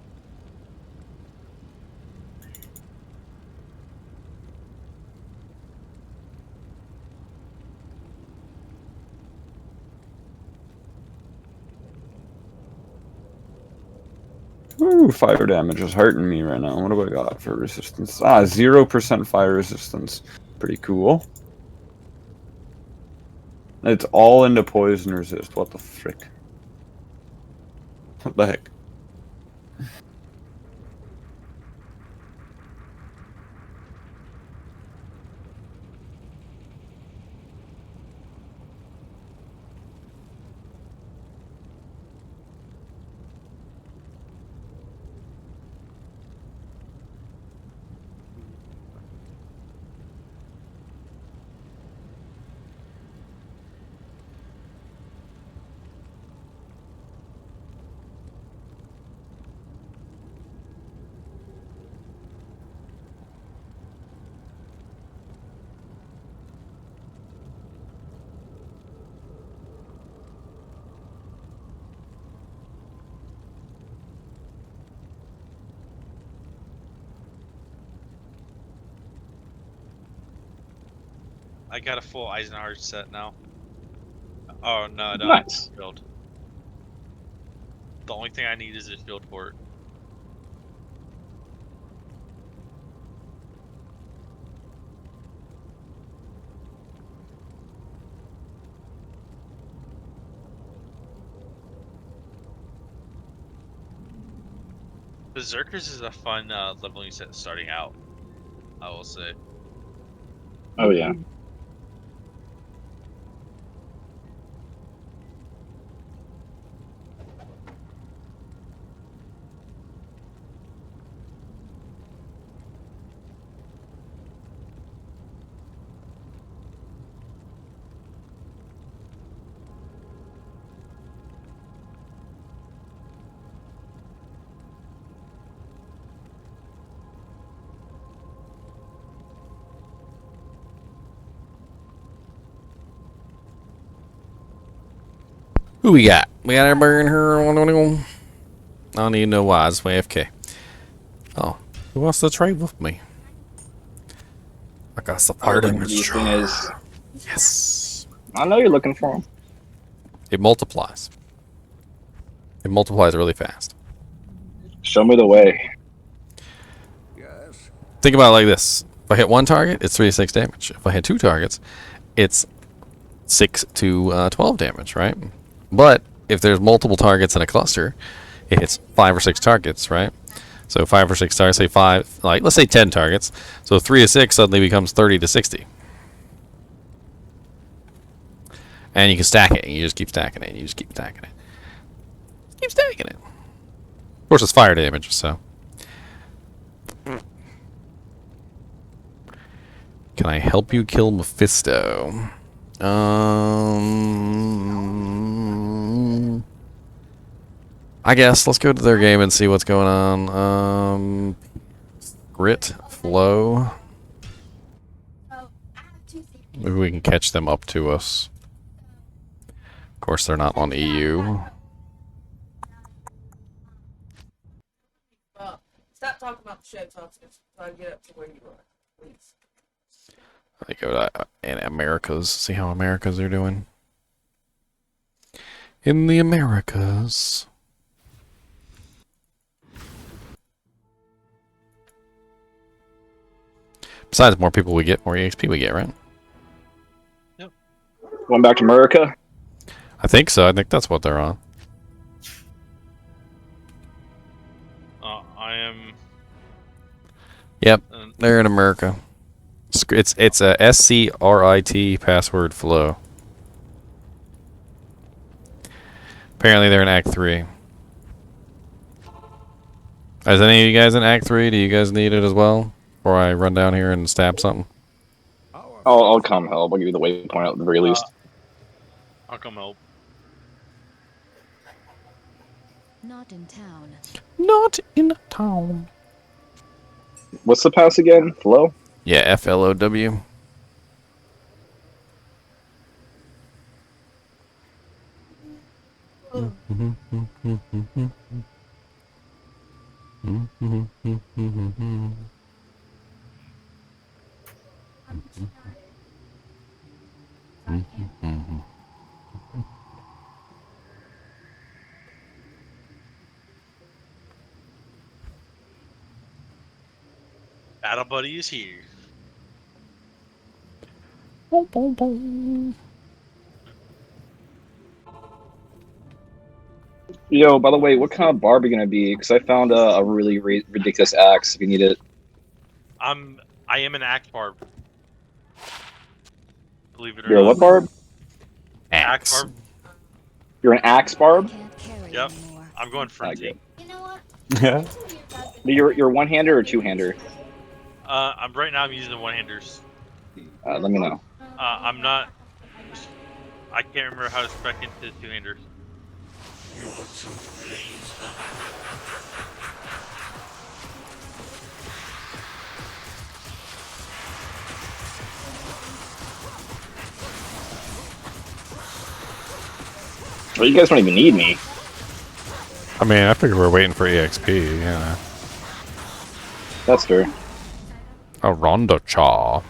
Ooh, fire damage is hurting me right now. What do I got for resistance? 0% fire resistance. Pretty cool. It's all into poison resist. What the frick? What the heck? I got a full Eisenhower set now. Oh no, I don't Nice. build. The only thing I need is a field port. Berserkers is a fun leveling set starting out. I will say. Oh yeah. Who we got? We got everybody in here. I don't even know why. It's AFK. Oh, who wants to trade with me? I got support These image. thing is. Yes. I know you're looking for them. It multiplies. It multiplies really fast. Show me the way. Yes. Think about it like this. If I hit one target, it's 3 to 6 damage. If I hit 2 targets, it's 6 to 12 damage, right? But if there's multiple targets in a cluster, it hits 5 or 6 targets, right? So 5 or 6 targets, say 5, like let's say 10 targets. So 3 to 6 suddenly becomes 30 to 60. And you can stack it, and you just keep stacking it, and you just keep stacking it. Keep stacking it. Of course, it's fire damage, so. Can I help you kill Mephisto? I guess let's go to their game and see what's going on. Grit, flow. Maybe we can catch them up to us. Of course, they're not on EU. Stop talking about the show, Thompson, so I get up to where you are, please. I go to in Americas. See how Americas are doing. In the Americas. Besides, more people we get, more EXP we get, right? Going back to America. I think so. I think that's what they're on. I am. Yep, they're in America. It's a SCRIT password flow. Apparently they're in Act 3. Is any of you guys in Act 3? Do you guys need it as well? Before I run down here and stab something? I'll come help. I'll give you the waypoint at the very least. I'll come help. Not in town. Not in town. What's the pass again? Flow? Yeah, FLOW. Battle Buddy is here. Boom, boom, boom. Yo, by the way, what kind of barb are you gonna be? Because I found a really ridiculous axe if you need it. I am an axe barb. Believe it or You're a not. what barb? Axe Axe. barb. You're an axe barb? Can't carry Yep. anymore. I'm going frenzy. Yeah. You're one-hander or two-hander? I'm right now. I'm using the one-handers. Let me know. I'm not. I can't remember how to spec into two-handers. Well, you guys don't even need me. I mean, I figure we're waiting for EXP, yeah. That's true. A Ronda Chaw.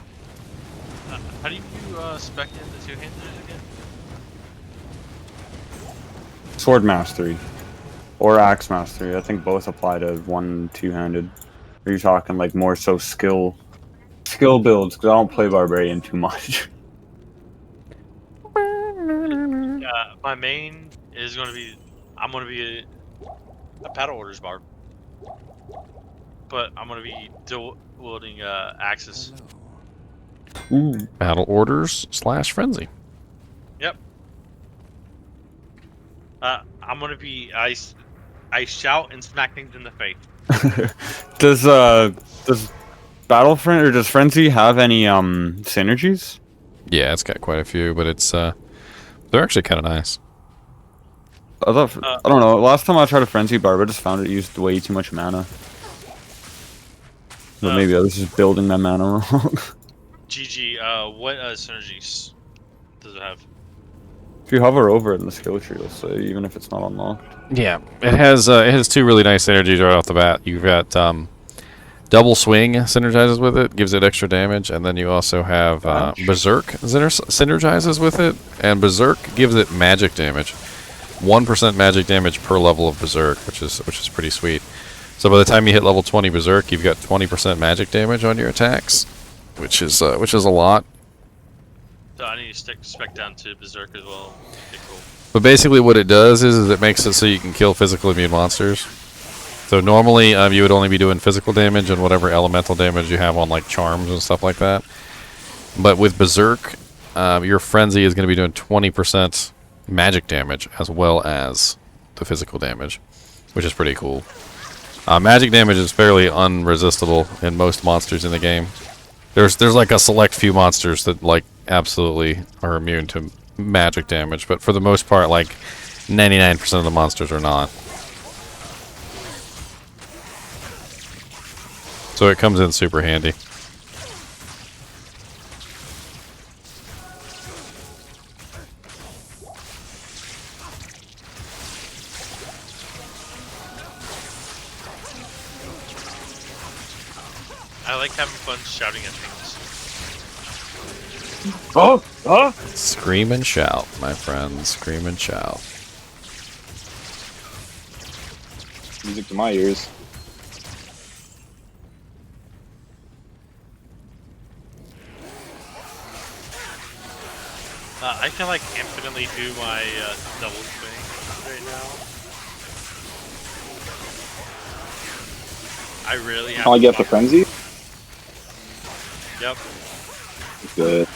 How do you spec into two-handers again? Sword mastery. Or axe mastery. I think both apply to one two-handed. Are you talking like more so skill builds? Because I don't play barbarian too much. My main is going to be. I'm going to be a paddle orders barb. but I'm gonna be wielding axes. Ooh. Battle orders / frenzy. Yep. I'm gonna be I shout and smack things in the face. Does Battlefront or does Frenzy have any synergies? Yeah, it's got quite a few, but it's they're actually kind of nice. I thought, I don't know. Last time I tried a Frenzy barb, I just found it used way too much mana. But maybe I was just building my mana wrong. GG. What synergies does it have? If you hover over it in the skill tree, it'll say even if it's not unlocked. Yeah, it has two really nice synergies right off the bat. You've got double swing synergizes with it, gives it extra damage, and then you also have Berserk synergizes with it, and Berserk gives it magic damage. 1% magic damage per level of Berserk, which is pretty sweet. So by the time you hit level 20 Berserk, you've got 20% magic damage on your attacks, which is a lot. So I need to spec down to Berserk as well. Okay, cool. But basically what it does is it makes it so you can kill physical immune monsters. So normally you would only be doing physical damage and whatever elemental damage you have on like charms and stuff like that. But with Berserk, your frenzy is going to be doing 20% magic damage as well as the physical damage, which is pretty cool. Magic damage is fairly unresistible in most monsters in the game. There's like a select few monsters that like absolutely are immune to magic damage, but for the most part, like 99% of the monsters are not. So it comes in super handy. I like having fun shouting at things. Scream and shout, my friends. Scream and shout. Music to my ears. I can like infinitely do my double swing right now. I really have. Can I get the frenzy? Yep. Good.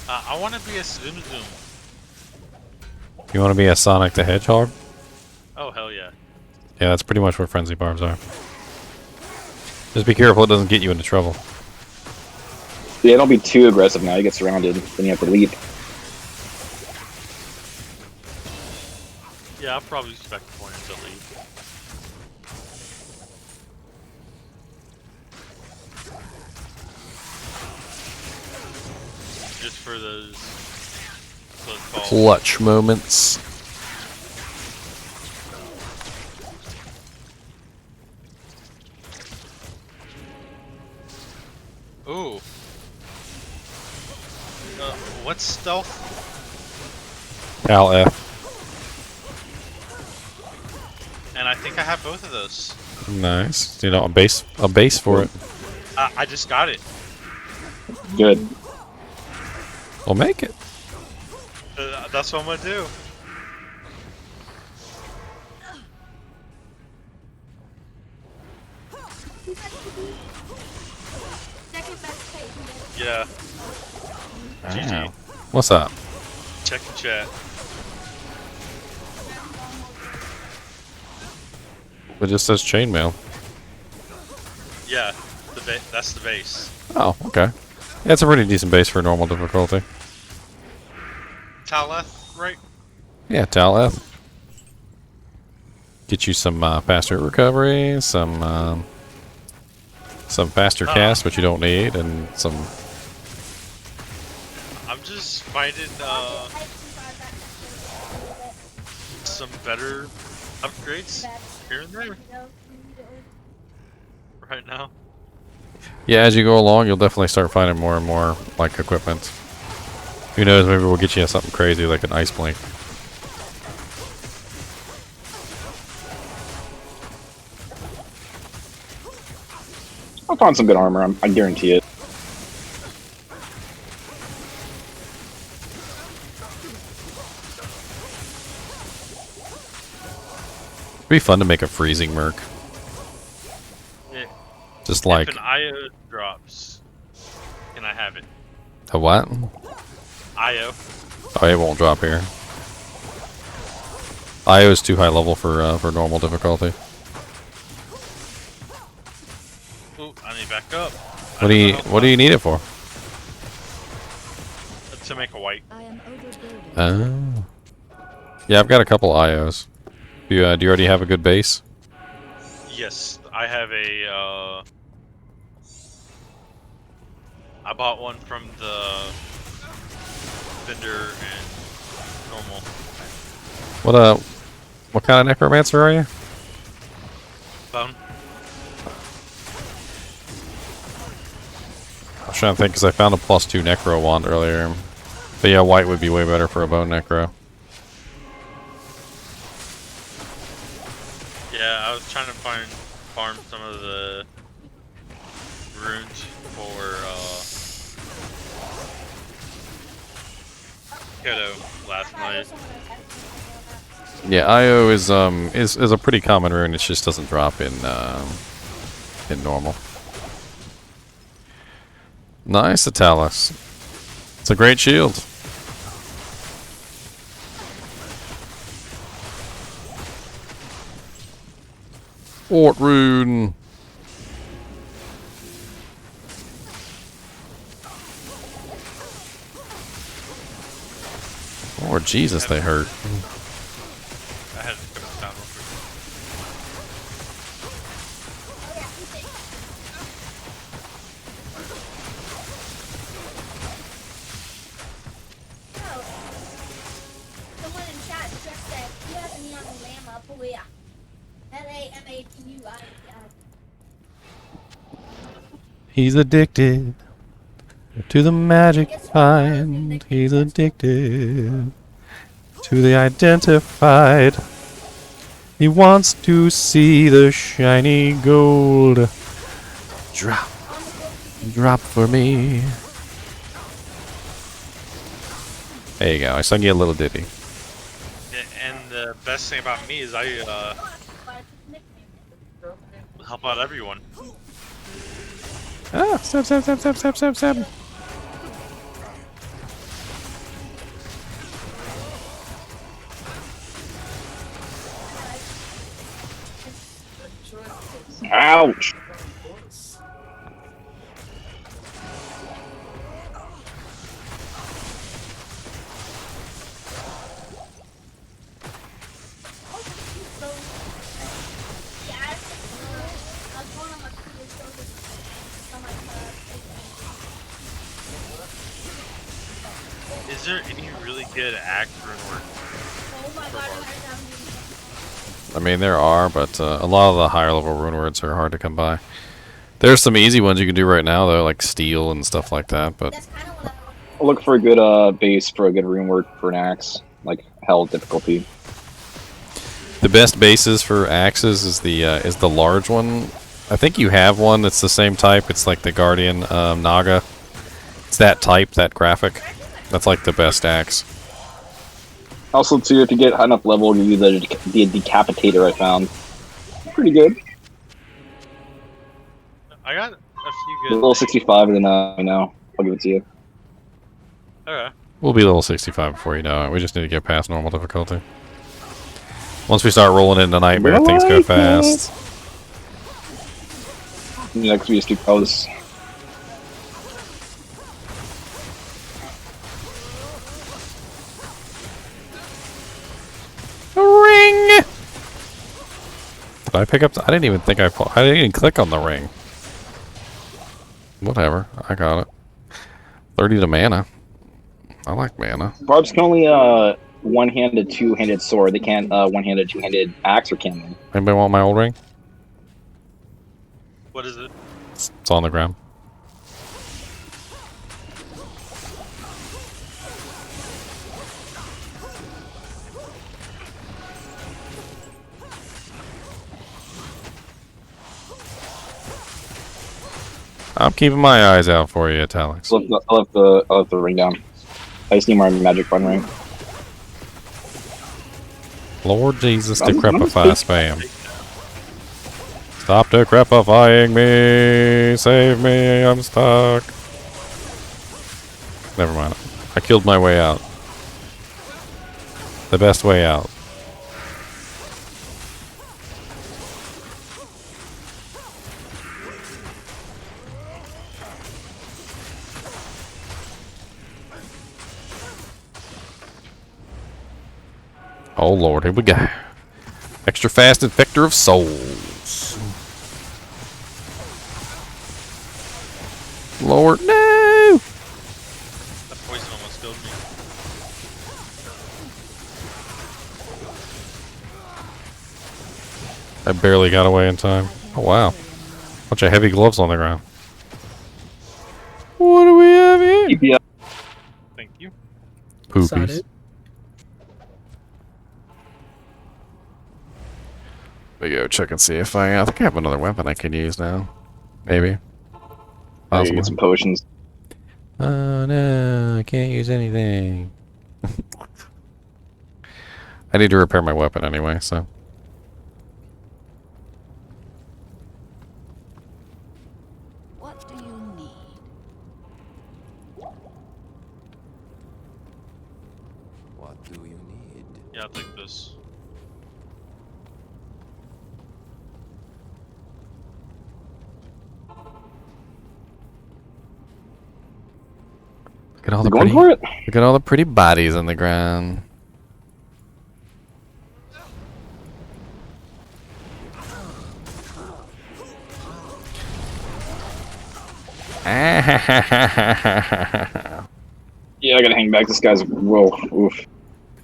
I want to be a Zoom Zoom. You want to be a Sonic the Hedgehog? Oh hell yeah. Yeah, that's pretty much what frenzy barbs are. Just be careful it doesn't get you into trouble. Yeah, don't be too aggressive now. You get surrounded, then you have to leap. Yeah, I'll probably spec point to leave. Just for those so-called Clutch moments. Ooh. What's stealth? Al F. And I think I have both of those. Nice. You know, a base for it. I just got it. Good. We'll make it. That's what I'm gonna do. Yeah. GG. Wow. What's up? Check the chat. It just says chainmail. Yeah, that's the base. Oh, okay. Yeah, it's a pretty decent base for normal difficulty. Taleth, right? Yeah, Taleth. Get you some faster recovery, some faster cast, which you don't need, and some. I'm just finding some better upgrades here and there right now. Yeah, as you go along, you'll definitely start finding more and more like equipment. Who knows? Maybe we'll get you something crazy like an ice blink. I'll find some good armor. I guarantee it. It'd be fun to make a freezing merc. Yeah. Just like If an IO drops, can I have it? a what? IO. Oh, it won't drop here. IO is too high level for normal difficulty. Ooh, I need back up. What do you need it for? To make a white. I am overburdened. Oh. Yeah, I've got a couple IOs. Do you already have a good base? Yes, I have a. I bought one from the vendor and normal. What kind of necromancer are you? Bone. I was trying to think because I found a +2 necro wand earlier. But yeah, white would be way better for a bone necro. Yeah, I was trying to farm some of the runes for Kiddo last night. Yeah, IO is a pretty common rune. It just doesn't drop in normal. Nice, Italis. It's a great shield. Fort rune. Oh, Jesus, they hurt. I had to put it down real quick. Someone in chat just said, you have me on the Lama Puya. LAMAPUI. He's addicted to the magic find. He's addicted to the identified. He wants to see the shiny gold. Drop. Drop for me. There you go. I sung you a little ditty. And the best thing about me is I help out everyone. Ah, stab. Ouch! Is there any really good axe rune work? I mean, there are, but a lot of the higher level rune words are hard to come by. There's some easy ones you can do right now, though, like steel and stuff like that, but I'll look for a good base for a good rune work for an axe, like hell difficulty. the best bases for axes is the large one. I think you have one that's the same type. It's like the Guardian Naga. It's that type, that graphic. That's like the best axe. Also, too, if you get high enough level, you use the decapitator I found. Pretty good. I got a few good. Level 65, and then you know, I'll give it to you. Okay. We'll be level 65 before you know it. We just need to get past normal difficulty. Once we start rolling into Nightmare, things go fast. Next we just do pros. Ring! Did I pick up? I didn't even think I didn't even click on the ring. Whatever, I got it. 30 to mana. I like mana. Barbs can only one-handed, two-handed sword. They can't one-handed, two-handed axe, or can they? Anybody want my old ring? What is it? It's on the ground. I'm keeping my eyes out for you, Italics. I'll let the ring down. I just need my magic fun ring. Lord Jesus, I'm decrepify spam. Stop decrepifying me! Save me! I'm stuck. Never mind. I killed my way out. The best way out. Oh Lord, here we go. Extra fast infector of souls. Lord, no! That poison almost killed me. I barely got away in time. Oh wow. Bunch of heavy gloves on the ground. What do we have here? Yeah. Thank you. Poopies. We go check and see if I think I have another weapon I can use now. Maybe. I get some potions. Oh no, I can't use anything. I need to repair my weapon anyway, so. What do you need? What do you need? Yeah, I'll take this. Look at all the Going pretty, for it? look at all the pretty bodies on the ground. Yeah, I gotta hang back. This guy's whoa. Oof.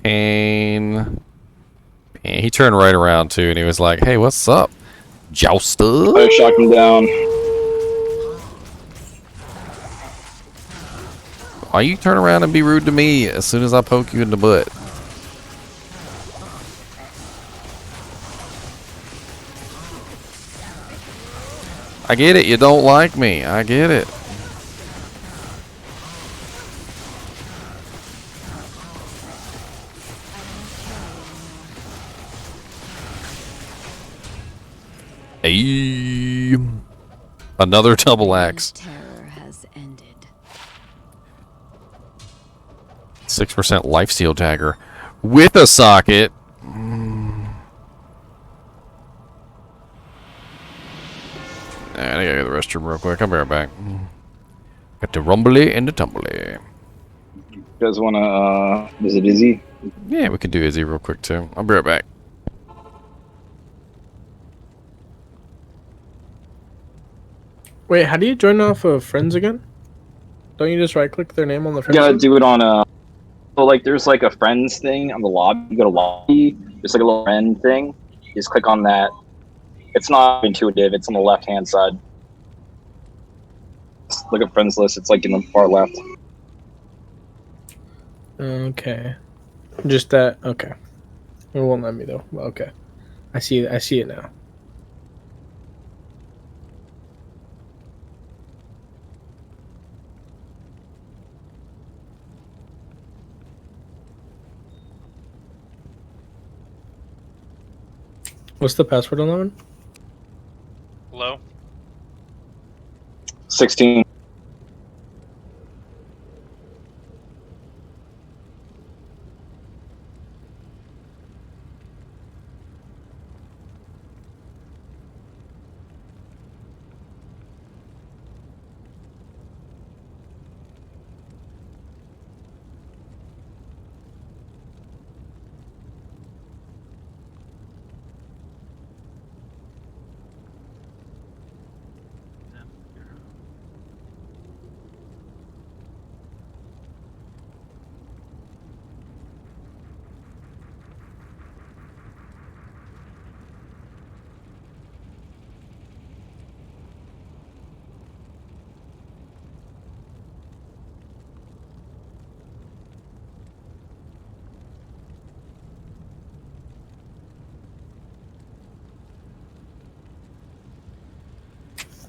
Pain. Pain. He turned right around too, and he was like, "Hey, what's up, Jouster?" I shot him down. Why you turn around and be rude to me as soon as I poke you in the butt? I get it. You don't like me. I get it. Hey, another double axe. Terror has ended. 6% lifesteal dagger with a socket. I gotta go to the restroom real quick. I'll be right back. Got the rumbly and the tumbly. You guys wanna visit Izzy? Yeah, we can do Izzy real quick too. I'll be right back. Wait, how do you join off of friends again? Don't you just right click their name on the You friends? gotta list? do it on so like there's like a friends thing on the lobby. You go to lobby, there's like a little friend thing. You just click on that. It's not intuitive, it's on the left hand side. Just look at friends list, it's like in the far left. Okay. Just that. Okay. It won't let me though. Okay. I see it. I see it now. What's the password on that one? Hello? 16.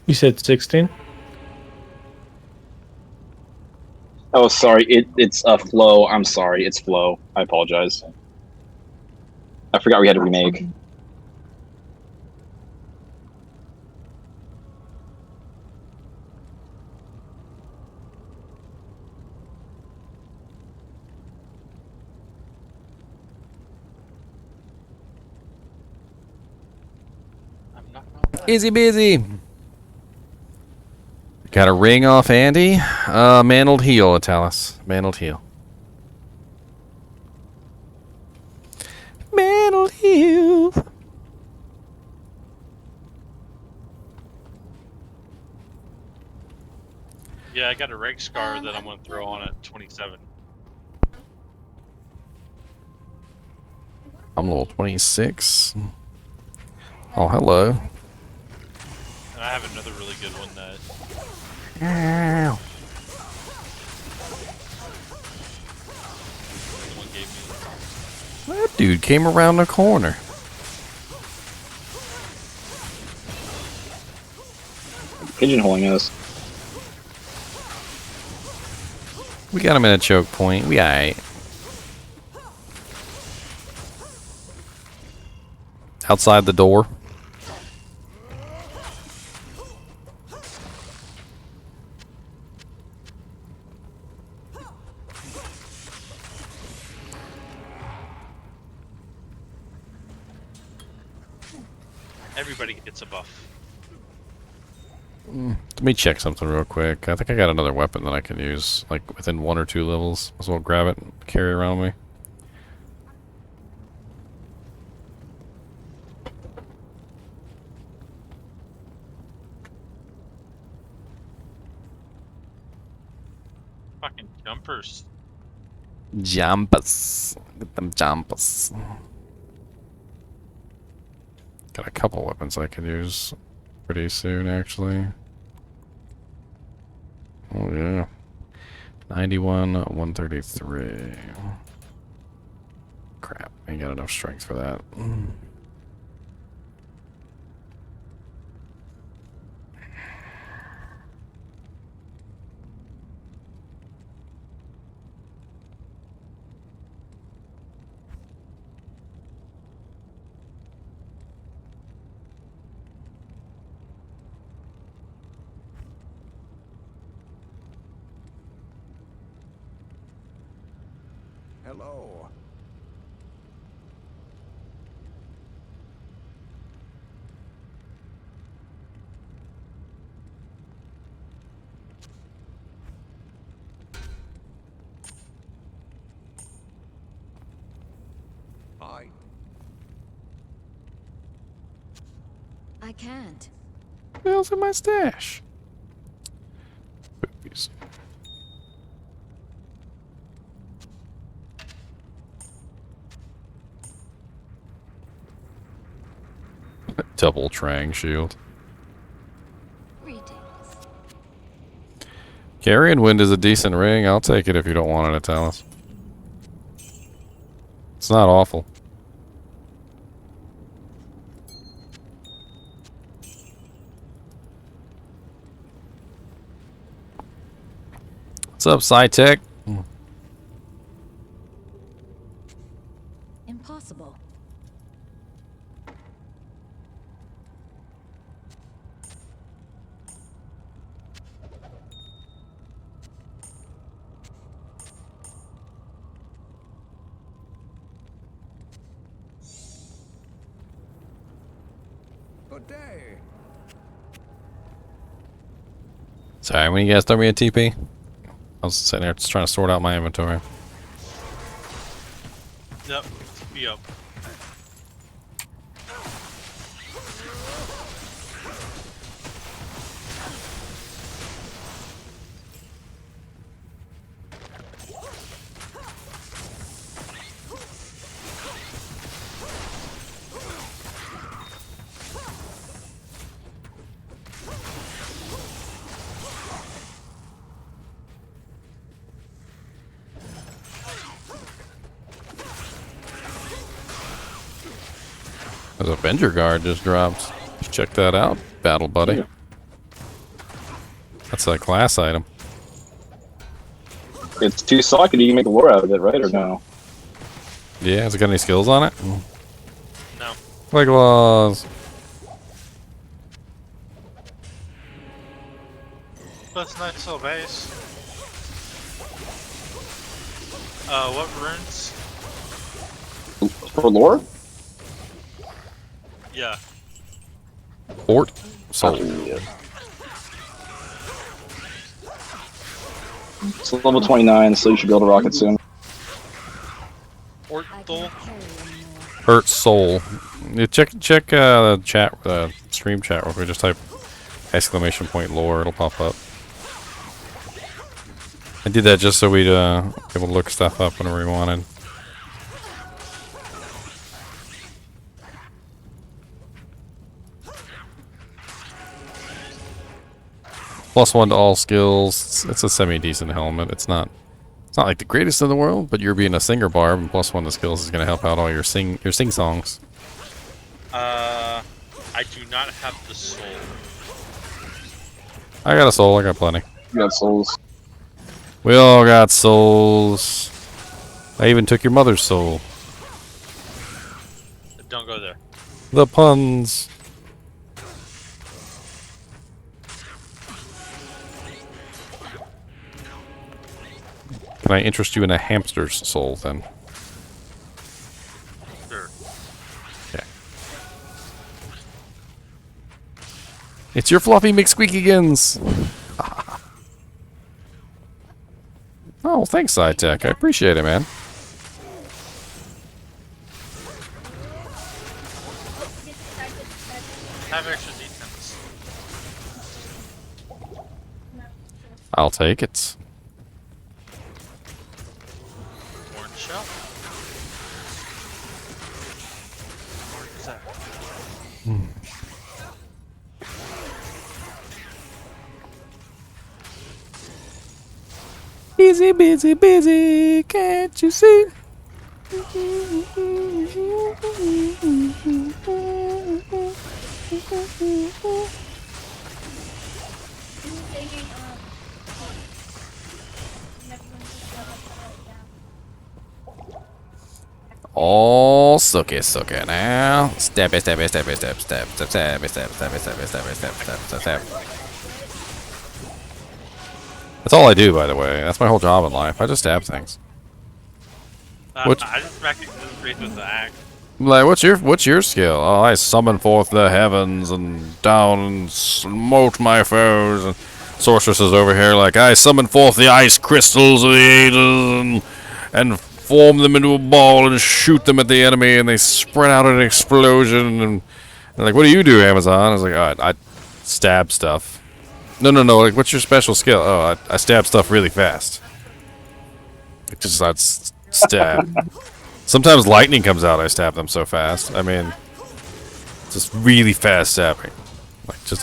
You said 16. Oh, sorry. It's a flow. I'm sorry. It's flow. I apologize. I forgot we had to remake. I'm not gonna lie. Easy busy. Got a ring off Andy. Mantled heel, Italis. Mantled heel. Mantled heel. Yeah, I got a reg scar that I'm gonna throw on at 27. I'm level 26. Oh, hello. And I have another really good one that someone gave me. That dude came around the corner. Pigeonholing us. We got him in a choke point. We aight. Outside the door. Everybody gets a buff. Let me check something real quick. I think I got another weapon that I can use, like within 1 or 2 levels. As well grab it and carry it around with me. Fucking jumpers. Jumpers. Get them jumpers. Got a couple weapons I can use pretty soon, actually. Oh, yeah. 91, 133. Crap, ain't got enough strength for that. Hello. Hi. I can't. What the hell's in my stash? Boobies. Double Trang shield. Greetings. Carrion Wind is a decent ring. I'll take it if you don't want it, Italis. It's not awful. What's up, SciTech? Impossible. Good day. Sorry, when you guys throw me a TP? I was sitting there just trying to sort out my inventory. Yep. Be up. There's a Avenger Guard just dropped. Check that out, Battle Buddy. That's a class item. It's 2 socket. You can make a war out of it, right? Or no? Yeah, has it got any skills on it? Like laws. That's a nice little base. What runes? For lore? Yeah. Fort Soul. It's level 29, so you should be able to rock it soon. I Ortal. can't carry anymore. Hurt Soul. You check chat, stream chat real quick. Just type !! lore. It'll pop up. I did that just so we'd be able to look stuff up whenever we wanted. +1 to all skills. It's a semi-decent helmet. It's not like the greatest in the world, but you're being a singer barb, and +1 to skills is gonna help out all your sing songs. I do not have the soul. I got a soul. I got plenty. You got souls. We all got souls. I even took your mother's soul. Don't go there. The puns. Can I interest you in a hamster's soul then? Sure. Okay. It's your fluffy McSqueakygans. Oh, thanks, SciTech. I appreciate it, man. Have extra defense. I'll take it. Orange shell. What is that? Busy, busy, busy, can't you see? Oh, sucky now. Stab it, stab it, stab it, stab, stab, stab, stab, stab, stab, stab, stab, stab, stab, stab, stab. That's all I do, by the way. That's my whole job in life. I just stab things. What? I just smacked it with the axe. Like, what's your skill? Oh, I summon forth the heavens and down and smote my foes. And Sorceress is over here like, I summon forth the ice crystals of the ages and form them into a ball and shoot them at the enemy, and they spread out in an explosion. And like, what do you do, Amazon? I was like, oh, I stab stuff. No. Like, what's your special skill? Oh, I stab stuff really fast. I'd stab. Sometimes lightning comes out. I stab them so fast. I mean, just really fast stabbing. Like, just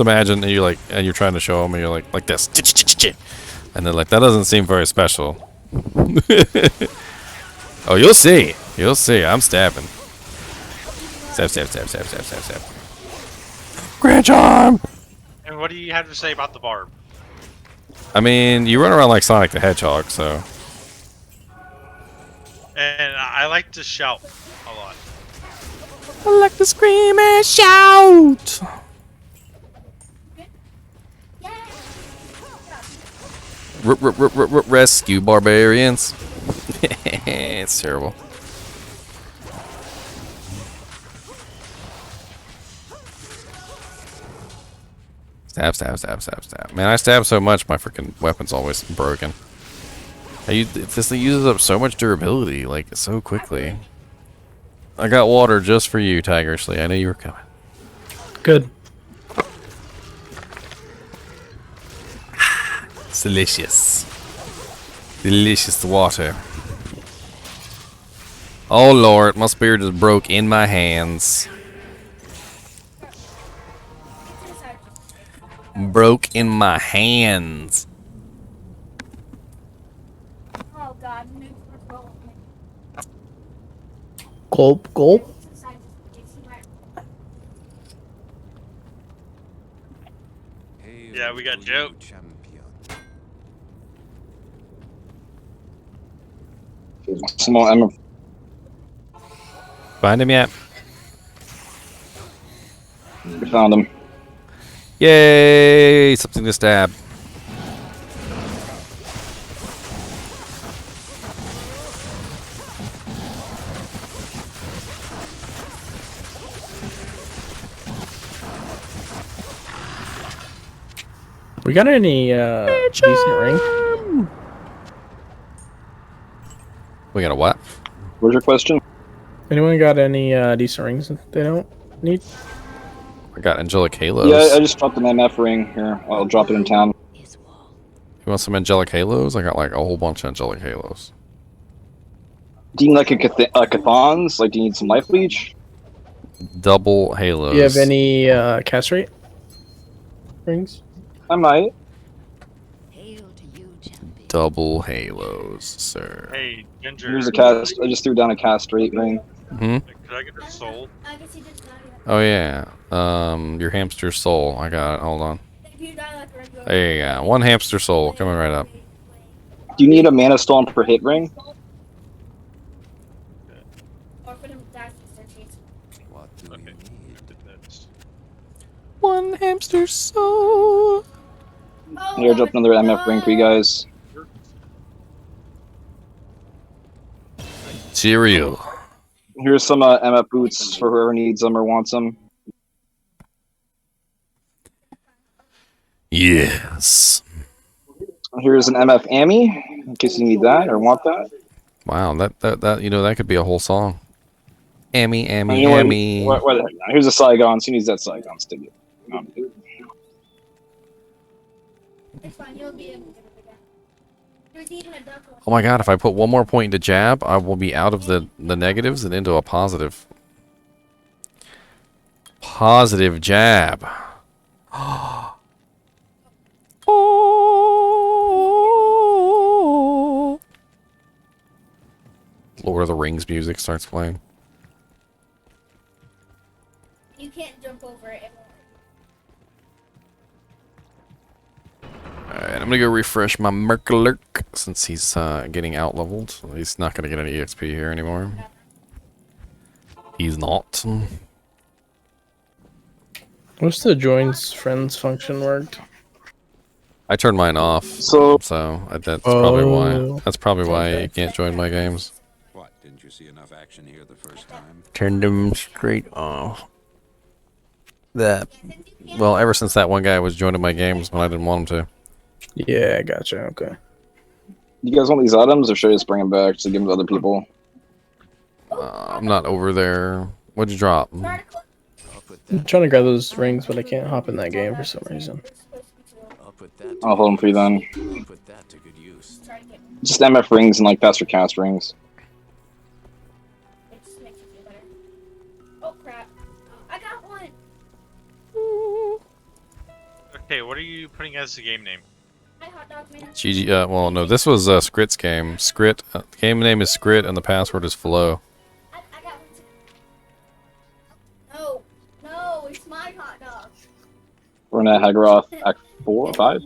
imagine that you're trying to show them, and you're like this, and they're like, that doesn't seem very special. Oh, you'll see. I'm stabbing. Stab. Grand charm. And what do you have to say about the barb? I mean, you run around like Sonic the Hedgehog, so. And I like to shout a lot. I like to scream and shout. Rescue barbarians. It's terrible. Stab. Man, I stab so much, my freaking weapon's always broken. This thing uses up so much durability, like, so quickly. I got water just for you, Tigersley. I knew you were coming. Good. It's delicious. Delicious water. Oh lord, my spear just broke in my hands. Broke in my hands. Oh God, Gulp. Yeah, we got Joe. Small, I'm Find him yet? We found him. Yay! Something to stab. We got any decent rings? We got a what? What's your question? Anyone got any decent rings that they don't need? I got angelic halos. Yeah, I just dropped an MF ring here. I'll drop it in town. You want some angelic halos? I got like a whole bunch of angelic halos. Do you need like a Cathons? Like, do you need some life leech? Double halos. Do you have any cast rate rings? I might. Double halos, sir. Hey, Ginger. Here's a cast. I just threw down a cast rate ring. Hmm? Could I get a soul? Oh yeah. Your hamster soul. I got it. Hold on. There you go. One hamster soul coming right up. Do you need a mana stone per hit ring? One hamster soul. Here, drop another MF ring for you guys. Cereal. Here's some MF boots for whoever needs them or wants them. Yes. Here's an MF Ammy, in case you need that or want that. Wow, that you know that could be a whole song. Ammy, Ammy, You know what- Ammy. what the heck? Here's a Saigon. So who needs that Saigon stick? Oh my god, if I put one more point into jab, I will be out of the negatives and into a positive. Positive jab. Lord of the Rings music starts playing. You can't jump over it. Alright, I'm gonna go refresh my Merklurk since he's getting out leveled. He's not gonna get any EXP here anymore. He's not. What's the joins friends function worked? I turned mine off, So that's probably why. Oh. That's probably why you can't join my games. What, didn't you see enough action here the first time? Turned them straight off. That, well, ever since that one guy was joining my games when I didn't want him to. Yeah, gotcha. Okay. you guys want these items, or should I just bring them back to give them to other people? I'm not over there. What'd you drop? I'm trying to grab those rings, but I can't hop in that game for some reason. I'll hold them for you then. Just MF rings and like faster cast rings. Oh crap! I got one. Okay, what are you putting as the game name? Hi, hot dog man. GG, well, no, this was Scrit's game. Scrit, game name is Scrit, and the password is Flow. I got one too. No, it's my hot dog. We're in a Hagroth Act 4 or 5.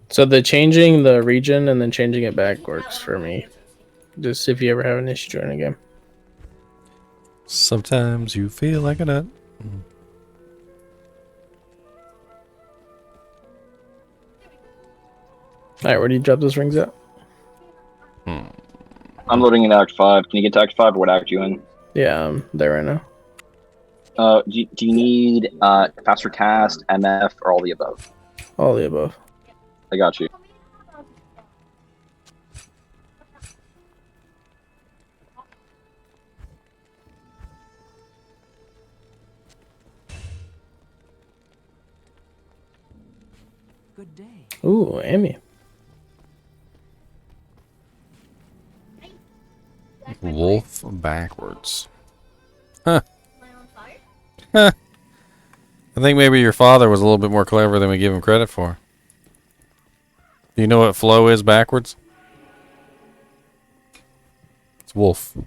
So the changing the region and then changing it back works for me. Just if you ever have an issue joining a game. Sometimes you feel like a nut. Alright, where do you drop those rings at? I'm loading in Act 5. Can you get to Act 5, or what act you in? Yeah, I'm there right now. Do you need faster cast, MF, or all the above? All the above. I got you. Good day. Ooh, Amy. Wolf backwards. Huh. Huh. I think maybe your father was a little bit more clever than we give him credit for. Do you know what flow is backwards? It's wolf.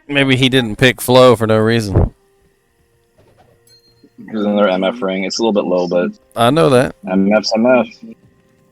Maybe he didn't pick flow for no reason. Here's another MF ring. It's a little bit low, but I know that. MF's MF.